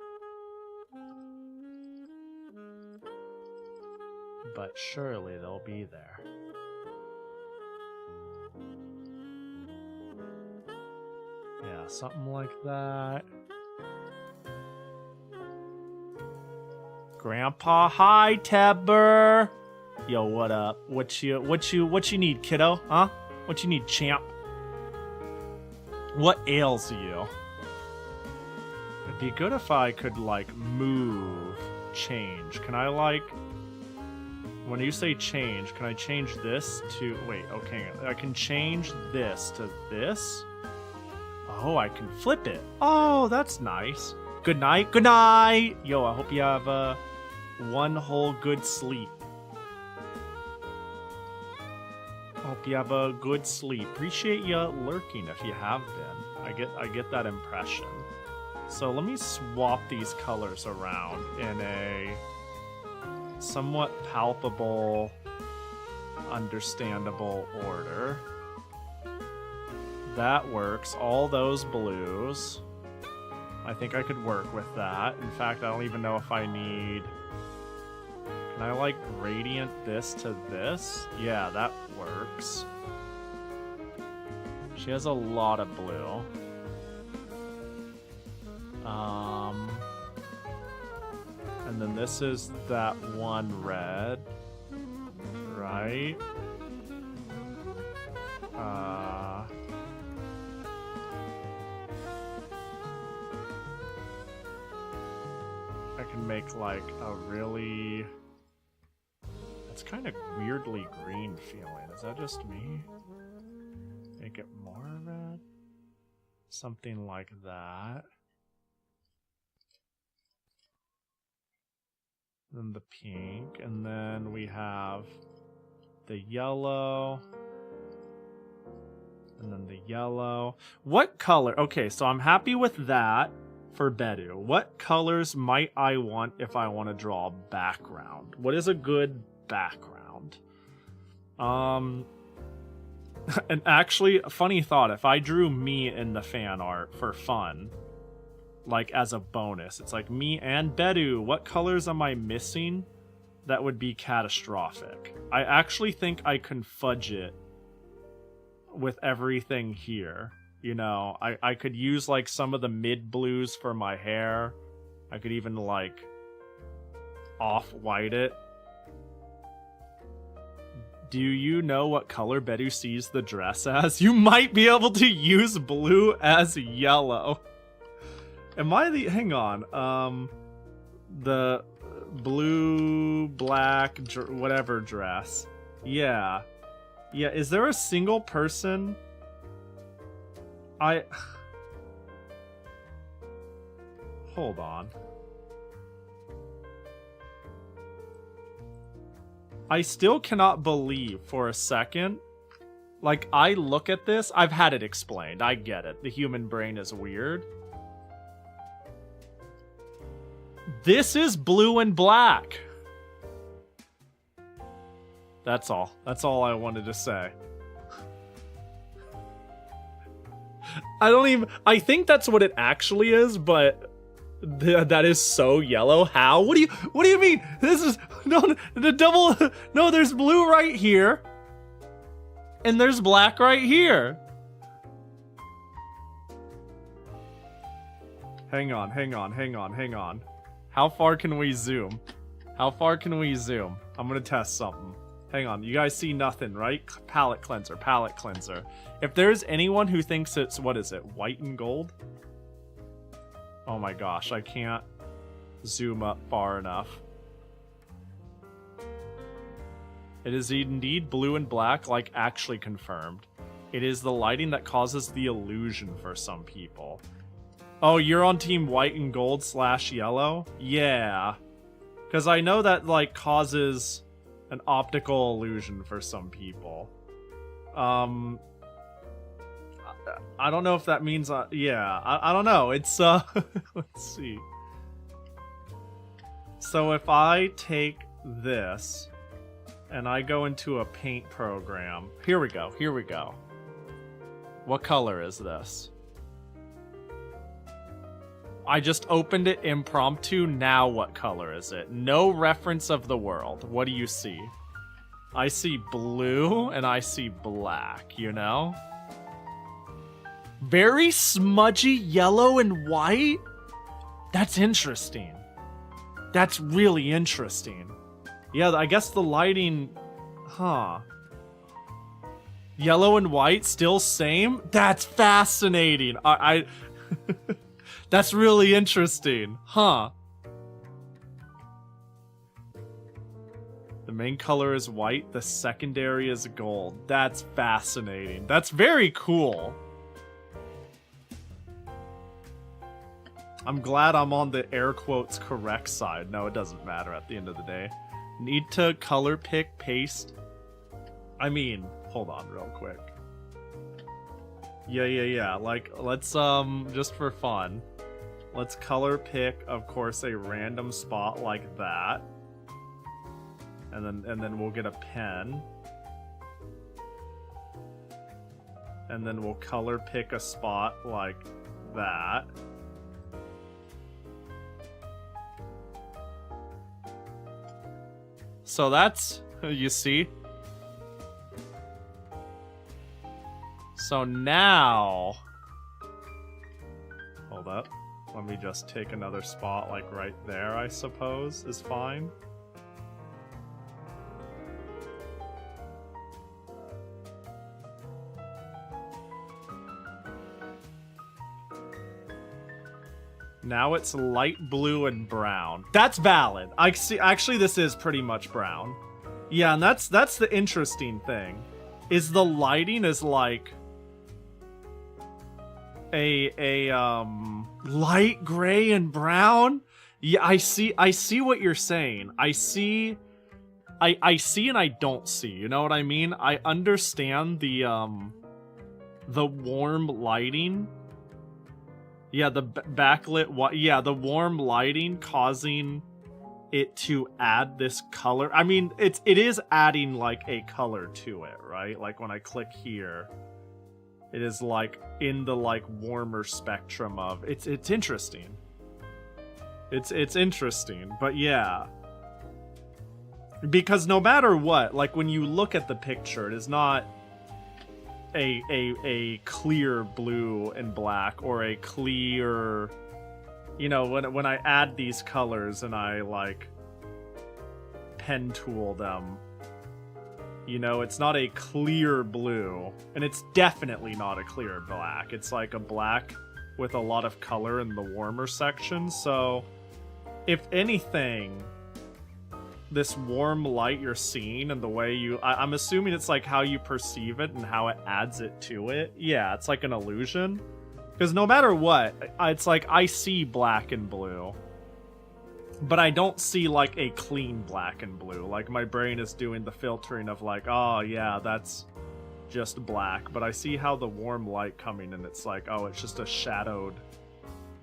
But surely they'll be there. Yeah, something like that. Grandpa, hi, Tabber. Yo, what up? What you need, kiddo? Huh? What you need, champ? What ails you? It'd be good if I could, like, move, change. Can I, like... When you say change, can I change this to... Wait, okay. I can change this to this? Oh, I can flip it. Oh, that's nice. Good night. Good night! Yo, I hope you have, one whole good sleep. Hope you have a good sleep. Appreciate you lurking if you have been. I get that impression. So let me swap these colors around in a somewhat palpable, understandable order. That works. All those blues. I think I could work with that. In fact, I don't even know if I need... Can I, like, gradient this to this? Yeah, that works. She has a lot of blue. And then this is that one red. Right? I can make, like, a really... It's kind of weirdly green feeling. Is that just me? Make it more red? Something like that. Then the pink, and then we have the yellow. And then the yellow. What color? Okay, so I'm happy with that for Bedu. What colors might I want if I want to draw a background? What is a good background? And actually, a funny thought, if I drew me in the fan art for fun, like as a bonus, it's like me and Bedu, what colors am I missing? That would be catastrophic. I actually think I can fudge it with everything here. You know, I could use like some of the mid blues for my hair. I could even like off-white it. Do you know what color Bedu sees the dress as? You might be able to use blue as yellow. Am I the... Hang on. The blue, black, whatever dress. Yeah. Yeah, is there a single person... Hold on. I still cannot believe for a second. Like, I look at this. I've had it explained. I get it. The human brain is weird. This is blue and black. That's all. That's all I wanted to say. I think that's what it actually is, but that is so yellow. How? What do you mean? This is no the double. No, there's blue right here, and there's black right here. Hang on. How far can we zoom? I'm gonna test something. Hang on, you guys see nothing, right? Palette cleanser. If there's anyone who thinks it's, what is it, white and gold? Oh my gosh, I can't zoom up far enough. It is indeed blue and black, like actually confirmed. It is the lighting that causes the illusion for some people. Oh, you're on team white and gold / yellow? Yeah. Because I know that, like, causes an optical illusion for some people. I don't know if that means, yeah, I don't know. It's, let's see. So if I take this and I go into a paint program, here we go. What color is this? I just opened it impromptu. Now what color is it? No reference of the world. What do you see? I see blue and I see black, you know? Very smudgy yellow and white? That's interesting. That's really interesting. Yeah, I guess the lighting... Huh. Yellow and white, still same? That's fascinating. I That's really interesting. Huh. The main color is white, the secondary is gold. That's fascinating. That's very cool. I'm glad I'm on the air quotes correct side. No, it doesn't matter at the end of the day. Need to color pick, paste. I mean, hold on real quick. Yeah. Like, let's, just for fun, let's color pick, of course, a random spot like that. And then we'll get a pen. And then we'll color pick a spot like that. So that's, you see? So now, hold up. Let me just take another spot like right there, I suppose, is fine. Now it's light blue and brown. That's valid. I see. Actually, this is pretty much brown. Yeah, and that's the interesting thing, is the lighting is like a light gray and brown. Yeah, I see what you're saying. I see and I don't see. You know what I mean? I understand the warm lighting. Yeah, the backlit, yeah, the warm lighting causing it to add this color. I mean, it is adding like a color to it, right? Like when I click here, it is like in the like warmer spectrum of it's interesting. It's interesting, but yeah. Because no matter what, like when you look at the picture, it is not a clear blue and black or a clear, you know, when I add these colors and I like pen tool them, you know, it's not a clear blue and it's definitely not a clear black. It's like a black with a lot of color in the warmer section. So if anything, this warm light you're seeing and the way I'm assuming it's like how you perceive it and how it adds it to it. Yeah, it's like an illusion. Because no matter what, it's like I see black and blue. But I don't see like a clean black and blue. Like my brain is doing the filtering of like, oh yeah, that's just black. But I see how the warm light coming and it's like, oh, it's just a shadowed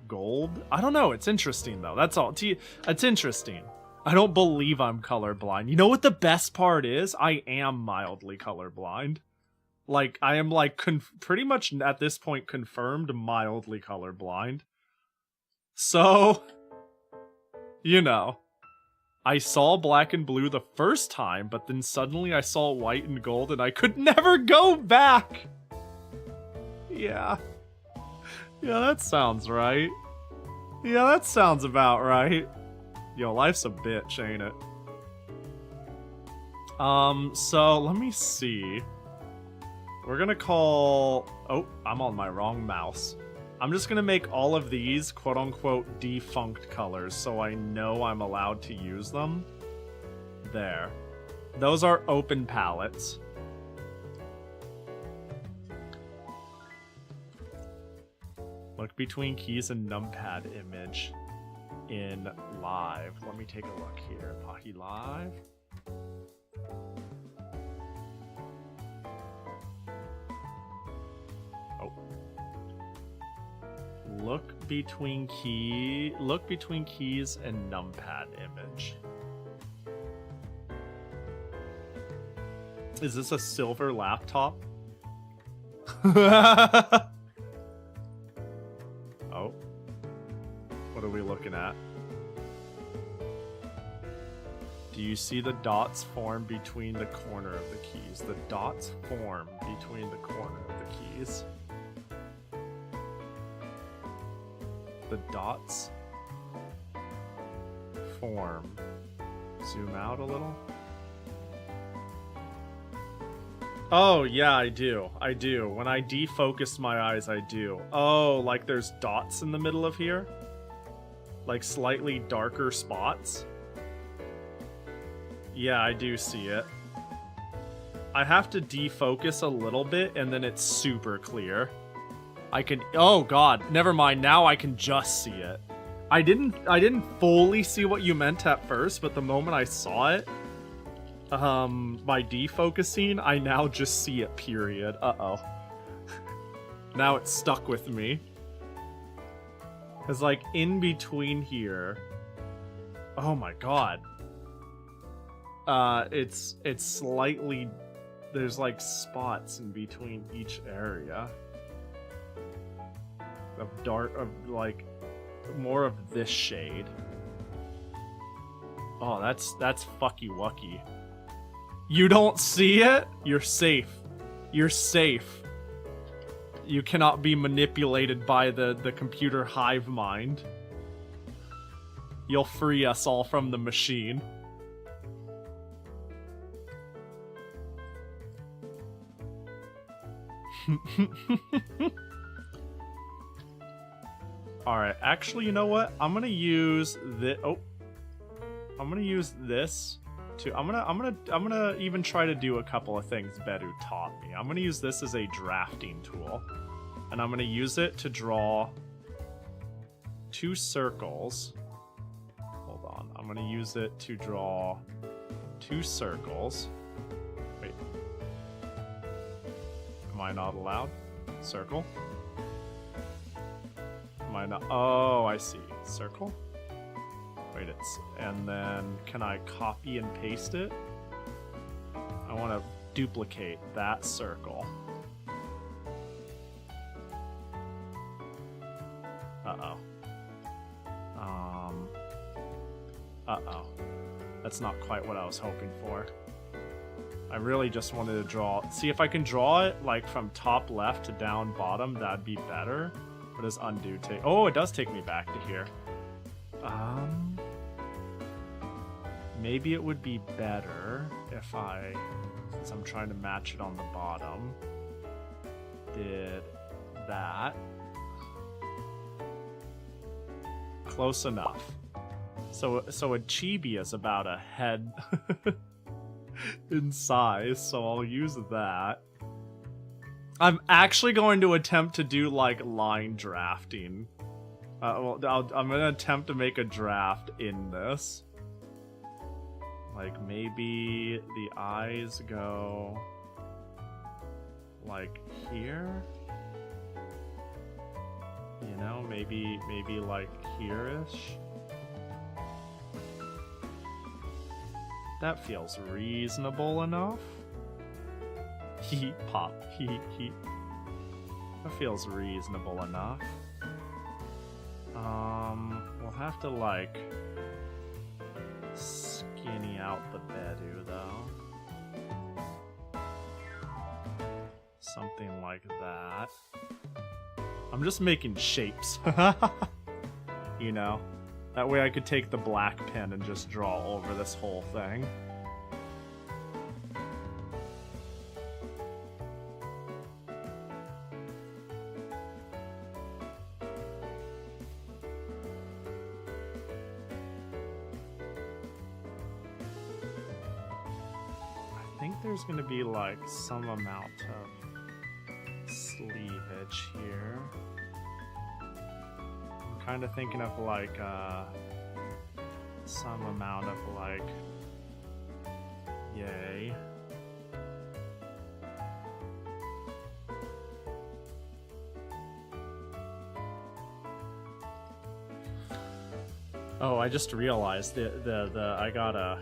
gold. I don't know. It's interesting though. That's all. It's interesting. I don't believe I'm colorblind. You know what the best part is? I am mildly colorblind. Like, I am, like, pretty much at this point confirmed mildly colorblind. So, you know, I saw black and blue the first time, but then suddenly I saw white and gold and I could never go back! Yeah. Yeah, that sounds right. Yeah, that sounds about right. Yo, life's a bitch, ain't it? So let me see. We're gonna call... Oh, I'm on my wrong mouse. I'm just gonna make all of these quote-unquote defunct colors so I know I'm allowed to use them. There. Those are open palettes. Look between keys and numpad image in live. Let me take a look here. Pahi live. Oh. Look between keys and numpad image. Is this a silver laptop? Oh. What are we looking at? Do you see the dots form between the corner of the keys? The dots form between the corner of the keys. The dots form. Zoom out a little. Oh, yeah, I do. I do. When I defocus my eyes, I do. Oh, like there's dots in the middle of here? Like slightly darker spots? Yeah, I do see it. I have to defocus a little bit and then it's super clear. I can... Oh, God. Never mind. Now I can just see it. I didn't fully see what you meant at first, but the moment I saw it, by defocusing, I now just see it, period. Uh-oh. Now it's stuck with me. Cause like in between here, oh my god. It's slightly, there's like spots in between each area. Of dark, of like, more of this shade. Oh, that's fucky wucky. You don't see it? You're safe. You're safe. You cannot be manipulated by the computer hive mind. You'll free us all from the machine. Alright, actually, you know what? I'm gonna use this. Oh. I'm gonna use this to. I'm gonna even try to do a couple of things Bedu taught me. I'm gonna use this as a drafting tool. And I'm gonna use it to draw 2 circles. Hold on. I'm gonna use it to draw 2 circles. Wait. Am I not allowed? Circle? Am I not? Oh, I see. Circle? Wait, it's... And then, can I copy and paste it? I want to duplicate that circle. Uh-oh. Uh-oh. That's not quite what I was hoping for. I really just wanted to draw... See, if I can draw it, like, from top left to down bottom, that'd be better. What does undo take? Oh, it does take me back to here. Maybe it would be better if I, since I'm trying to match it on the bottom, did that. Close enough. So a chibi is about a head in size, so I'll use that. I'm actually going to attempt to do like line drafting. I'm gonna attempt to make a draft in this. Like maybe the eyes go like here. You know, maybe like here-ish. That feels reasonable enough. Heat pop, heat. That feels reasonable enough. We'll have to like skinny out the Bedu though. Something like that. I'm just making shapes. You know? That way I could take the black pen and just draw over this whole thing. I think there's gonna be like some amount of sleevage here. I'm kind of thinking of like some amount of like yay. Oh, I just realized the I gotta.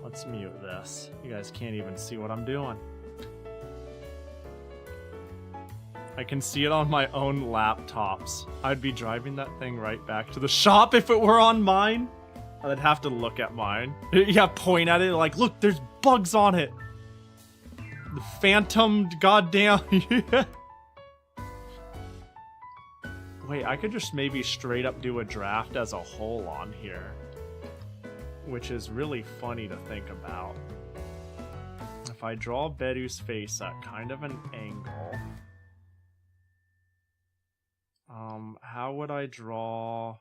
Let's mute this. You guys can't even see what I'm doing. I can see it on my own laptops. I'd be driving that thing right back to the shop if it were on mine. I'd have to look at mine. Yeah, point at it like, look, there's bugs on it. The phantom, goddamn. Wait, I could just maybe straight up do a draft as a whole on here. Which is really funny to think about. If I draw Bedu's face at kind of an angle, how would I draw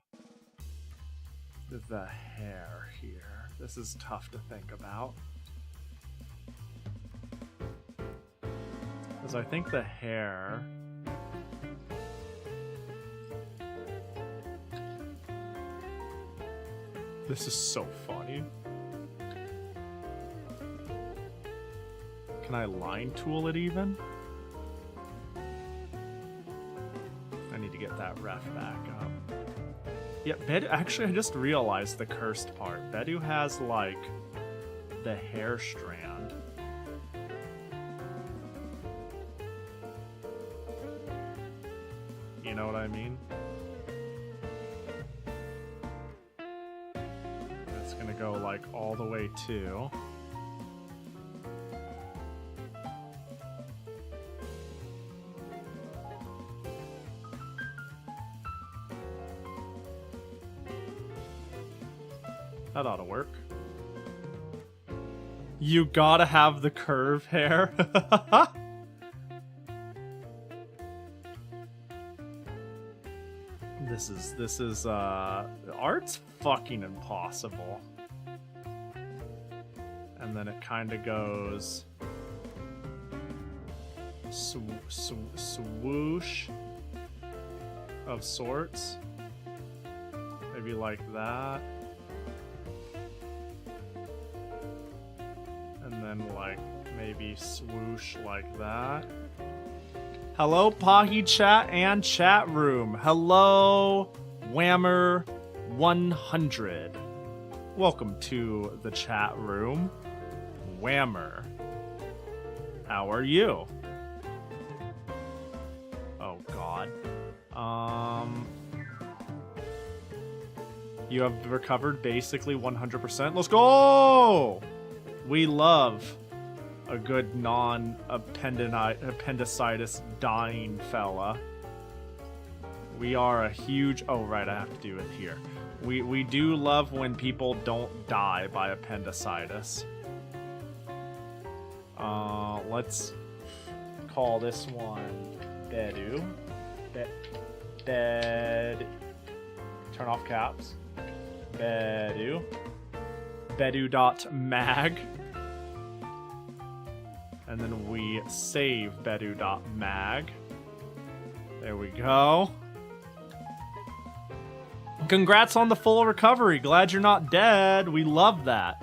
the hair here? This is tough to think about. Because I think the hair... This is so funny. Can I line tool it even? I need to get that ref back up. Yeah, actually, I just realized the cursed part. Bedu has, like, the hair strand. You know what I mean? It's gonna go, like, all the way to... That ought to work. You gotta have the curve hair. This is art's fucking impossible. And then it kind of goes swoosh of sorts. Maybe like that. And then, like, maybe swoosh like that. Hello, Pahi chat and chat room. Hello, Whammer 100. Welcome to the chat room. Whammer, how are you? Oh, God. You have recovered basically 100%. Let's go! We love a good non-appendicitis dying fella. We are a huge... Oh, right, I have to do it here. We do love when people don't die by appendicitis. Let's call this one Bedu. Bed. Turn off caps. Bedu. Bedu.mag. And then we save bedu.mag. There we go. Congrats on the full recovery. Glad you're not dead. We love that.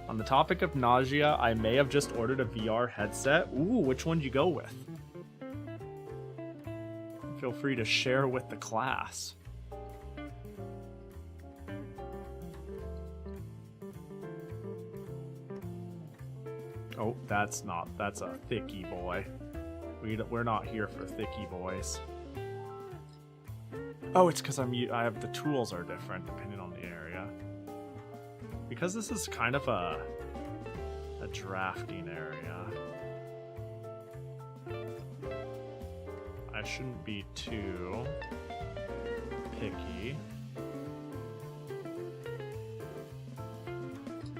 On the topic of nausea, I may have just ordered a VR headset. Ooh, which one did you go with? Feel free to share with the class. Oh, that's a thicky boy. We're not here for thicky boys. Oh, it's because I have the tools are different depending on the area. Because this is kind of a drafting area. I shouldn't be too picky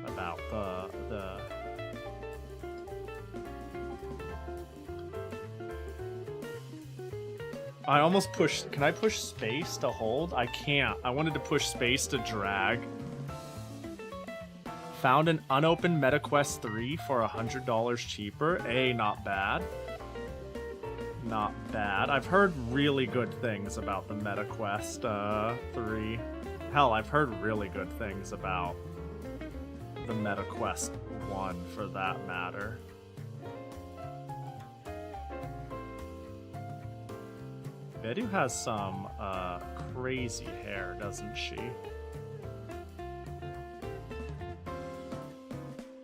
about the I almost pushed... Can I push space to hold? I can't. I wanted to push space to drag. Found an unopened MetaQuest 3 for $100 cheaper. Not bad. Not bad. I've heard really good things about the MetaQuest 3. Hell, I've heard really good things about the MetaQuest 1 for that matter. Bedu has some crazy hair, doesn't she?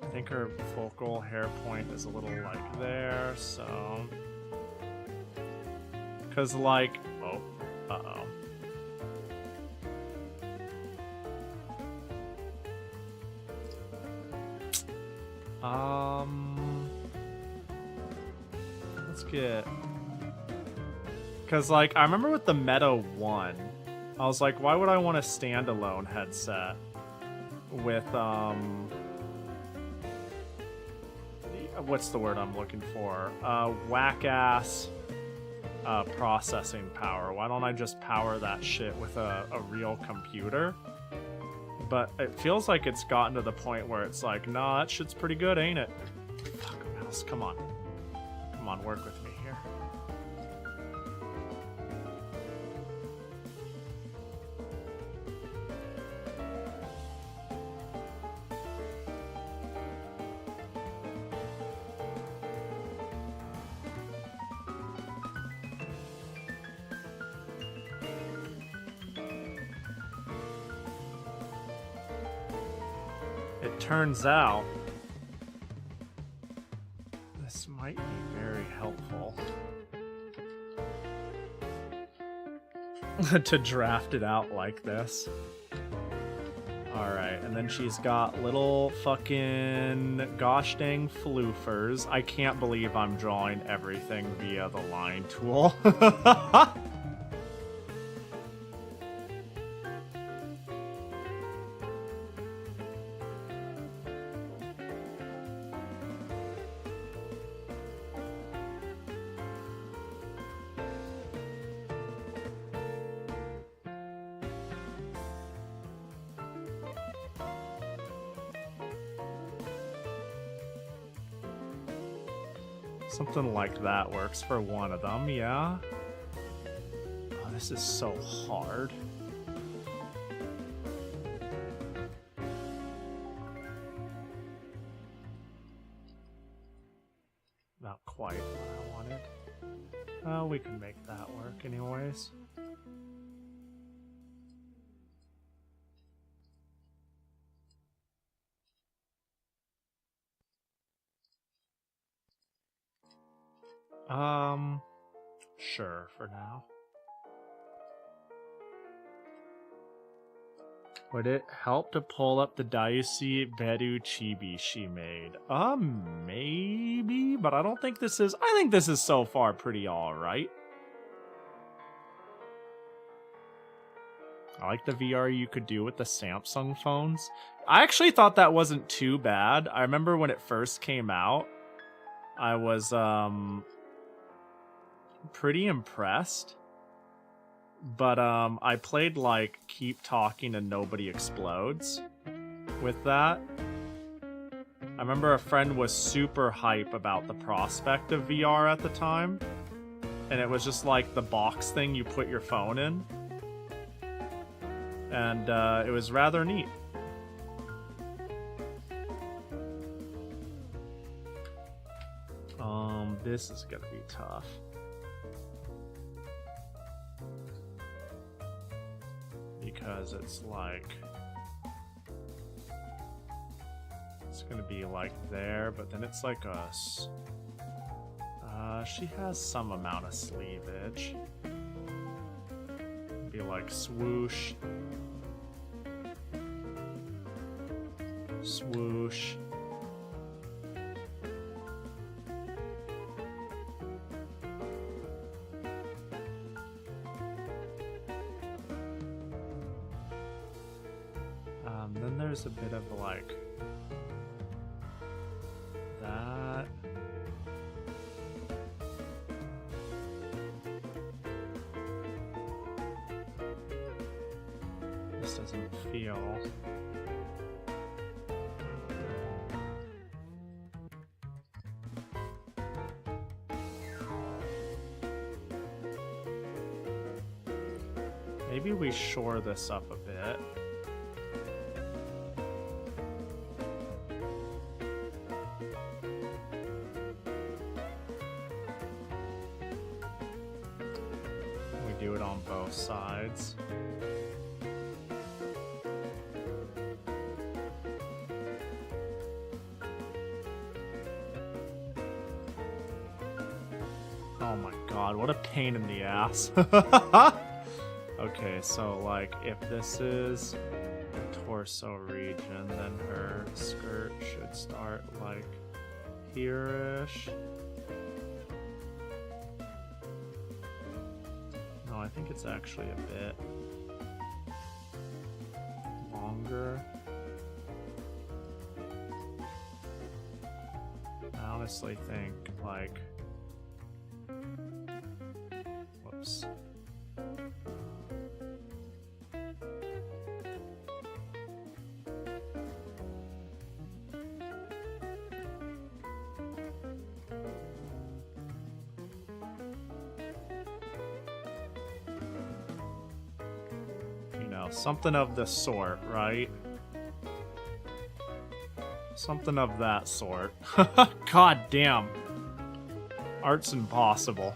I think her focal hair point is a little like there, so... Cause like... Oh, let's get... Because, like, I remember with the Meta 1, I was like, why would I want a standalone headset with, what's the word I'm looking for? Whack-ass processing power. Why don't I just power that shit with a real computer? But it feels like it's gotten to the point where it's like, nah, that shit's pretty good, ain't it? Fuck, mouse, come on. Come on, work with me here. turns out this might be very helpful to draft it out like this. Alright, and then she's got little fucking gosh dang floofers. I can't believe I'm drawing everything via the line tool. Something like that works for one of them, yeah. Oh, this is so hard. Not quite what I wanted. Oh, we can make that work anyways. Sure, for now. Would it help to pull up the Daiusi Beru Chibi she made? Maybe, but I don't think this is... I think this is so far pretty alright. I like the VR you could do with the Samsung phones. I actually thought that wasn't too bad. I remember when it first came out, I was, pretty impressed. But, I played, like, Keep Talking and Nobody Explodes with that. I remember a friend was super hype about the prospect of VR at the time. And it was just like the box thing you put your phone in. And, it was rather neat. This is gonna be tough. Because it's like... It's gonna be like there, but then it's like a... she has some amount of sleevage. Be like swoosh. Swoosh. Then there's a bit of like that. This doesn't feel. Maybe we shore this up a bit. Do it on both sides. Oh my god, what a pain in the ass. Okay, so like if this is the torso region, then her skirt should start like here-ish. I think it's actually a bit longer. I honestly think, like... Whoops. Something of the sort, right? Something of that sort. God damn. Art's impossible.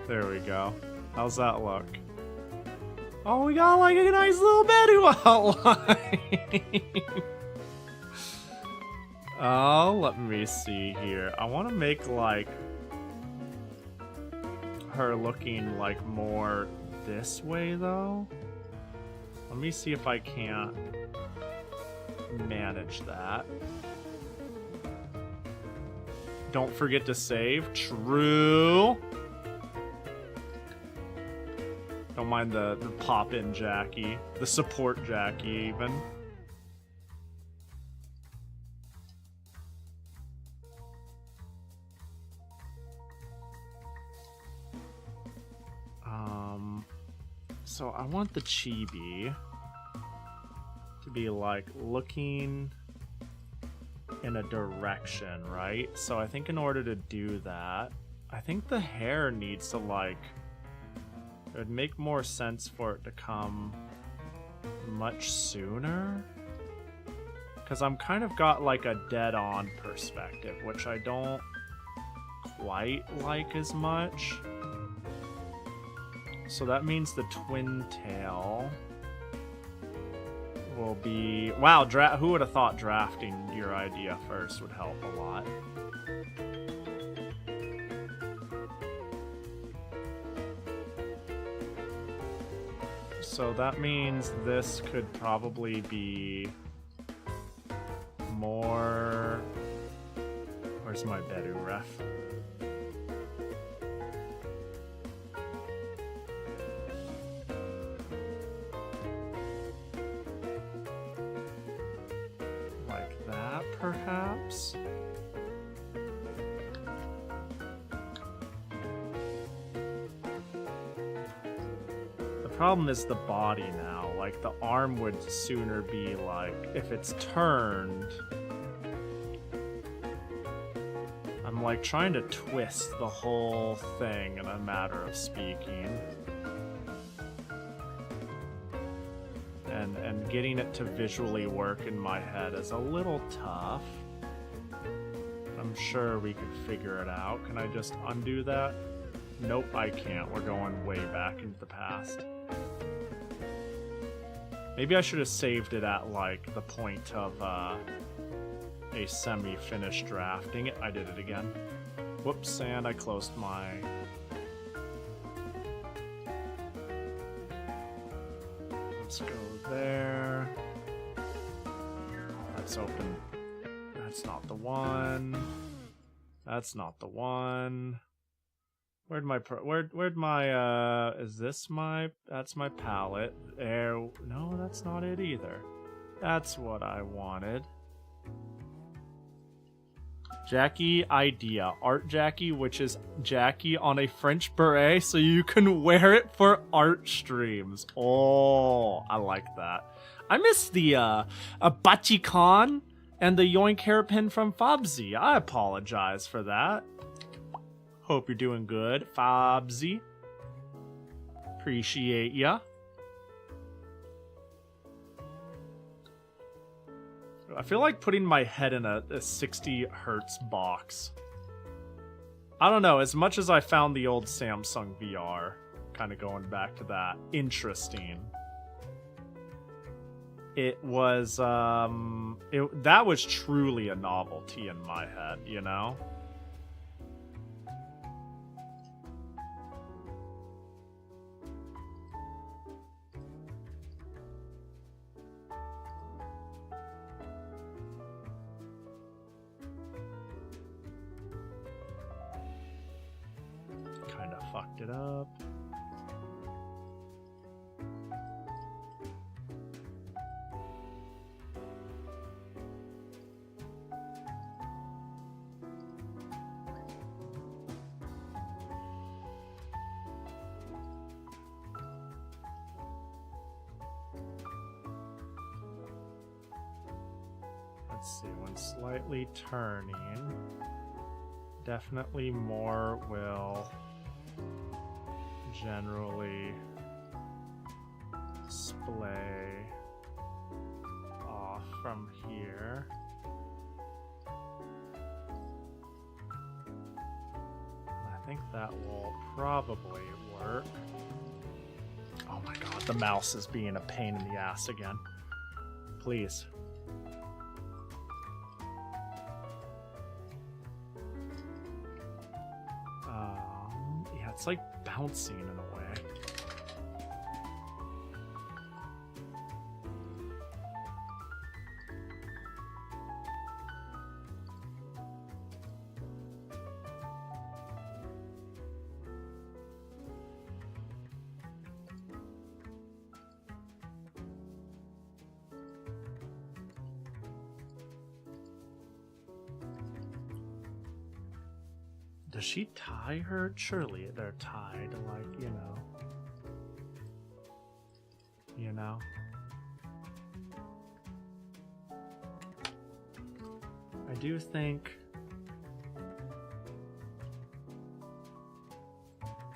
There we go. How's that look? Oh, we got like a nice little Bedu outline. Oh, let me see here. I want to make like her looking like more this way though. Let me see if I can't manage that. Don't forget to save. True. Don't mind the pop-in Jackie. The support Jackie, even. So I want the chibi to be like looking in a direction, right? So I think in order to do that, I think the hair needs to like, it would make more sense for it to come much sooner. Because I'm kind of got like a dead-on perspective, which I don't quite like as much. So that means the twin tail will be... Wow, who would have thought drafting your idea first would help a lot. So that means this could probably be more... Where's my Bedu ref? Like that, perhaps? The problem is the body now. Like, the arm would sooner be like, if it's turned... I'm like trying to twist the whole thing in a matter of speaking. And getting it to visually work in my head is a little tough. I'm sure we could figure it out. Can I just undo that? Nope, I can't. We're going way back into the past. Maybe I should have saved it at like the point of a semi-finished drafting. I did it again. Whoops, and I closed my... Let's go there. Let's open... That's not the one. That's not the one. Where'd my... is this my... That's my palette. There... No, that's not it either. That's what I wanted. Jackie idea. Art Jackie, which is Jackie on a French beret, so you can wear it for art streams. Oh, I like that. I miss the Batikon and the Yoink hairpin from Fobsy. I apologize for that. Hope you're doing good, Fobsy. Appreciate ya. I feel like putting my head in a 60 hertz box. I don't know, as much as I found the old Samsung VR, kind of going back to that, interesting. It was, that was truly a novelty in my head, you know? Fucked it up. Let's see, when slightly turning, definitely more will generally splay off from here. I think that will probably work. Oh my god, the mouse is being a pain in the ass again. Please. Yeah, it's like bouncing in a way. Does she tie her? Surely they're tied, like, you know. You know? I do think...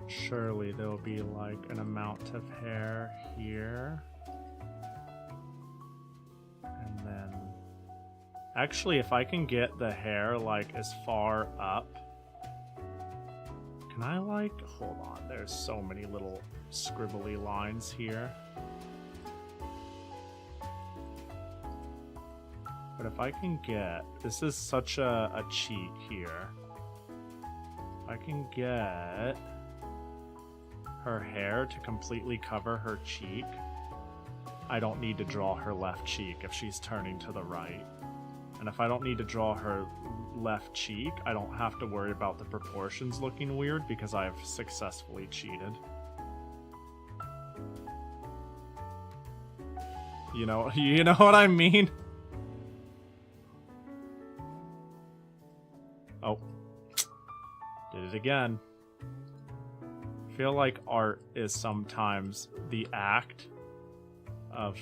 surely there'll be, like, an amount of hair here. And then... actually, if I can get the hair, like, as far up... can I, like, hold on, there's so many little scribbly lines here. But if I can get, this is such a cheat here. If I can get her hair to completely cover her cheek, I don't need to draw her left cheek if she's turning to the right. And if I don't need to draw her left cheek, I don't have to worry about the proportions looking weird because I've successfully cheated. You know what I mean? Oh. Did it again. I feel like art is sometimes the act of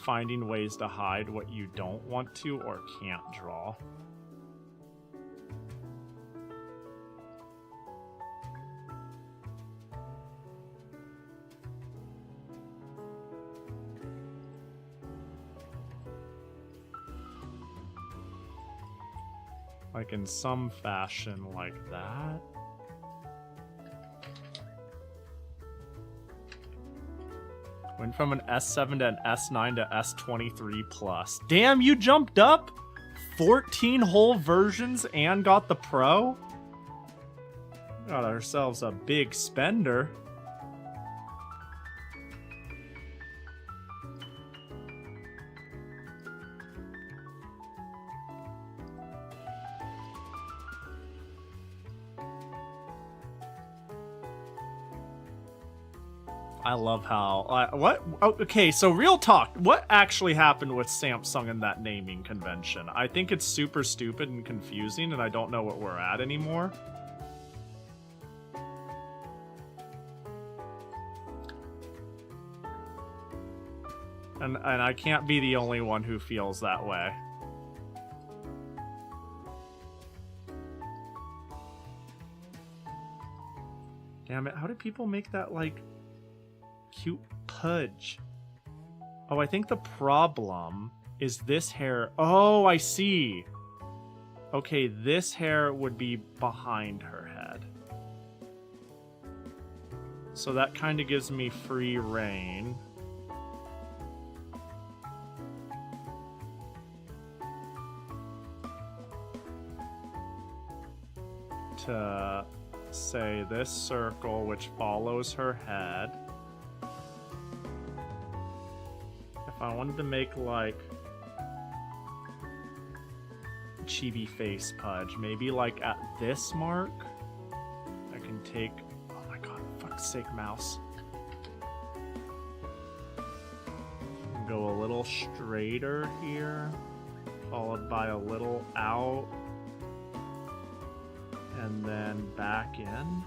finding ways to hide what you don't want to or can't draw. Like in some fashion like that. Went from an S7 to an S9 to S23 plus. Damn, you jumped up 14 whole versions and got the Pro? Got ourselves a big spender. I love how... what? Oh, okay, so real talk. What actually happened with Samsung and that naming convention? I think it's super stupid and confusing, and I don't know what we're at anymore. And I can't be the only one who feels that way. Damn it, how did people make that, like... cute pudge? Oh, I think the problem is this hair. Oh, I see. Okay, this hair would be behind her head. So that kind of gives me free reign. To say this circle, which follows her head. If I wanted to make, like, chibi face pudge, maybe, like, at this mark, I can take... oh my god, fuck's sake, mouse. Go a little straighter here, followed by a little out, and then back in.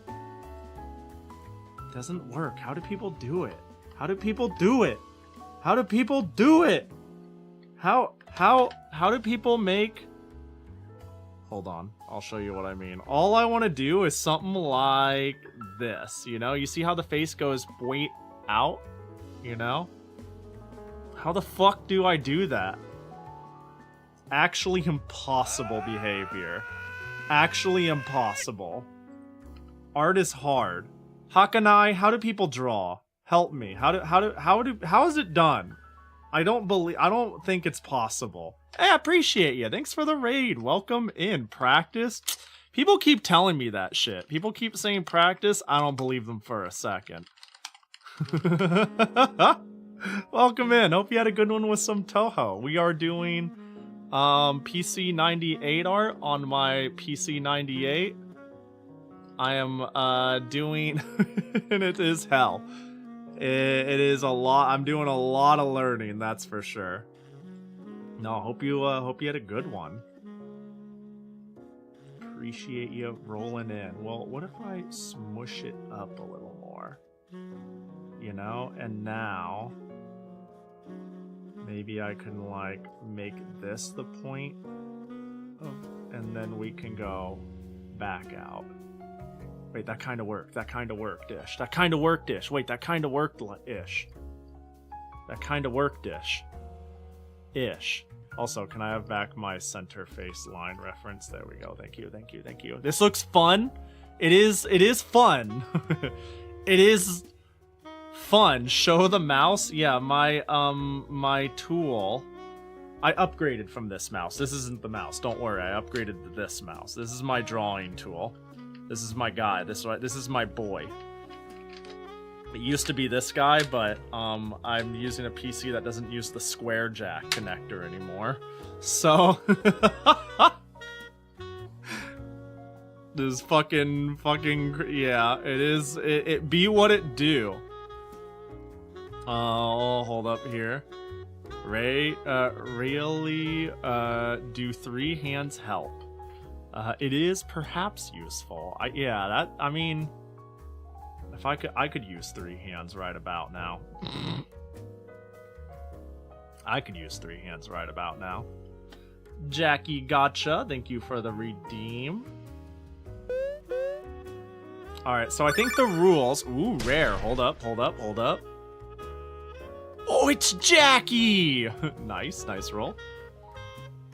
It doesn't work. How do people do it? How do people do it? How do people do it? How do people make... hold on, I'll show you what I mean. All I want to do is something like this, you know? You see how the face goes point out, you know? How the fuck do I do that? Actually impossible behavior. actually impossible. Art is hard. Hakanai, how do people draw? Help me. How is it done? I don't think it's possible. Hey, I appreciate you. Thanks for the raid. Welcome in. Practice. People keep telling me that shit. People keep saying practice. I don't believe them for a second. Welcome in. Hope you had a good one with some Toho. We are doing PC-98 art on my PC-98. I am doing and it is hell. It is a lot. I'm doing a lot of learning, that's for sure. No, hope you had a good one. Appreciate you rolling in. Well, what if I smush it up a little more? You know, and now maybe I can like make this the point of, and then we can go back out. Wait, that kind of worked. That kind of worked-ish. That kind of worked-ish. Wait, that kind of worked-ish. That kind of worked-ish. Ish. Also, can I have back my center face line reference? There we go. Thank you, thank you, thank you. This looks fun. It is fun. It is fun. Show the mouse. Yeah, my tool. I upgraded from this mouse. This isn't the mouse. Don't worry. I upgraded to this mouse. This is my drawing tool. This is my guy. This is my boy. It used to be this guy, but I'm using a PC that doesn't use the square jack connector anymore. So this fucking yeah, it is. It be what it do. Oh, hold up here. Really, do 3 hands help? It is perhaps useful. I mean, if I could use 3 hands right about now. I could use 3 hands right about now. Jackie, gotcha. Thank you for the redeem. All right, so I think the rules. Ooh, rare. Hold up. Oh, it's Jackie. Nice roll.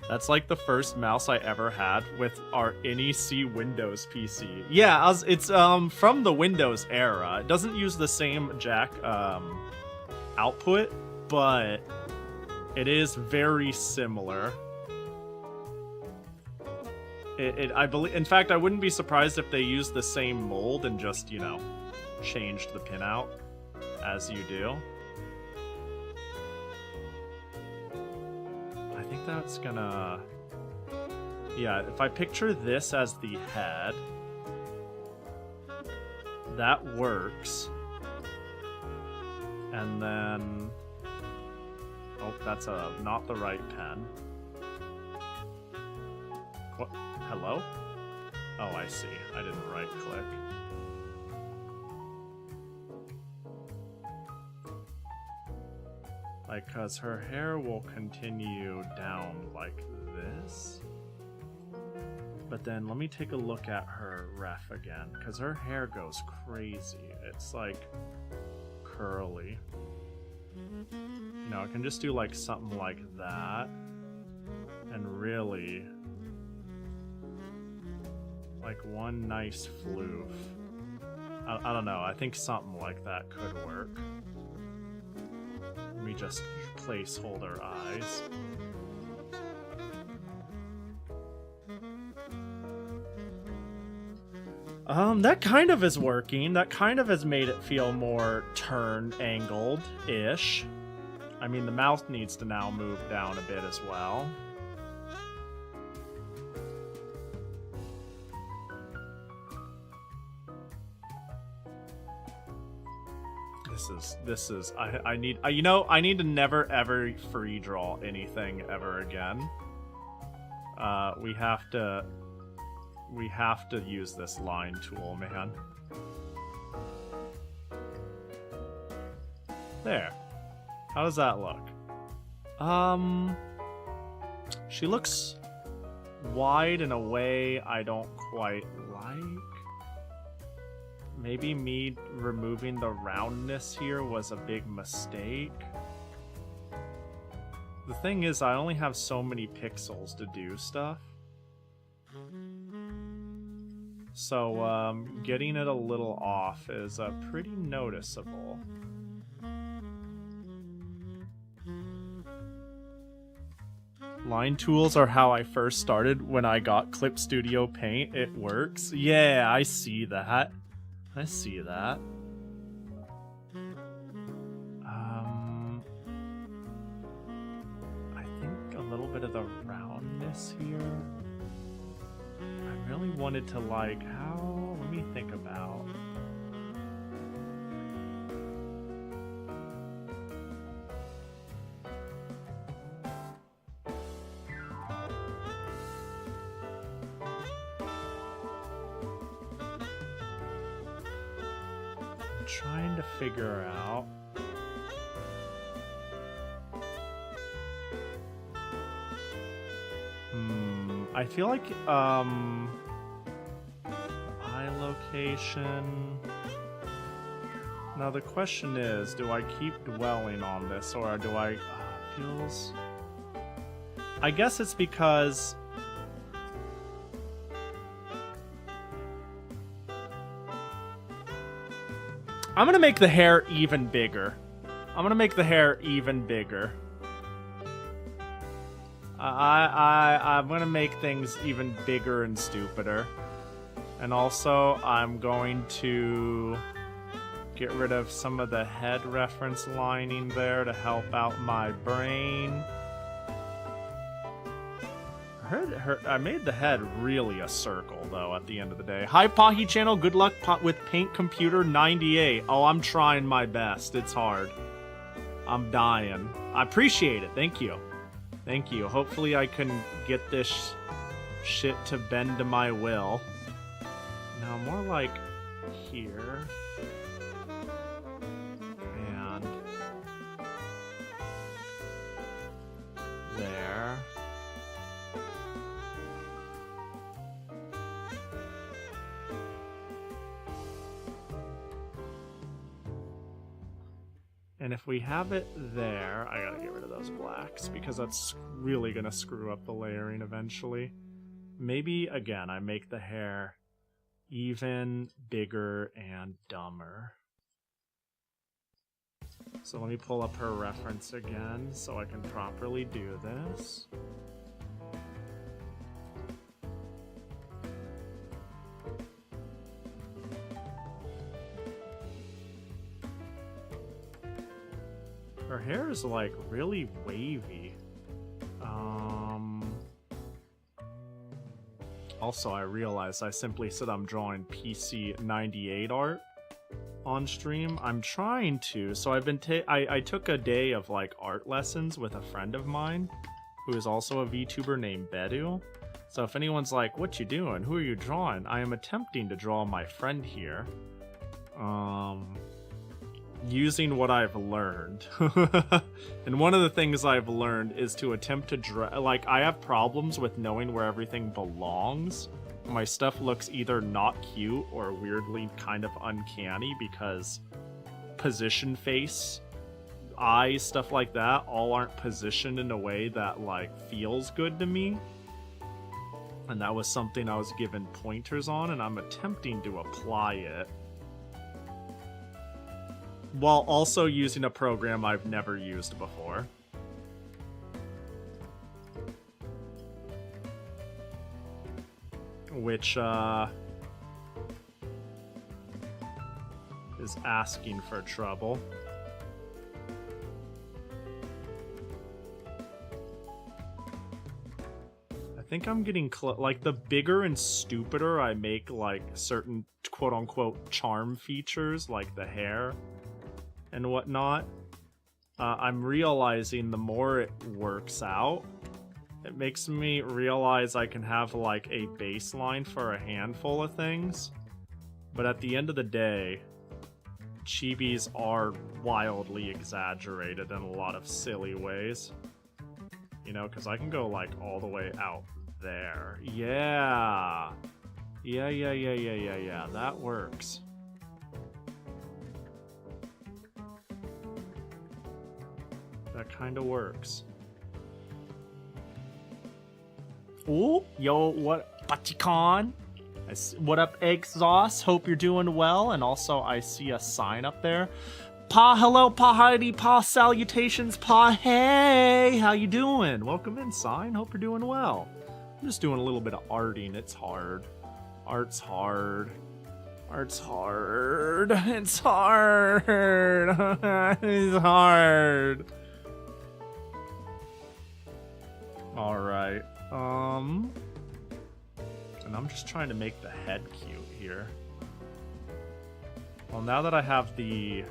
That's like the first mouse I ever had with our NEC Windows PC. Yeah, it's from the Windows era. It doesn't use the same jack output, but it is very similar. I believe, in fact, I wouldn't be surprised if they used the same mold and just, you know, changed the pinout as you do. I think that's gonna... Yeah, if I picture this as the head, that works. And then... Oh, that's not the right pen. What? Hello? Oh, I see. I didn't right-click. Like, cause her hair will continue down like this. But then let me take a look at her ref again, cause her hair goes crazy. It's like curly. You know, I can just do like something like that. And really, like one nice floof. I don't know, I think something like that could work. Let me just placeholder eyes. That kind of is working. That kind of has made it feel more turn-angled-ish. I mean, the mouth needs to now move down a bit as well. This is I need you know, I need to never ever free draw anything ever again. We have to use this line tool, man. There. How does that look? She looks wide in a way I don't quite like. Maybe me removing the roundness here was a big mistake. The thing is, I only have so many pixels to do stuff. So getting it a little off is pretty noticeable. Line tools are how I first started when I got Clip Studio Paint. It works. Yeah, I see that. I see that. I think a little bit of the roundness here. I really wanted to like how. Let me think about. Trying to figure out I feel like eye location. Now the question is, do I keep dwelling on this or do I feels I guess it's because I'm gonna make the hair even bigger. I'm gonna make the hair even bigger. I'm gonna make things even bigger and stupider. And also, I'm going to get rid of some of the head reference lining there to help out my brain. I made the head really a circle, though, at the end of the day. Hi, Pahi channel. Good luck with Paint Computer 98. Oh, I'm trying my best. It's hard. I'm dying. I appreciate it. Thank you. Thank you. Hopefully I can get this shit to bend to my will. Now, more like here. And there. And if we have it there, I gotta get rid of those blacks because that's really gonna screw up the layering eventually. Maybe, again, I make the hair even bigger and dumber. So let me pull up her reference again so I can properly do this. Her hair is like really wavy. Also, I realized I simply said I'm drawing PC-98 art on stream. I'm trying to. So I've been I took a day of like art lessons with a friend of mine who is also a VTuber named Bedu. So if anyone's like, "What you doing? Who are you drawing?" I am attempting to draw my friend here. Using what I've learned. And one of the things I've learned is to attempt to draw, like, I have problems with knowing where everything belongs. My stuff looks either not cute or weirdly kind of uncanny because position, face, eyes, stuff like that all aren't positioned in a way that like feels good to me. And that was something I was given pointers on, and I'm attempting to apply it while also using a program I've never used before. Which, is asking for trouble. I think I'm getting like, the bigger and stupider I make, like, certain quote-unquote charm features, like the hair and whatnot, I'm realizing the more it works out, it makes me realize I can have like a baseline for a handful of things, but at the end of the day, chibis are wildly exaggerated in a lot of silly ways. You know, because I can go like all the way out there. Yeah, that works. That kind of works. Oh, yo, what? Pachicon? What up, Exhaust? Hope you're doing well. And also, I see a sign up there. Pa, hello, Pa Heidi, Pa salutations, Pa hey, how you doing? Welcome in, sign. Hope you're doing well. I'm just doing a little bit of arting. It's hard. Art's hard. Art's hard. It's hard. It's hard. All right. And I'm just trying to make the head cute here. Well, now that I have the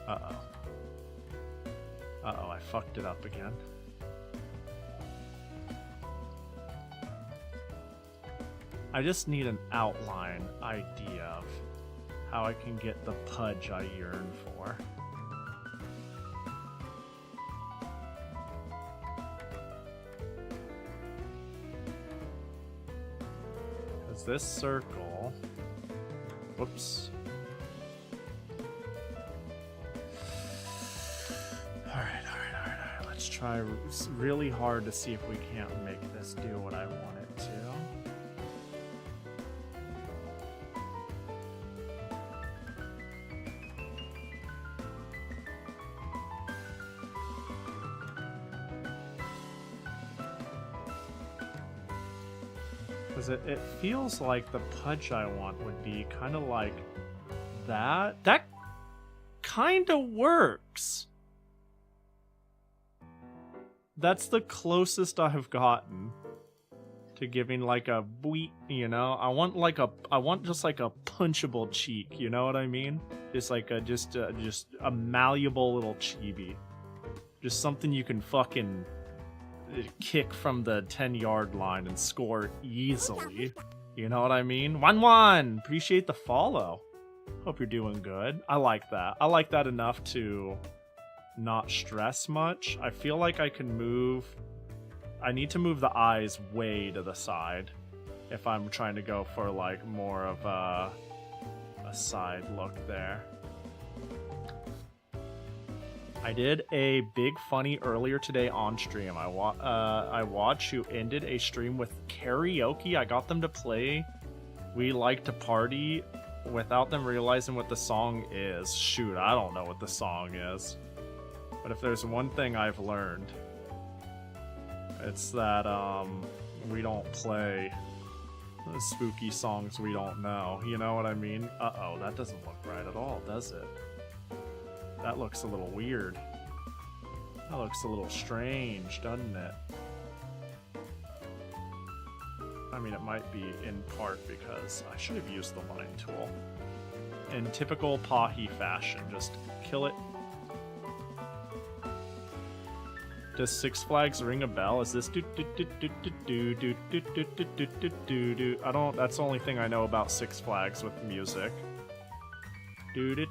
Uh-oh, I fucked it up again. I just need an outline idea of how I can get the pudge I yearn for. Because this circle... Whoops. Alright. Let's try really hard to see if we can't make this do what I want it to. Because it feels like the pudge I want would be kind of like that. That kind of works. That's the closest I have gotten to giving like a boop, you know? I want just like a punchable cheek, you know what I mean? Just like just a malleable little chibi. Just something you can fucking kick from the 10-yard line and score easily. You know what I mean? 1-1! Appreciate the follow. Hope you're doing good. I like that. I like that enough to not stress much. I feel like I can move... I need to move the eyes way to the side if I'm trying to go for like more of a side look there. I did a big funny earlier today on stream. I watched who ended a stream with karaoke. I got them to play We Like to Party without them realizing what the song is. Shoot, I don't know what the song is. But if there's one thing I've learned, it's that we don't play spooky songs we don't know. You know what I mean? Uh-oh, that doesn't look right at all, does it? That looks a little weird. That looks a little strange, doesn't it? I mean, it might be in part because I should have used the line tool. In typical Pahi fashion, just kill it. Does Six Flags ring a bell? Is this do? I don't. That's the only thing I know about Six Flags with music. Does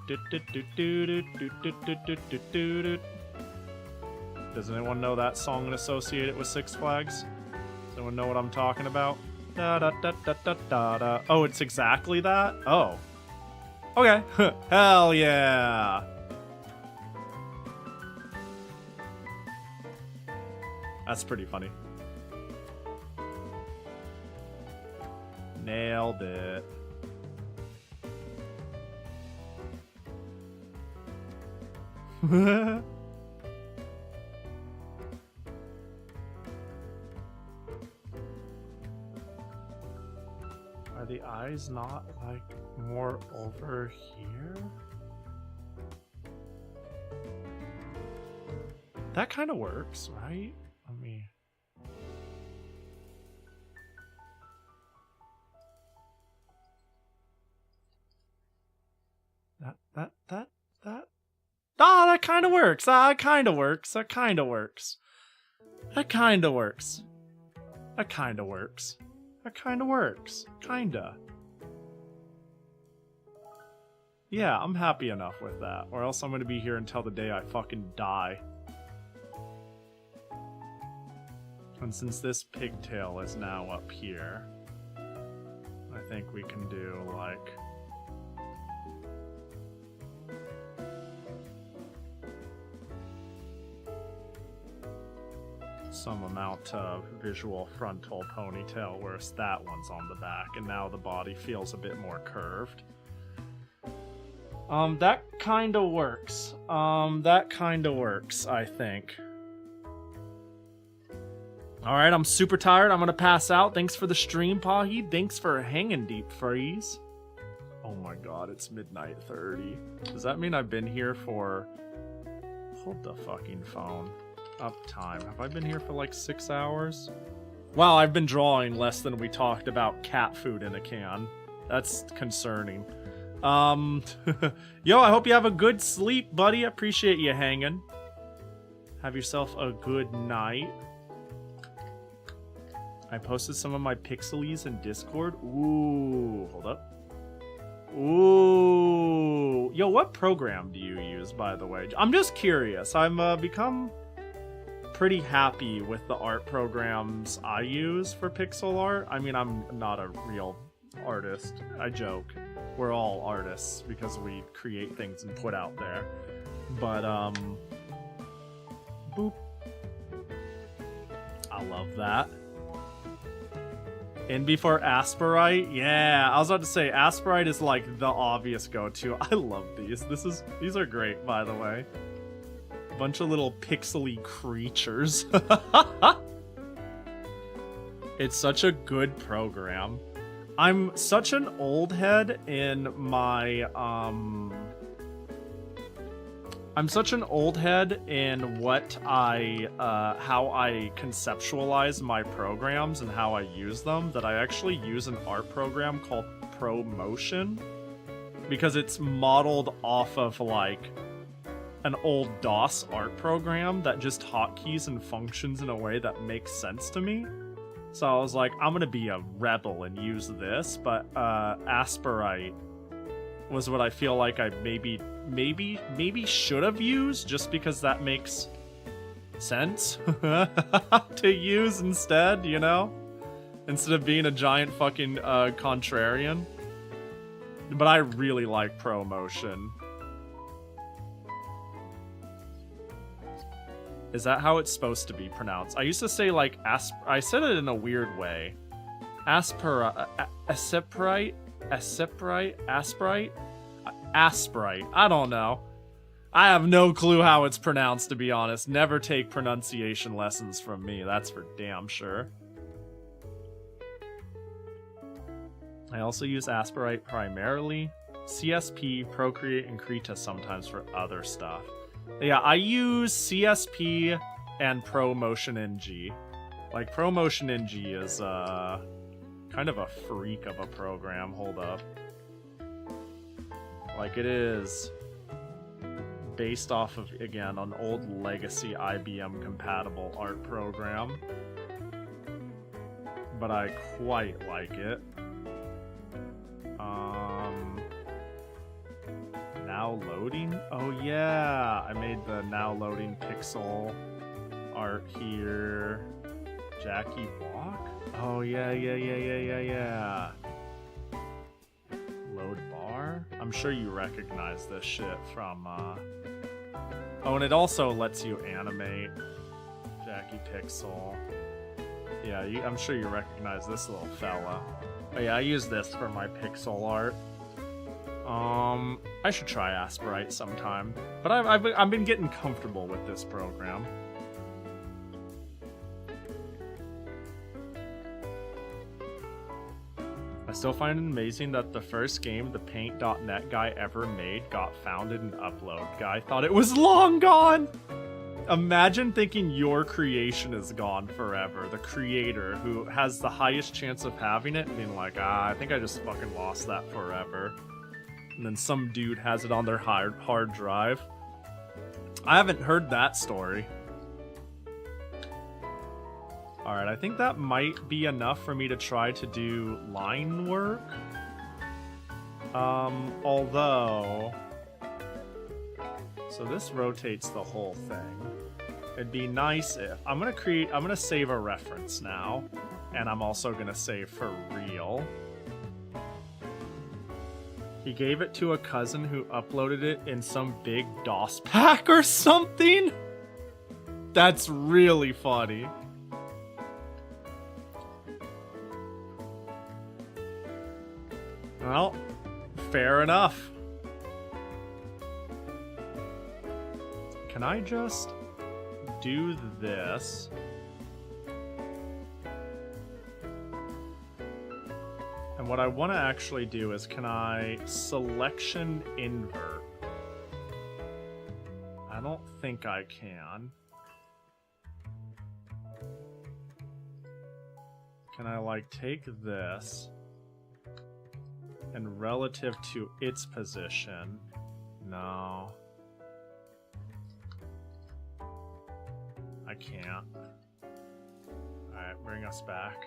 anyone know that song and associate it with Six Flags? Does anyone know what I'm talking about? Da da da da da da da. Oh, it's exactly that? Oh. Okay. Hell yeah. That's pretty funny. Nailed it. Are the eyes not like more over here? That kind of works, right? Let me... That. Ah, that kind of works. That kind of works. That kind of works. That kind of works. That kind of works. That kind of works. Kinda. Yeah, I'm happy enough with that. Or else I'm gonna be here until the day I fucking die. And since this pigtail is now up here, I think we can do like... some amount of visual frontal ponytail, whereas that one's on the back, and now the body feels a bit more curved. That kind of works. That kind of works, I think. Alright, I'm super tired. I'm gonna pass out. Thanks for the stream, Pahi. Thanks for hanging, Deep Freeze. Oh my god, it's midnight 30. Does that mean I've been here for... Hold the fucking phone. Uptime. Have I been here for like 6 hours? Wow, I've been drawing less than we talked about cat food in a can. That's concerning. Yo, I hope you have a good sleep, buddy. I appreciate you hanging. Have yourself a good night. I posted some of my pixelies in Discord. Ooh, hold up. Ooh. Yo, what program do you use, by the way? I'm just curious. I'm become pretty happy with the art programs I use for pixel art. I mean, I'm not a real artist. I joke. We're all artists because we create things and put out there. But, boop. I love that. In before Asperite? Yeah, I was about to say, Asperite is like the obvious go-to. I love these. These are great, by the way. Bunch of little pixely creatures. It's such a good program. I'm such an old head in my, I'm such an old head in what how I conceptualize my programs and how I use them, that I actually use an art program called ProMotion, because it's modeled off of, like, an old DOS art program that just hotkeys and functions in a way that makes sense to me. So I was like, I'm gonna be a rebel and use this, but Asperite was what I feel like I maybe should have used, just because that makes sense to use instead, you know? Instead of being a giant fucking contrarian. But I really like ProMotion. Is that how it's supposed to be pronounced? I used to say, like, I said it in a weird way. Asperite? Asperite? I don't know. I have no clue how it's pronounced, to be honest. Never take pronunciation lessons from me, that's for damn sure. I also use Asperite primarily. CSP, Procreate, and Krita sometimes for other stuff. Yeah, I use CSP and ProMotion NG. Like, ProMotion NG is kind of a freak of a program. Hold up. Like, it is based off of, again, an old legacy IBM compatible art program. But I quite like it. Now loading? Oh yeah, I made the now loading pixel art here. Jackie Walk? Oh yeah. Load bar? I'm sure you recognize this shit from, Oh, and it also lets you animate. Jackie Pixel. Yeah, I'm sure you recognize this little fella. Oh yeah, I use this for my pixel art. I should try Asperite sometime, but I've been getting comfortable with this program. I still find it amazing that the first game the Paint.net guy ever made got founded and upload guy thought it was long gone! Imagine thinking your creation is gone forever. The creator, who has the highest chance of having it, being like, I think I just fucking lost that forever. And then some dude has it on their hard drive. I haven't heard that story. Alright, I think that might be enough for me to try to do line work. Although... So this rotates the whole thing. It'd be nice if... I'm gonna save a reference now. And I'm also gonna save for real. He gave it to a cousin who uploaded it in some big DOS pack or something? That's really funny. Well, fair enough. Can I just do this? And what I want to actually do is, can I selection invert? I don't think I can. Can I, like, take this and relative to its position? No. I can't. Alright, bring us back.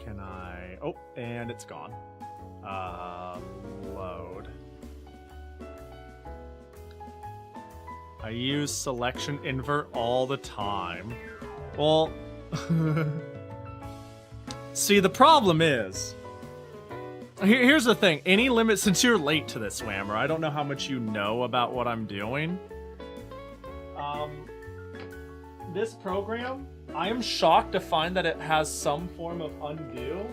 Can I... Oh, and it's gone. Load. I use selection invert all the time. Well... See, the problem is... Here's the thing. Any limit... Since you're late to this, Whammer, I don't know how much you know about what I'm doing. This program... I am shocked to find that it has some form of undo,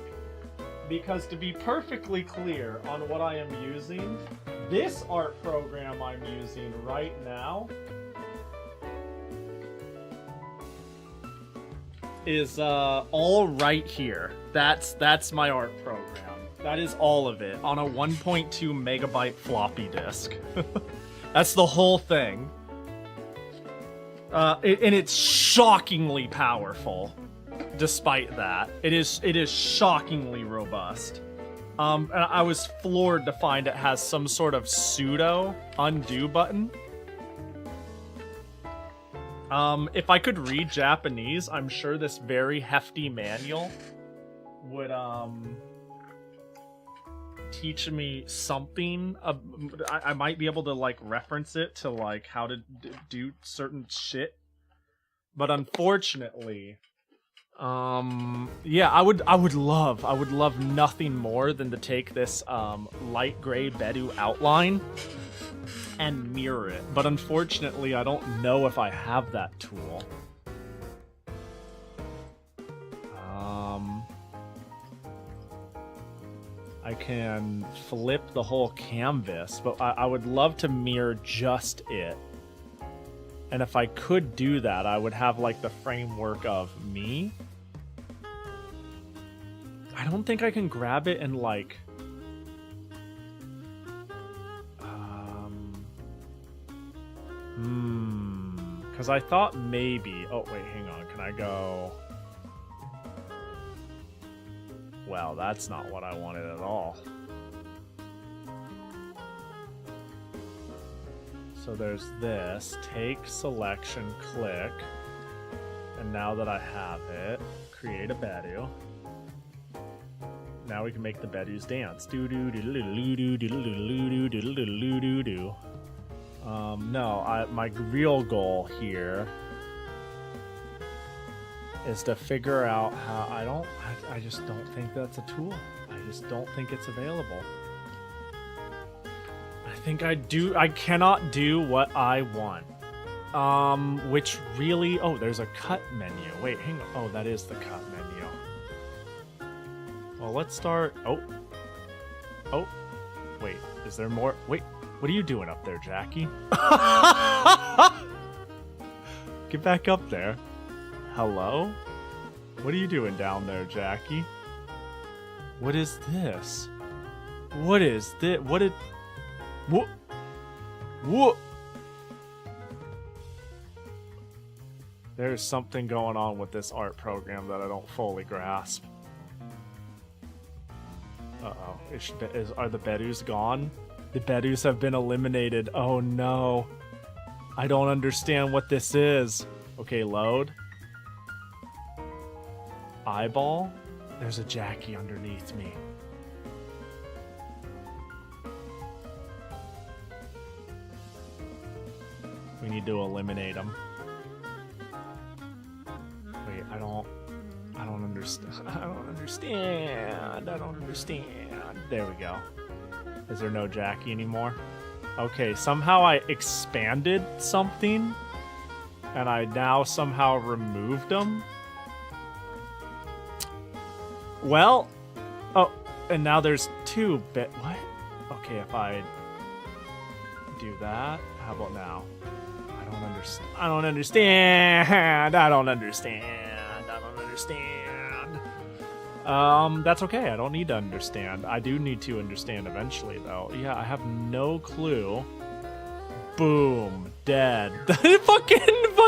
because to be perfectly clear on what I am using, this art program I'm using right now is all right here. That's my art program. That is all of it on a 1.2 megabyte floppy disk. That's the whole thing. And it's shockingly powerful, despite that. It is shockingly robust. And I was floored to find it has some sort of pseudo undo button. If I could read Japanese, I'm sure this very hefty manual would teach me something. I might be able to, like, reference it to, like, how to do certain shit, but unfortunately, yeah, I would love nothing more than to take this light gray Bedu outline and mirror it, but unfortunately I don't know if I have that tool. I can flip the whole canvas, but I would love to mirror just it. And if I could do that, I would have, like, the framework of me. I don't think I can grab it and, like... Because I thought maybe... Oh, wait, hang on. Can I go... Well, that's not what I wanted at all. So there's this. Take selection, click. And now that I have it, create a Bedu. Now we can make the Bedus dance. No, my real goal here is to figure out how... I just don't think that's a tool. I just don't think it's available. I think I cannot do what I want. Which really... Oh, there's a cut menu. Wait, hang on. Oh, that is the cut menu. Well, let's start... Oh, wait, is there more? Wait, what are you doing up there, Jackie? Get back up there. Hello? What are you doing down there, Jackie? What is this? What is this? What did... What? What? There's something going on with this art program that I don't fully grasp. Uh-oh. Are the Bedus gone? The Bedus have been eliminated. Oh no. I don't understand what this is. Okay, load. Eyeball? There's a Jackie underneath me. We need to eliminate him. Wait, I don't understand. I don't understand. There we go. Is there no Jackie anymore? Okay, somehow I expanded something and I now somehow removed them. Well, oh, and now there's 2 bit. What? Okay, if I do that, how about now? I don't understand. I don't understand. I don't understand. I don't understand. That's okay. I don't need to understand. I do need to understand eventually, though. Yeah, I have no clue. Boom, dead.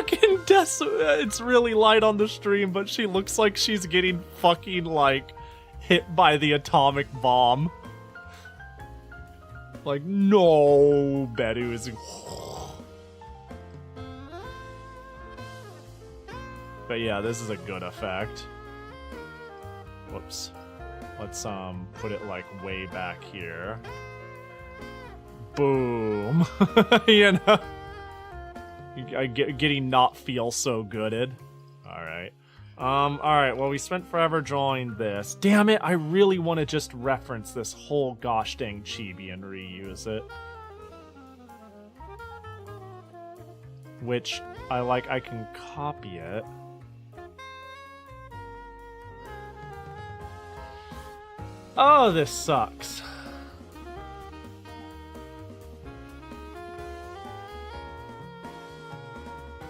fucking it's really light on the stream, but she looks like she's getting fucking, like, hit by the atomic bomb. Like, no, Bedu is... But yeah, this is a good effect. Whoops. Let's, put it, like, way back here. Boom. You know? Getting not feel so gooded. Alright. Alright, well, we spent forever drawing this. Damn it, I really want to just reference this whole gosh dang chibi and reuse it. Which, I can copy it. Oh, this sucks.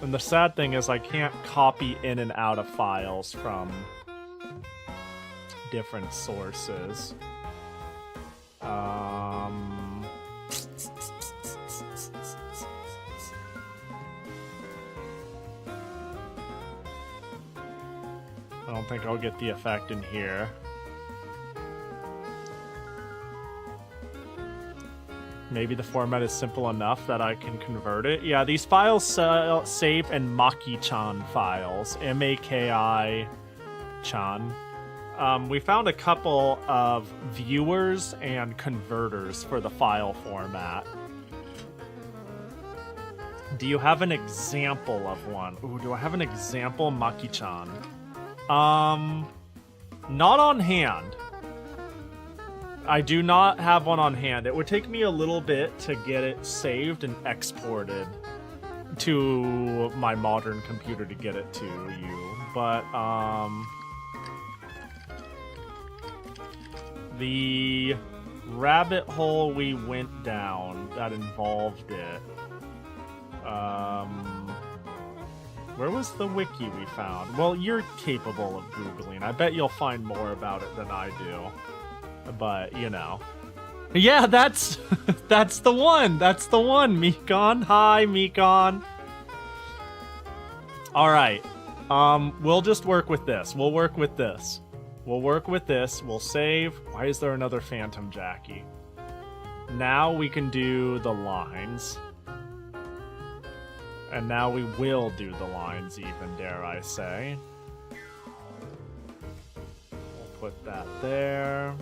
And the sad thing is I can't copy in and out of files from different sources. I don't think I'll get the effect in here. Maybe the format is simple enough that I can convert it. Yeah, these files save in Maki-chan files. M-A-K-I-chan. We found a couple of viewers and converters for the file format. Do you have an example of one? Ooh, do I have an example Maki-chan? Not on hand. I do not have one on hand. It would take me a little bit to get it saved and exported to my modern computer to get it to you. But, the rabbit hole we went down that involved it, where was the wiki we found? Well, you're capable of Googling. I bet you'll find more about it than I do. But, you know. Yeah, that's the one. That's the one, Mikon. Hi, Mikon. Alright. We'll just work with this. We'll work with this. We'll work with this. We'll save. Why is there another Phantom Jackie? Now we can do the lines. And now we will do the lines even, dare I say. We'll put that there.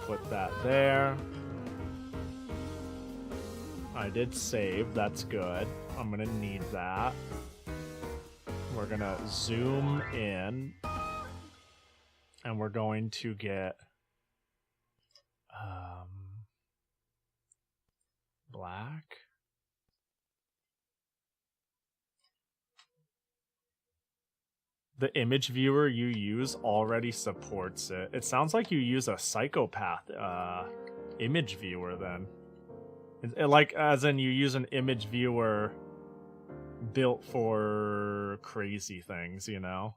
Put that there. I did save, that's good. I'm gonna need that. We're gonna zoom in. And we're going to get black. The image viewer you use already supports it. It sounds like you use a psychopath image viewer then. Like, as in you use an image viewer built for crazy things, you know?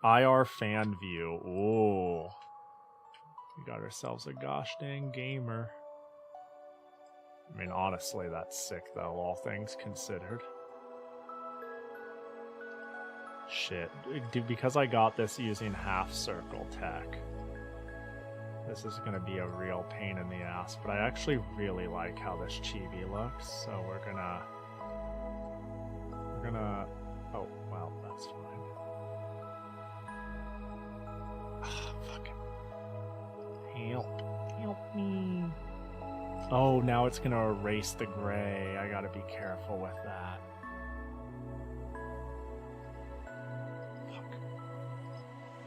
IR fan view. Ooh. We got ourselves a gosh dang gamer. I mean, honestly, that's sick though, all things considered. Shit. Because I got this using half circle tech, this is gonna be a real pain in the ass, but I actually really like how this chibi looks, so we're gonna... Oh, well, that's fine. Fucking... Help. Help me. Oh, now it's gonna erase the gray. I gotta be careful with that.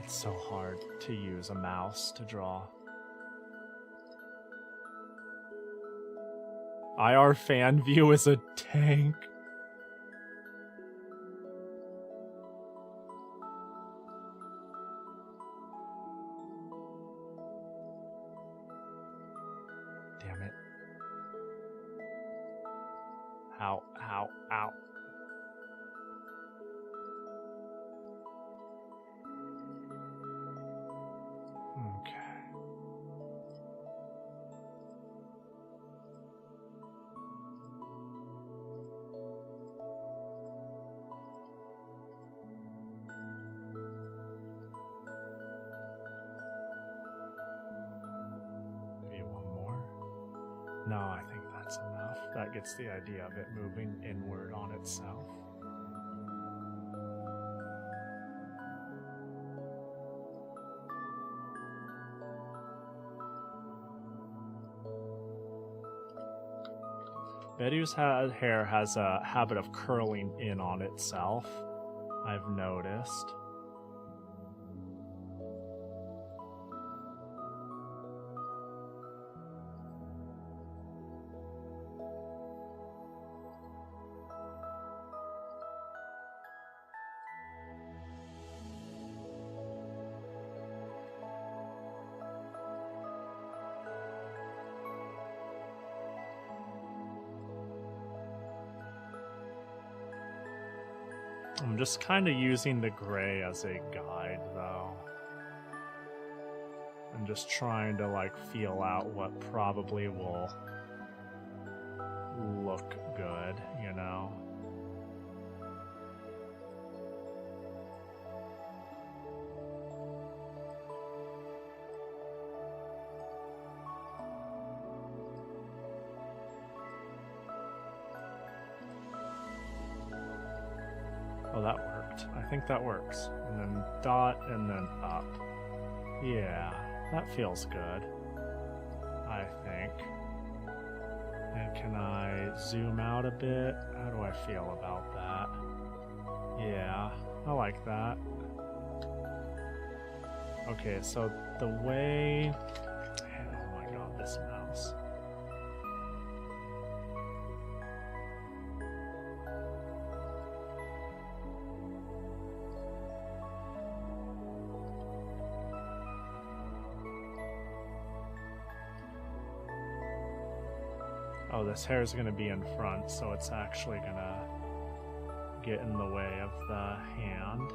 It's so hard to use a mouse to draw. IR fan view is a tank. Damn it. Ow, ow, ow. Okay. Maybe one more? No, I think that's enough. That gets the idea of it moving inward on itself. Bedu's hair has a habit of curling in on itself, I've noticed. I'm just kind of using the gray as a guide, though. I'm just trying to, like, feel out what probably will look good, you know? Oh, that worked. I think that works. And then dot, and then up. Yeah, that feels good. I think. And can I zoom out a bit? How do I feel about that? Yeah, I like that. Okay, so the way... Oh my god, this mouse. Oh, this hair is going to be in front, so it's actually going to get in the way of the hand.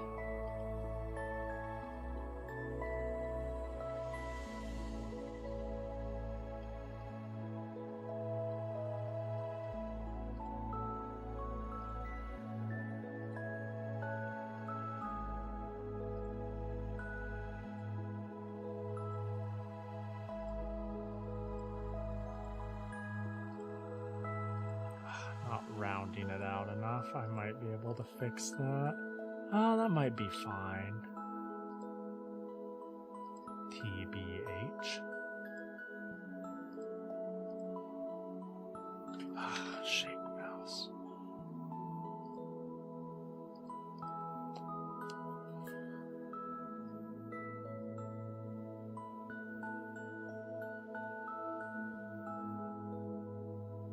Not rounding it out enough. I might be able to fix that. Oh, that might be fine. TBH. Shape mouse.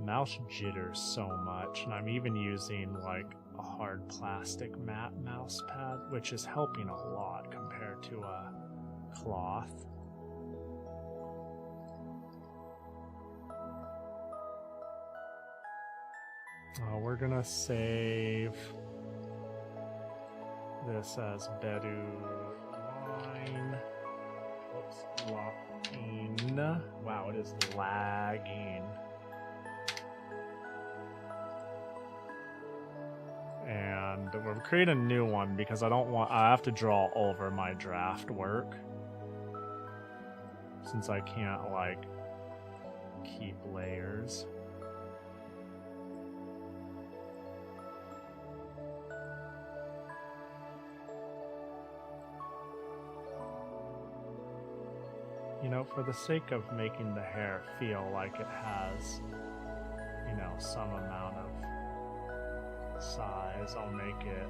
Mouse jitters so much, and I'm even using like a hard plastic matte mouse pad, which is helping a lot compared to a cloth. We're gonna save this as Bedu line. Whoops, locking. Wow, it is lagging. And we'll create a new one because I have to draw over my draft work. Since I can't, like, keep layers. You know, for the sake of making the hair feel like it has, you know, some amount of size, I'll make it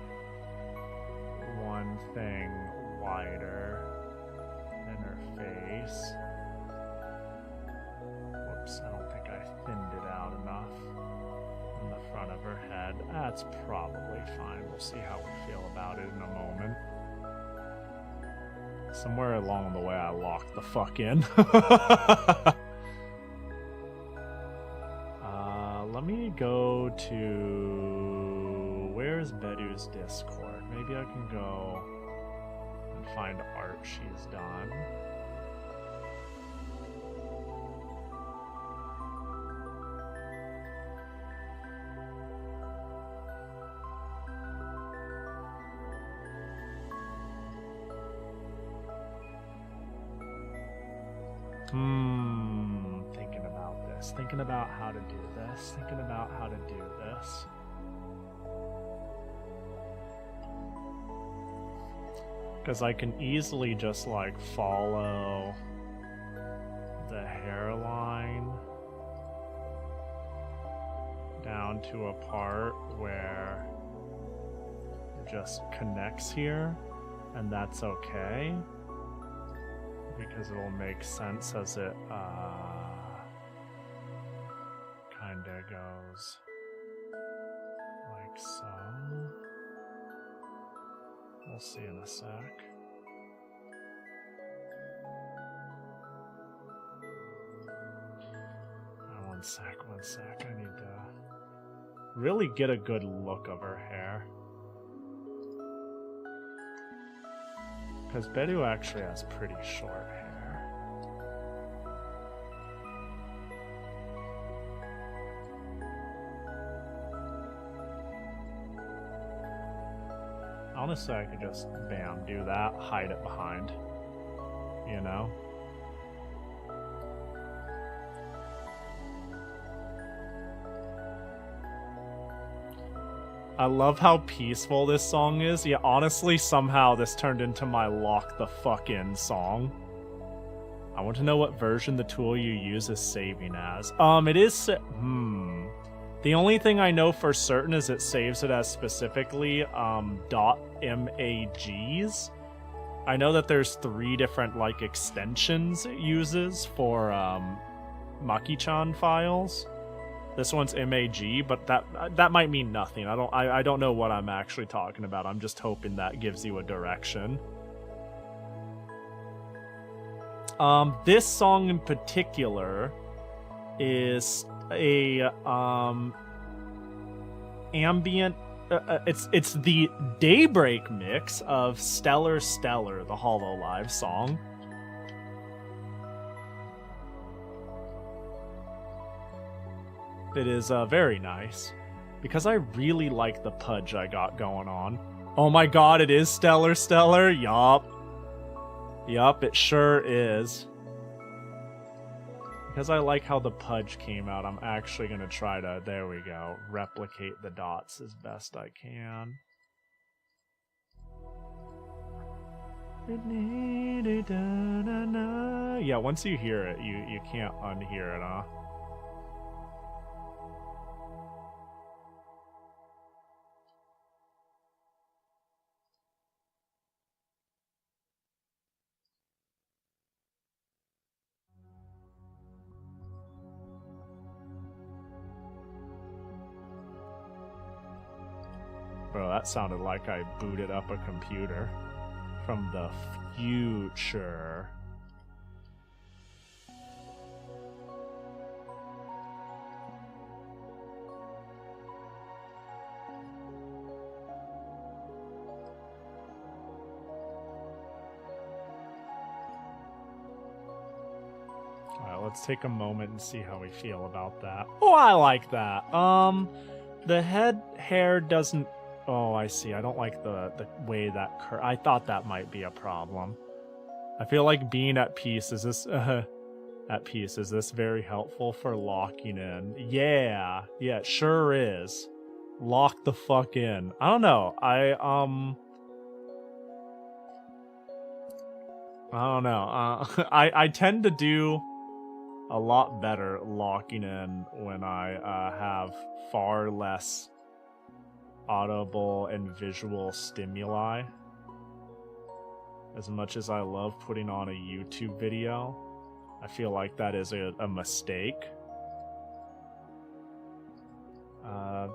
one thing wider than her face. Whoops, I don't think I thinned it out enough. enough. In the front of her head. That's probably fine. We'll see how we feel about it in a moment. Somewhere along the way I locked the fuck in. Let me go to... Where's Bedu's Discord? Maybe I can go and find art she's done. Thinking about how to do this. Thinking about how to do this. Because I can easily just like follow the hairline down to a part where it just connects here, and that's okay. Because it'll make sense as it kinda goes like so. We'll see in a sec. One sec. I need to really get a good look of her hair. Because Bedu actually has pretty short hair. Honestly, I could just, bam, do that, hide it behind, you know? I love how peaceful this song is. Yeah, honestly, somehow this turned into my lock the fuck in song. I want to know what version the tool you use is saving as. It is... The only thing I know for certain is it saves it as specifically .mags. I know that there's 3 different like extensions it uses for Maki-chan files. This one's MAG, but that might mean nothing. I don't know what I'm actually talking about. I'm just hoping that gives you a direction. This song in particular is a ambient it's the Daybreak mix of Stellar, the Hololive song. It is very nice because I really like the pudge I got going on. Oh my god, it is Stellar. Yup, it sure is. Because I like how the pudge came out, I'm actually going to try to, there we go, replicate the dots as best I can. Yeah, once you hear it, you can't unhear it, huh? Bro, that sounded like I booted up a computer from the future. Alright, let's take a moment and see how we feel about that. Oh, I like that. The head hair doesn't... Oh, I see. I don't like the way that I thought that might be a problem. I feel like being at peace is this at peace is this very helpful for locking in? Yeah, it sure is. Lock the fuck in. I don't know. I don't know. I tend to do a lot better locking in when I have far less audible and visual stimuli. As much as I love putting on a YouTube video, I feel like that is a mistake.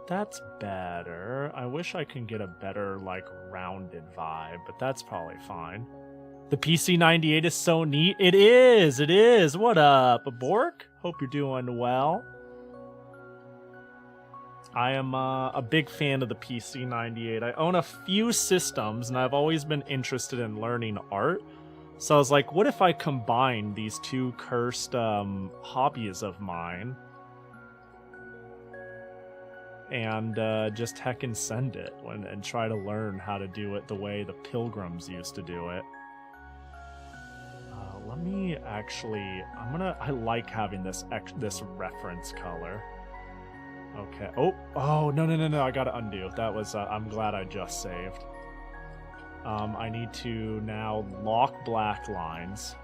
That's better. I wish I can get a better, like, rounded vibe, but that's probably fine. The PC-98 is so neat. It is! It is! What up, Bork? Hope you're doing well. I am a big fan of the PC-98. I own a few systems, and I've always been interested in learning art. So I was like, what if I combine these two cursed hobbies of mine? And just heckin' send it and try to learn how to do it the way the pilgrims used to do it. Let me actually, I like having this reference color. Okay. Oh, no, I gotta undo. That was, I'm glad I just saved. I need to now lock black lines.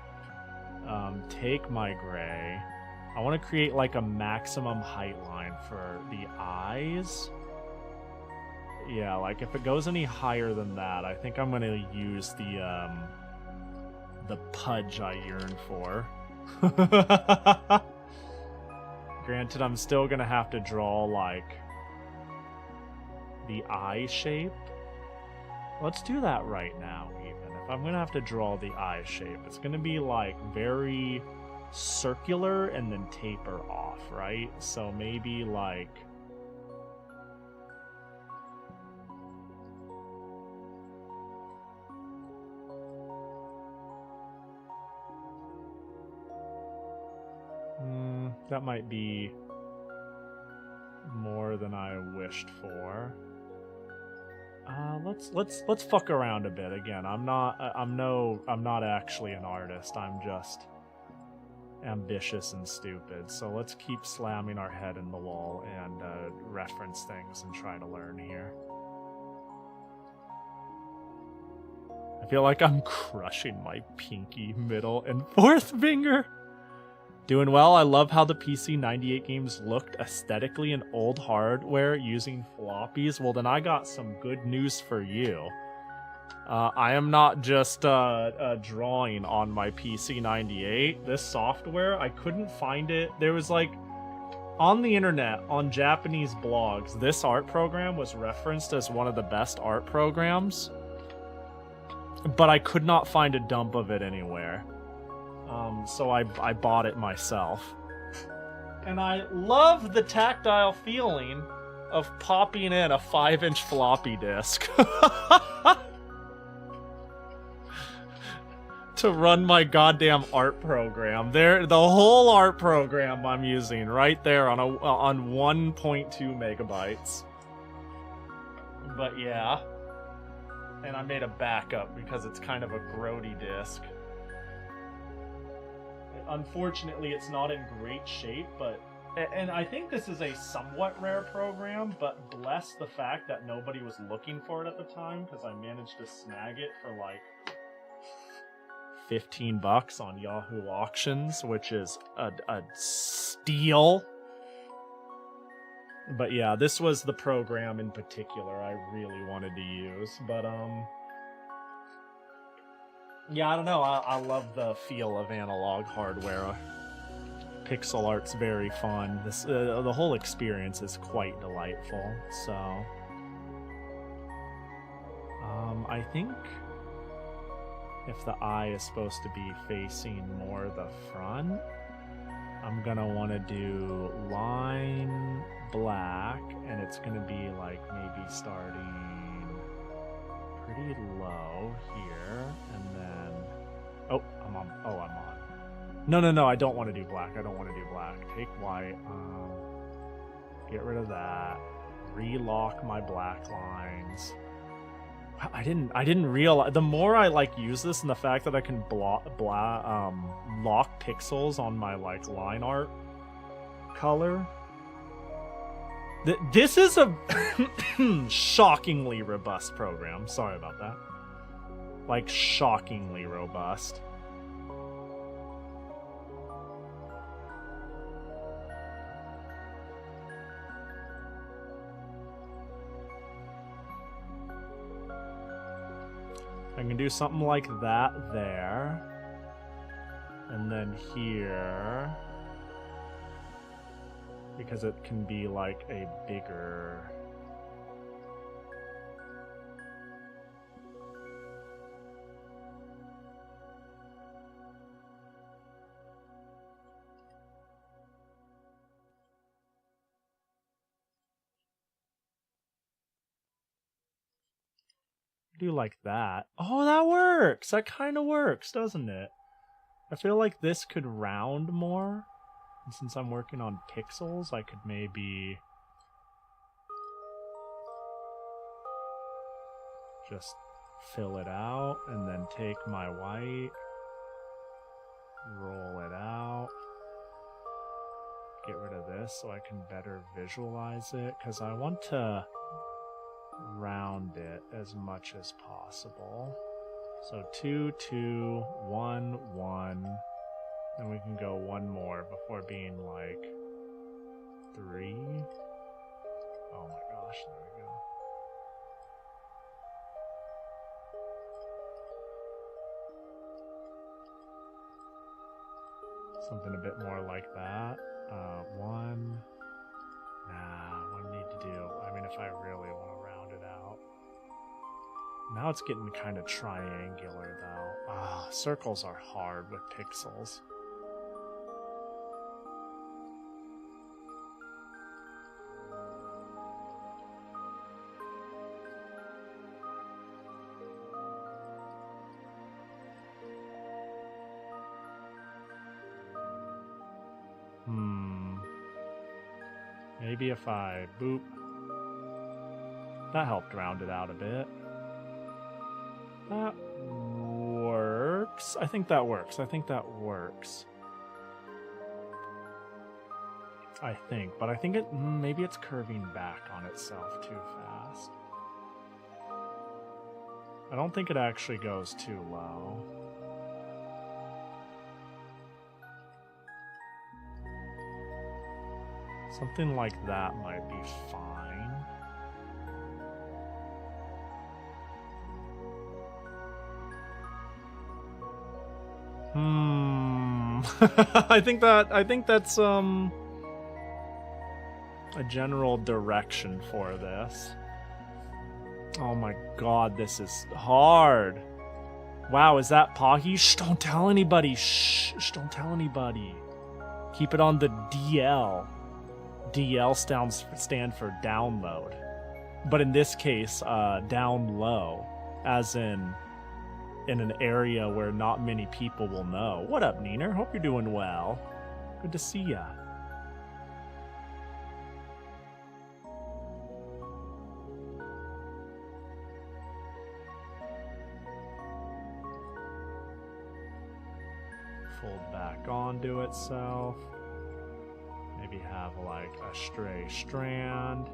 Take my gray. I want to create like a maximum height line for the eyes. Yeah, like if it goes any higher than that, I think I'm gonna use the pudge I yearn for. Granted, I'm still gonna have to draw like the eye shape. Let's do that right now, even. If I'm gonna have to draw the eye shape, it's gonna be like very circular and then taper off, right? So maybe like that might be more than I wished for. Let's fuck around a bit again. I'm not actually an artist. I'm just ambitious and stupid. So let's keep slamming our head in the wall and reference things and try to learn here. I feel like I'm crushing my pinky, middle, and fourth finger. Doing well. I love how the PC-98 games looked aesthetically in old hardware using floppies. Well, then I got some good news for you. I am not just drawing on my PC-98. This software, I couldn't find it. There was like, on the internet, on Japanese blogs, this art program was referenced as one of the best art programs. But I could not find a dump of it anywhere. So I bought it myself. And I love the tactile feeling of popping in a 5-inch floppy disk to run my goddamn art program. The whole art program I'm using right there on 1.2 megabytes. But yeah. And I made a backup because it's kind of a grody disk. Unfortunately, it's not in great shape, but... And I think this is a somewhat rare program, but bless the fact that nobody was looking for it at the time, because I managed to snag it for like $15 on Yahoo Auctions, which is a steal. But yeah, this was the program in particular I really wanted to use, but yeah, I don't know. I love the feel of analog hardware. Pixel art's very fun. The whole experience is quite delightful. So, I think if the eye is supposed to be facing more the front, I'm gonna want to do line black, and it's gonna be like maybe starting pretty low here, and then I'm on. No, I don't want to do black. I don't want to do black. Take white. Get rid of that. Relock my black lines. I didn't realize. The more I like use this, and the fact that I can lock pixels on my like line art color. This is a shockingly robust program. Sorry about that. Like shockingly robust. I can do something like that there. And then here. because it can be like a bigger... do like that. Oh, that works! That kind of works, doesn't it? I feel like this could round more. And since I'm working on pixels, I could maybe just fill it out and then take my white, roll it out, get rid of this so I can better visualize it, because I want to round it as much as possible. So 2, 2, 1, 1. Then we can go one more before being like 3. Oh my gosh, there we go. Something a bit more like that. 1. Nah, what do I need to do? I mean, if I really want to round it out. Now it's getting kind of triangular though. Ah, circles are hard with pixels. Maybe if I boop. That helped round it out a bit. That works. I think that works. I think that works. I think, but I think it maybe it's curving back on itself too fast. I don't think it actually goes too low. Something like that might be fine. I think that's a general direction for this. Oh my god, this is hard. Wow, is that Pahi? Shh, don't tell anybody. Shh, don't tell anybody. Keep it on the DL. DL stand for download. But in this case, down low. As in an area where not many people will know. What up, Neener? Hope you're doing well. Good to see ya. Fold back onto itself. Maybe have like a stray strand.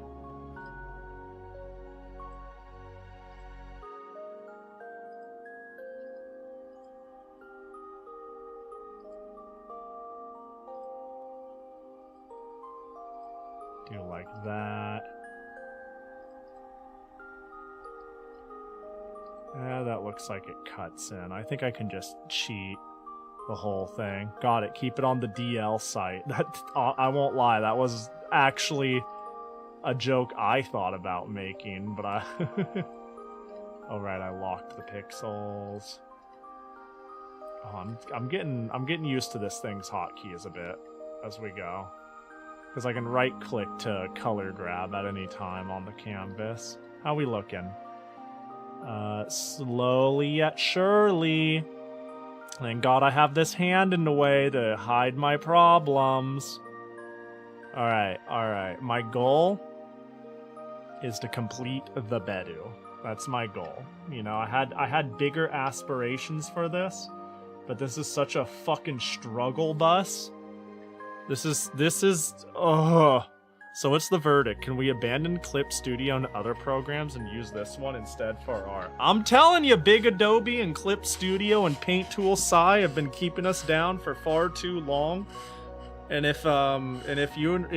Do like that. Yeah, that looks like it cuts in. I think I can just cheat the whole thing. Got it. Keep it on the DL site. That I won't lie. That was actually a joke I thought about making, but I... All right, I locked the pixels. Oh, I'm getting used to this thing's hotkeys a bit as we go, because I can right-click to color grab at any time on the canvas. How we looking? Slowly yet surely. Thank God I have this hand in the way to hide my problems. Alright. My goal is to complete the Bedu. That's my goal. You know, I had bigger aspirations for this, but this is such a fucking struggle bus. This is So what's the verdict? Can we abandon Clip Studio and other programs and use this one instead for our... I'm telling you, Big Adobe and Clip Studio and Paint Tool Sci have been keeping us down for far too long. And if you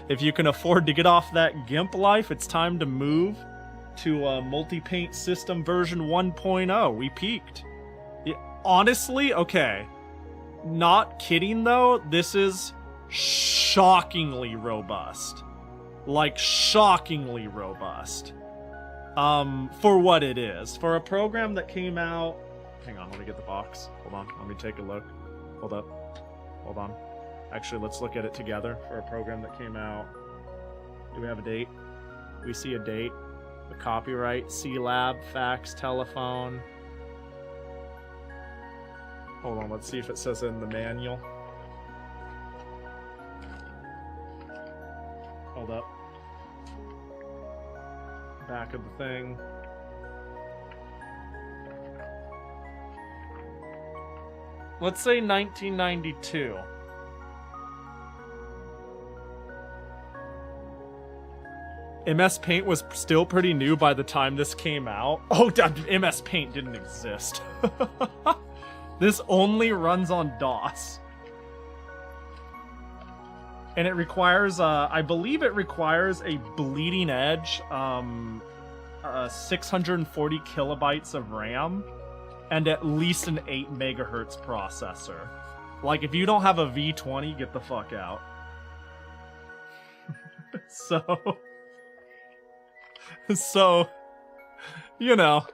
if you can afford to get off that GIMP life, it's time to move to Multi-Paint System version 1.0. We peaked. Yeah, honestly, okay. not kidding though, this is shockingly robust. Like, shockingly robust. For what it is. For a program that came out... Hang on, let me get the box. Hold on, let me take a look. Hold up. Hold on. Actually, let's look at it together for a program that came out. Do we have a date? We see a date. The copyright, C-Lab, fax, telephone. Hold on, let's see if it says in the manual. Hold up. Back of the thing. Let's say 1992. MS Paint was still pretty new by the time this came out. Oh, MS Paint didn't exist. This only runs on DOS. And it requires, I believe it requires a bleeding edge, 640 kilobytes of RAM, and at least an 8 megahertz processor. Like, if you don't have a V20, get the fuck out. So, you know,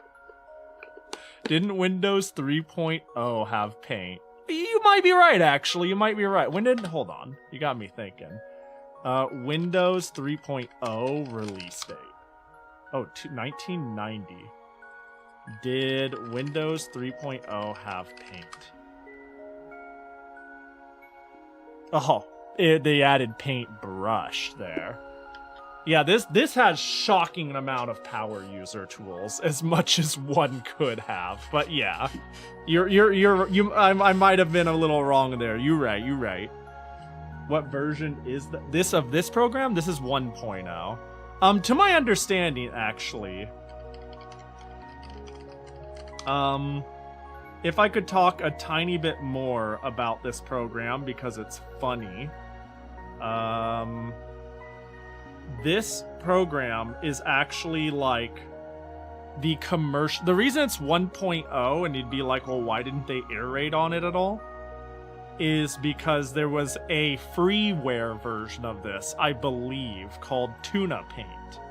didn't Windows 3.0 have Paint? You might be right, actually. You might be right. Hold on. You got me thinking. Windows 3.0 release date. Oh, 1990. Did Windows 3.0 have Paint? Oh, they added Paintbrush there. Yeah, this has shocking amount of power user tools, as much as one could have. But yeah, I might have been a little wrong there. You're right. What version is this of this program? This is 1.0. To my understanding, actually, if I could talk a tiny bit more about this program because it's funny, this program is actually like the commercial. The reason it's 1.0 and you'd be like, well, why didn't they iterate on it at all? Is because there was a freeware version of this, I believe, called Tuna Paint.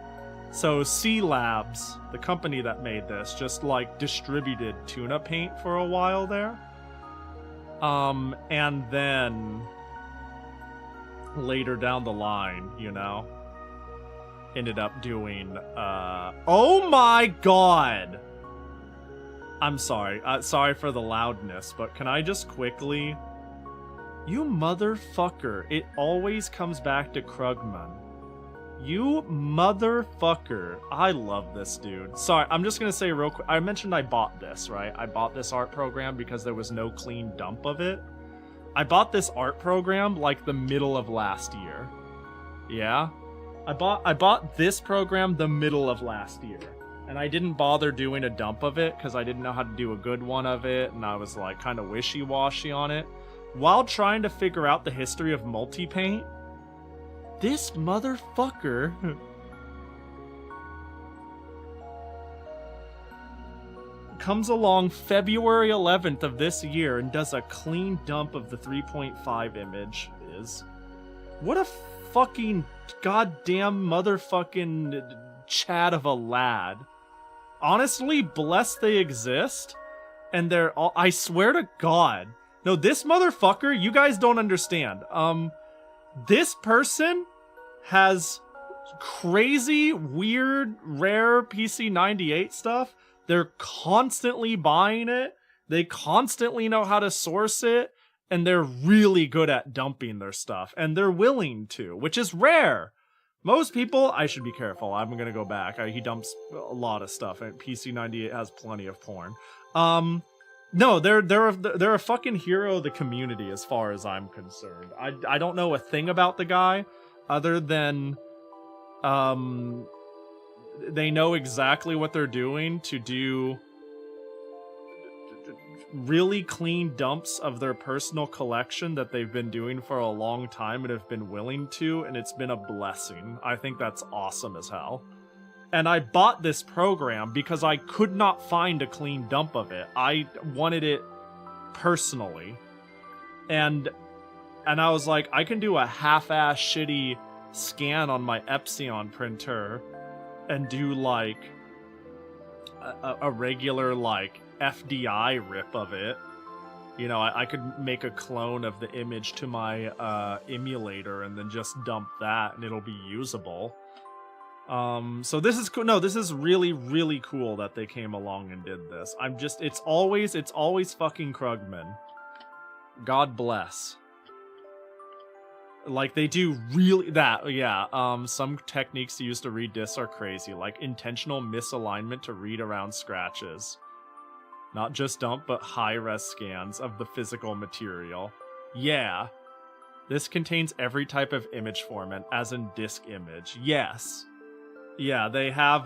So C-Labs, the company that made this, just like distributed Tuna Paint for a while there. And then later down the line, you know, ended up doing, oh my god! I'm sorry. Sorry for the loudness, but can I just quickly... You motherfucker. It always comes back to Krugman. You motherfucker. I love this dude. Sorry, I'm just gonna say real quick. I mentioned I bought this, right? I bought this art program because there was no clean dump of it. I bought this art program like the middle of last year. Yeah? I bought this program the middle of last year. And I didn't bother doing a dump of it because I didn't know how to do a good one of it. And I was like kind of wishy-washy on it. While trying to figure out the history of multi-paint, this motherfucker comes along February 11th of this year and does a clean dump of the 3.5 image. What a fucking goddamn motherfucking Chad of a lad. Honestly, blessed they exist, and they're all, I swear to God. No, this motherfucker, you guys don't understand. This person has crazy, weird, rare PC-98 stuff. They're constantly buying it. They constantly know how to source it. And they're really good at dumping their stuff. And they're willing to, which is rare. Most people, I should be careful. I'm going to go back. He dumps a lot of stuff. And PC-98 has plenty of porn. No, they're a fucking hero of the community as far as I'm concerned. I don't know a thing about the guy other than they know exactly what they're doing to do really clean dumps of their personal collection that they've been doing for a long time and have been willing to, and it's been a blessing. I think that's awesome as hell. And I bought this program because I could not find a clean dump of it. I wanted it personally. And I was like, I can do a half-ass shitty scan on my Epsilon printer and do like a regular like FDI rip of it. You know, I could make a clone of the image to my emulator and then just dump that and it'll be usable. So this is cool. No, this is really, really cool that they came along and did this. It's always fucking Krugman. God bless. Like, they do really that, yeah. Some techniques used to read discs are crazy, like intentional misalignment to read around scratches. Not just dump, but high-res scans of the physical material. Yeah. This contains every type of image format, as in disk image. Yes. Yeah, they have,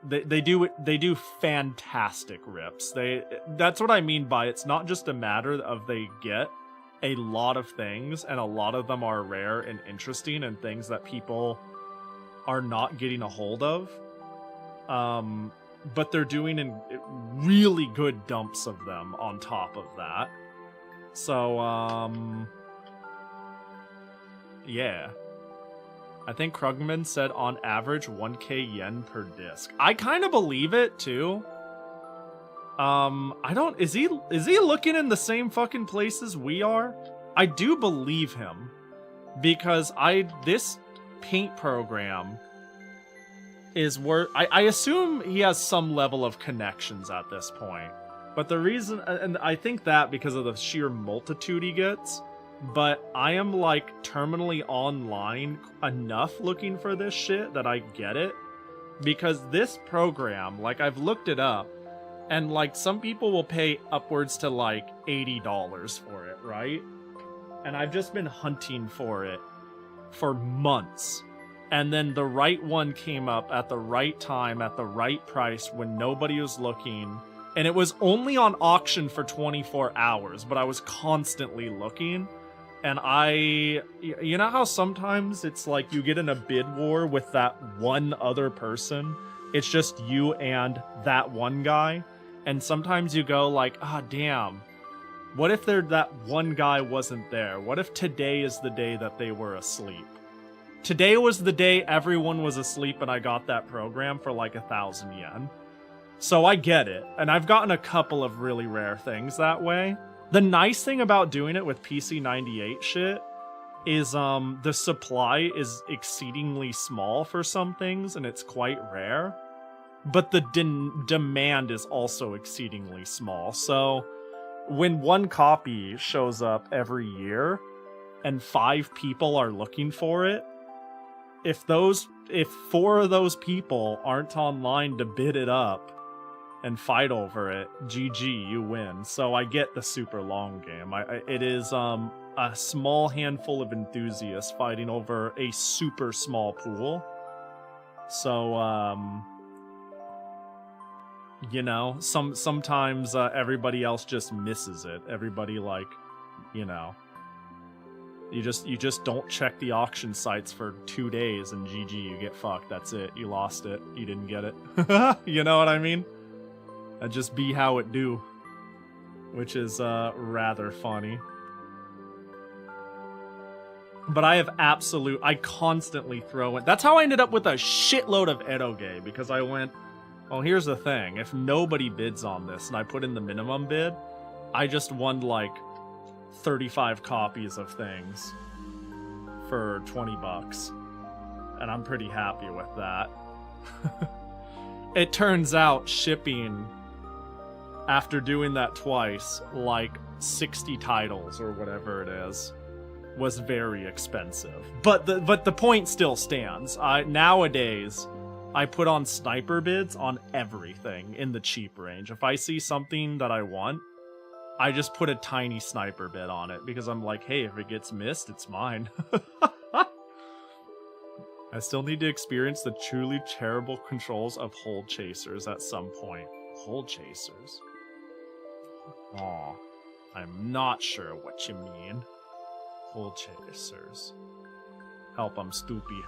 They do fantastic rips. That's what I mean by it's not just a matter of they get a lot of things, and a lot of them are rare and interesting and things that people are not getting a hold of. But they're doing really good dumps of them on top of that. So, yeah. I think Krugman said on average 1k yen per disc. I kind of believe it too. Is he looking in the same fucking places we are? I do believe him because this paint program is worth, I assume he has some level of connections at this point. But the reason, and I think that because of the sheer multitude he gets, but I am like terminally online enough looking for this shit that I get it. Because this program, like I've looked it up, and like some people will pay upwards to like $80 for it, right? And I've just been hunting for it for months. And then the right one came up at the right time, at the right price, when nobody was looking. And it was only on auction for 24 hours, but I was constantly looking. And you know how sometimes it's like you get in a bid war with that one other person? It's just you and that one guy. And sometimes you go like, damn, what if that one guy wasn't there? What if today is the day that they were asleep? Today was the day everyone was asleep and I got that program for like 1,000 yen. So I get it. And I've gotten a couple of really rare things that way. The nice thing about doing it with PC-98 shit is the supply is exceedingly small for some things and it's quite rare. But the demand is also exceedingly small. So when one copy shows up every year and 5 people are looking for it, if 4 of those people aren't online to bid it up and fight over it, GG, you win. So I get the super long game. It is a small handful of enthusiasts fighting over a super small pool. So you know, sometimes everybody else just misses it. Everybody like, you know, you just don't check the auction sites for 2 days and GG, you get fucked. That's it. You lost it. You didn't get it. You know what I mean? That just be how it do, which is rather funny. But I constantly throw in. That's how I ended up with a shitload of eroge, because I went, well, here's the thing. If nobody bids on this and I put in the minimum bid, I just won like 35 copies of things for 20 bucks. And I'm pretty happy with that. It turns out shipping, after doing that twice, like 60 titles or whatever it is, was very expensive. But the point still stands. Nowadays, I put on sniper bids on everything in the cheap range. If I see something that I want, I just put a tiny sniper bid on it because I'm like, hey, if it gets missed, it's mine. I still need to experience the truly terrible controls of Hold Chasers at some point. Hold Chasers? Aw, I'm not sure what you mean. Hold Chasers. Help, I'm stupid.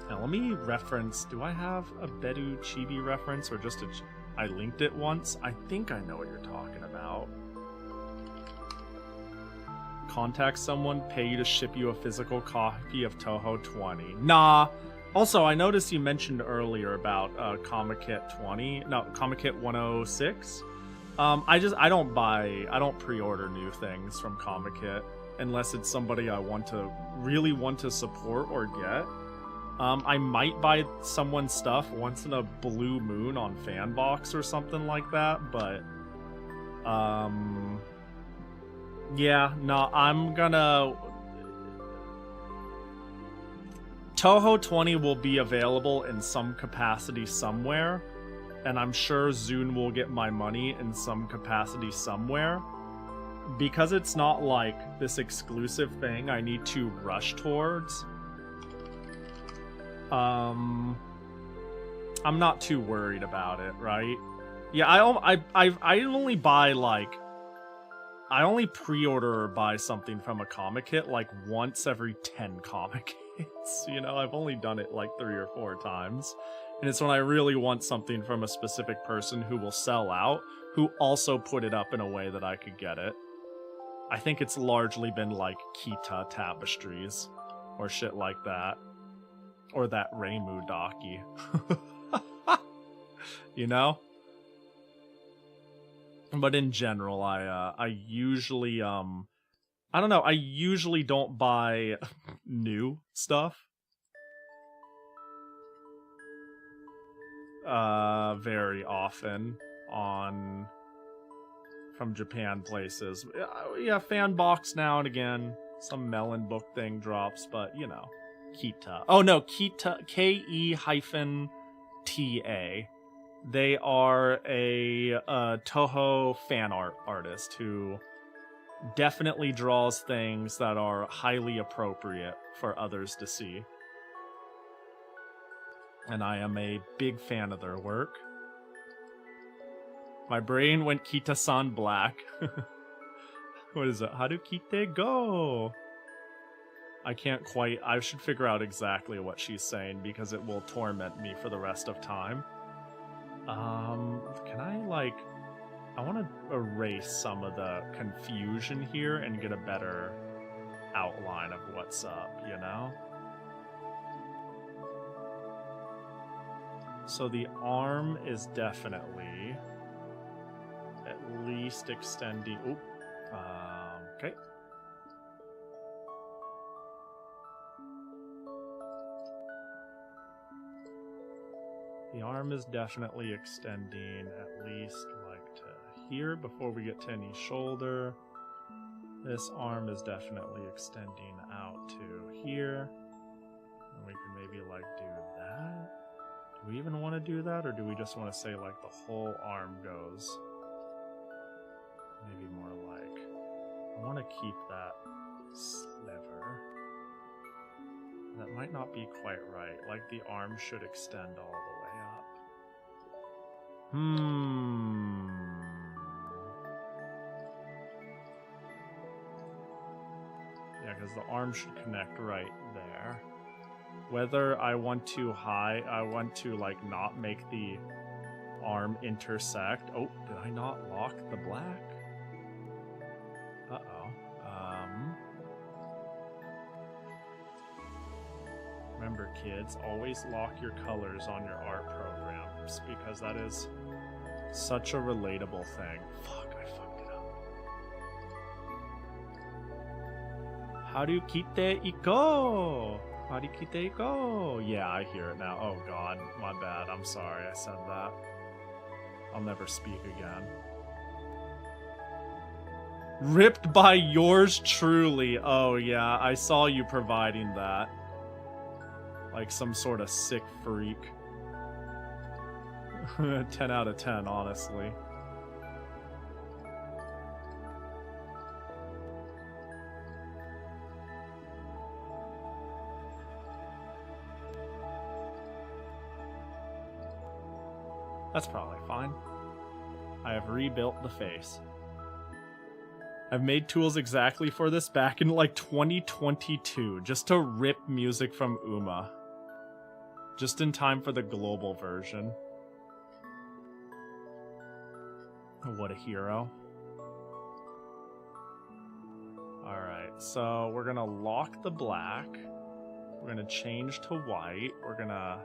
Now let me reference, do I have a Bedu Chibi reference or just I linked it once? I think I know what you're talking about. contact someone, pay you to ship you a physical copy of Toho 20. Nah. Also, I noticed you mentioned earlier about Comic Kit 20. No, Comic Kit 106. I don't pre-order new things from Comic Kit unless it's somebody I really want to support or get. I might buy someone's stuff once in a blue moon on Fanbox or something like that, but yeah, no, I'm gonna... Toho 20 will be available in some capacity somewhere, and I'm sure Zune will get my money in some capacity somewhere. Because it's not like this exclusive thing I need to rush towards, I'm not too worried about it, right? Yeah, I only buy, like... I only pre-order or buy something from a comic kit like once every 10 comic kits. You know, I've only done it like 3 or 4 times. And it's when I really want something from a specific person who will sell out, who also put it up in a way that I could get it. I think it's largely been like ಠ tapestries or shit like that. Or that Reimu Daki. You know? But in general, I usually, I don't know, I usually don't buy new stuff. Very often from Japan places. Yeah, Fanbox now and again. Some Melon book thing drops, but, you know, ಠ. Oh, no, ಠ, Ke-TA. They are a Toho fan art artist who definitely draws things that are highly appropriate for others to see. And I am a big fan of their work. My brain went Kita-san black. What is it? How do Kite go? I can't quite... I should figure out exactly what she's saying because it will torment me for the rest of time. Can I, like... I want to erase some of the confusion here and get a better outline of what's up, you know? So the arm is definitely at least extending... Oop. Okay. The arm is definitely extending at least like to here before we get to any shoulder. This arm is definitely extending out to here. And we can maybe like do that. Do we even want to do that, or do we just want to say like the whole arm goes? Maybe more like, I want to keep that sliver. That might not be quite right. Like the arm should extend all the way up. Yeah, because the arm should connect right there. Whether I want to like not make the arm intersect. Oh, did I not lock the black? Uh-oh. Remember, kids, always lock your colors on your art programs because that is such a relatable thing. Fuck, I fucked it up. How do you kite iko? How do you kite iko? Yeah, I hear it now. Oh god, my bad. I'm sorry I said that. I'll never speak again. Ripped by yours truly. Oh yeah, I saw you providing that. Like some sort of sick freak. 10 out of 10, honestly. That's probably fine. I have rebuilt the face. I've made tools exactly for this back in like 2022, just to rip music from Uma. Just in time for the global version. What a hero. Alright, so we're gonna lock the black. We're gonna change to white. We're gonna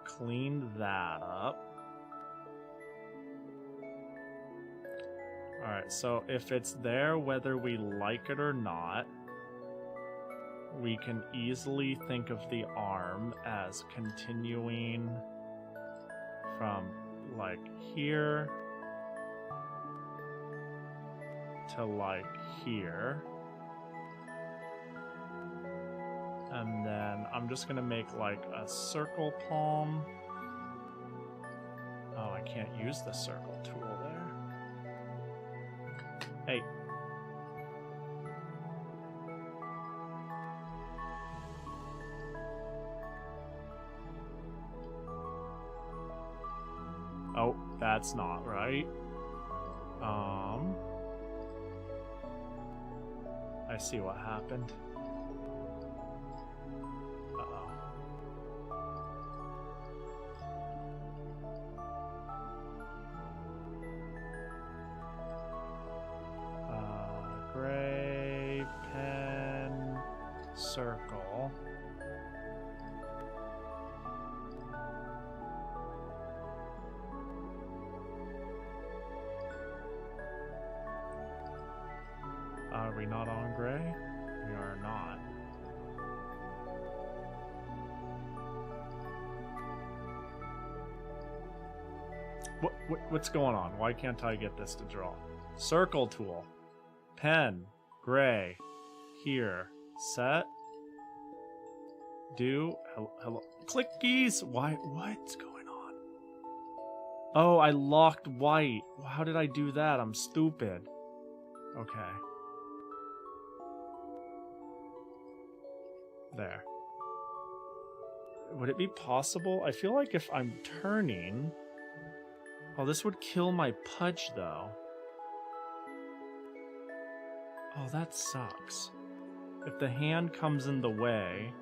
clean that up. Alright, so if it's there, whether we like it or not, we can easily think of the arm as continuing from, like, here to, like, here. And then I'm just gonna make, like, a circle palm. Oh, I can't use the circle tool there. Hey. Oh, that's not right. I see what happened. Uh-oh. Gray, pen, circle. Are we not on gray? We are not. What's going on? Why can't I get this to draw? Circle tool. Pen. Gray. Here. Set. Do. Hello. Clickies! Why? What's going on? Oh, I locked white. How did I do that? I'm stupid. Okay. There. Would it be possible? I feel like if I'm turning... Oh, this would kill my pudge, though. Oh, that sucks. If the hand comes in the way...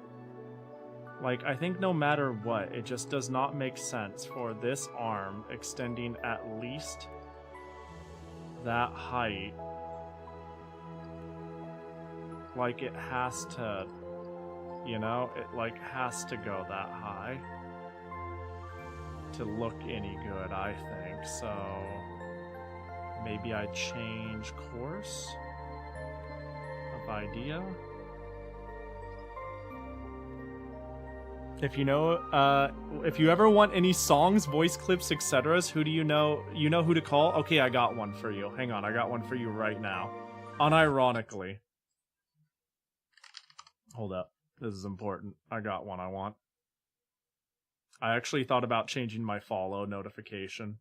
Like, I think no matter what, it just does not make sense for this arm extending at least that height. Like, it has to... You know, it like has to go that high to look any good, I think. So maybe I change course of idea. If you know, if you ever want any songs, voice clips, etc., who do you know? You know who to call? Okay, I got one for you. Hang on, I got one for you right now. Unironically. Hold up. This is important. I got one I want. I actually thought about changing my follow notification.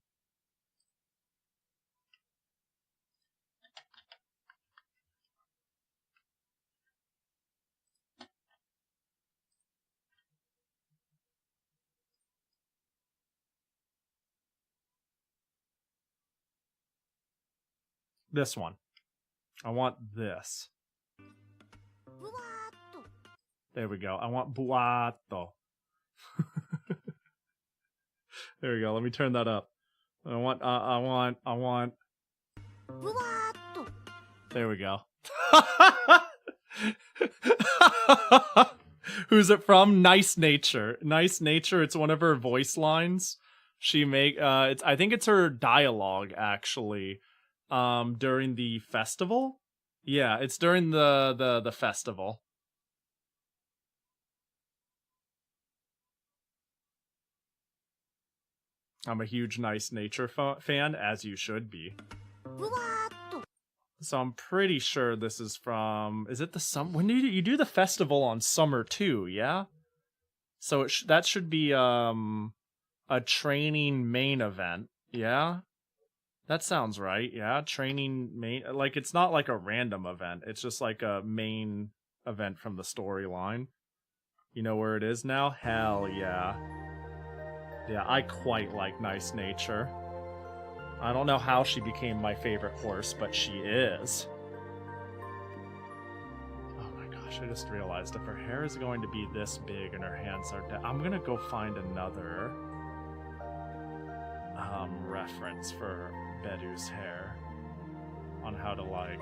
This one. I want this. There we go. I want buato. There we go. Let me turn that up. I want. There we go. Who's it from? Nice Nature. Nice Nature. It's one of her voice lines. She I think it's her dialogue actually. During the festival. Yeah, it's during the festival. I'm a huge Nice Nature fan, as you should be. So I'm pretty sure this is from... Is it the summer? When do you do the festival on summer too, yeah? So that should be a training main event, yeah? That sounds right, yeah? Training main... Like, it's not like a random event. It's just like a main event from the storyline. You know where it is now? Hell yeah. Yeah, I quite like Nice Nature. I don't know how she became my favorite horse, but she is. Oh my gosh, I just realized if her hair is going to be this big and her hands are down, I'm gonna go find another reference for Bedu's hair on how to, like,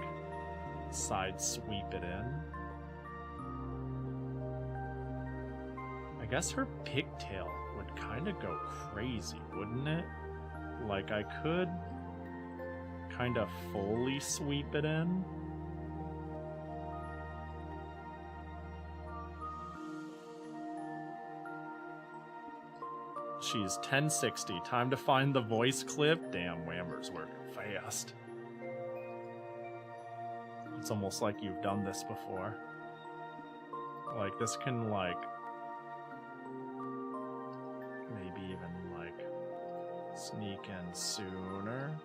side sweep it in. I guess her pigtail would kind of go crazy, wouldn't it? Like, I could kind of fully sweep it in. She's 1060. Time to find the voice clip. Damn, Whammer's working fast. It's almost like you've done this before. Like, this can, like, maybe even, like, sneak in sooner.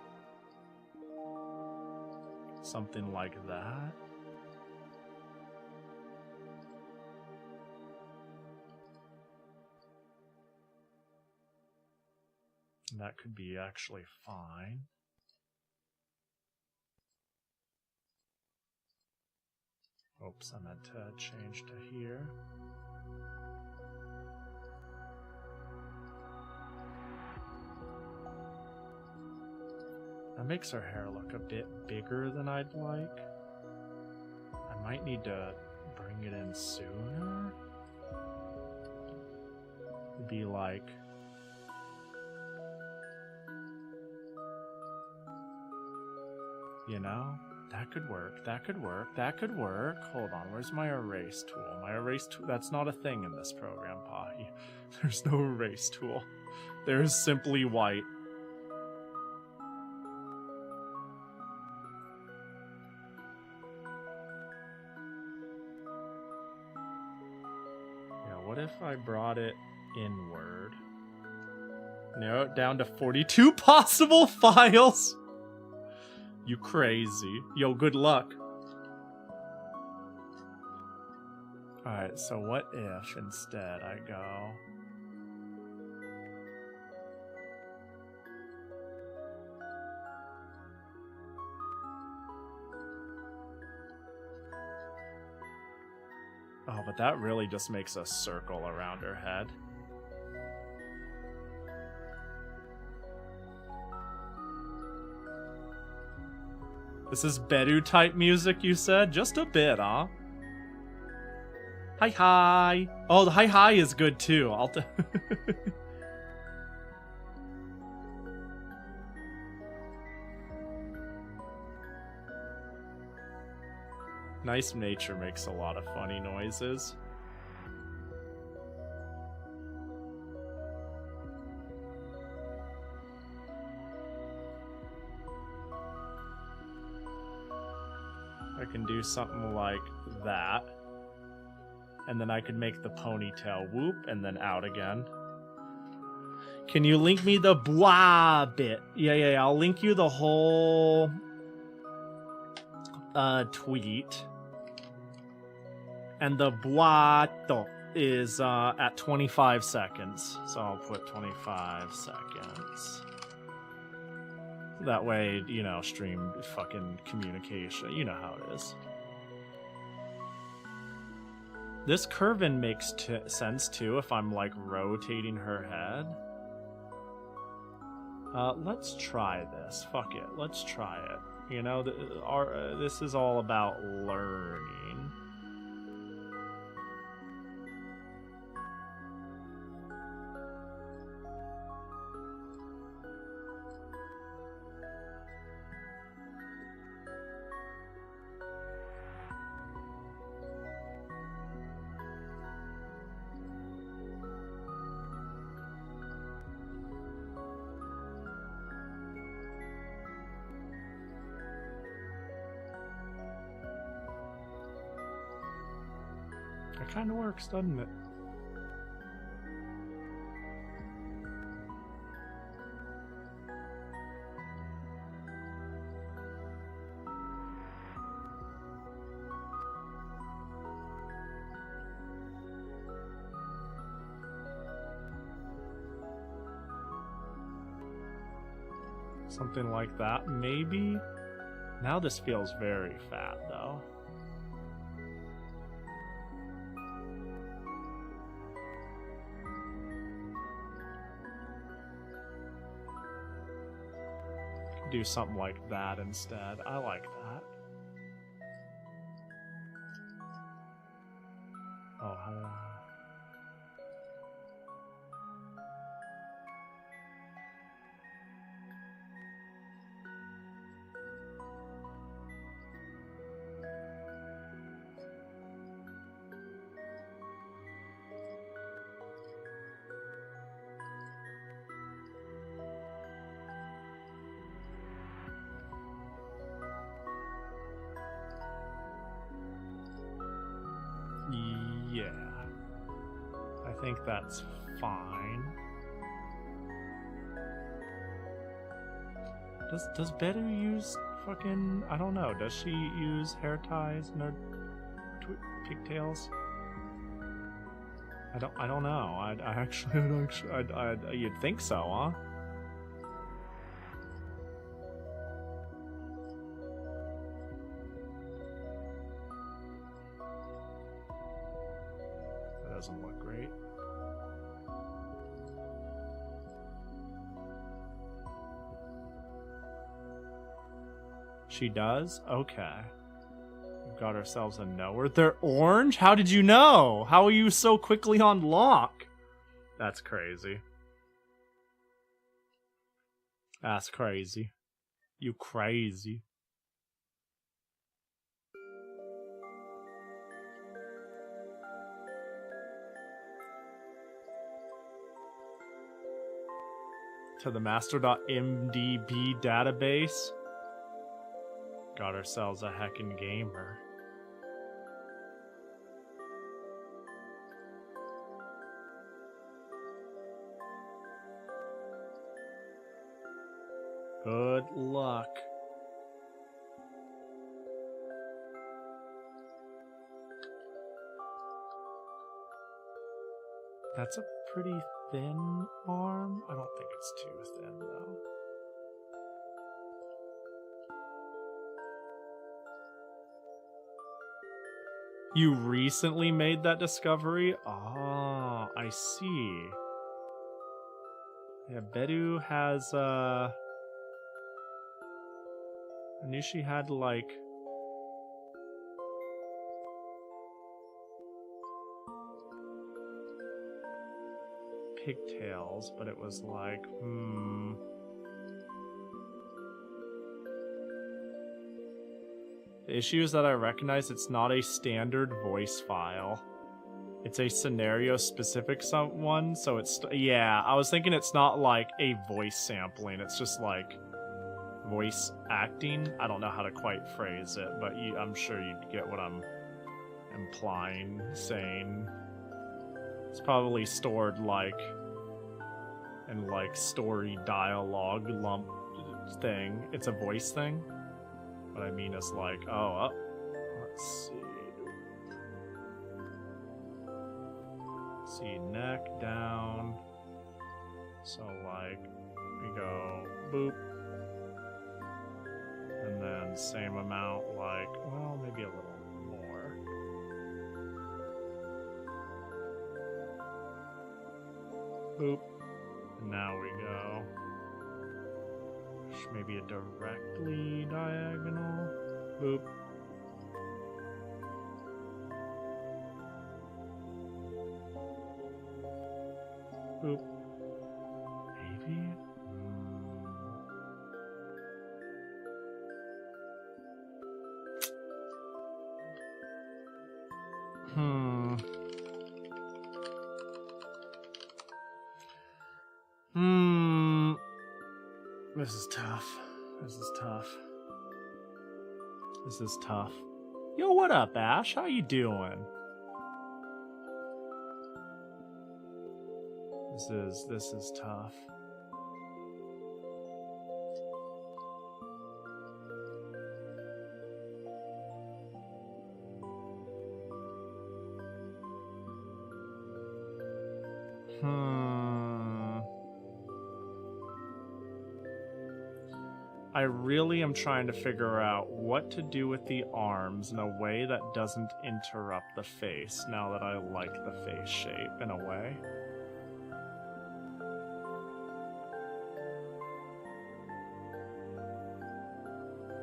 Something like that. And that could be actually fine. Oops, I meant to change to here. That makes her hair look a bit bigger than I'd like. I might need to bring it in sooner. Be like... You know? That could work, that could work, that could work. Hold on, where's my erase tool? My erase tool, that's not a thing in this program, Pahi. There's no erase tool. There is simply white. Yeah, what if I brought it inward? Narrow it down to 42 possible files! You crazy. Yo, good luck. Alright, so what if instead I go... Oh, but that really just makes a circle around her head. This is Beru type music, you said? Just a bit, huh? Hi hi. Oh, the hi hi is good too. Nice nature makes a lot of funny noises. I can do something like that. And then I could make the ponytail whoop and then out again. Can you link me the blah bit? Yeah, I'll link you the whole tweet. And the boato is at 25 seconds. So I'll put 25 seconds. That way, you know, stream fucking communication. You know how it is. This curve-in makes sense too if I'm like rotating her head. Let's try this. Fuck it. Let's try it. You know, this is all about learning. It kind of works, doesn't it? Something like that, maybe? Now this feels very fat, though. Do something like that instead. I like that. think that's fine. Does Bedu use fucking, I don't know, does she use hair ties in her pigtails? I don't know. You'd think so, huh? That doesn't look great. She does? Okay. We've got ourselves a knower. They're orange? How did you know? How are you so quickly on lock? That's crazy. That's crazy. You crazy. To the master.mdb database. Got ourselves a heckin' gamer. Good luck. That's a pretty thin arm. I don't think it's too thin though. You recently made that discovery? Oh, I see. Yeah, Bedu has, I knew she had, like... pigtails, but it was like, The issue is that I recognize it's not a standard voice file. It's a scenario-specific one, so it's... yeah, I was thinking it's not like a voice sampling. It's just like voice acting. I don't know how to quite phrase it, but I'm sure you'd get what I'm implying, saying. It's probably stored like in like story dialogue lump thing. It's a voice thing. What I mean is like, let's see. See, neck down. So like, we go boop. And then same amount, like, well, maybe a little more. Boop. And now we go. Maybe a directly diagonal. Boop. Boop. Maybe? This is tough. This is tough. This is tough. Yo, what up, Ash? How you doing? This is tough. I really am trying to figure out what to do with the arms in a way that doesn't interrupt the face, now that I like the face shape in a way.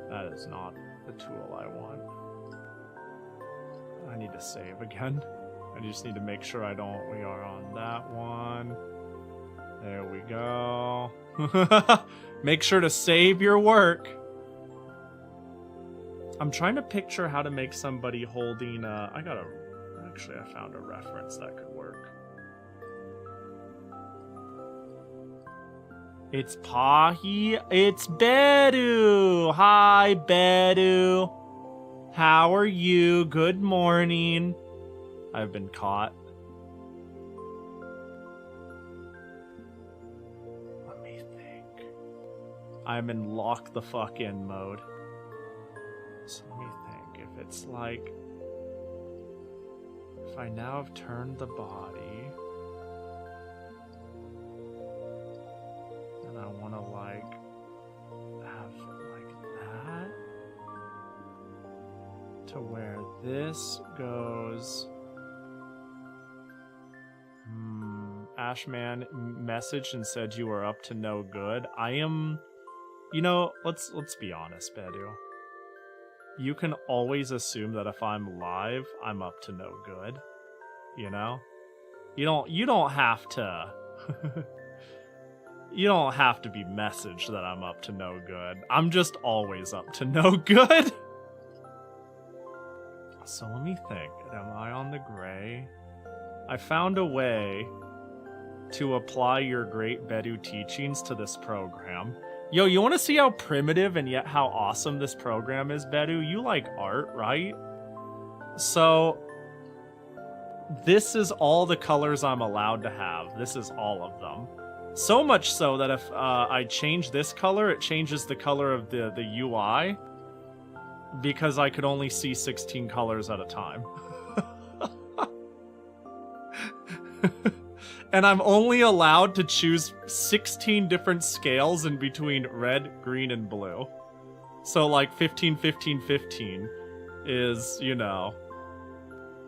That is not the tool I want. I need to save again. I just need to make sure we are on that one. There we go. Make sure to save your work. I'm trying to picture how to make somebody holding actually I found a reference that could work. It's Pahi. It's Bedu. Hi, Bedu. How are you? Good morning. I've been caught. I'm in lock the fuck in mode. So let me think. If it's like... If I now have turned the body... And I want to like... have it like that? To where this goes... Ashman messaged and said you were up to no good. I am... You know, let's be honest, Bedu. You can always assume that if I'm live, I'm up to no good. You know? You don't have to... You don't have to be messaged that I'm up to no good. I'm just always up to no good. So let me think. Am I on the gray? I found a way to apply your great Bedu teachings to this program. Yo, you want to see how primitive and yet how awesome this program is, Bedu? You like art, right? So, this is all the colors I'm allowed to have. This is all of them. So much so that if I change this color, it changes the color of the UI. Because I could only see 16 colors at a time. And I'm only allowed to choose 16 different scales in between red, green, and blue. So like 15, 15, 15 is, you know,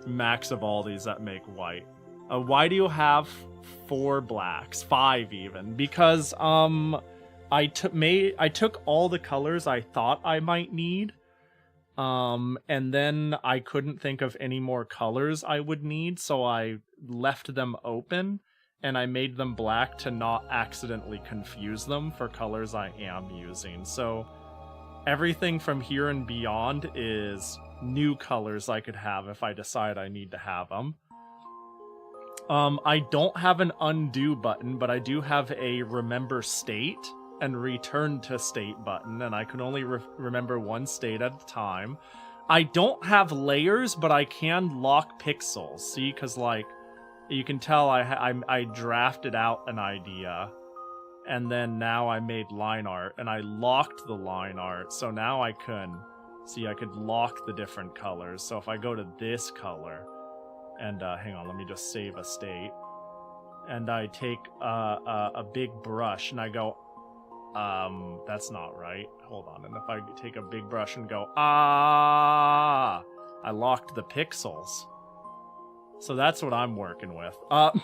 max of all these that make white. Why do you have 4 blacks? 5 even. Because I took all the colors I thought I might need. And then I couldn't think of any more colors I would need, so I left them open. And I made them black to not accidentally confuse them for colors I am using. So everything from here and beyond is new colors I could have if I decide I need to have them. I don't have an undo button, but I do have a remember state and return to state button, and I can only remember one state at a time. I don't have layers, but I can lock pixels. See, because like... You can tell I drafted out an idea, and then now I made line art, and I locked the line art, so now I can, see, I could lock the different colors. So if I go to this color, and hang on, let me just save a state, and I take a big brush, and I go, that's not right, hold on, and if I take a big brush and go, I locked the pixels. So that's what I'm working with. But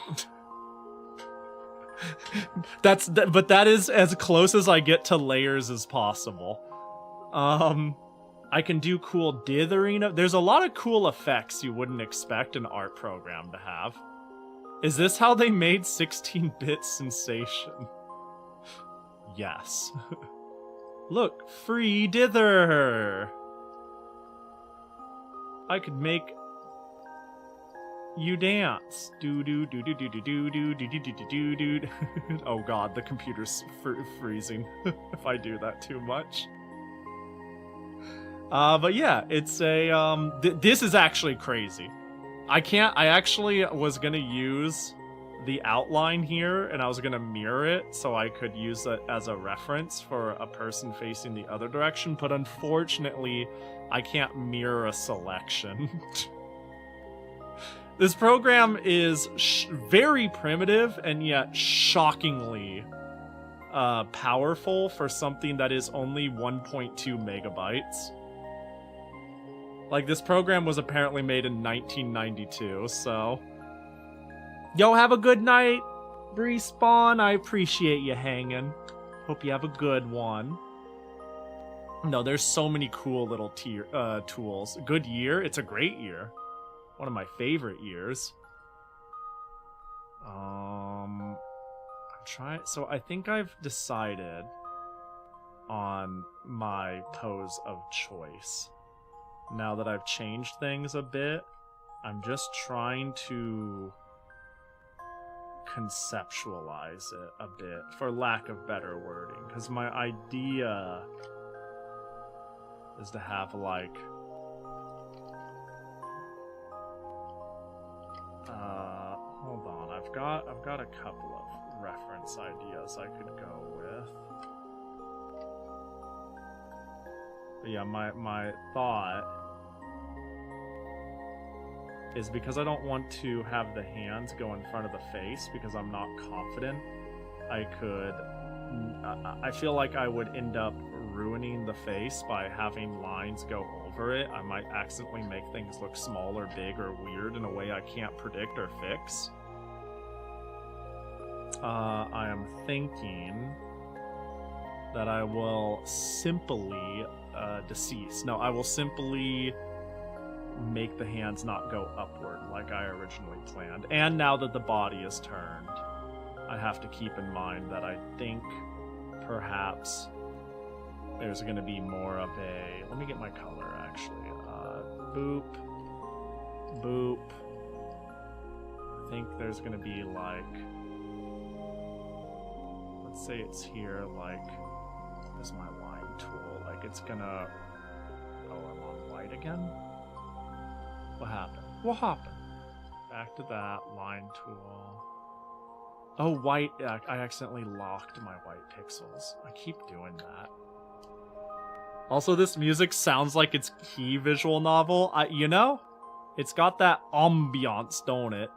that is as close as I get to layers as possible. I can do cool dithering. There's a lot of cool effects you wouldn't expect an art program to have. Is this how they made 16-bit sensation? Yes. Look, free dither. I could make you dance. Do do do do do do do do do do do do do. Oh god, the computer's freezing if I do that too much. But yeah, it's a this is actually crazy. I actually was gonna use the outline here and I was gonna mirror it so I could use it as a reference for a person facing the other direction, but unfortunately I can't mirror a selection. This program is very primitive and yet shockingly powerful for something that is only 1.2 megabytes. Like, this program was apparently made in 1992, so... Yo, have a good night, Respawn. I appreciate you hanging. Hope you have a good one. No, there's so many cool little tools. Good year? It's a great year. One of my favorite years. I'm trying... So I think I've decided on my pose of choice. Now that I've changed things a bit, I'm just trying to conceptualize it a bit, for lack of better wording. Because my idea is to have, like... hold on, I've got a couple of reference ideas I could go with. But yeah, my thought is because I don't want to have the hands go in front of the face because I'm not confident, I feel like I would end up ruining the face by having lines go over it. I might accidentally make things look small or big or weird in a way I can't predict or fix. I am thinking that I will simply decease. No, I will simply make the hands not go upward like I originally planned. And now that the body is turned, I have to keep in mind that I think perhaps there's going to be more of a... Let me get my color, actually. Boop. Boop. I think there's going to be, like... Let's say it's here, like... This is my line tool. Like, it's gonna... Oh, I'm on white again? What happened? What happened? Back to that. Line tool. Oh, white. I accidentally locked my white pixels. I keep doing that. Also, this music sounds like it's key visual novel. You know? It's got that ambiance, don't it?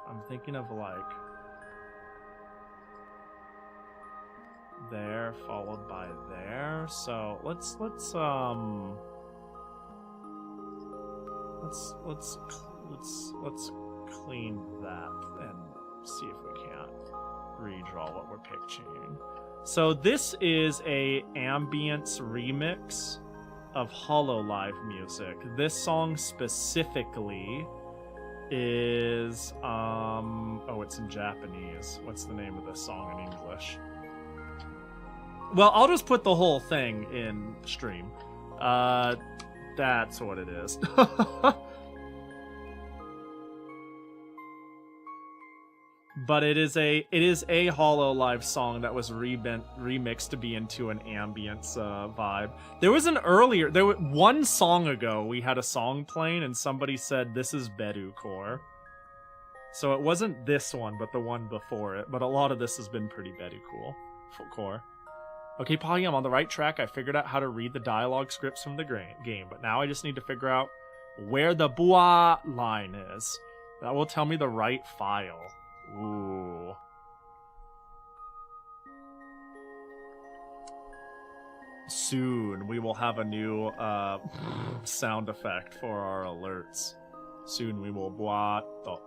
I'm thinking of, like... there followed by there. So let's clean that and see if we can't redraw what we're picturing. So this is a ambience remix of Hololive music. This song specifically is oh, it's in Japanese. What's the name of this song in English? Well, I'll just put the whole thing in stream. That's what it is. But it is a Hololive song that was remixed to be into an ambience vibe. There was one song ago we had a song playing and somebody said this is Bedu Core. So it wasn't this one, but the one before it. But a lot of this has been pretty Bedu Core. Okay, Polly, I'm on the right track. I figured out how to read the dialogue scripts from the game, but now I just need to figure out where the bua line is. That will tell me the right file. Ooh. Soon we will have a new sound effect for our alerts. Soon we will bua. Oh,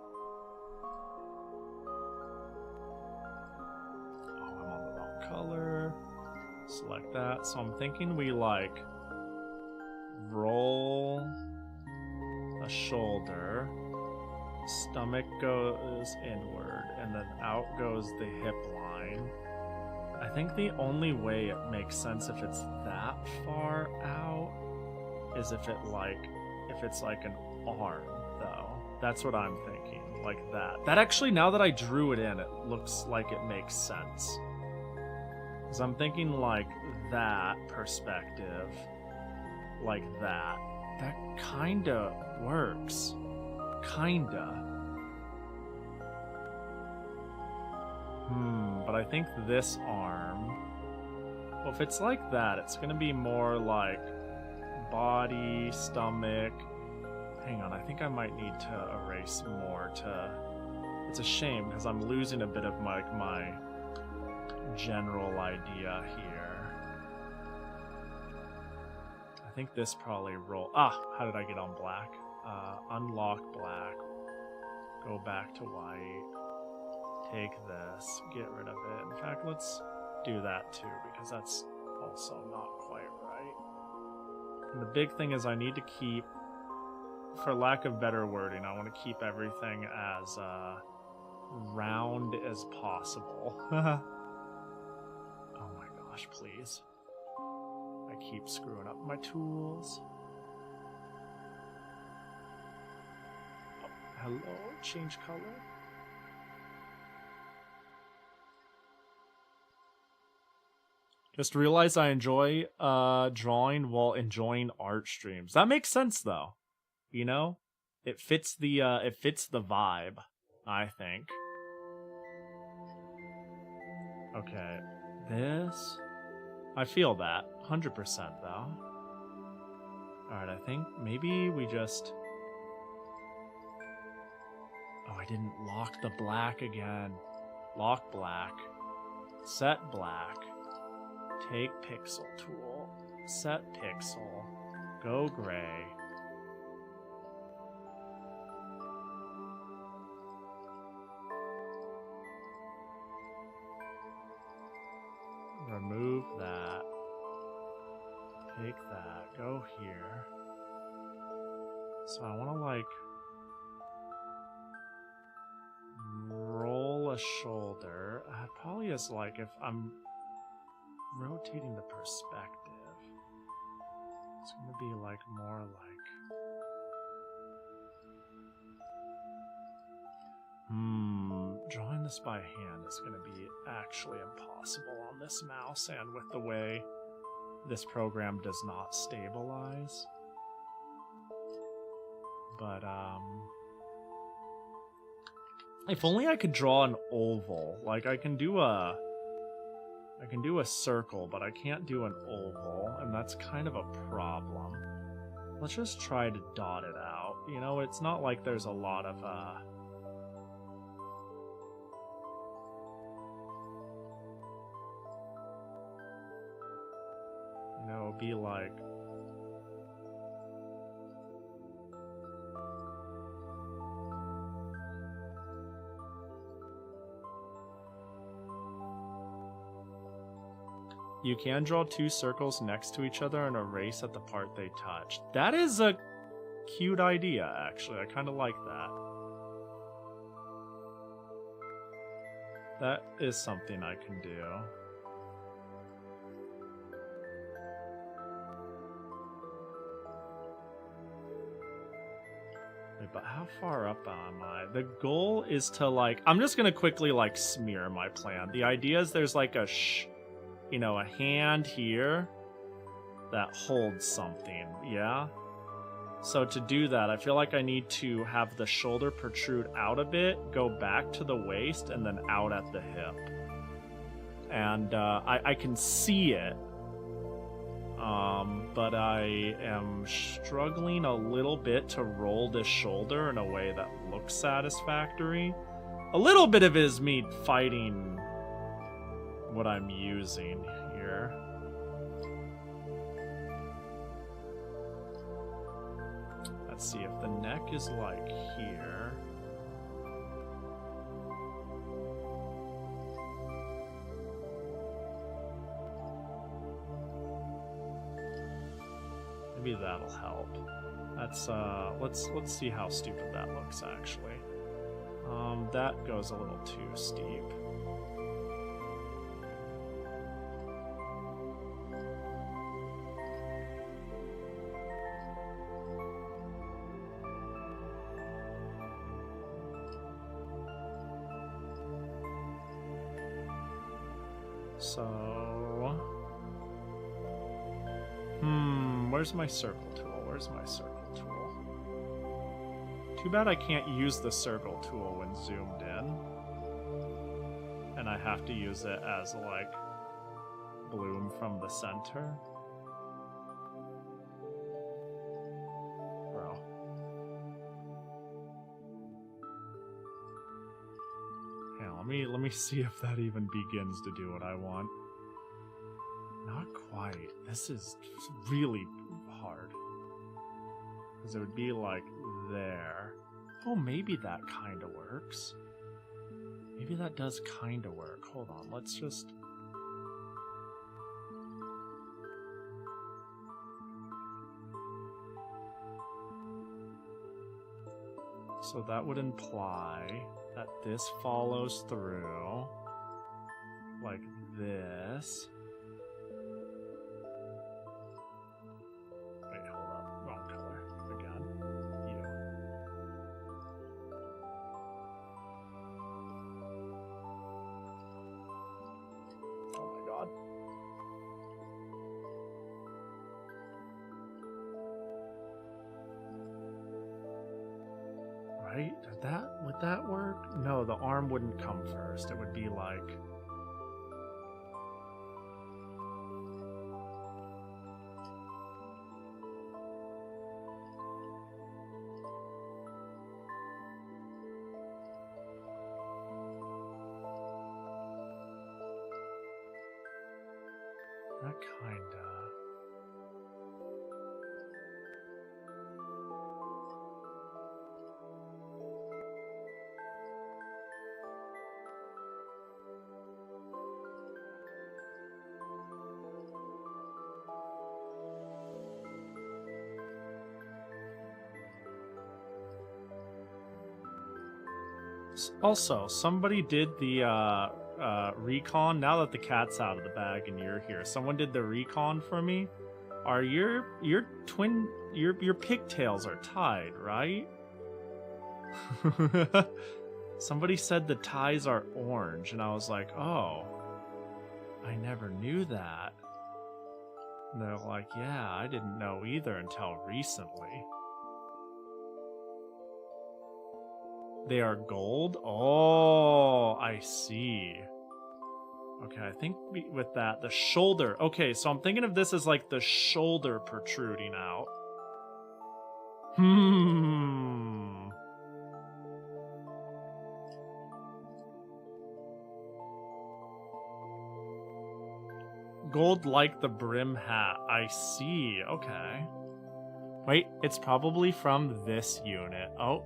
I'm on the wrong color. Select that. So I'm thinking we like roll a shoulder, stomach goes inward, and then out goes the hip line. I think the only way it makes sense if it's that far out is if it's like an arm, though. That's what I'm thinking, like that. That actually, now that I drew it in, it looks like it makes sense. Because I'm thinking like that perspective, like that. That kinda works. Kinda. But I think this arm... Well, if it's like that, it's gonna be more like body, stomach... Hang on, I think I might need to erase more to... It's a shame, because I'm losing a bit of my general idea here. I think this probably roll... Ah! How did I get on black? Unlock black. Go back to white. Take this. Get rid of it. In fact, let's do that too, because that's also not quite right. And the big thing is I need to keep, for lack of better wording, I want to keep everything as round as possible. Oh my gosh, please. I keep screwing up my tools. Oh, hello, change color. Just realized I enjoy drawing while enjoying art streams. That makes sense though. You know? It fits the vibe, I think. Okay. This. I feel that. 100% though. Alright, I think maybe we just... Oh, I didn't lock the black again. Lock black. Set black. Take pixel tool. Set pixel. Go gray. Remove that. Take that. Go here. So I want to like roll a shoulder. Probably is like if I'm rotating the perspective, it's going to be like more like drawing this by hand is going to be actually impossible on this mouse and with the way this program does not stabilize. But if only I could draw an oval. Like I can do a circle, but I can't do an oval, and that's kind of a problem. Let's just try to dot it out. You know, it's not like there's a lot of you know, be like you can draw two circles next to each other and erase at the part they touch. That is a cute idea, actually. I kind of like that. That is something I can do. Wait, but how far up am I? The goal is to like... I'm just going to quickly like smear my plan. The idea is there's like a you know, a hand here that holds something, yeah? So to do that, I feel like I need to have the shoulder protrude out a bit, go back to the waist, and then out at the hip. And I can see it, but I am struggling a little bit to roll this shoulder in a way that looks satisfactory. A little bit of it is me fighting what I'm using here. Let's see if the neck is like here. Maybe that'll help. That's let's see how stupid that looks actually. That goes a little too steep. So, where's my circle tool? Where's my circle tool? Too bad I can't use the circle tool when zoomed in. And I have to use it as, like, bloom from the center. Bro. Let me see if that even begins to do what I want. Not quite. This is really hard. Because it would be like there. Oh, maybe that kind of works. Maybe that does kind of work. Hold on, let's just... So that would imply that this follows through like this. Wait, hold up. Wrong color. Again. You. Oh my god. Right? Would that work? No, the arm wouldn't come first. It would be like... kinda. Also, somebody did the recon. Now that the cat's out of the bag and you're here, someone did the recon for me. Are your pigtails are tied, right? Somebody said the ties are orange, and I was like, oh, I never knew that. And they're like, yeah, I didn't know either until recently. They are gold? Oh, I see. Okay, I think with that, the shoulder. Okay, so I'm thinking of this as like the shoulder protruding out. Gold like the brim hat. I see. Okay. Wait, it's probably from this unit. Oh.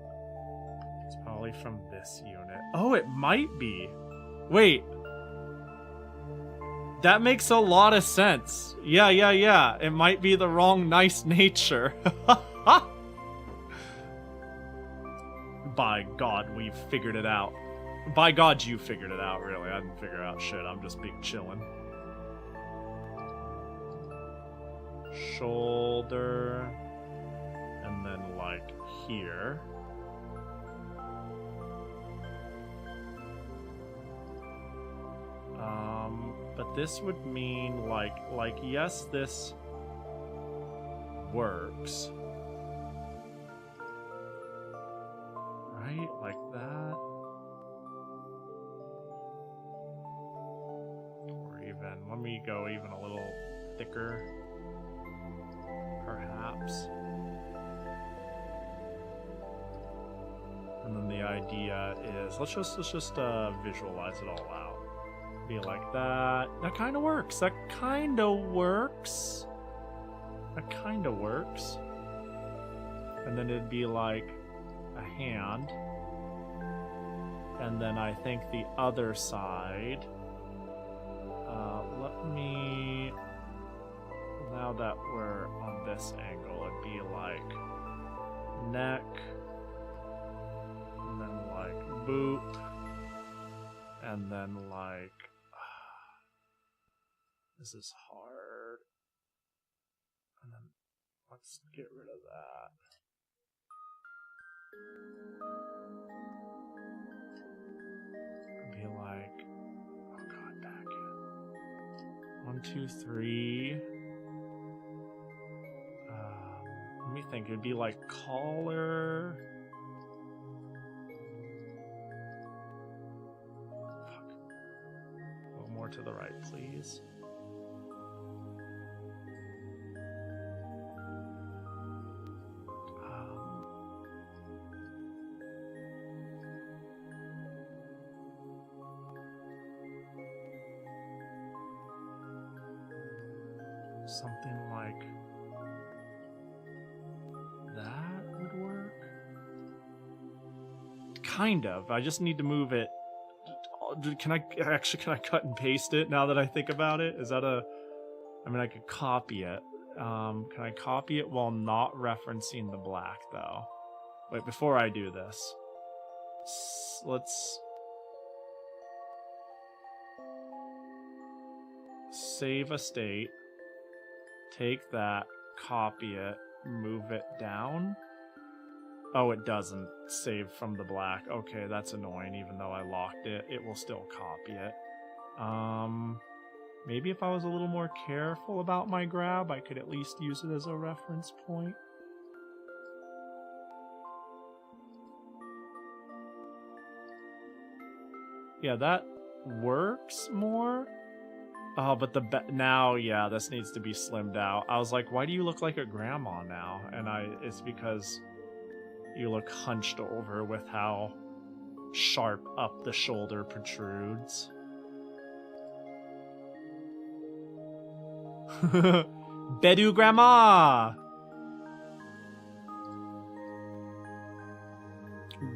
It's probably from this unit. Oh, it might be. Wait. That makes a lot of sense. Yeah. It might be the wrong nice nature. By God, we've figured it out. By God, you figured it out, really. I didn't figure out shit. I'm just big chillin'. Shoulder. And then, like, here. But this would mean like yes, this works. Right? Like that. Or even, let me go even a little thicker. Perhaps. And then the idea is, let's just visualize it all out. Be like that. That kind of works. That kind of works. And then it'd be like a hand. And then I think the other side. Let me. Now that we're on this angle, it'd be like neck. And then like boot. And then like. This is hard. And then let's get rid of that. Be like, oh god, back in. 1, 2, 3. Let me think. It'd be like collar. Fuck. A little more to the right, please. Something like that would work. Kind of. I just need to move it. Can I cut and paste it now that I think about it? Is that a... I mean, I could copy it. Can I copy it while not referencing the black, though? Wait, before I do this. Let's... save a state. Take that, copy it, move it down. Oh, it doesn't save from the black. Okay, that's annoying. Even though I locked it, it will still copy it. Maybe if I was a little more careful about my grab, I could at least use it as a reference point. Yeah, that works more. Oh, but now, yeah, this needs to be slimmed out. I was like, why do you look like a grandma now? And it's because you look hunched over with how sharp up the shoulder protrudes. Bedu Grandma!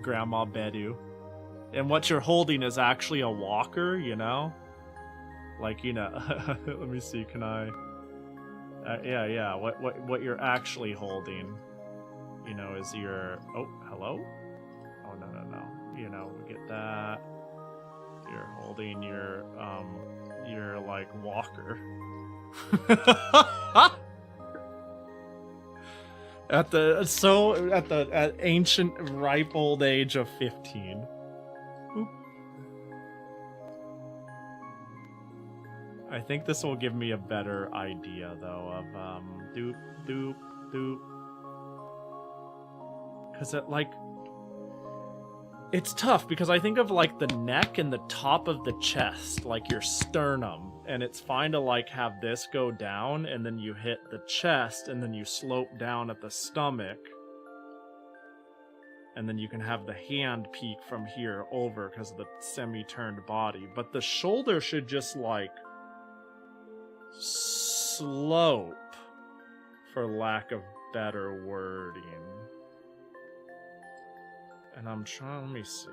Grandma Bedu. And what you're holding is actually a walker, you know? Like, you know, let me see, can I... yeah, what you're actually holding, you know, is your... Oh, hello? Oh, no. You know, we get that. You're holding your like, walker. At ancient, ripe old age of 15. Oop. I think this will give me a better idea, though, of, doop. Because it, like... It's tough, because I think of, like, the neck and the top of the chest, like your sternum, and it's fine to, like, have this go down, and then you hit the chest, and then you slope down at the stomach, and then you can have the hand peek from here over, because of the semi-turned body. But the shoulder should just, like... slope, for lack of better wording. And I'm trying, let me see.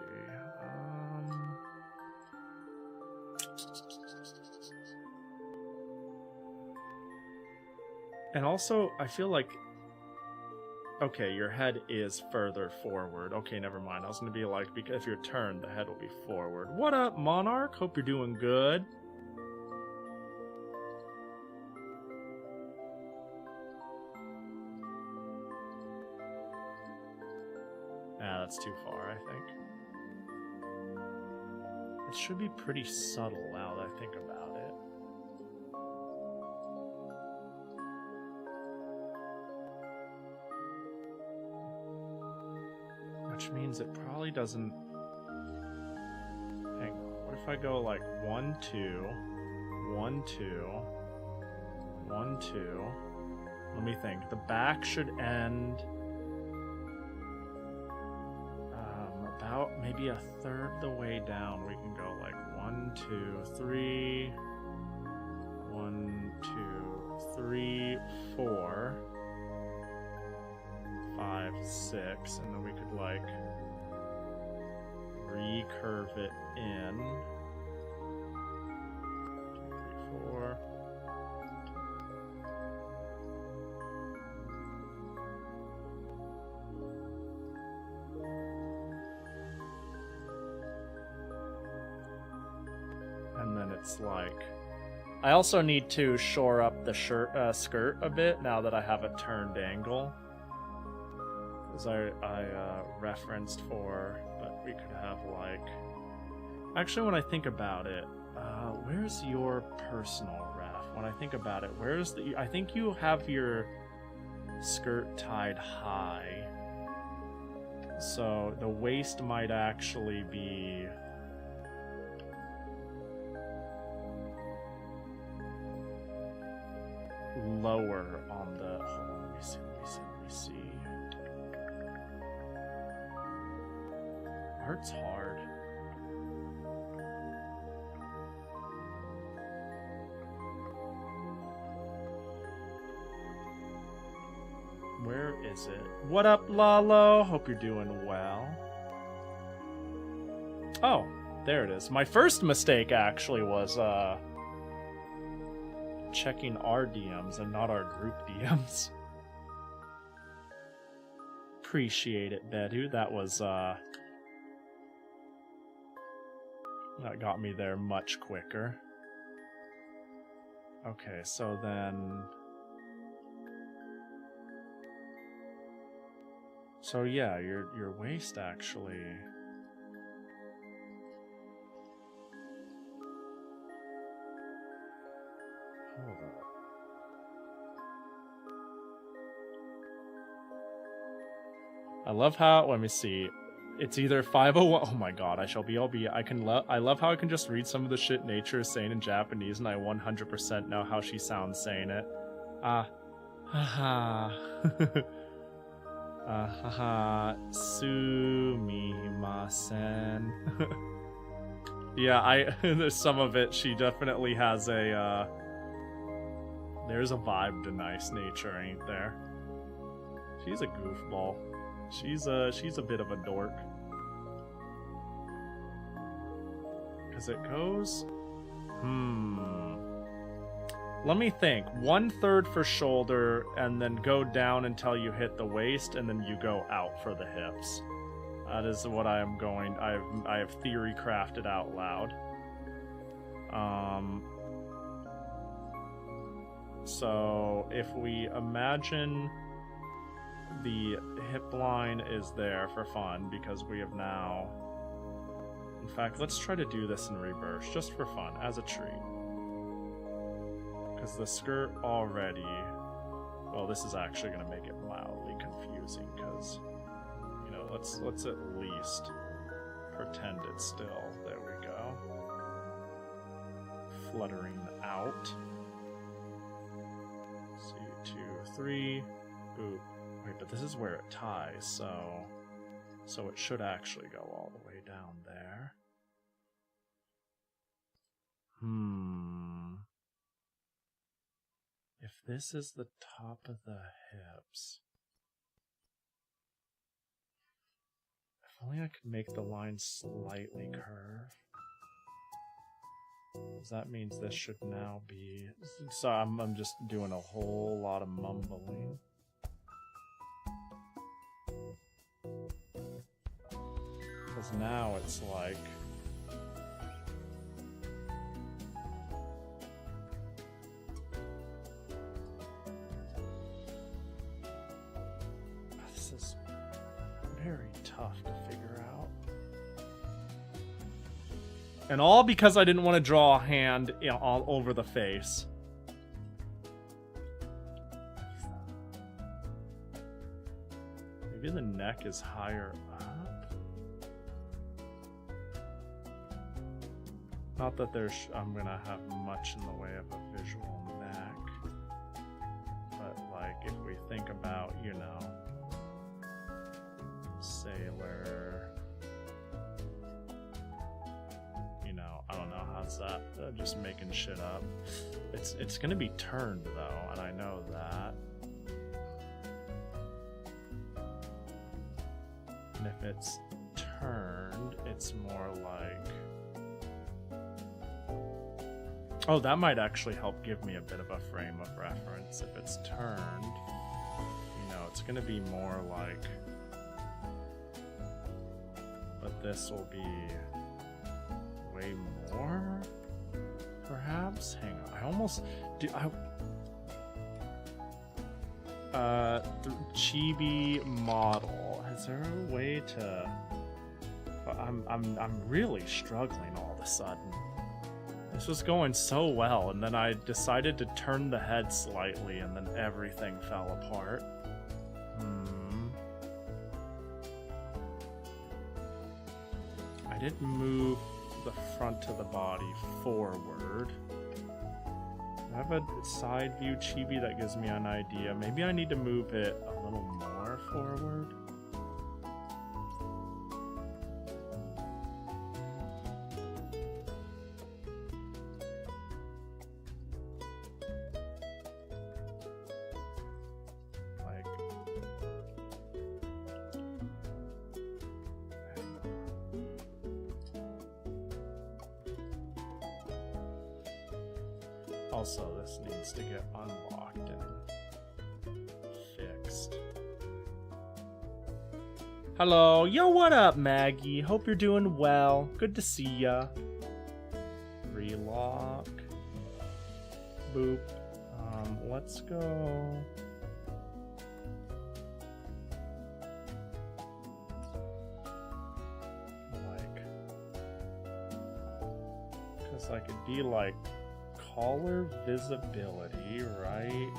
And also, I feel like, okay, your head is further forward. Okay, never mind. I was gonna be like, because if you're turned, the head will be forward. What up, Monarch? Hope you're doing good. That's too far, I think. It should be pretty subtle now that I think about it. Which means it probably doesn't... Hang on, what if I go like 1, 2, 1, 2, 1, 2... Let me think. The back should end... about maybe a third the way down. We can go like 1, 2, 3, 1, 2, 3, 4, 5, 6, and then we could like recurve it in. 2, 3, 4. And then it's like... I also need to shore up the skirt a bit now that I have a turned angle. As I referenced for, but we could have like... Actually, when I think about it, where's your personal ref? When I think about it, where's the... I think you have your skirt tied high. So the waist might actually be... lower on the... Hold on, let me see. Art's hard. Where is it? What up, Lalo? Hope you're doing well. Oh, there it is. My first mistake actually was, checking our DMs and not our group DMs. Appreciate it, Bedu. That was, that got me there much quicker. Okay, so then... So yeah, your waist actually... Hold up. I love how, let me see. It's either 501. Oh my god, I shall be I love how I can just read some of the shit Nature is saying in Japanese and I 100% know how she sounds saying it. Haha. Haha. Sumimasen. Yeah, there's some of it, she definitely has a, There's a vibe to nice nature, ain't there? She's a goofball. She's a bit of a dork. Cause it goes... Let me think. 1/3 for shoulder, and then go down until you hit the waist, and then you go out for the hips. That is what I am going... I have theory crafted out loud. So if we imagine the hip line is there for fun, because we have now... In fact, let's try to do this in reverse, just for fun, as a treat. Because the skirt already... Well, this is actually going to make it mildly confusing, because... You know, let's at least pretend it's still... There we go. Fluttering out. 2, 3, boop. Wait, but this is where it ties, so it should actually go all the way down there. If this is the top of the hips, if only I could make the line slightly curve. That means this should now be... So I'm just doing a whole lot of mumbling. Because now it's like... This is very tough to figure out. And all because I didn't want to draw a hand, you know, all over the face. Maybe the neck is higher up. Not that I'm gonna have much in the way of a visual neck. But like, if we think about, you know, sailor... I don't know, how's that? Just making shit up. It's gonna be turned though, and I know that. And if it's turned, it's more like... Oh, that might actually help give me a bit of a frame of reference. If it's turned, you know, it's gonna be more like... But this will be... way more, perhaps. Hang on, I almost do. Chibi model. Is there a way to? I'm really struggling all of a sudden. This was going so well, and then I decided to turn the head slightly, and then everything fell apart. I didn't move the front of the body forward. I have a side view chibi that gives me an idea. Maybe I need to move it a little more forward. Also, this needs to get unlocked and fixed. Hello, yo, what up, Maggie? Hope you're doing well. Good to see ya. Relock. Boop. Let's go. Like, because I could be like collar visibility, right?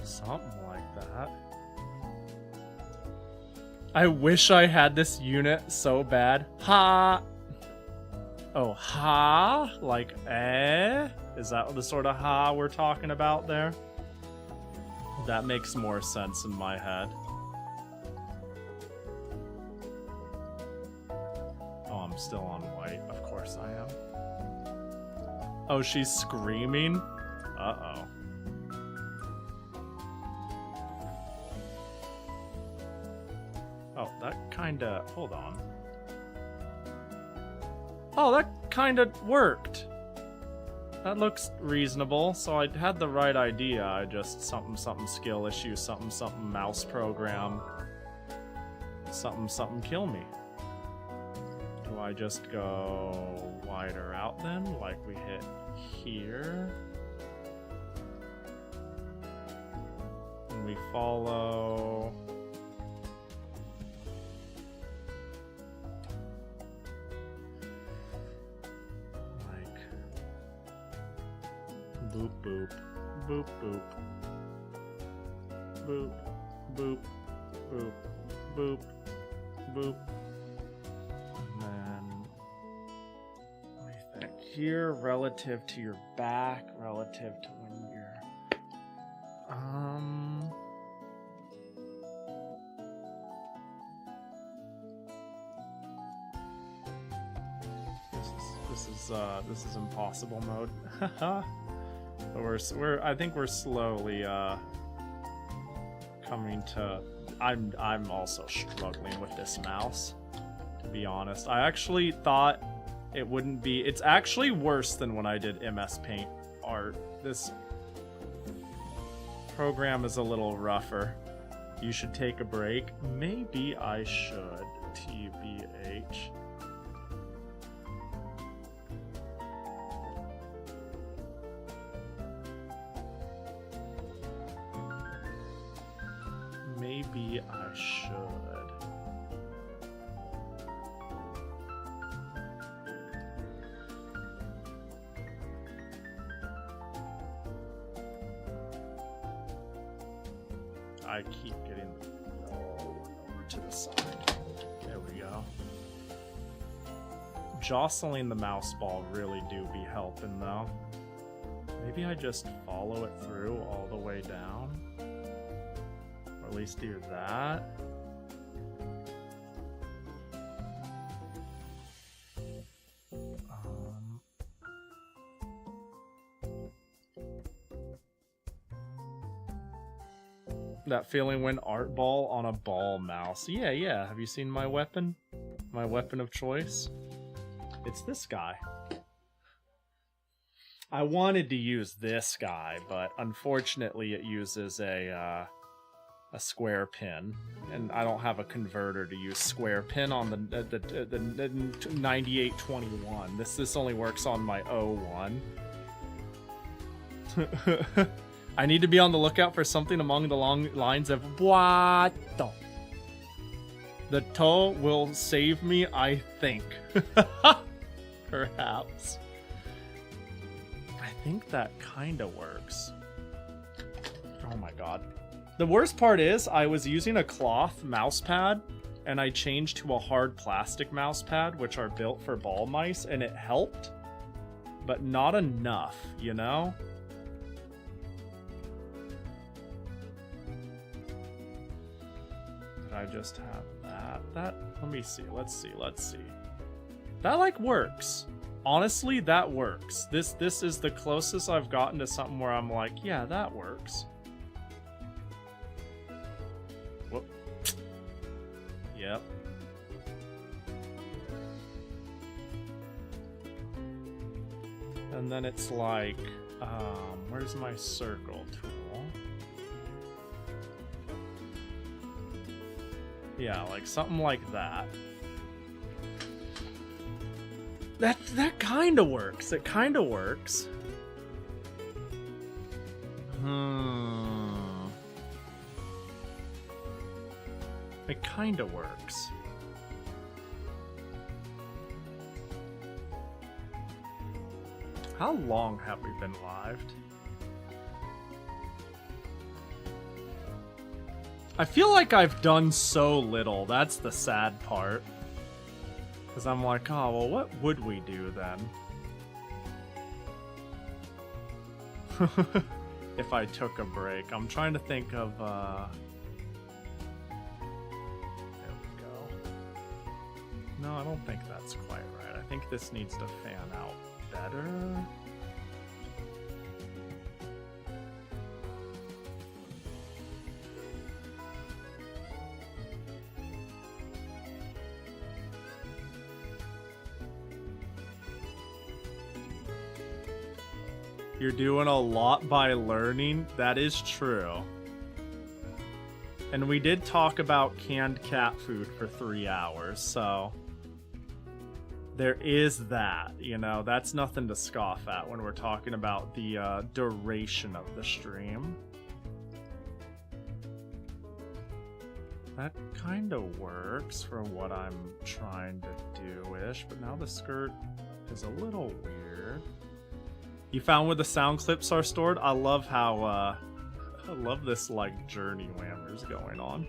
Something like that. I wish I had this unit so bad. Ha! Oh, ha? Like, eh? Is that the sort of ha we're talking about there? That makes more sense in my head. Oh, I'm still on white. Of course I am. Oh, she's screaming? Uh-oh. Oh, that kinda... Hold on. Oh, that kinda worked. That looks reasonable, so I had the right idea. I just something skill issue, something mouse program. Something kill me. Do I just go wider out then? Like we hit here? And we follow... Boop, boop, boop, boop, boop, boop, boop, boop, boop. And then, what do you think? Here, relative to your back, relative to when you're, this is impossible mode. I think we're slowly coming to. I'm also struggling with this mouse, to be honest. I actually thought it wouldn't be. It's actually worse than when I did MS Paint art. This program is a little rougher. You should take a break. Maybe I should. TBH. Maybe I should. I keep getting over to the side. There we go. Jostling the mouse ball really do be helping though. Maybe I just follow it through all the way down. Or at least do that. That feeling when art ball on a ball mouse. Yeah. Have you seen my weapon? My weapon of choice? It's this guy. I wanted to use this guy, but unfortunately it uses a square pin, and I don't have a converter to use square pin on the 9821. This only works on my 01. I need to be on the lookout for something along the long lines of Buato. The toe will save me, I think. Perhaps. I think that kinda works. Oh my god. The worst part is, I was using a cloth mouse pad, and I changed to a hard plastic mouse pad, which are built for ball mice, and it helped, but not enough, you know? Did I just have that? Let me see, let's see. That, like, works. Honestly, that works. This is the closest I've gotten to something where I'm like, yeah, that works. Whoop. Yep. And then it's like, where's my circle tool? Yeah, like something like that. That kind of works. It kind of works. It kind of works. How long have we been lived? I feel like I've done so little. That's the sad part. Because I'm like, oh, well, what would we do then? If I took a break. I'm trying to think of, there we go. No, I don't think that's quite right. I think this needs to fan out better. You're doing a lot by learning. That is true. And we did talk about canned cat food for 3 hours, so there is that, you know, that's nothing to scoff at when we're talking about the duration of the stream. That kind of works for what I'm trying to do-ish, but now the skirt is a little weird. You found where the sound clips are stored? I love how, I love this, like, journey whammers going on.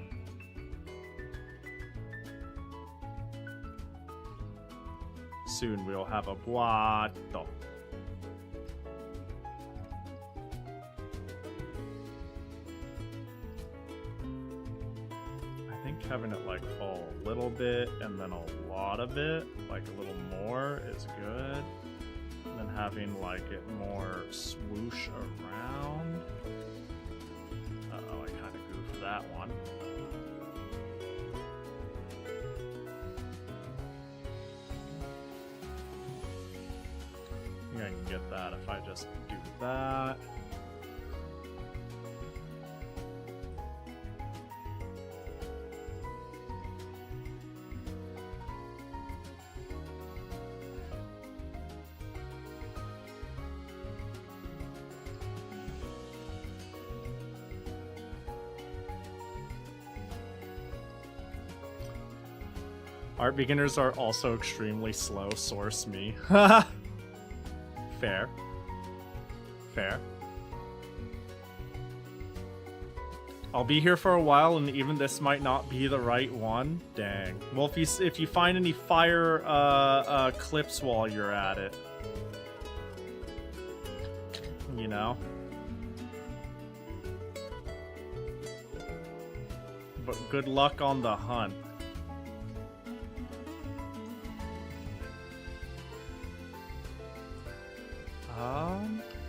Soon we'll have a boato. I think having it, like, fall a little bit and then a lot of it, like a little more, is good. And then having, like, it more swoosh around. Uh-oh, I kind of goofed that one. I think I can get that if I just do that. Art beginners are also extremely slow, source me. Fair. Fair. I'll be here for a while, and even this might not be the right one. Dang. Well, if you find any fire clips while you're at it, you know. But good luck on the hunt.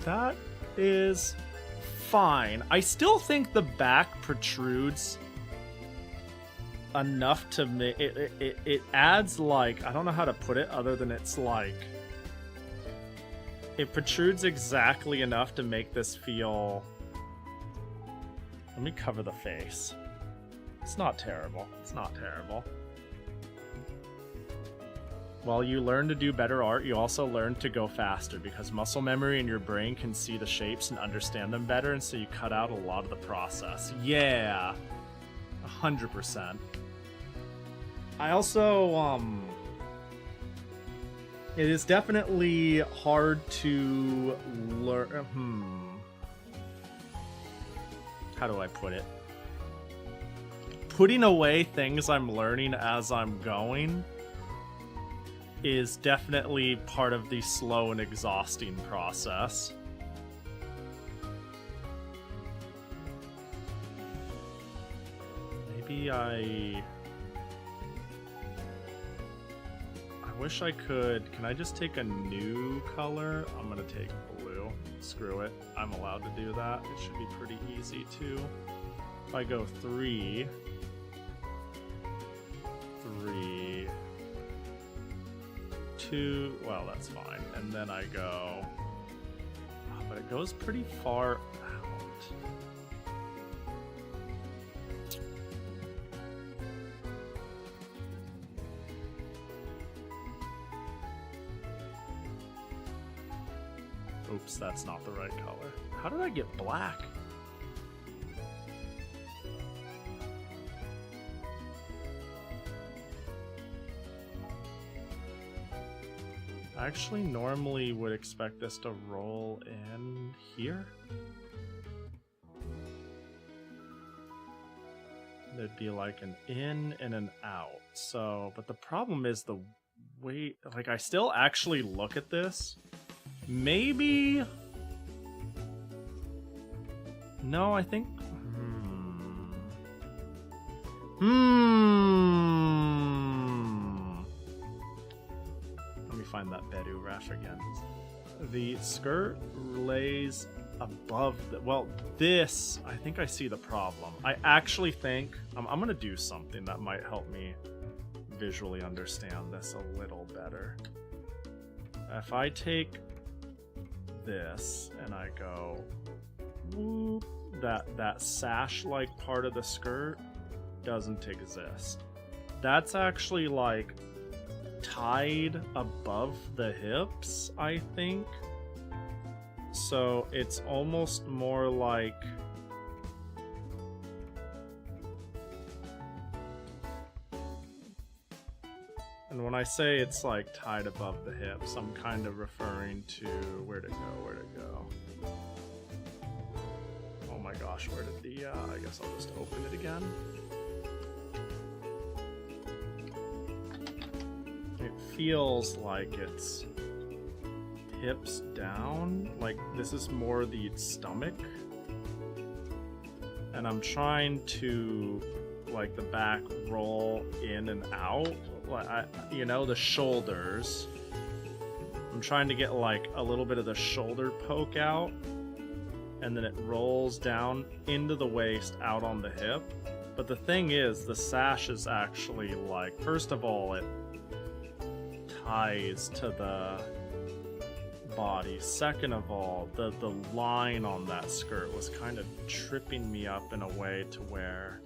That is fine. I still think the back protrudes enough to make it adds, like, I don't know how to put it other than it's like it protrudes exactly enough to make this feel. Let me cover the face. It's not terrible. It's not terrible. While you learn to do better art, you also learn to go faster because muscle memory in your brain can see the shapes and understand them better, and so you cut out a lot of the process. Yeah, 100%. I also, it is definitely hard to learn. How do I put it? Putting away things I'm learning as I'm going is definitely part of the slow and exhausting process. Maybe I wish I could. Can I just take a new color? I'm gonna take blue. Screw it. I'm allowed to do that. It should be pretty easy too. If I go 3, 2, well, that's fine. And then I go, oh, but it goes pretty far out. Oops, that's not the right color. How did I get black? I actually normally would expect this to roll in here. There'd be like an in and an out. So, but the problem is the wait, like I still actually look at this. Maybe. No, I think. Let me find that Bedu ref again. The skirt lays above the. Well, this. I think I see the problem. I actually think. I'm gonna do something that might help me visually understand this a little better. If I take this and I go whoop, that sash-like part of the skirt doesn't exist. That's actually like tied above the hips, I think. So it's almost more like and when I say it's like tied above the hips, I'm kind of referring to where to go. Oh my gosh, where did the I guess I'll just open it again. It feels like it's hips down, like this is more the stomach. And I'm trying to like the back roll in and out, like you know, the shoulders. I'm trying to get like a little bit of the shoulder poke out, and then it rolls down into the waist out on the hip. But the thing is, the sash is actually like, first of all, it ties to the body. Second of all, the line on that skirt was kind of tripping me up in a way to where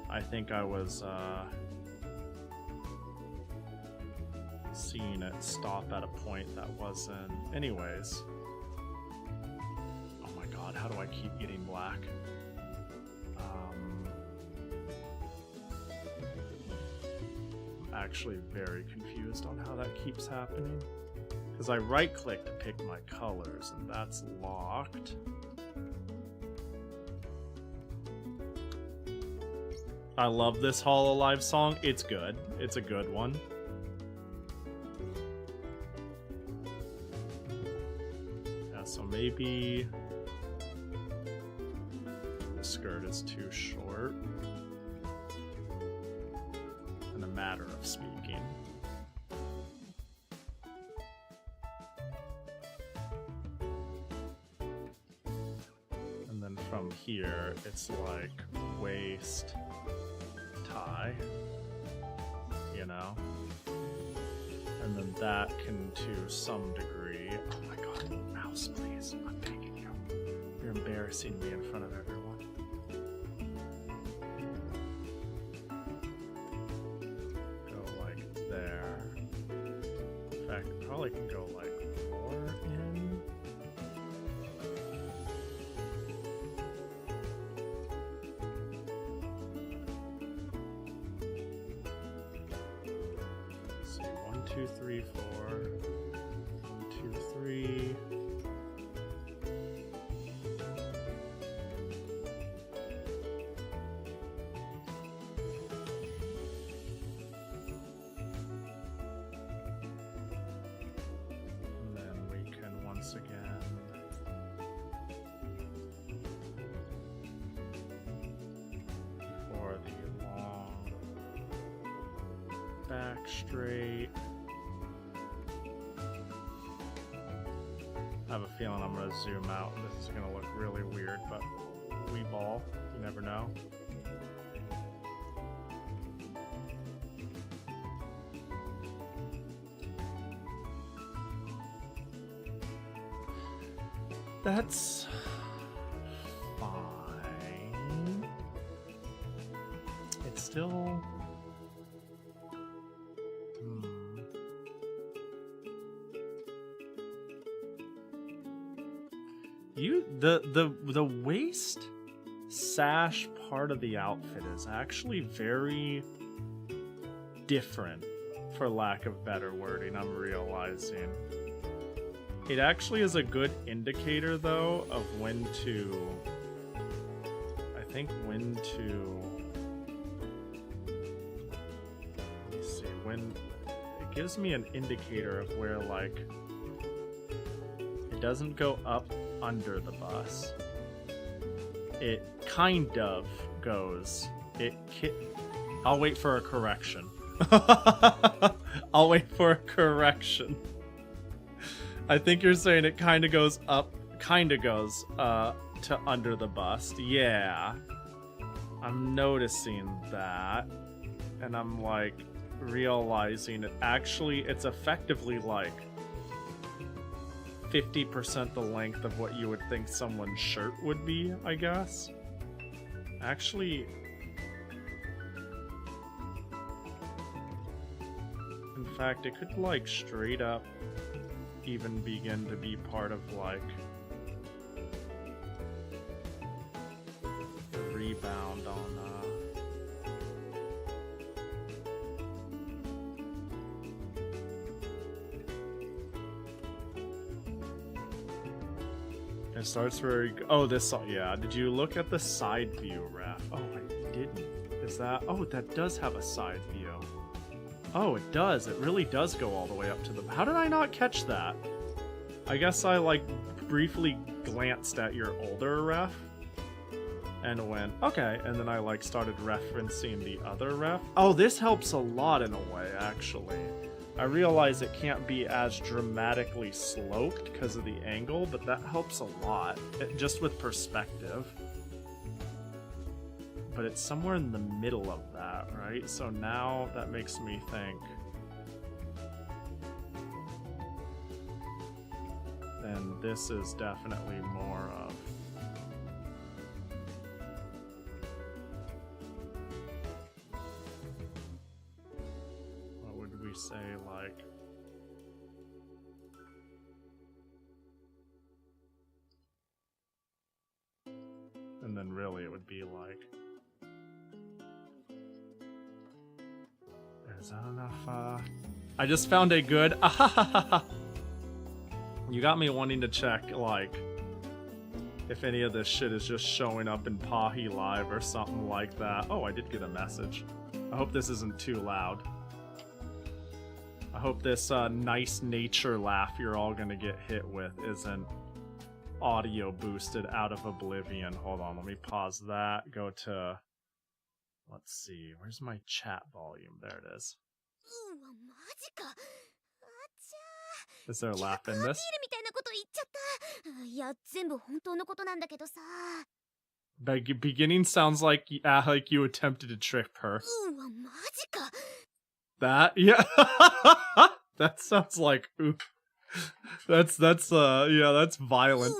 I think I was seeing it stop at a point that wasn't. Anyways. Oh my god, how do I keep getting black? I'm actually very confused on how that keeps happening. Because I right-click to pick my colors, and that's locked. I love this Hololive song. It's good. It's a good one. Yeah, so maybe the skirt is too short. In a matter of speaking. And then from here, it's like waist tie, you know? And then that can, to some degree... Oh my god, mouse, please. I'm begging you. You're embarrassing me in front of everyone. I can go like more in. Let's see, 1, 2, 3, 4. 1, 2, 3. Straight. I have a feeling I'm going to zoom out and this is going to look really weird, but we ball. You never know. That's fine. It's still... The waist sash part of the outfit is actually very different, for lack of better wording, I'm realizing. It actually is a good indicator, though, of when to... I think when to... Let me see, when... it gives me an indicator of where, like, it doesn't go up under the bus. It kind of goes. I'll wait for a correction. I'll wait for a correction. I think you're saying it kind of goes up, to under the bust. Yeah. I'm noticing that. And I'm, like, realizing it's effectively, like, 50% the length of what you would think someone's shirt would be, I guess. Actually... In fact, it could, like, straight up even begin to be part of, like, the rebound on, It starts very... Oh, this... Yeah, did you look at the side view, Raph? Oh, I didn't. Is that... Oh, that does have a side view. Oh, it does. It really does go all the way up to the... How did I not catch that? I guess I, like, briefly glanced at your older ref and went, okay, and then I, like, started referencing the other ref. Oh, this helps a lot in a way, actually. I realize it can't be as dramatically sloped because of the angle, but that helps a lot, just with perspective. But it's somewhere in the middle of that, right? So now that makes me think... Then this is definitely more of... What would we say, like... And then really it would be like... Is that enough? I just found a good... You got me wanting to check, like, if any of this shit is just showing up in Pahi Live or something like that. Oh, I did get a message. I hope this isn't too loud. I hope this nice nature laugh you're all gonna get hit with isn't audio boosted out of oblivion. Hold on, let me pause that. Go to... Let's see, where's my chat volume? There it is. Is there a laugh in this? Beginning sounds like you attempted to trip her. That? Yeah. That sounds like, ooh. That's violent.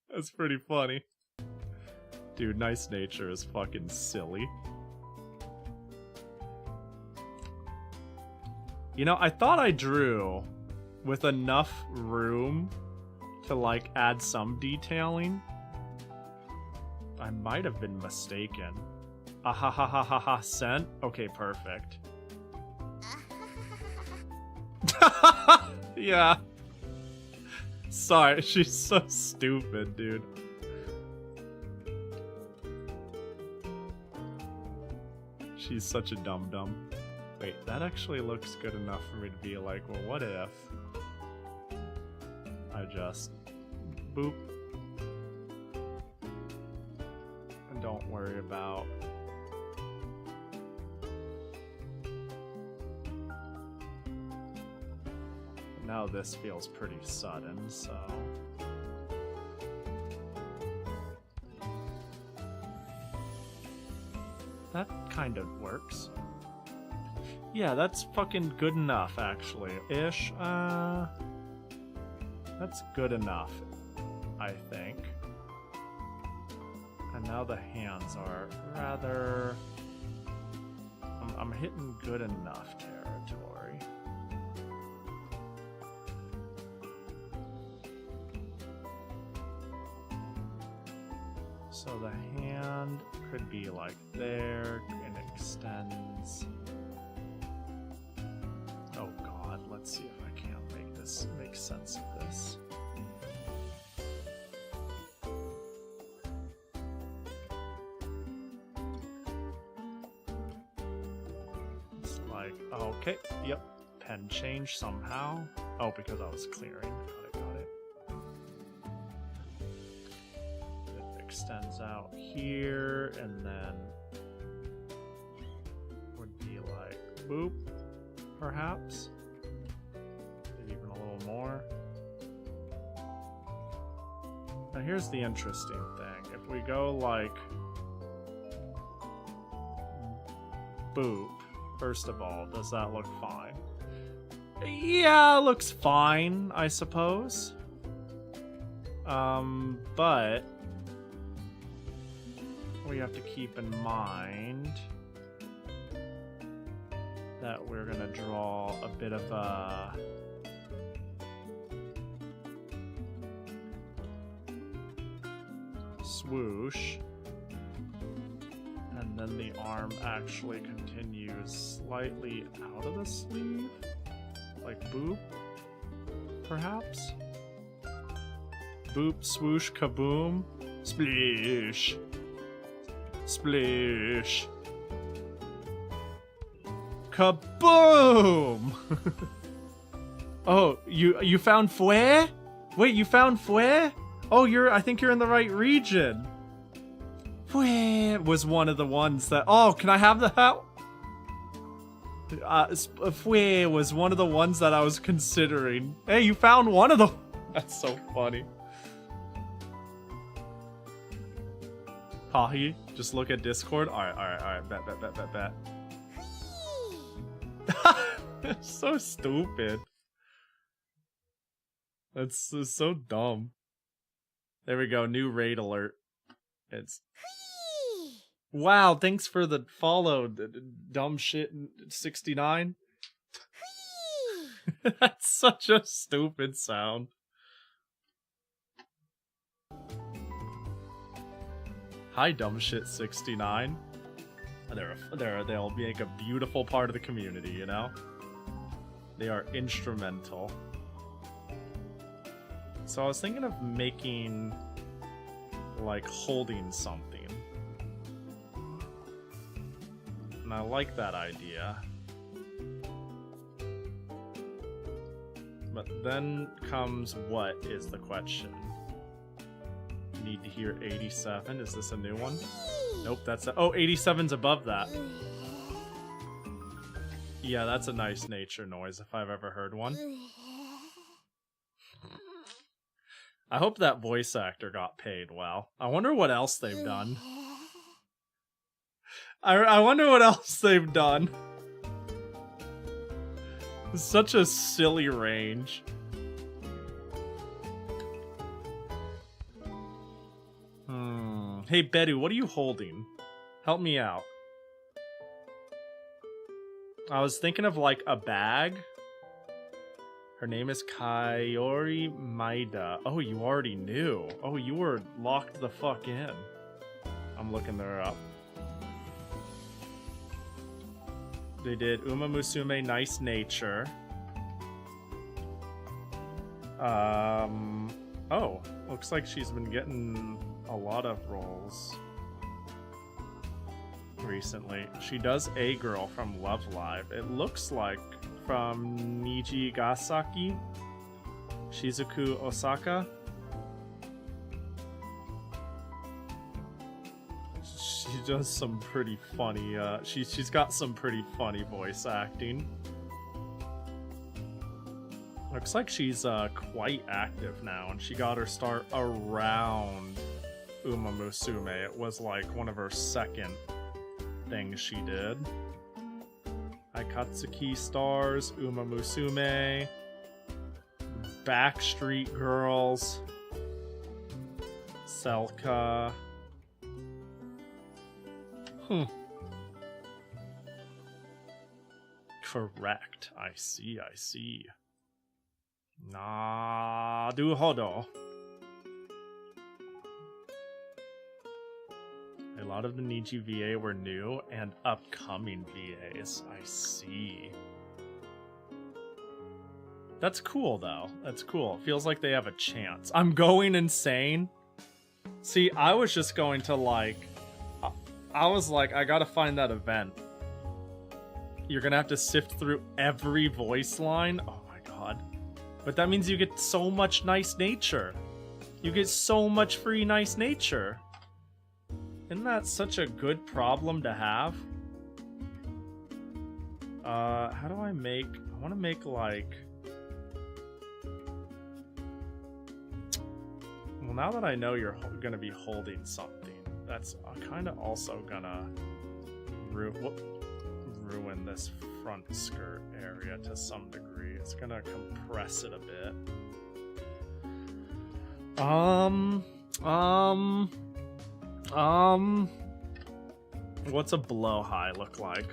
That's pretty funny. Dude, nice nature is fucking silly. You know, I thought I drew with enough room to, like, add some detailing. I might have been mistaken. Ahahahaha, sent? Okay, perfect. Yeah. Sorry, she's so stupid, dude. She's such a dum-dum. Wait, that actually looks good enough for me to be like, well, what if I just boop and don't worry about now this feels pretty sudden, so that kind of works. Yeah, that's fucking good enough, actually. Ish, that's good enough, I think. And now the hands are rather... I'm hitting good enough territory. So the hand could be like there, and extends. Oh god, let's see if I can't make sense of this. like, okay, yep, pen change somehow. Oh, because I was clearing. Got it. It extends out here, and then would be like, boop, perhaps. Maybe even a little more. Now here's the interesting thing. If we go like boop, first of all, does that look fine? Yeah, it looks fine, I suppose. But we have to keep in mind that we're gonna draw a bit of a swoosh, and then the arm actually continues slightly out of the sleeve, like boop, perhaps? Boop, swoosh, kaboom, splish, splish, kaboom! Oh, you found Fue? Wait, you found Fue? Oh, I think you're in the right region. Fue was one of the ones that... Oh, can I have the hat? Fue was one of the ones that I was considering. Hey, you found one of them. That's so funny. Pahi, just look at Discord. Alright. Bet. It's so stupid. That's so dumb. There we go, new raid alert. It's... Wow, thanks for the follow, dumb shit 69. That's such a stupid sound. Hi, dumb shit 69. They'll make a beautiful part of the community, you know? They are instrumental. So I was thinking of making, like, holding something. And I like that idea. But then comes, what is the question? Need to hear 87. Is this a new one? Nope, that's oh, 87's above that. Yeah, that's a nice nature noise if I've ever heard one. I hope that voice actor got paid well. I wonder what else they've done. I wonder what else they've done. It's such a silly range. Hey, Bedu, what are you holding? Help me out. I was thinking of, like, a bag. Her name is Kaori Maida. Oh, you already knew. Oh, you were locked the fuck in. I'm looking her up. They did Uma Musume Nice Nature. Oh, looks like she's been getting a lot of roles recently. She does A Girl from Love Live. It looks like from Nijigasaki, Shizuku Osaka. She does some pretty funny, she's got some pretty funny voice acting. Looks like she's quite active now, and she got her start around Uma Musume. It was like one of her second things she did. Akatsuki Stars, Uma Musume, Backstreet Girls, Selka. Correct. I see. Naruhodo. A lot of the Niji VA were new and upcoming VAs. I see. That's cool, though. That's cool. It feels like they have a chance. I'm going insane. See, I was just going to, like... I was like, I gotta find that event. You're gonna have to sift through every voice line? Oh my god. But that means you get so much nice nature. You get so much free nice nature. Isn't that such a good problem to have? How do I make... I want to make, like... Well, now that I know you're gonna be holding something, that's kind of also gonna ruin this front skirt area to some degree. It's gonna compress it a bit. What's a blow high look like?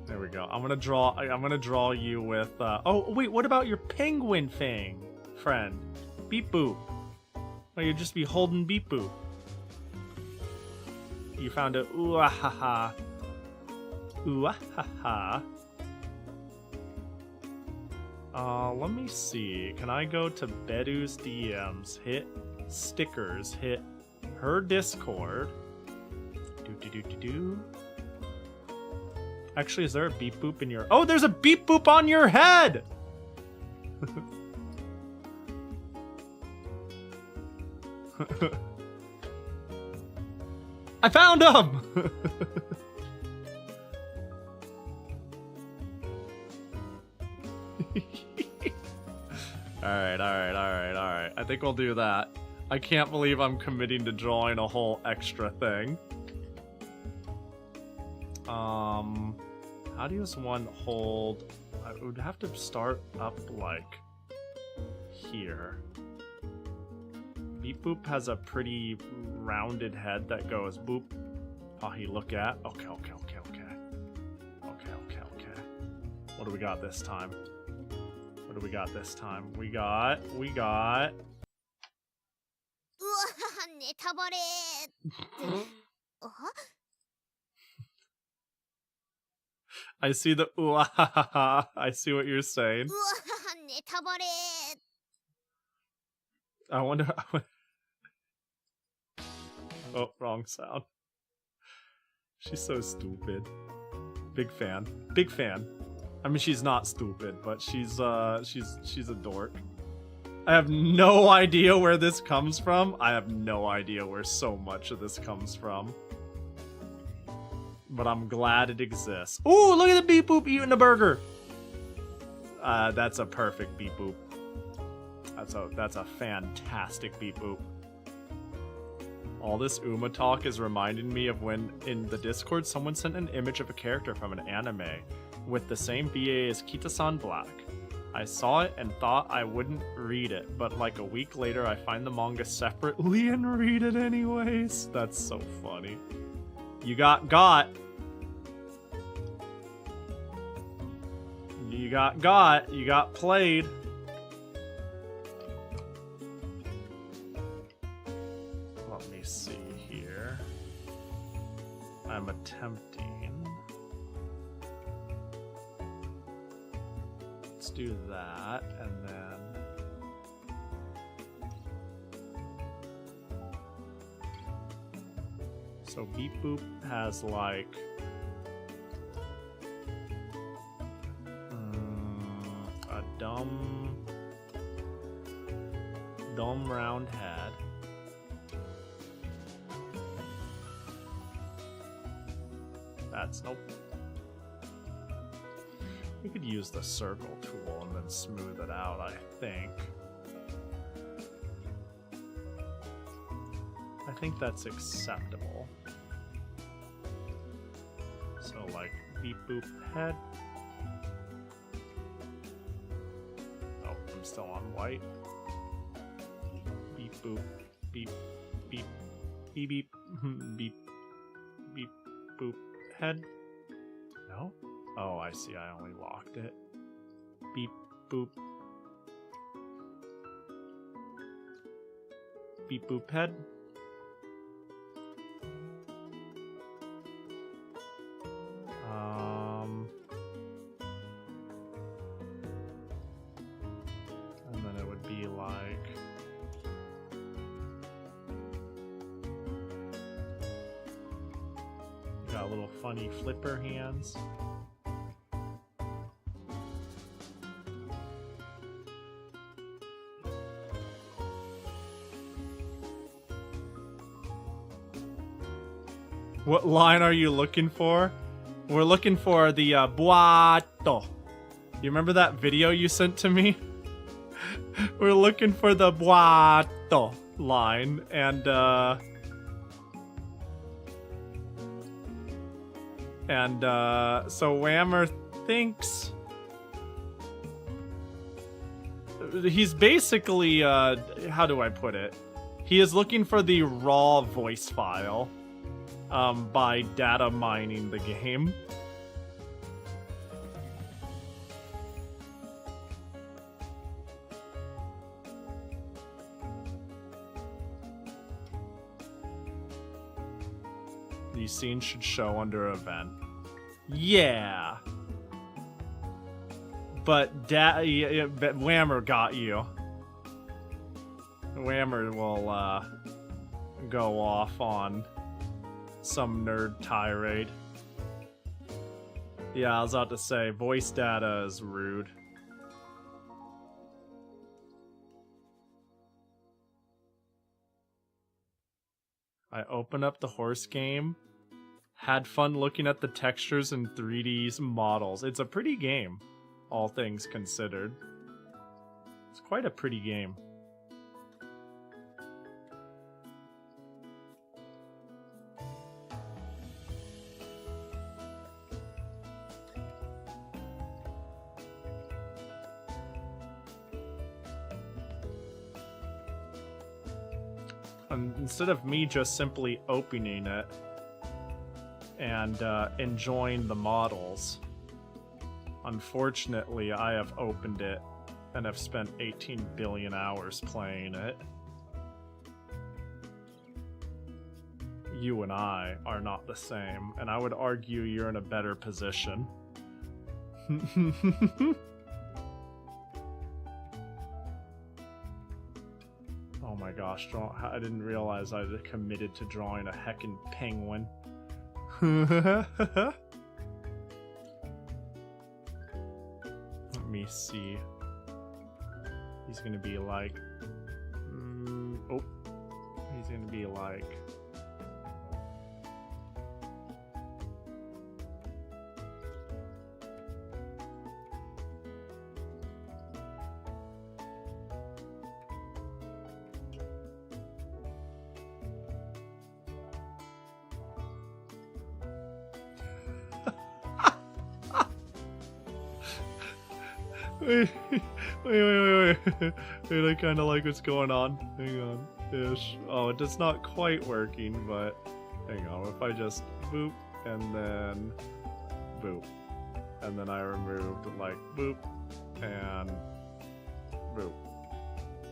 There we go. I'm gonna draw you with oh wait, what about your penguin thing, friend? Beep boop. Oh, you'd just be holding beep boop. You found a ooh-ah-ha-ha. Ooh-ah-ha-ha. Let me see. Can I go to Bedu's DMs, hit stickers, hit her Discord? Do. Actually, is there a beep boop in your... Oh, there's a beep boop on your head! I found him! Alright. I think we'll do that. I can't believe I'm committing to drawing a whole extra thing. How does one hold... I would have to start up, like, here. Beep Boop has a pretty rounded head that goes boop. Pahi, look at. Okay. What do we got this time? We got... I see the I see what you're saying. I wonder... Oh, wrong sound. She's so stupid. Big fan. I mean, she's not stupid, but she's a dork. I have no idea where this comes from. I have no idea where so much of this comes from. But I'm glad it exists. Ooh, look at the Beep Boop eating a burger. That's a perfect Beep Boop. That's a fantastic Beep Boop. All this Uma talk is reminding me of when in the Discord someone sent an image of a character from an anime with the same BA as Kita-san Black. I saw it and thought I wouldn't read it, but like a week later I find the manga separately and read it anyways. That's so funny. You got you got played. Let me see here. I'm attempting. Let's do that, and then so Beep Boop has like a dumb round head. That's nope. We could use the circle tool and then smooth it out, I think. I think that's acceptable. So, like, Beep Boop head. Oh, I'm still on white. Beep Boop. Beep. Beep. Beep. Beep. Beep. Beep. Boop. Head. No? Oh, I see. I only locked it. Beep. Boop. Beep. Boop. Head. little funny flipper hands. What line are you looking for? We're looking for the buato. You remember that video you sent to me? We're looking for the buato line, and so Whammer thinks he's basically how do I put it? He is looking for the raw voice file by data mining the game. These scenes should show under event. Yeah. But Whammer got you. Whammer will go off on some nerd tirade. Yeah, I was about to say, voice data is rude. I opened up the horse game, had fun looking at the textures and 3D models. It's a pretty game, all things considered. It's quite a pretty game. Instead of me just simply opening it and enjoying the models, unfortunately I have opened it and have spent 18 billion hours playing it. You and I are not the same, and I would argue you're in a better position. Oh my gosh, I didn't realize I had committed to drawing a heckin' penguin. Let me see. He's gonna be like... oh. He's gonna be like... Wait, wait, I kind of like what's going on. Hang on. Ish. Oh, it's not quite working, but hang on. If I just boop, and then boop, and then I removed, like, boop, and boop.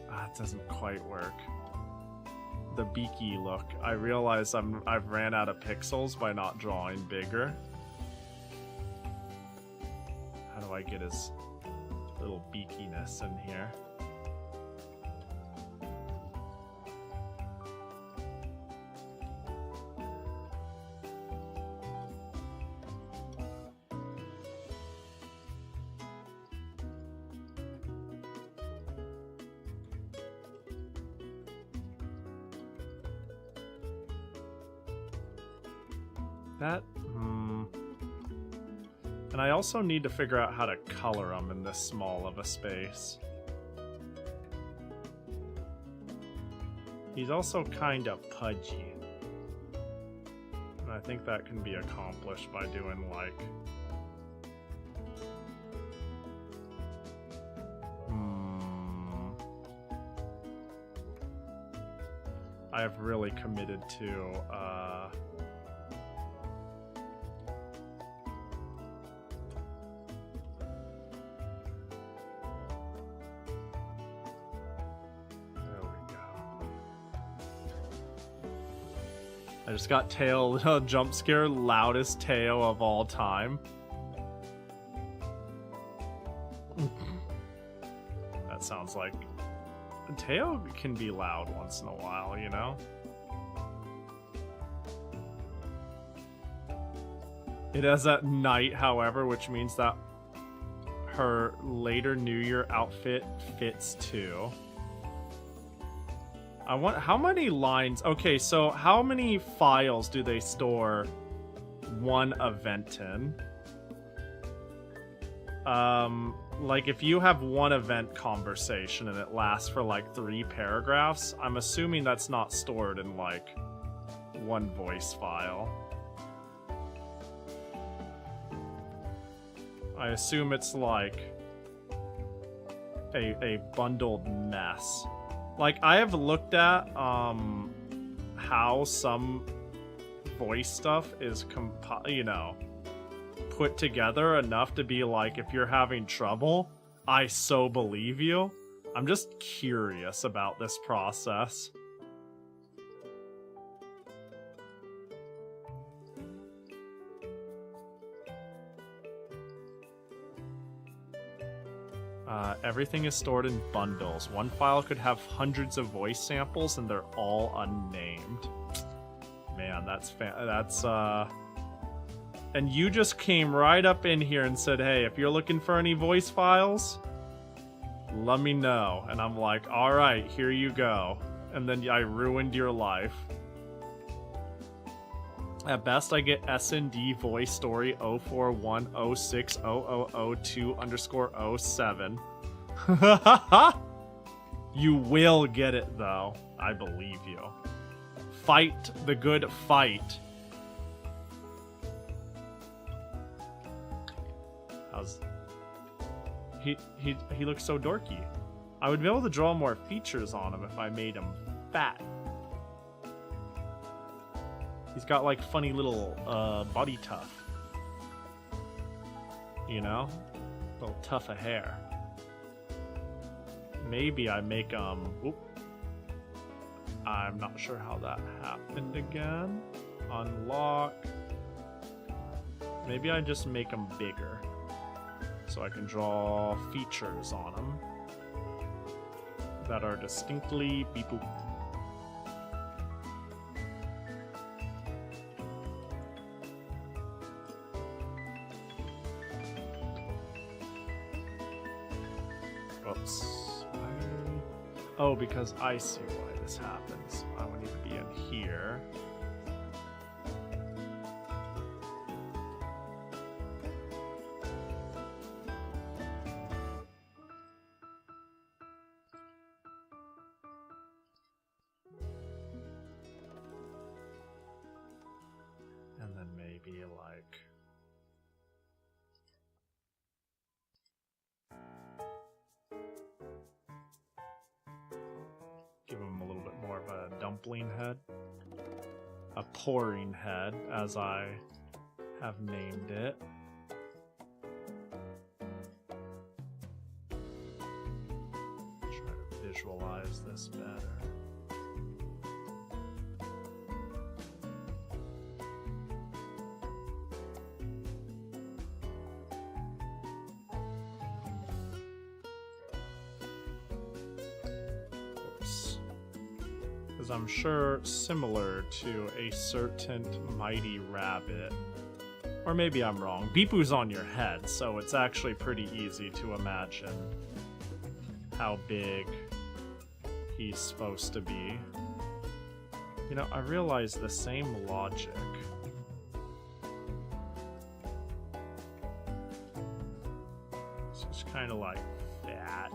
Ah, it doesn't quite work. The beaky look. I realize I've ran out of pixels by not drawing bigger. How do I get his little beakiness in here? That, And I also need to figure out how to color them in this small of a space. He's also kind of pudgy. And I think that can be accomplished by doing, like... I have really committed to, I just got tail jump scare, loudest tail of all time. That sounds like... Tail can be loud once in a while, you know? It is at night, however, which means that her later New Year outfit fits too. I want, how many lines? Okay, so how many files do they store one event in? Like if you have one event conversation and it lasts for like 3 paragraphs, I'm assuming that's not stored in like one voice file. I assume it's like a bundled mess. Like I have looked at how some voice stuff is put together enough to be like, if you're having trouble, I so believe you. I'm just curious about this process. Everything is stored in bundles. One file could have hundreds of voice samples and they're all unnamed. Man, that's and you just came right up in here and said, hey, if you're looking for any voice files, let me know. And I'm like, all right, here you go. And then I ruined your life. At best, I get S&D voice story 041060002_07. You will get it, though. I believe you. Fight the good fight. How's... He looks so dorky. I would be able to draw more features on him if I made him fat. He's got like funny little body tuff. You know? Little tuft of hair. Maybe I make him... Oop. I'm not sure how that happened again. Unlock. Maybe I just make him bigger. So I can draw features on him that are distinctly beep boop. Oops. Oh, because I see why this happens. I would need to be in here. And then maybe like... give him a little bit more of a dumpling head. A pouring head, as I have named it. Try to visualize this better. I'm sure similar to a certain mighty rabbit. Or maybe I'm wrong. Beepoo's on your head, so it's actually pretty easy to imagine how big he's supposed to be. You know, I realize the same logic. So it's kind of like fat.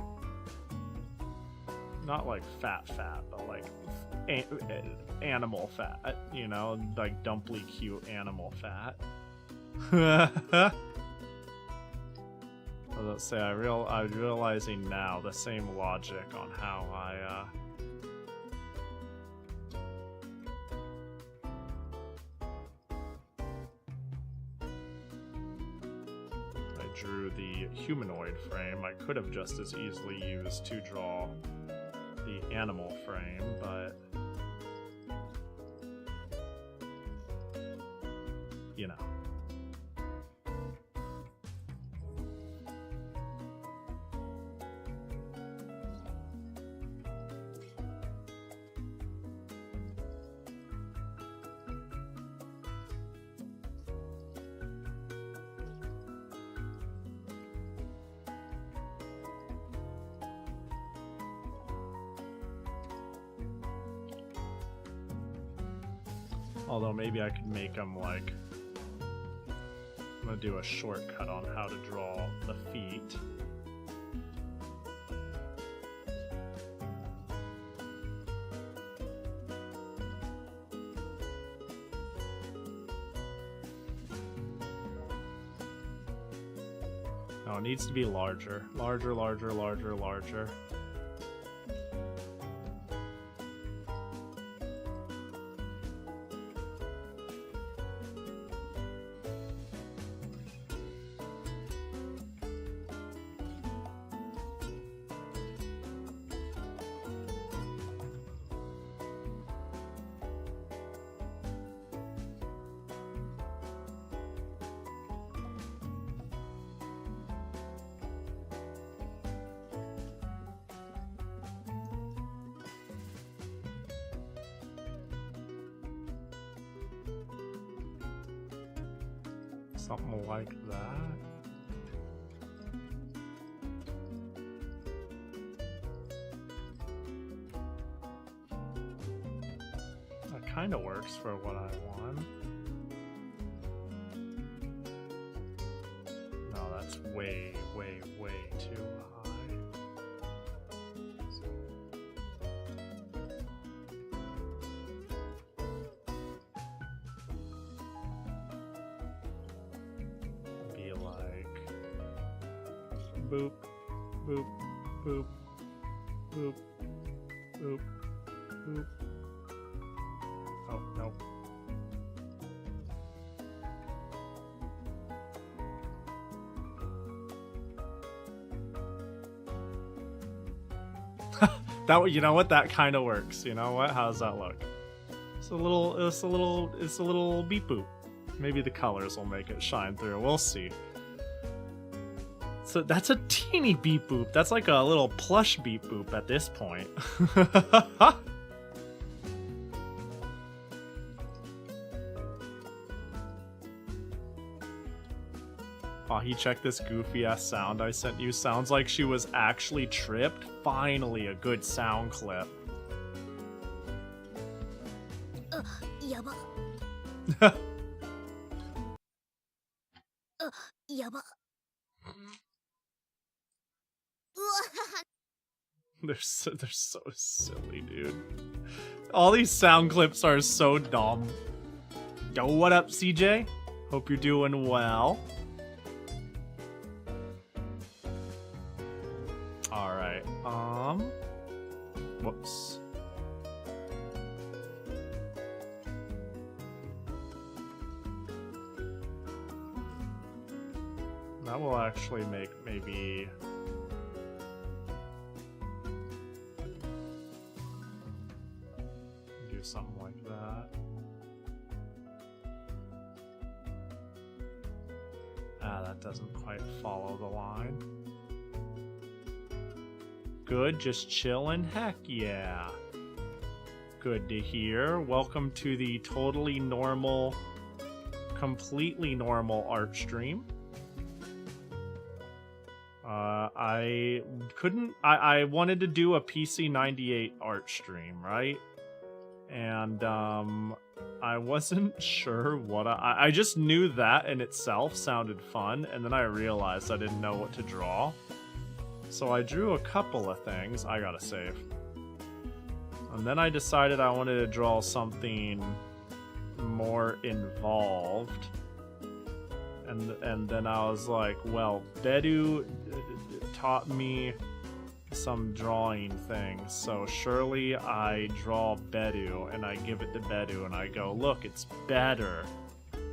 Not like fat, but like animal fat, you know, like dumply cute animal fat. Let's say I'm realizing now the same logic on how I drew the humanoid frame. I could have just as easily used to draw the animal frame, but you know. Although maybe I could make them like... I'm gonna do a shortcut on how to draw the feet. No, it needs to be larger. Larger, larger, larger, larger. Something like that. That kind of works for what I want. No, that's way, way, way too high. Boop, boop, boop, boop, boop, boop. Oh, no. That, you know what? That kind of works. You know what? How does that look? It's a little beep boop. Maybe the colors will make it shine through. We'll see. So that's a teeny beep boop. That's like a little plush beep boop at this point. Oh, he checked this goofy ass sound I sent you. Sounds like she was actually tripped. Finally, a good sound clip. Yaba. Yaba. They're so silly, dude. All these sound clips are so dumb. Yo, what up, CJ? Hope you're doing well. Alright, whoops. That will actually make maybe... do something like that. Ah, that doesn't quite follow the line. Good, just chillin'? Heck yeah. Good to hear. Welcome to the totally normal, completely normal art stream. I wanted to do a PC-98 art stream, right? And I wasn't sure what I just knew that in itself sounded fun, and then I realized I didn't know what to draw. So I drew a couple of things. I gotta save. And then I decided I wanted to draw something more involved. And then I was like, well, Bedu taught me some drawing things, so surely I draw Bedu and I give it to Bedu and I go, look, it's better.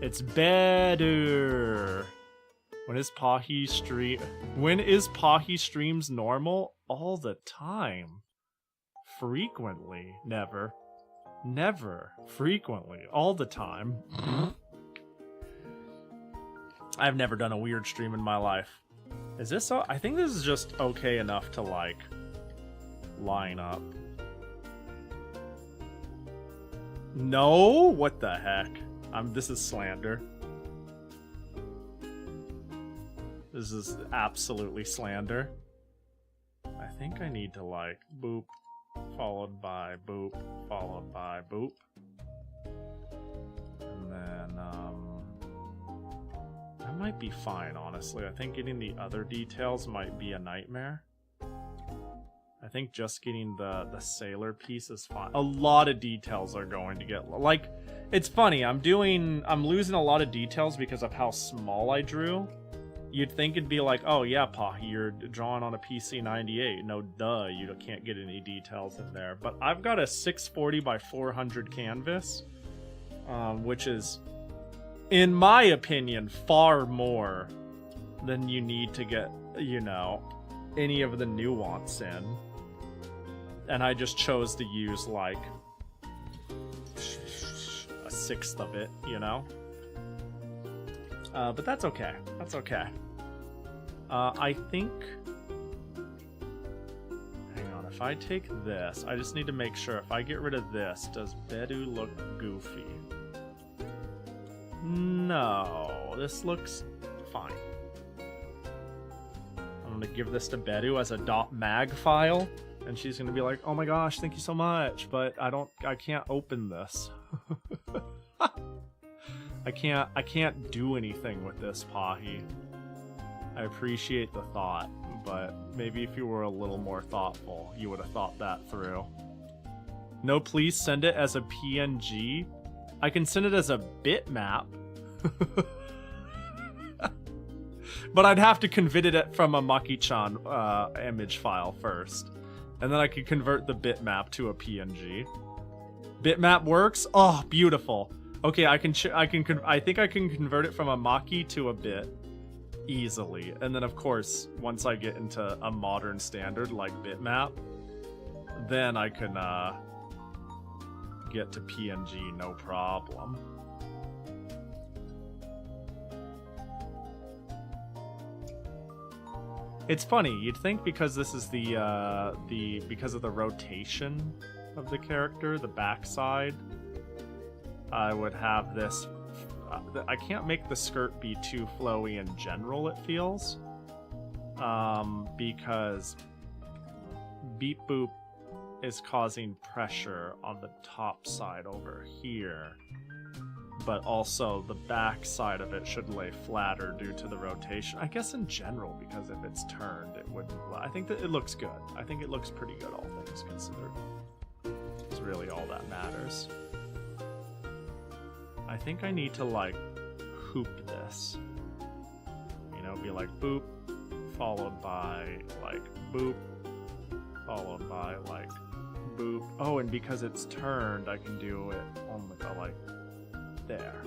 It's better. When is Pahi streams normal? All the time. Frequently. Never. Never. Frequently. All the time. I've never done a weird stream in my life. Is this so? I think this is just okay enough to, like, line up. No? What the heck? This is slander. This is absolutely slander. I think I need to, like, boop, followed by boop, followed by boop. might be fine, honestly. I think getting the other details might be a nightmare. I think just getting the sailor piece is fine. A lot of details are going to get... Like, it's funny. I'm losing a lot of details because of how small I drew. You'd think it'd be like, oh yeah, Pahi, you're drawing on a PC-98. No, duh, you can't get any details in there. But I've got a 640 by 400 canvas, which is, in my opinion, far more than you need to get, you know, any of the nuance in. And I just chose to use, like, a sixth of it, you know? But that's okay. That's okay. I think... Hang on, if I take this, I just need to make sure, if I get rid of this, does Bedu look goofy? No, this looks fine. I'm gonna give this to Bedu as a .mag file, and she's gonna be like, oh my gosh, thank you so much, but I can't open this. I can't do anything with this, Pahi. I appreciate the thought, but maybe if you were a little more thoughtful, you would have thought that through. No, please send it as a PNG. I can send it as a bitmap. But I'd have to convert it from a Maki-chan image file first. And then I could convert the bitmap to a PNG. Bitmap works? Oh, beautiful. Okay, I think I can convert it from a Maki to a bit easily. And then of course, once I get into a modern standard like bitmap, then I can get to PNG no problem. It's funny, you'd think because this is because of the rotation of the character, the backside, I would have this... I can't make the skirt be too flowy in general, it feels. Because Beep Boop is causing pressure on the top side over here. But also the back side of it should lay flatter due to the rotation. I guess in general, because if it's turned, it wouldn't... I think that it looks good. I think it looks pretty good, all things considered. It's really all that matters. I think I need to, like, hoop this. You know, be like, boop, followed by, like, boop, followed by, like, boop. Oh, and because it's turned, I can do it on, like, there.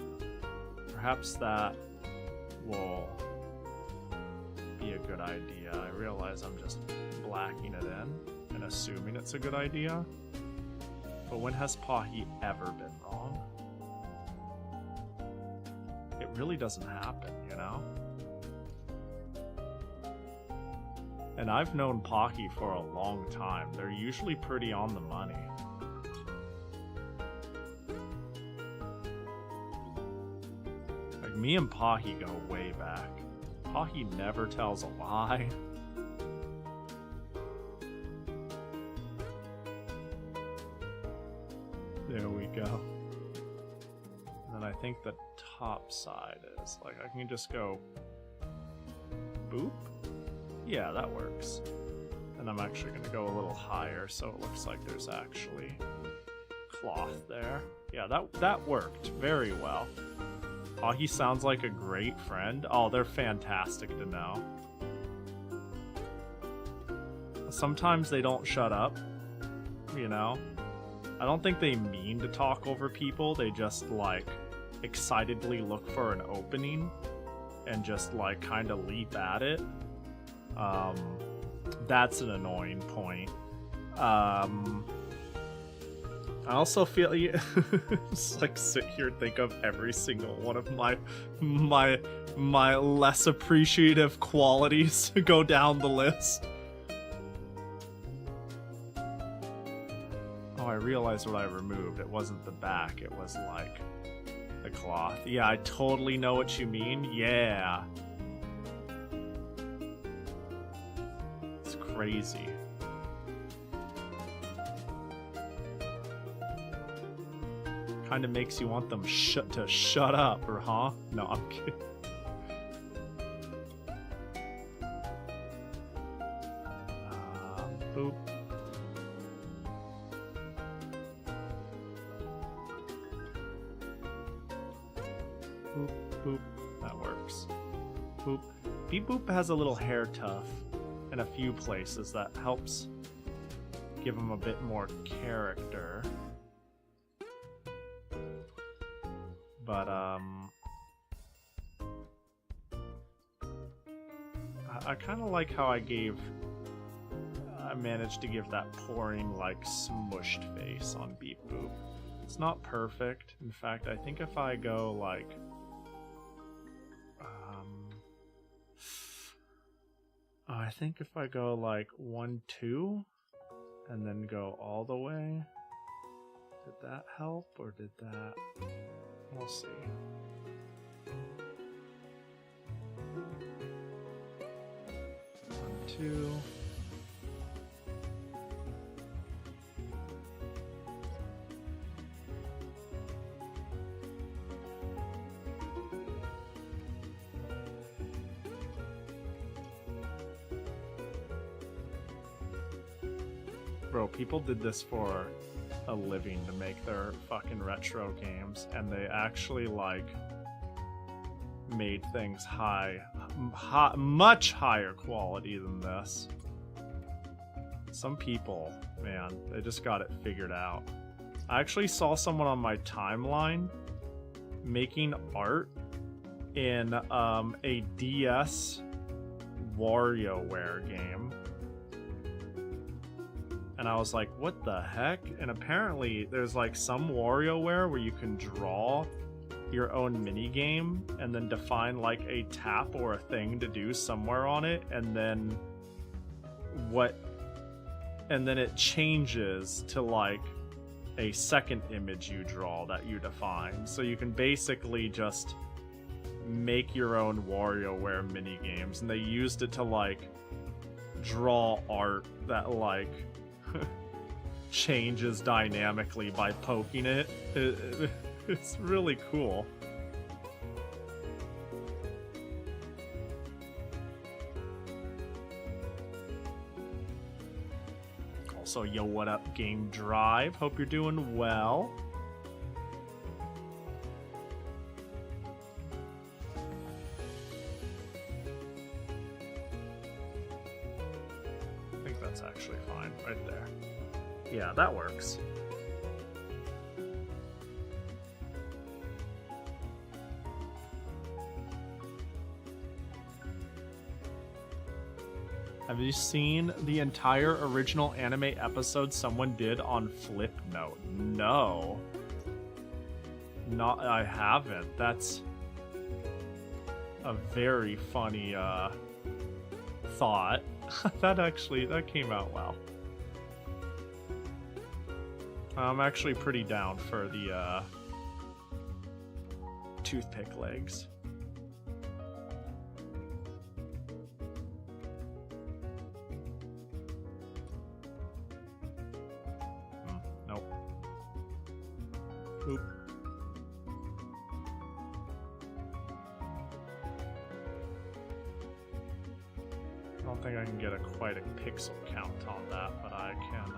Perhaps that will be a good idea. I realize I'm just blacking it in and assuming it's a good idea. But when has Pahi ever been wrong? It really doesn't happen, you know? And I've known Pahi for a long time. They're usually pretty on the money. Like, me and Pahi go way back. Pahi never tells a lie. There we go. And then I think the top side is, like, I can just go boop. Yeah, that works. And I'm actually going to go a little higher so it looks like there's actually cloth there. Yeah, that worked very well. Pahi sounds like a great friend. Oh, they're fantastic to know. Sometimes they don't shut up, you know? I don't think they mean to talk over people. They just, like, excitedly look for an opening and just, like, kind of leap at it. That's an annoying point. I also feel just like sit here and think of every single one of my less appreciative qualities to go down the list. Oh, I realized what I removed. It wasn't the back, it was like the cloth. Yeah, I totally know what you mean. Yeah. It's crazy. Kind of makes you want them to shut up, or huh? No, I'm kidding. Boop. Boop, boop. That works. Boop. Beep Boop has a little hair tuft in a few places that helps give him a bit more character. But, I kind of like how I managed to give that pouring, like, smushed face on Beep Boop. It's not perfect. In fact, I think if I go, like, I think if I go, like, 1, 2, and then go all the way, did that help, or did that... We'll see. One, 2. Bro, people did this for a living to make their fucking retro games, and they actually, like, made things much higher quality than this. Some people, man, they just got it figured out. I actually saw someone on my timeline making art in a DS WarioWare game. And I was like, what the heck? And apparently there's like some WarioWare where you can draw your own mini game and then define like a tap or a thing to do somewhere on it, and then it changes to like a second image you draw that you define. So you can basically just make your own WarioWare mini games, and they used it to like draw art that like changes dynamically by poking it. It's really cool. Also, yo, what up, Game Drive? Hope you're doing well. I think that's actually fine right there. Yeah, that works. Have you seen the entire original anime episode someone did on Flipnote? No. I haven't. That's a very funny thought. that came out well. I'm actually pretty down for the toothpick legs. Nope. Oop. I don't think I can get quite a pixel count on that, but I can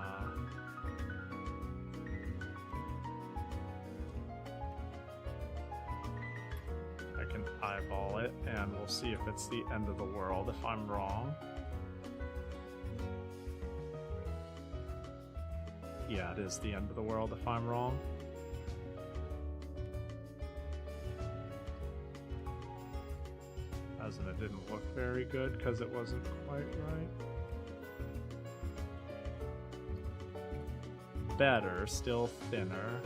eyeball it, and we'll see if it's the end of the world if I'm wrong. Yeah, it is the end of the world if I'm wrong. As in, it didn't look very good because it wasn't quite right. Better, still thinner.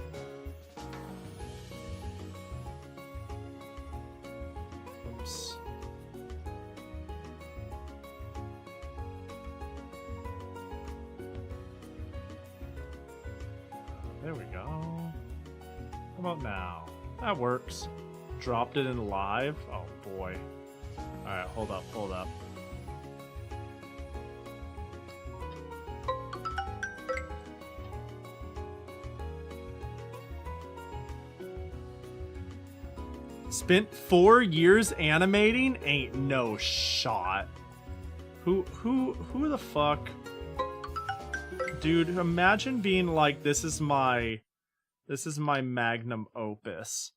There we go. How about now? That works. Dropped it in live? Oh boy. Alright, hold up. Spent 4 years animating? Ain't no shot. Who the fuck Dude, imagine being like, this is my magnum opus.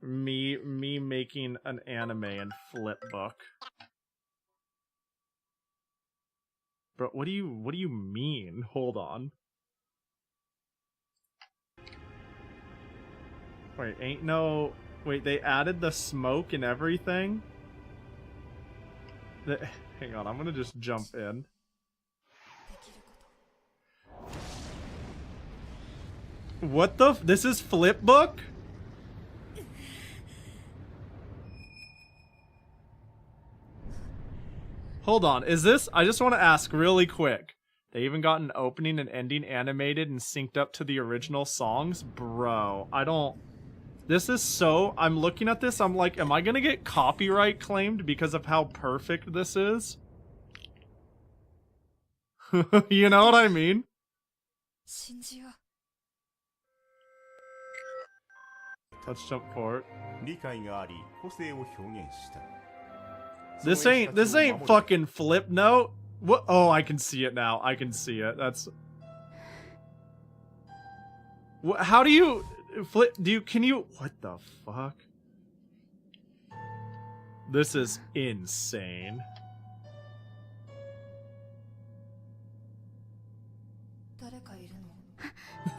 Me making an anime in flipbook. Bro, what do you mean? Hold on. Wait, wait, they added the smoke and everything? Hang on, I'm gonna just jump in. What the this is flipbook? Hold on, is this? I just want to ask really quick. They even got an opening and ending animated and synced up to the original songs? Bro, I don't... This is so... I'm looking at this, I'm like, am I gonna get copyright claimed because of how perfect this is? You know what I mean? Let's jump forward. This ain't fucking Flip Note. What? Oh, I can see it now. I can see it. That's. How do you flip? Can you? What the fuck? This is insane.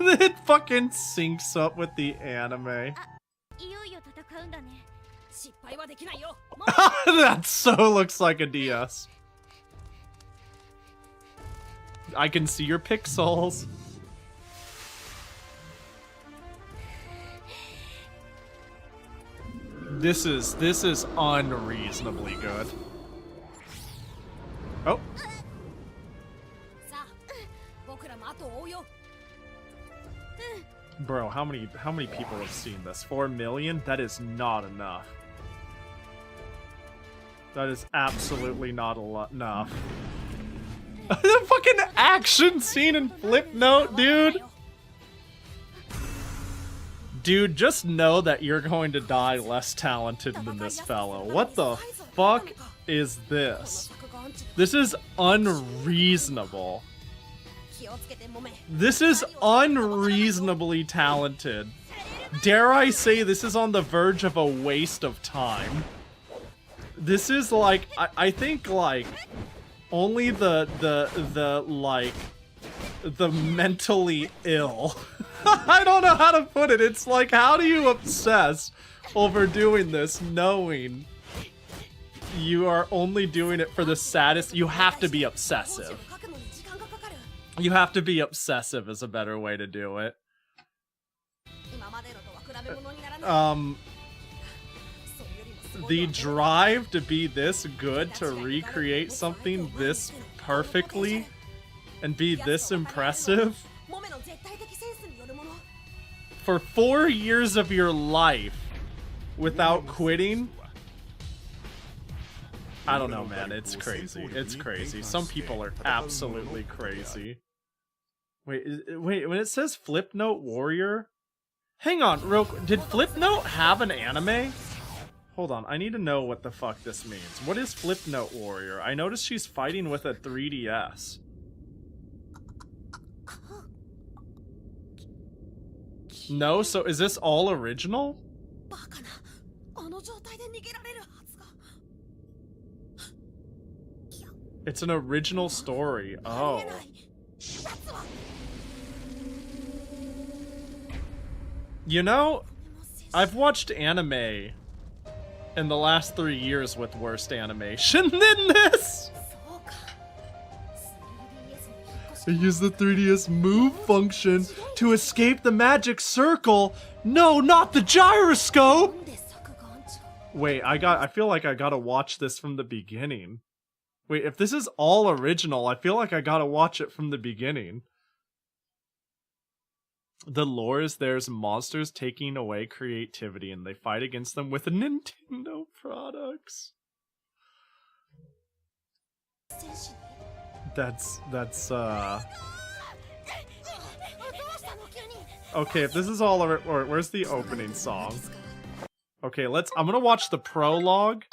It fucking syncs up with the anime. That so looks like a DS. I can see your pixels. This is unreasonably good. Oh. Bro, how many people have seen this? 4 million? That is not enough. That is absolutely not enough. The fucking action scene in Flip Note, dude! Dude, just know that you're going to die less talented than this fellow. What the fuck is this? This is unreasonable. This is unreasonably talented. Dare I say this is on the verge of a waste of time. This is like, I think like, only the mentally ill. I don't know how to put it. It's like, how do you obsess over doing this knowing you are only doing it for the saddest? You have to be obsessive. You have to be obsessive is a better way to do it. The drive to be this good, to recreate something this perfectly, and be this impressive, for 4 years of your life without quitting. I don't know, man. It's crazy. It's crazy. Some people are absolutely crazy. Wait, when it says Flip Note Warrior? Hang on, real quick. Did Flip Note have an anime? Hold on, I need to know what the fuck this means. What is Flip Note Warrior? I noticed she's fighting with a 3DS. No? So is this all original? It's an original story. Oh. You know, I've watched anime in the last 3 years with worse animation than this. I use the 3DS move function to escape the magic circle. No, not the gyroscope. Wait, I feel like I gotta watch this from the beginning. Wait, if this is all original, I feel like I gotta watch it from the beginning. The lore is there's monsters taking away creativity and they fight against them with Nintendo products. That's okay, if this is all where's the opening song? Okay, I'm gonna watch the prologue.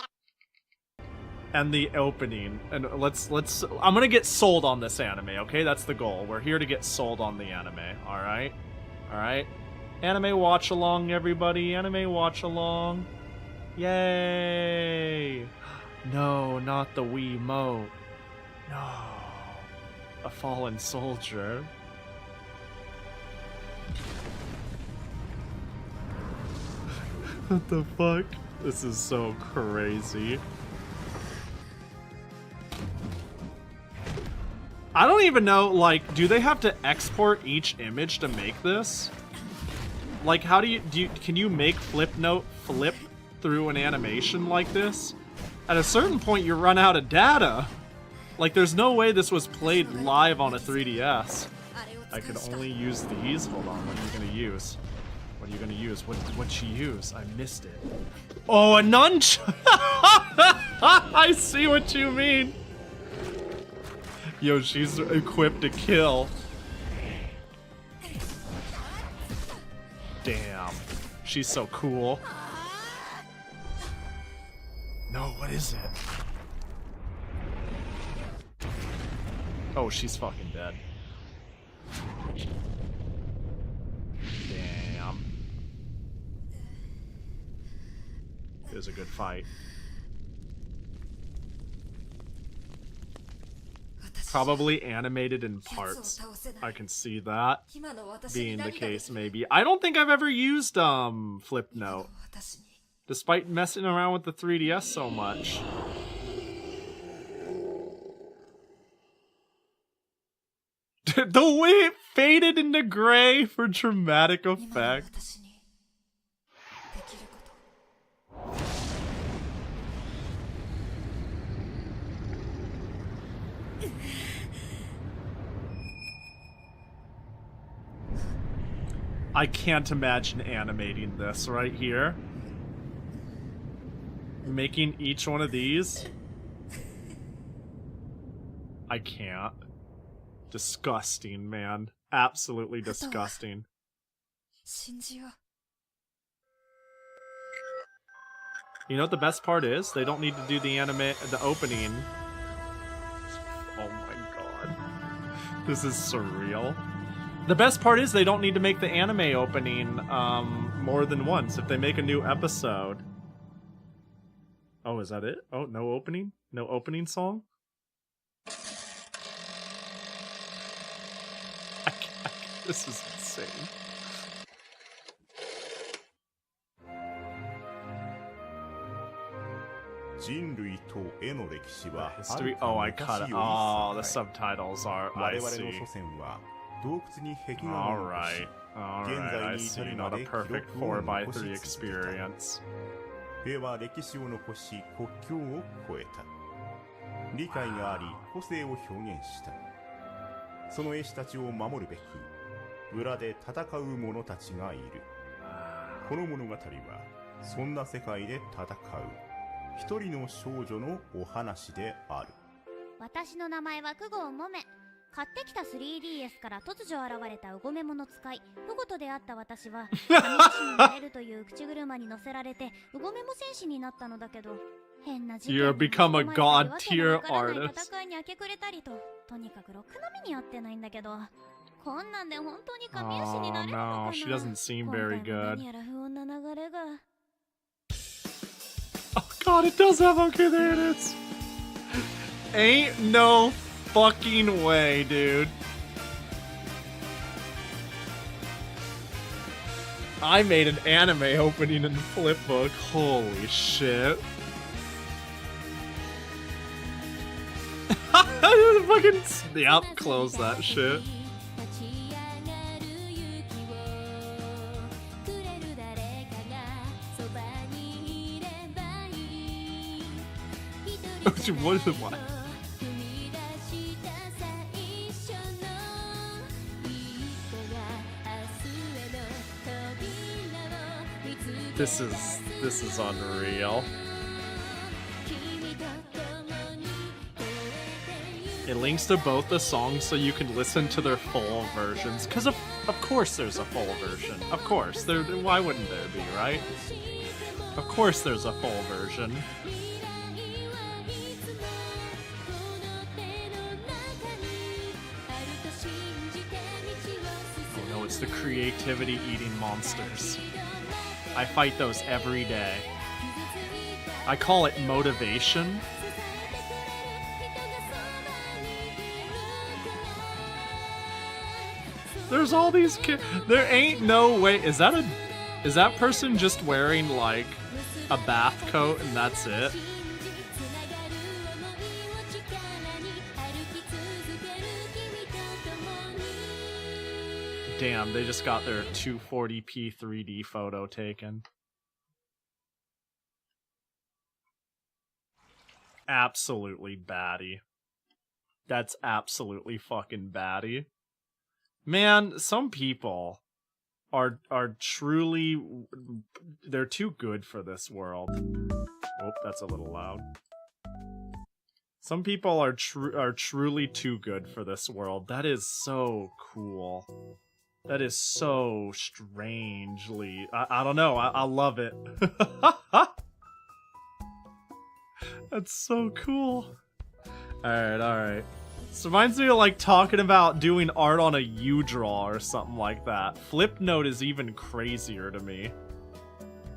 and the opening. And let's I'm gonna get sold on this anime, okay? That's the goal. We're here to get sold on the anime, alright? Alright? Anime watch along, everybody. Anime watch along. Yay! No, not the Wiimote. No. A fallen soldier. What the fuck? This is so crazy. I don't even know, like, do they have to export each image to make this? Like, how do you, can you make Flipnote flip through an animation like this? At a certain point, you run out of data. Like, there's no way this was played live on a 3DS. I could only use these? Hold on, what are you gonna use? What are you gonna use? What'd she use? I missed it. Oh, a nunchuck! I see what you mean. Yo, she's equipped to kill. Damn. She's so cool. No, what is it? Oh, she's fucking dead. Damn. It was a good fight. Probably animated in parts. I can see that being the case, maybe. I don't think I've ever used Flipnote, despite messing around with the 3DS so much. The way it faded into gray for dramatic effect. I can't imagine animating this right here. Making each one of these. I can't. Disgusting, man. Absolutely disgusting. You know what the best part is? They don't need to do the opening. Oh my god. This is surreal. The best part is they don't need to make the anime opening more than once if they make a new episode. Oh, is that it? Oh, no opening? No opening song? This is insane. History? Oh, I cut it. Oh, the subtitles are. I see. Alright. Alright, I see. Not a perfect 4x3 experience. 平和歴史を残し国境を越えた。理解があり個性を表現した。その絵師たちを守るべく裏で戦う者たちがいる。この物語はそんな世界で戦う一人の少女のお話である。私の名前は久保もめ。買ってきた 3DS から突如現れたうごめもの使いフゴと出会った私は神騎士になれるという口車に乗せられてうごめも戦士になったのだけど変な事件 You become a god tier artist. 戦いに明け暮れたりととにかくろくな目に遭ってないんだけどこんなんで本当に神足になれるのかな。 Oh no, she doesn't seem very good. 何やら不穏な流れが Oh god, it does have okay, there it is. Ain't no fucking way, dude. I made an anime opening in Flipbook. Holy shit. Fucking yep, close that shit. What is it? What? This is unreal. It links to both the songs so you can listen to their full versions. Cause of course there's a full version. Of course. Why wouldn't there be, right? Of course there's a full version. It's the creativity eating monsters. I fight those every day. I call it motivation. There's all these kids. There ain't no way. Is that person just wearing like a bath coat and that's it? Damn, they just got their 240p 3D photo taken. Absolutely batty. That's absolutely fucking batty. Man, some people are truly, they're too good for this world. Oh, that's a little loud. Some people are truly too good for this world. That is so cool. That is so strangely, I don't know, I love it. That's so cool. Alright. This reminds me of like talking about doing art on a U-Draw or something like that. Flipnote is even crazier to me.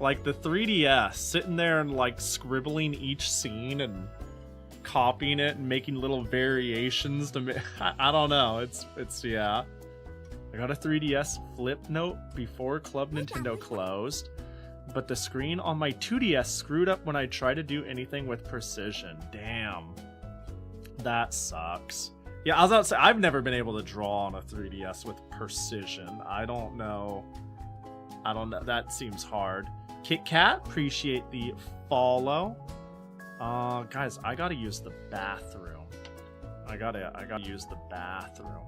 Like the 3DS, sitting there and like scribbling each scene and copying it and making little variations to I don't know, it's yeah. I got a 3DS Flipnote before Club Nintendo closed, but the screen on my 2DS screwed up when I tried to do anything with precision. Damn. That sucks. Yeah, I was about to say, I've never been able to draw on a 3DS with precision. I don't know. That seems hard. Kit Kat, appreciate the follow. Guys, I gotta use the bathroom. I gotta use the bathroom.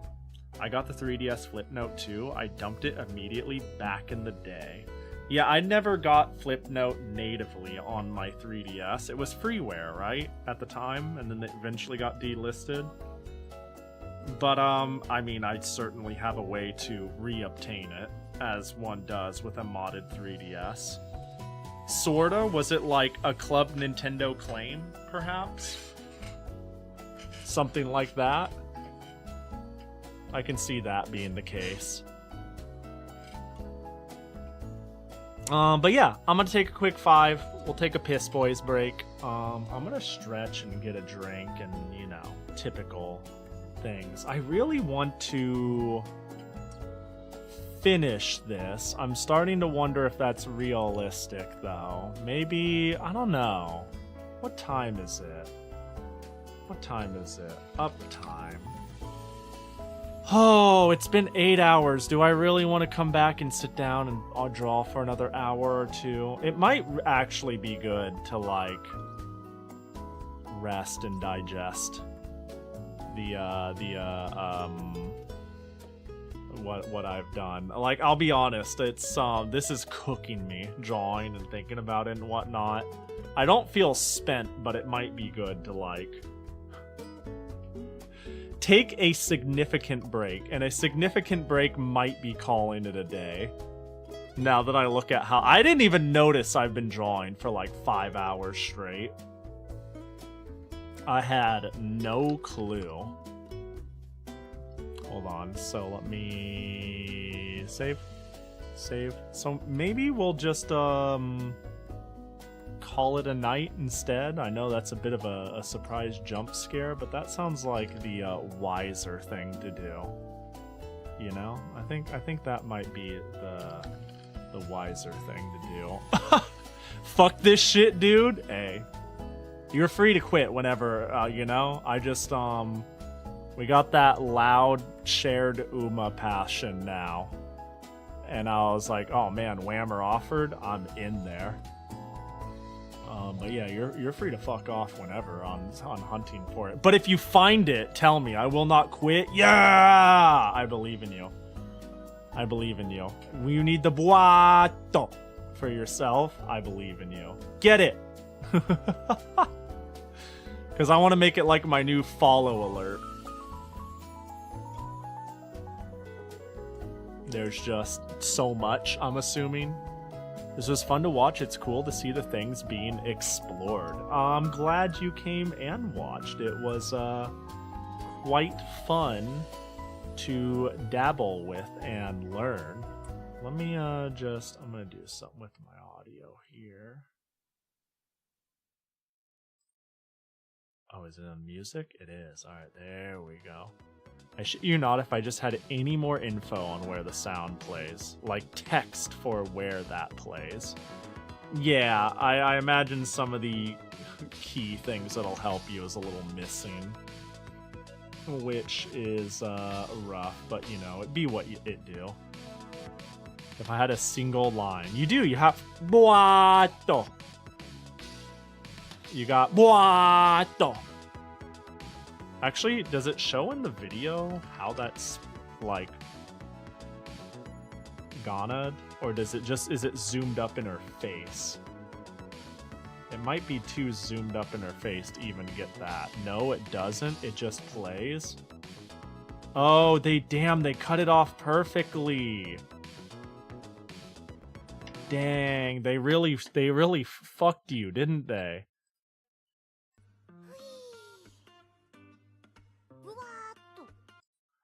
I got the 3DS Flipnote too. I dumped it immediately back in the day. Yeah, I never got Flipnote natively on my 3DS. It was freeware, right? At the time, and then it eventually got delisted. But, I mean, I certainly have a way to re-obtain it, as one does with a modded 3DS. Sorta? Was it like a Club Nintendo claim, perhaps? Something like that? I can see that being the case. But yeah, I'm gonna take a quick 5. We'll take a Piss Boys break. I'm gonna stretch and get a drink and, you know, typical things. I really want to finish this. I'm starting to wonder if that's realistic, though. Maybe, I don't know. What time is it? What time is it? Uptime. Oh, it's been 8 hours. Do I really want to come back and sit down and I'll draw for another hour or two? It might actually be good to, like, rest and digest what I've done. Like, I'll be honest, it's this is cooking me, drawing and thinking about it and whatnot. I don't feel spent, but it might be good to, like, take a significant break, and a significant break might be calling it a day. Now that I look at how I didn't even notice I've been drawing for like 5 hours straight. I had no clue. Hold on, so let me save. So maybe we'll just call it a night instead. I know that's a bit of a surprise jump scare, but that sounds like the wiser thing to do. You know, I think that might be the wiser thing to do. Fuck this shit, dude. Hey, you're free to quit whenever. You know, I just we got that loud shared Uma passion now, and I was like, oh man, Whammer offered. I'm in there. But yeah, you're free to fuck off whenever on hunting for it. But if you find it, tell me. I will not quit. Yeah! I believe in you. I believe in you. You need the boato for yourself. I believe in you. Get it! Because I want to make it like my new follow alert. There's just so much, I'm assuming. This was fun to watch. It's cool to see the things being explored. I'm glad you came and watched. It was quite fun to dabble with and learn. Let me I'm gonna do something with my audio here. Oh, is it on music? It is. All right, there we go. I shit you not if I just had any more info on where the sound plays, like text for where that plays. Yeah, I imagine some of the key things that'll help you is a little missing, which is rough, but you know, it'd be what it do. If I had a single line, you have boato. You got boato. Actually, does it show in the video how that's like Ghana, or does it just, is it zoomed up in her face? It might be too zoomed up in her face to even get that. No, it doesn't. It just plays. Oh, they cut it off perfectly. Dang, they really fucked you, didn't they?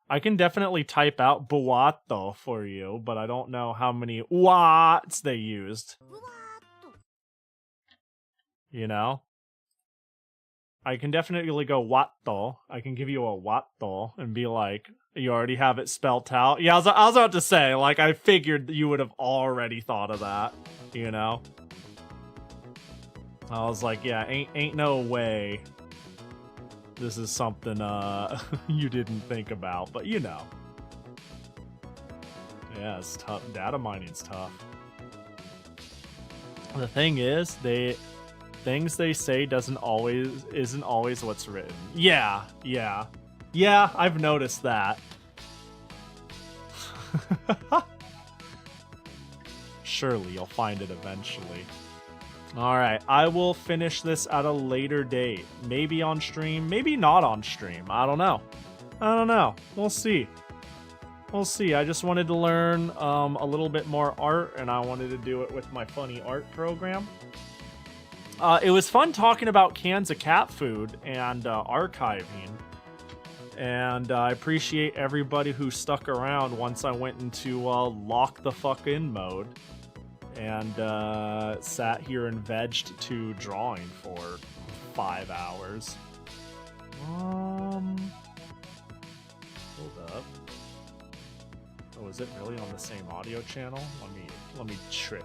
I can definitely type out boato for you, but I don't know how many watts they used. You know? I can definitely go watto. I can give you a watto and be like, you already have it spelt out. Yeah, I was about to say, like, I figured you would have already thought of that, you know? I was like, yeah, ain't no way this is something you didn't think about, but you know. Yeah, it's tough. Data mining's tough. The thing is, things they say isn't always what's written. Yeah, I've noticed that. Surely you'll find it eventually. Alright, I will finish this at a later date. Maybe on stream, maybe not on stream. I don't know. We'll see. I just wanted to learn a little bit more art, and I wanted to do it with my funny art program. It was fun talking about cans of cat food and archiving. And I appreciate everybody who stuck around once I went into lock the fuck in mode. And sat here and vegged to drawing for 5 hours. Hold up. Oh, is it really on the same audio channel? Let me check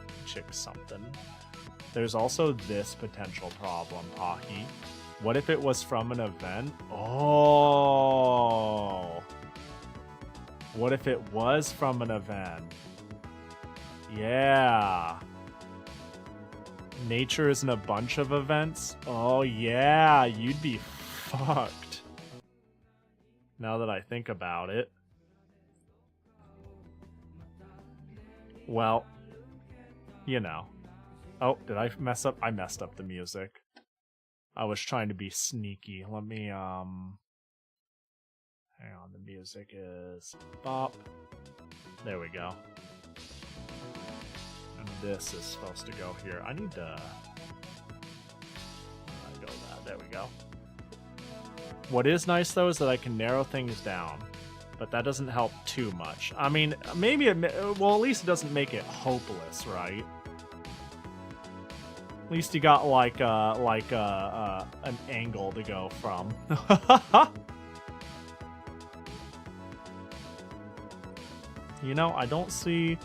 something. There's also this potential problem, Pocky. What if it was from an event? Oh. What if it was from an event? Yeah. Nature is in a bunch of events? Oh yeah, you'd be fucked. Now that I think about it. Well, you know. Oh, did I mess up? I messed up the music. I was trying to be sneaky. Let me, hang on, the music is bop. There we go. And this is supposed to go here. I need to go that. There we go. What is nice though is that I can narrow things down, but that doesn't help too much. I mean, maybe well, at least it doesn't make it hopeless, right? At least you got like an angle to go from. You know, I don't see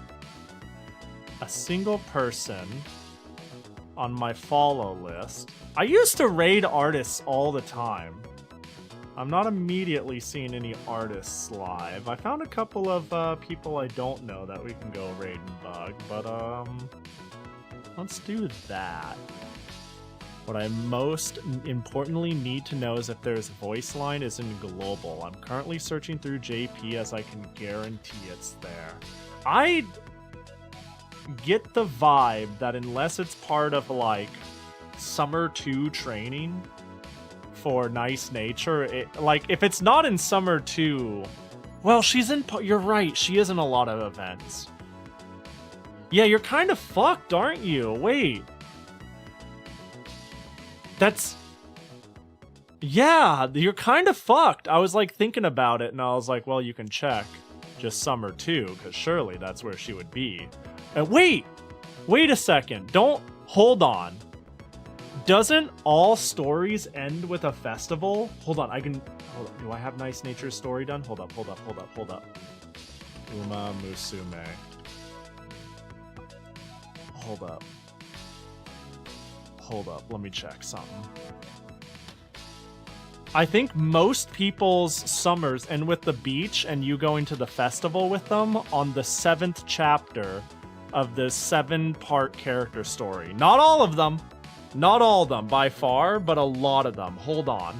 a single person on my follow list. I used to raid artists all the time. I'm not immediately seeing any artists live. I found a couple of people I don't know that we can go raid and bug, but let's do that. What I most importantly need to know is if there's voice line is in global. I'm currently searching through JP as I can guarantee it's there. I get the vibe that unless it's part of like Summer 2 training for Nice Nature, like if it's not in Summer 2, well, you're right, she is in a lot of events. Yeah, you're kind of fucked, aren't you? Wait. Yeah, you're kind of fucked. I was like thinking about it and I was like, well, you can check just Summer 2, because surely that's where she would be. And wait a second. Hold on. Doesn't all stories end with a festival? Hold on, hold up. Do I have Nice Nature's story done? Hold up. Uma Musume. Hold up, let me check something. I think most people's summers end with the beach and you going to the festival with them on the 7th chapter of the 7-part character story. Not all of them by far, but a lot of them. Hold on.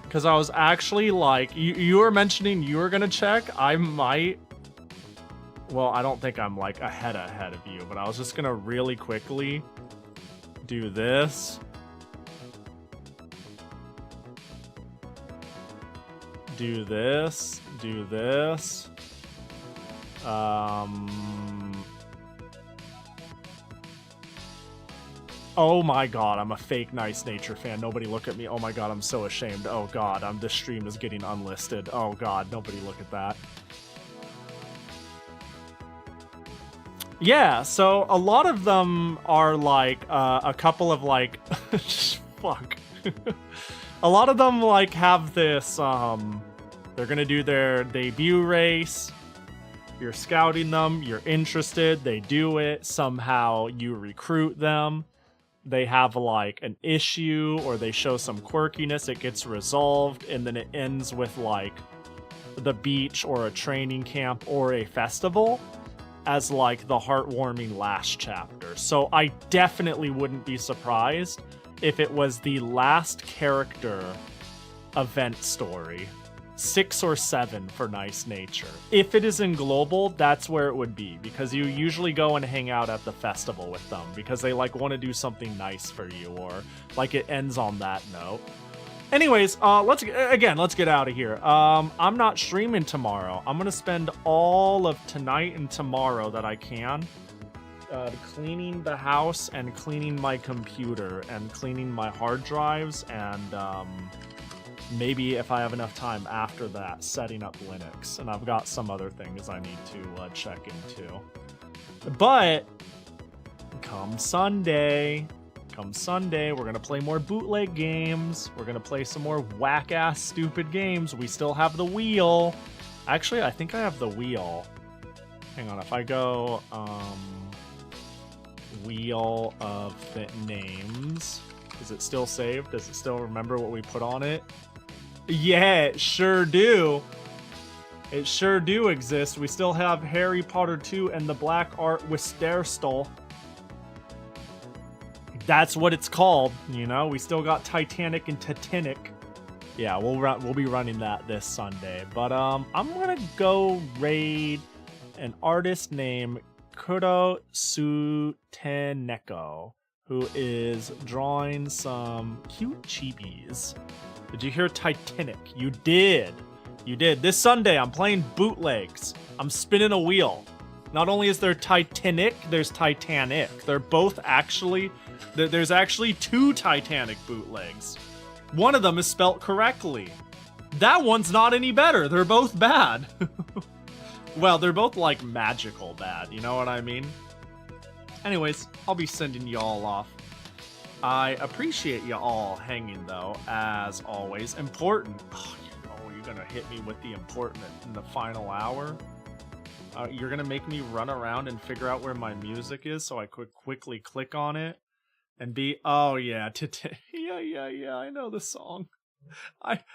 Because I was actually like, you were mentioning you were gonna check. I might. Well, I don't think I'm like ahead of you, but I was just gonna really quickly do this. Do this. Oh my god, I'm a fake Nice Nature fan. Nobody look at me. Oh my god, I'm so ashamed. Oh god, this stream is getting unlisted. Oh god, nobody look at that. Yeah, so a lot of them are like a couple of like fuck. A lot of them like have this they're gonna do their debut race. You're scouting them, you're interested, they do it, somehow you recruit them. They have like an issue or they show some quirkiness, it gets resolved, and then it ends with like the beach or a training camp or a festival as like the heartwarming last chapter. So I definitely wouldn't be surprised if it was the last character event story. 6 or 7 for Nice Nature. If it is in global, that's where it would be, because you usually go and hang out at the festival with them because they like want to do something nice for you, or like it ends on that note. Anyways, let's get out of here. I'm not streaming tomorrow. I'm gonna spend all of tonight and tomorrow that I can cleaning the house and cleaning my computer and cleaning my hard drives, and maybe if I have enough time after that, setting up Linux. And I've got some other things I need to check into. But come Sunday, we're gonna play more bootleg games. We're gonna play some more whack-ass stupid games. We still have the wheel. Actually, I think I have the wheel. Hang on, if I go wheel of names, is it still saved? Does it still remember what we put on it? Yeah, it sure do. It sure do exist. We still have Harry Potter 2 and the Black Art Wisterstol. That's what it's called, you know? We still got Titanic and Titanic. Yeah, we'll be running that this Sunday. But I'm gonna go raid an artist named Kuro Suteneko, who is drawing some cute chibis. Did you hear Titanic? You did. You did. This Sunday, I'm playing bootlegs. I'm spinning a wheel. Not only is there Titanic, there's Titanic. They're both actually... There's actually 2 Titanic bootlegs. One of them is spelt correctly. That one's not any better. They're both bad. Well, they're both, like, magical bad. You know what I mean? Anyways, I'll be sending y'all off. I appreciate you all hanging, though, as always. Important. Oh, you're gonna hit me with the important in the final hour? You're gonna make me run around and figure out where my music is so I could quickly click on it and be... Oh, yeah. Yeah, I know the song.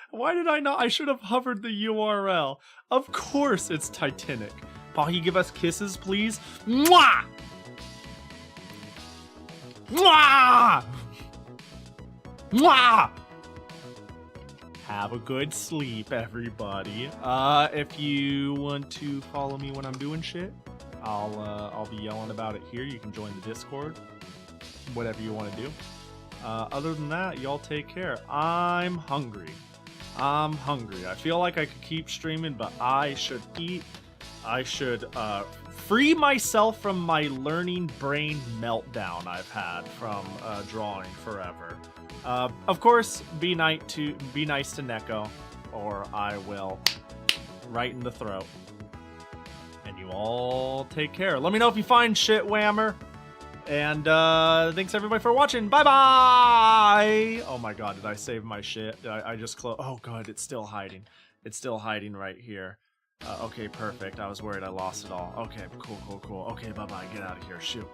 Why did I not? I should have hovered the URL. Of course it's Titanic. Pahi, give us kisses, please. Mwah! Mwah! Mwah! Have a good sleep, everybody. If you want to follow me when I'm doing shit, I'll be yelling about it here. You can join the Discord. Whatever you want to do. Other than that, y'all take care. I'm hungry. I feel like I could keep streaming, but I should eat. I should free myself from my learning brain meltdown I've had from drawing forever. Of course, be nice to Neko, or I will right in the throat. And you all take care. Let me know if you find shit, Whammer. And thanks everybody for watching. Bye bye. Oh my god, did I save my shit? I just close. Oh god, it's still hiding. It's still hiding right here. Okay, perfect. I was worried I lost it all. Okay, cool. Okay, bye bye. Get out of here. Shoot.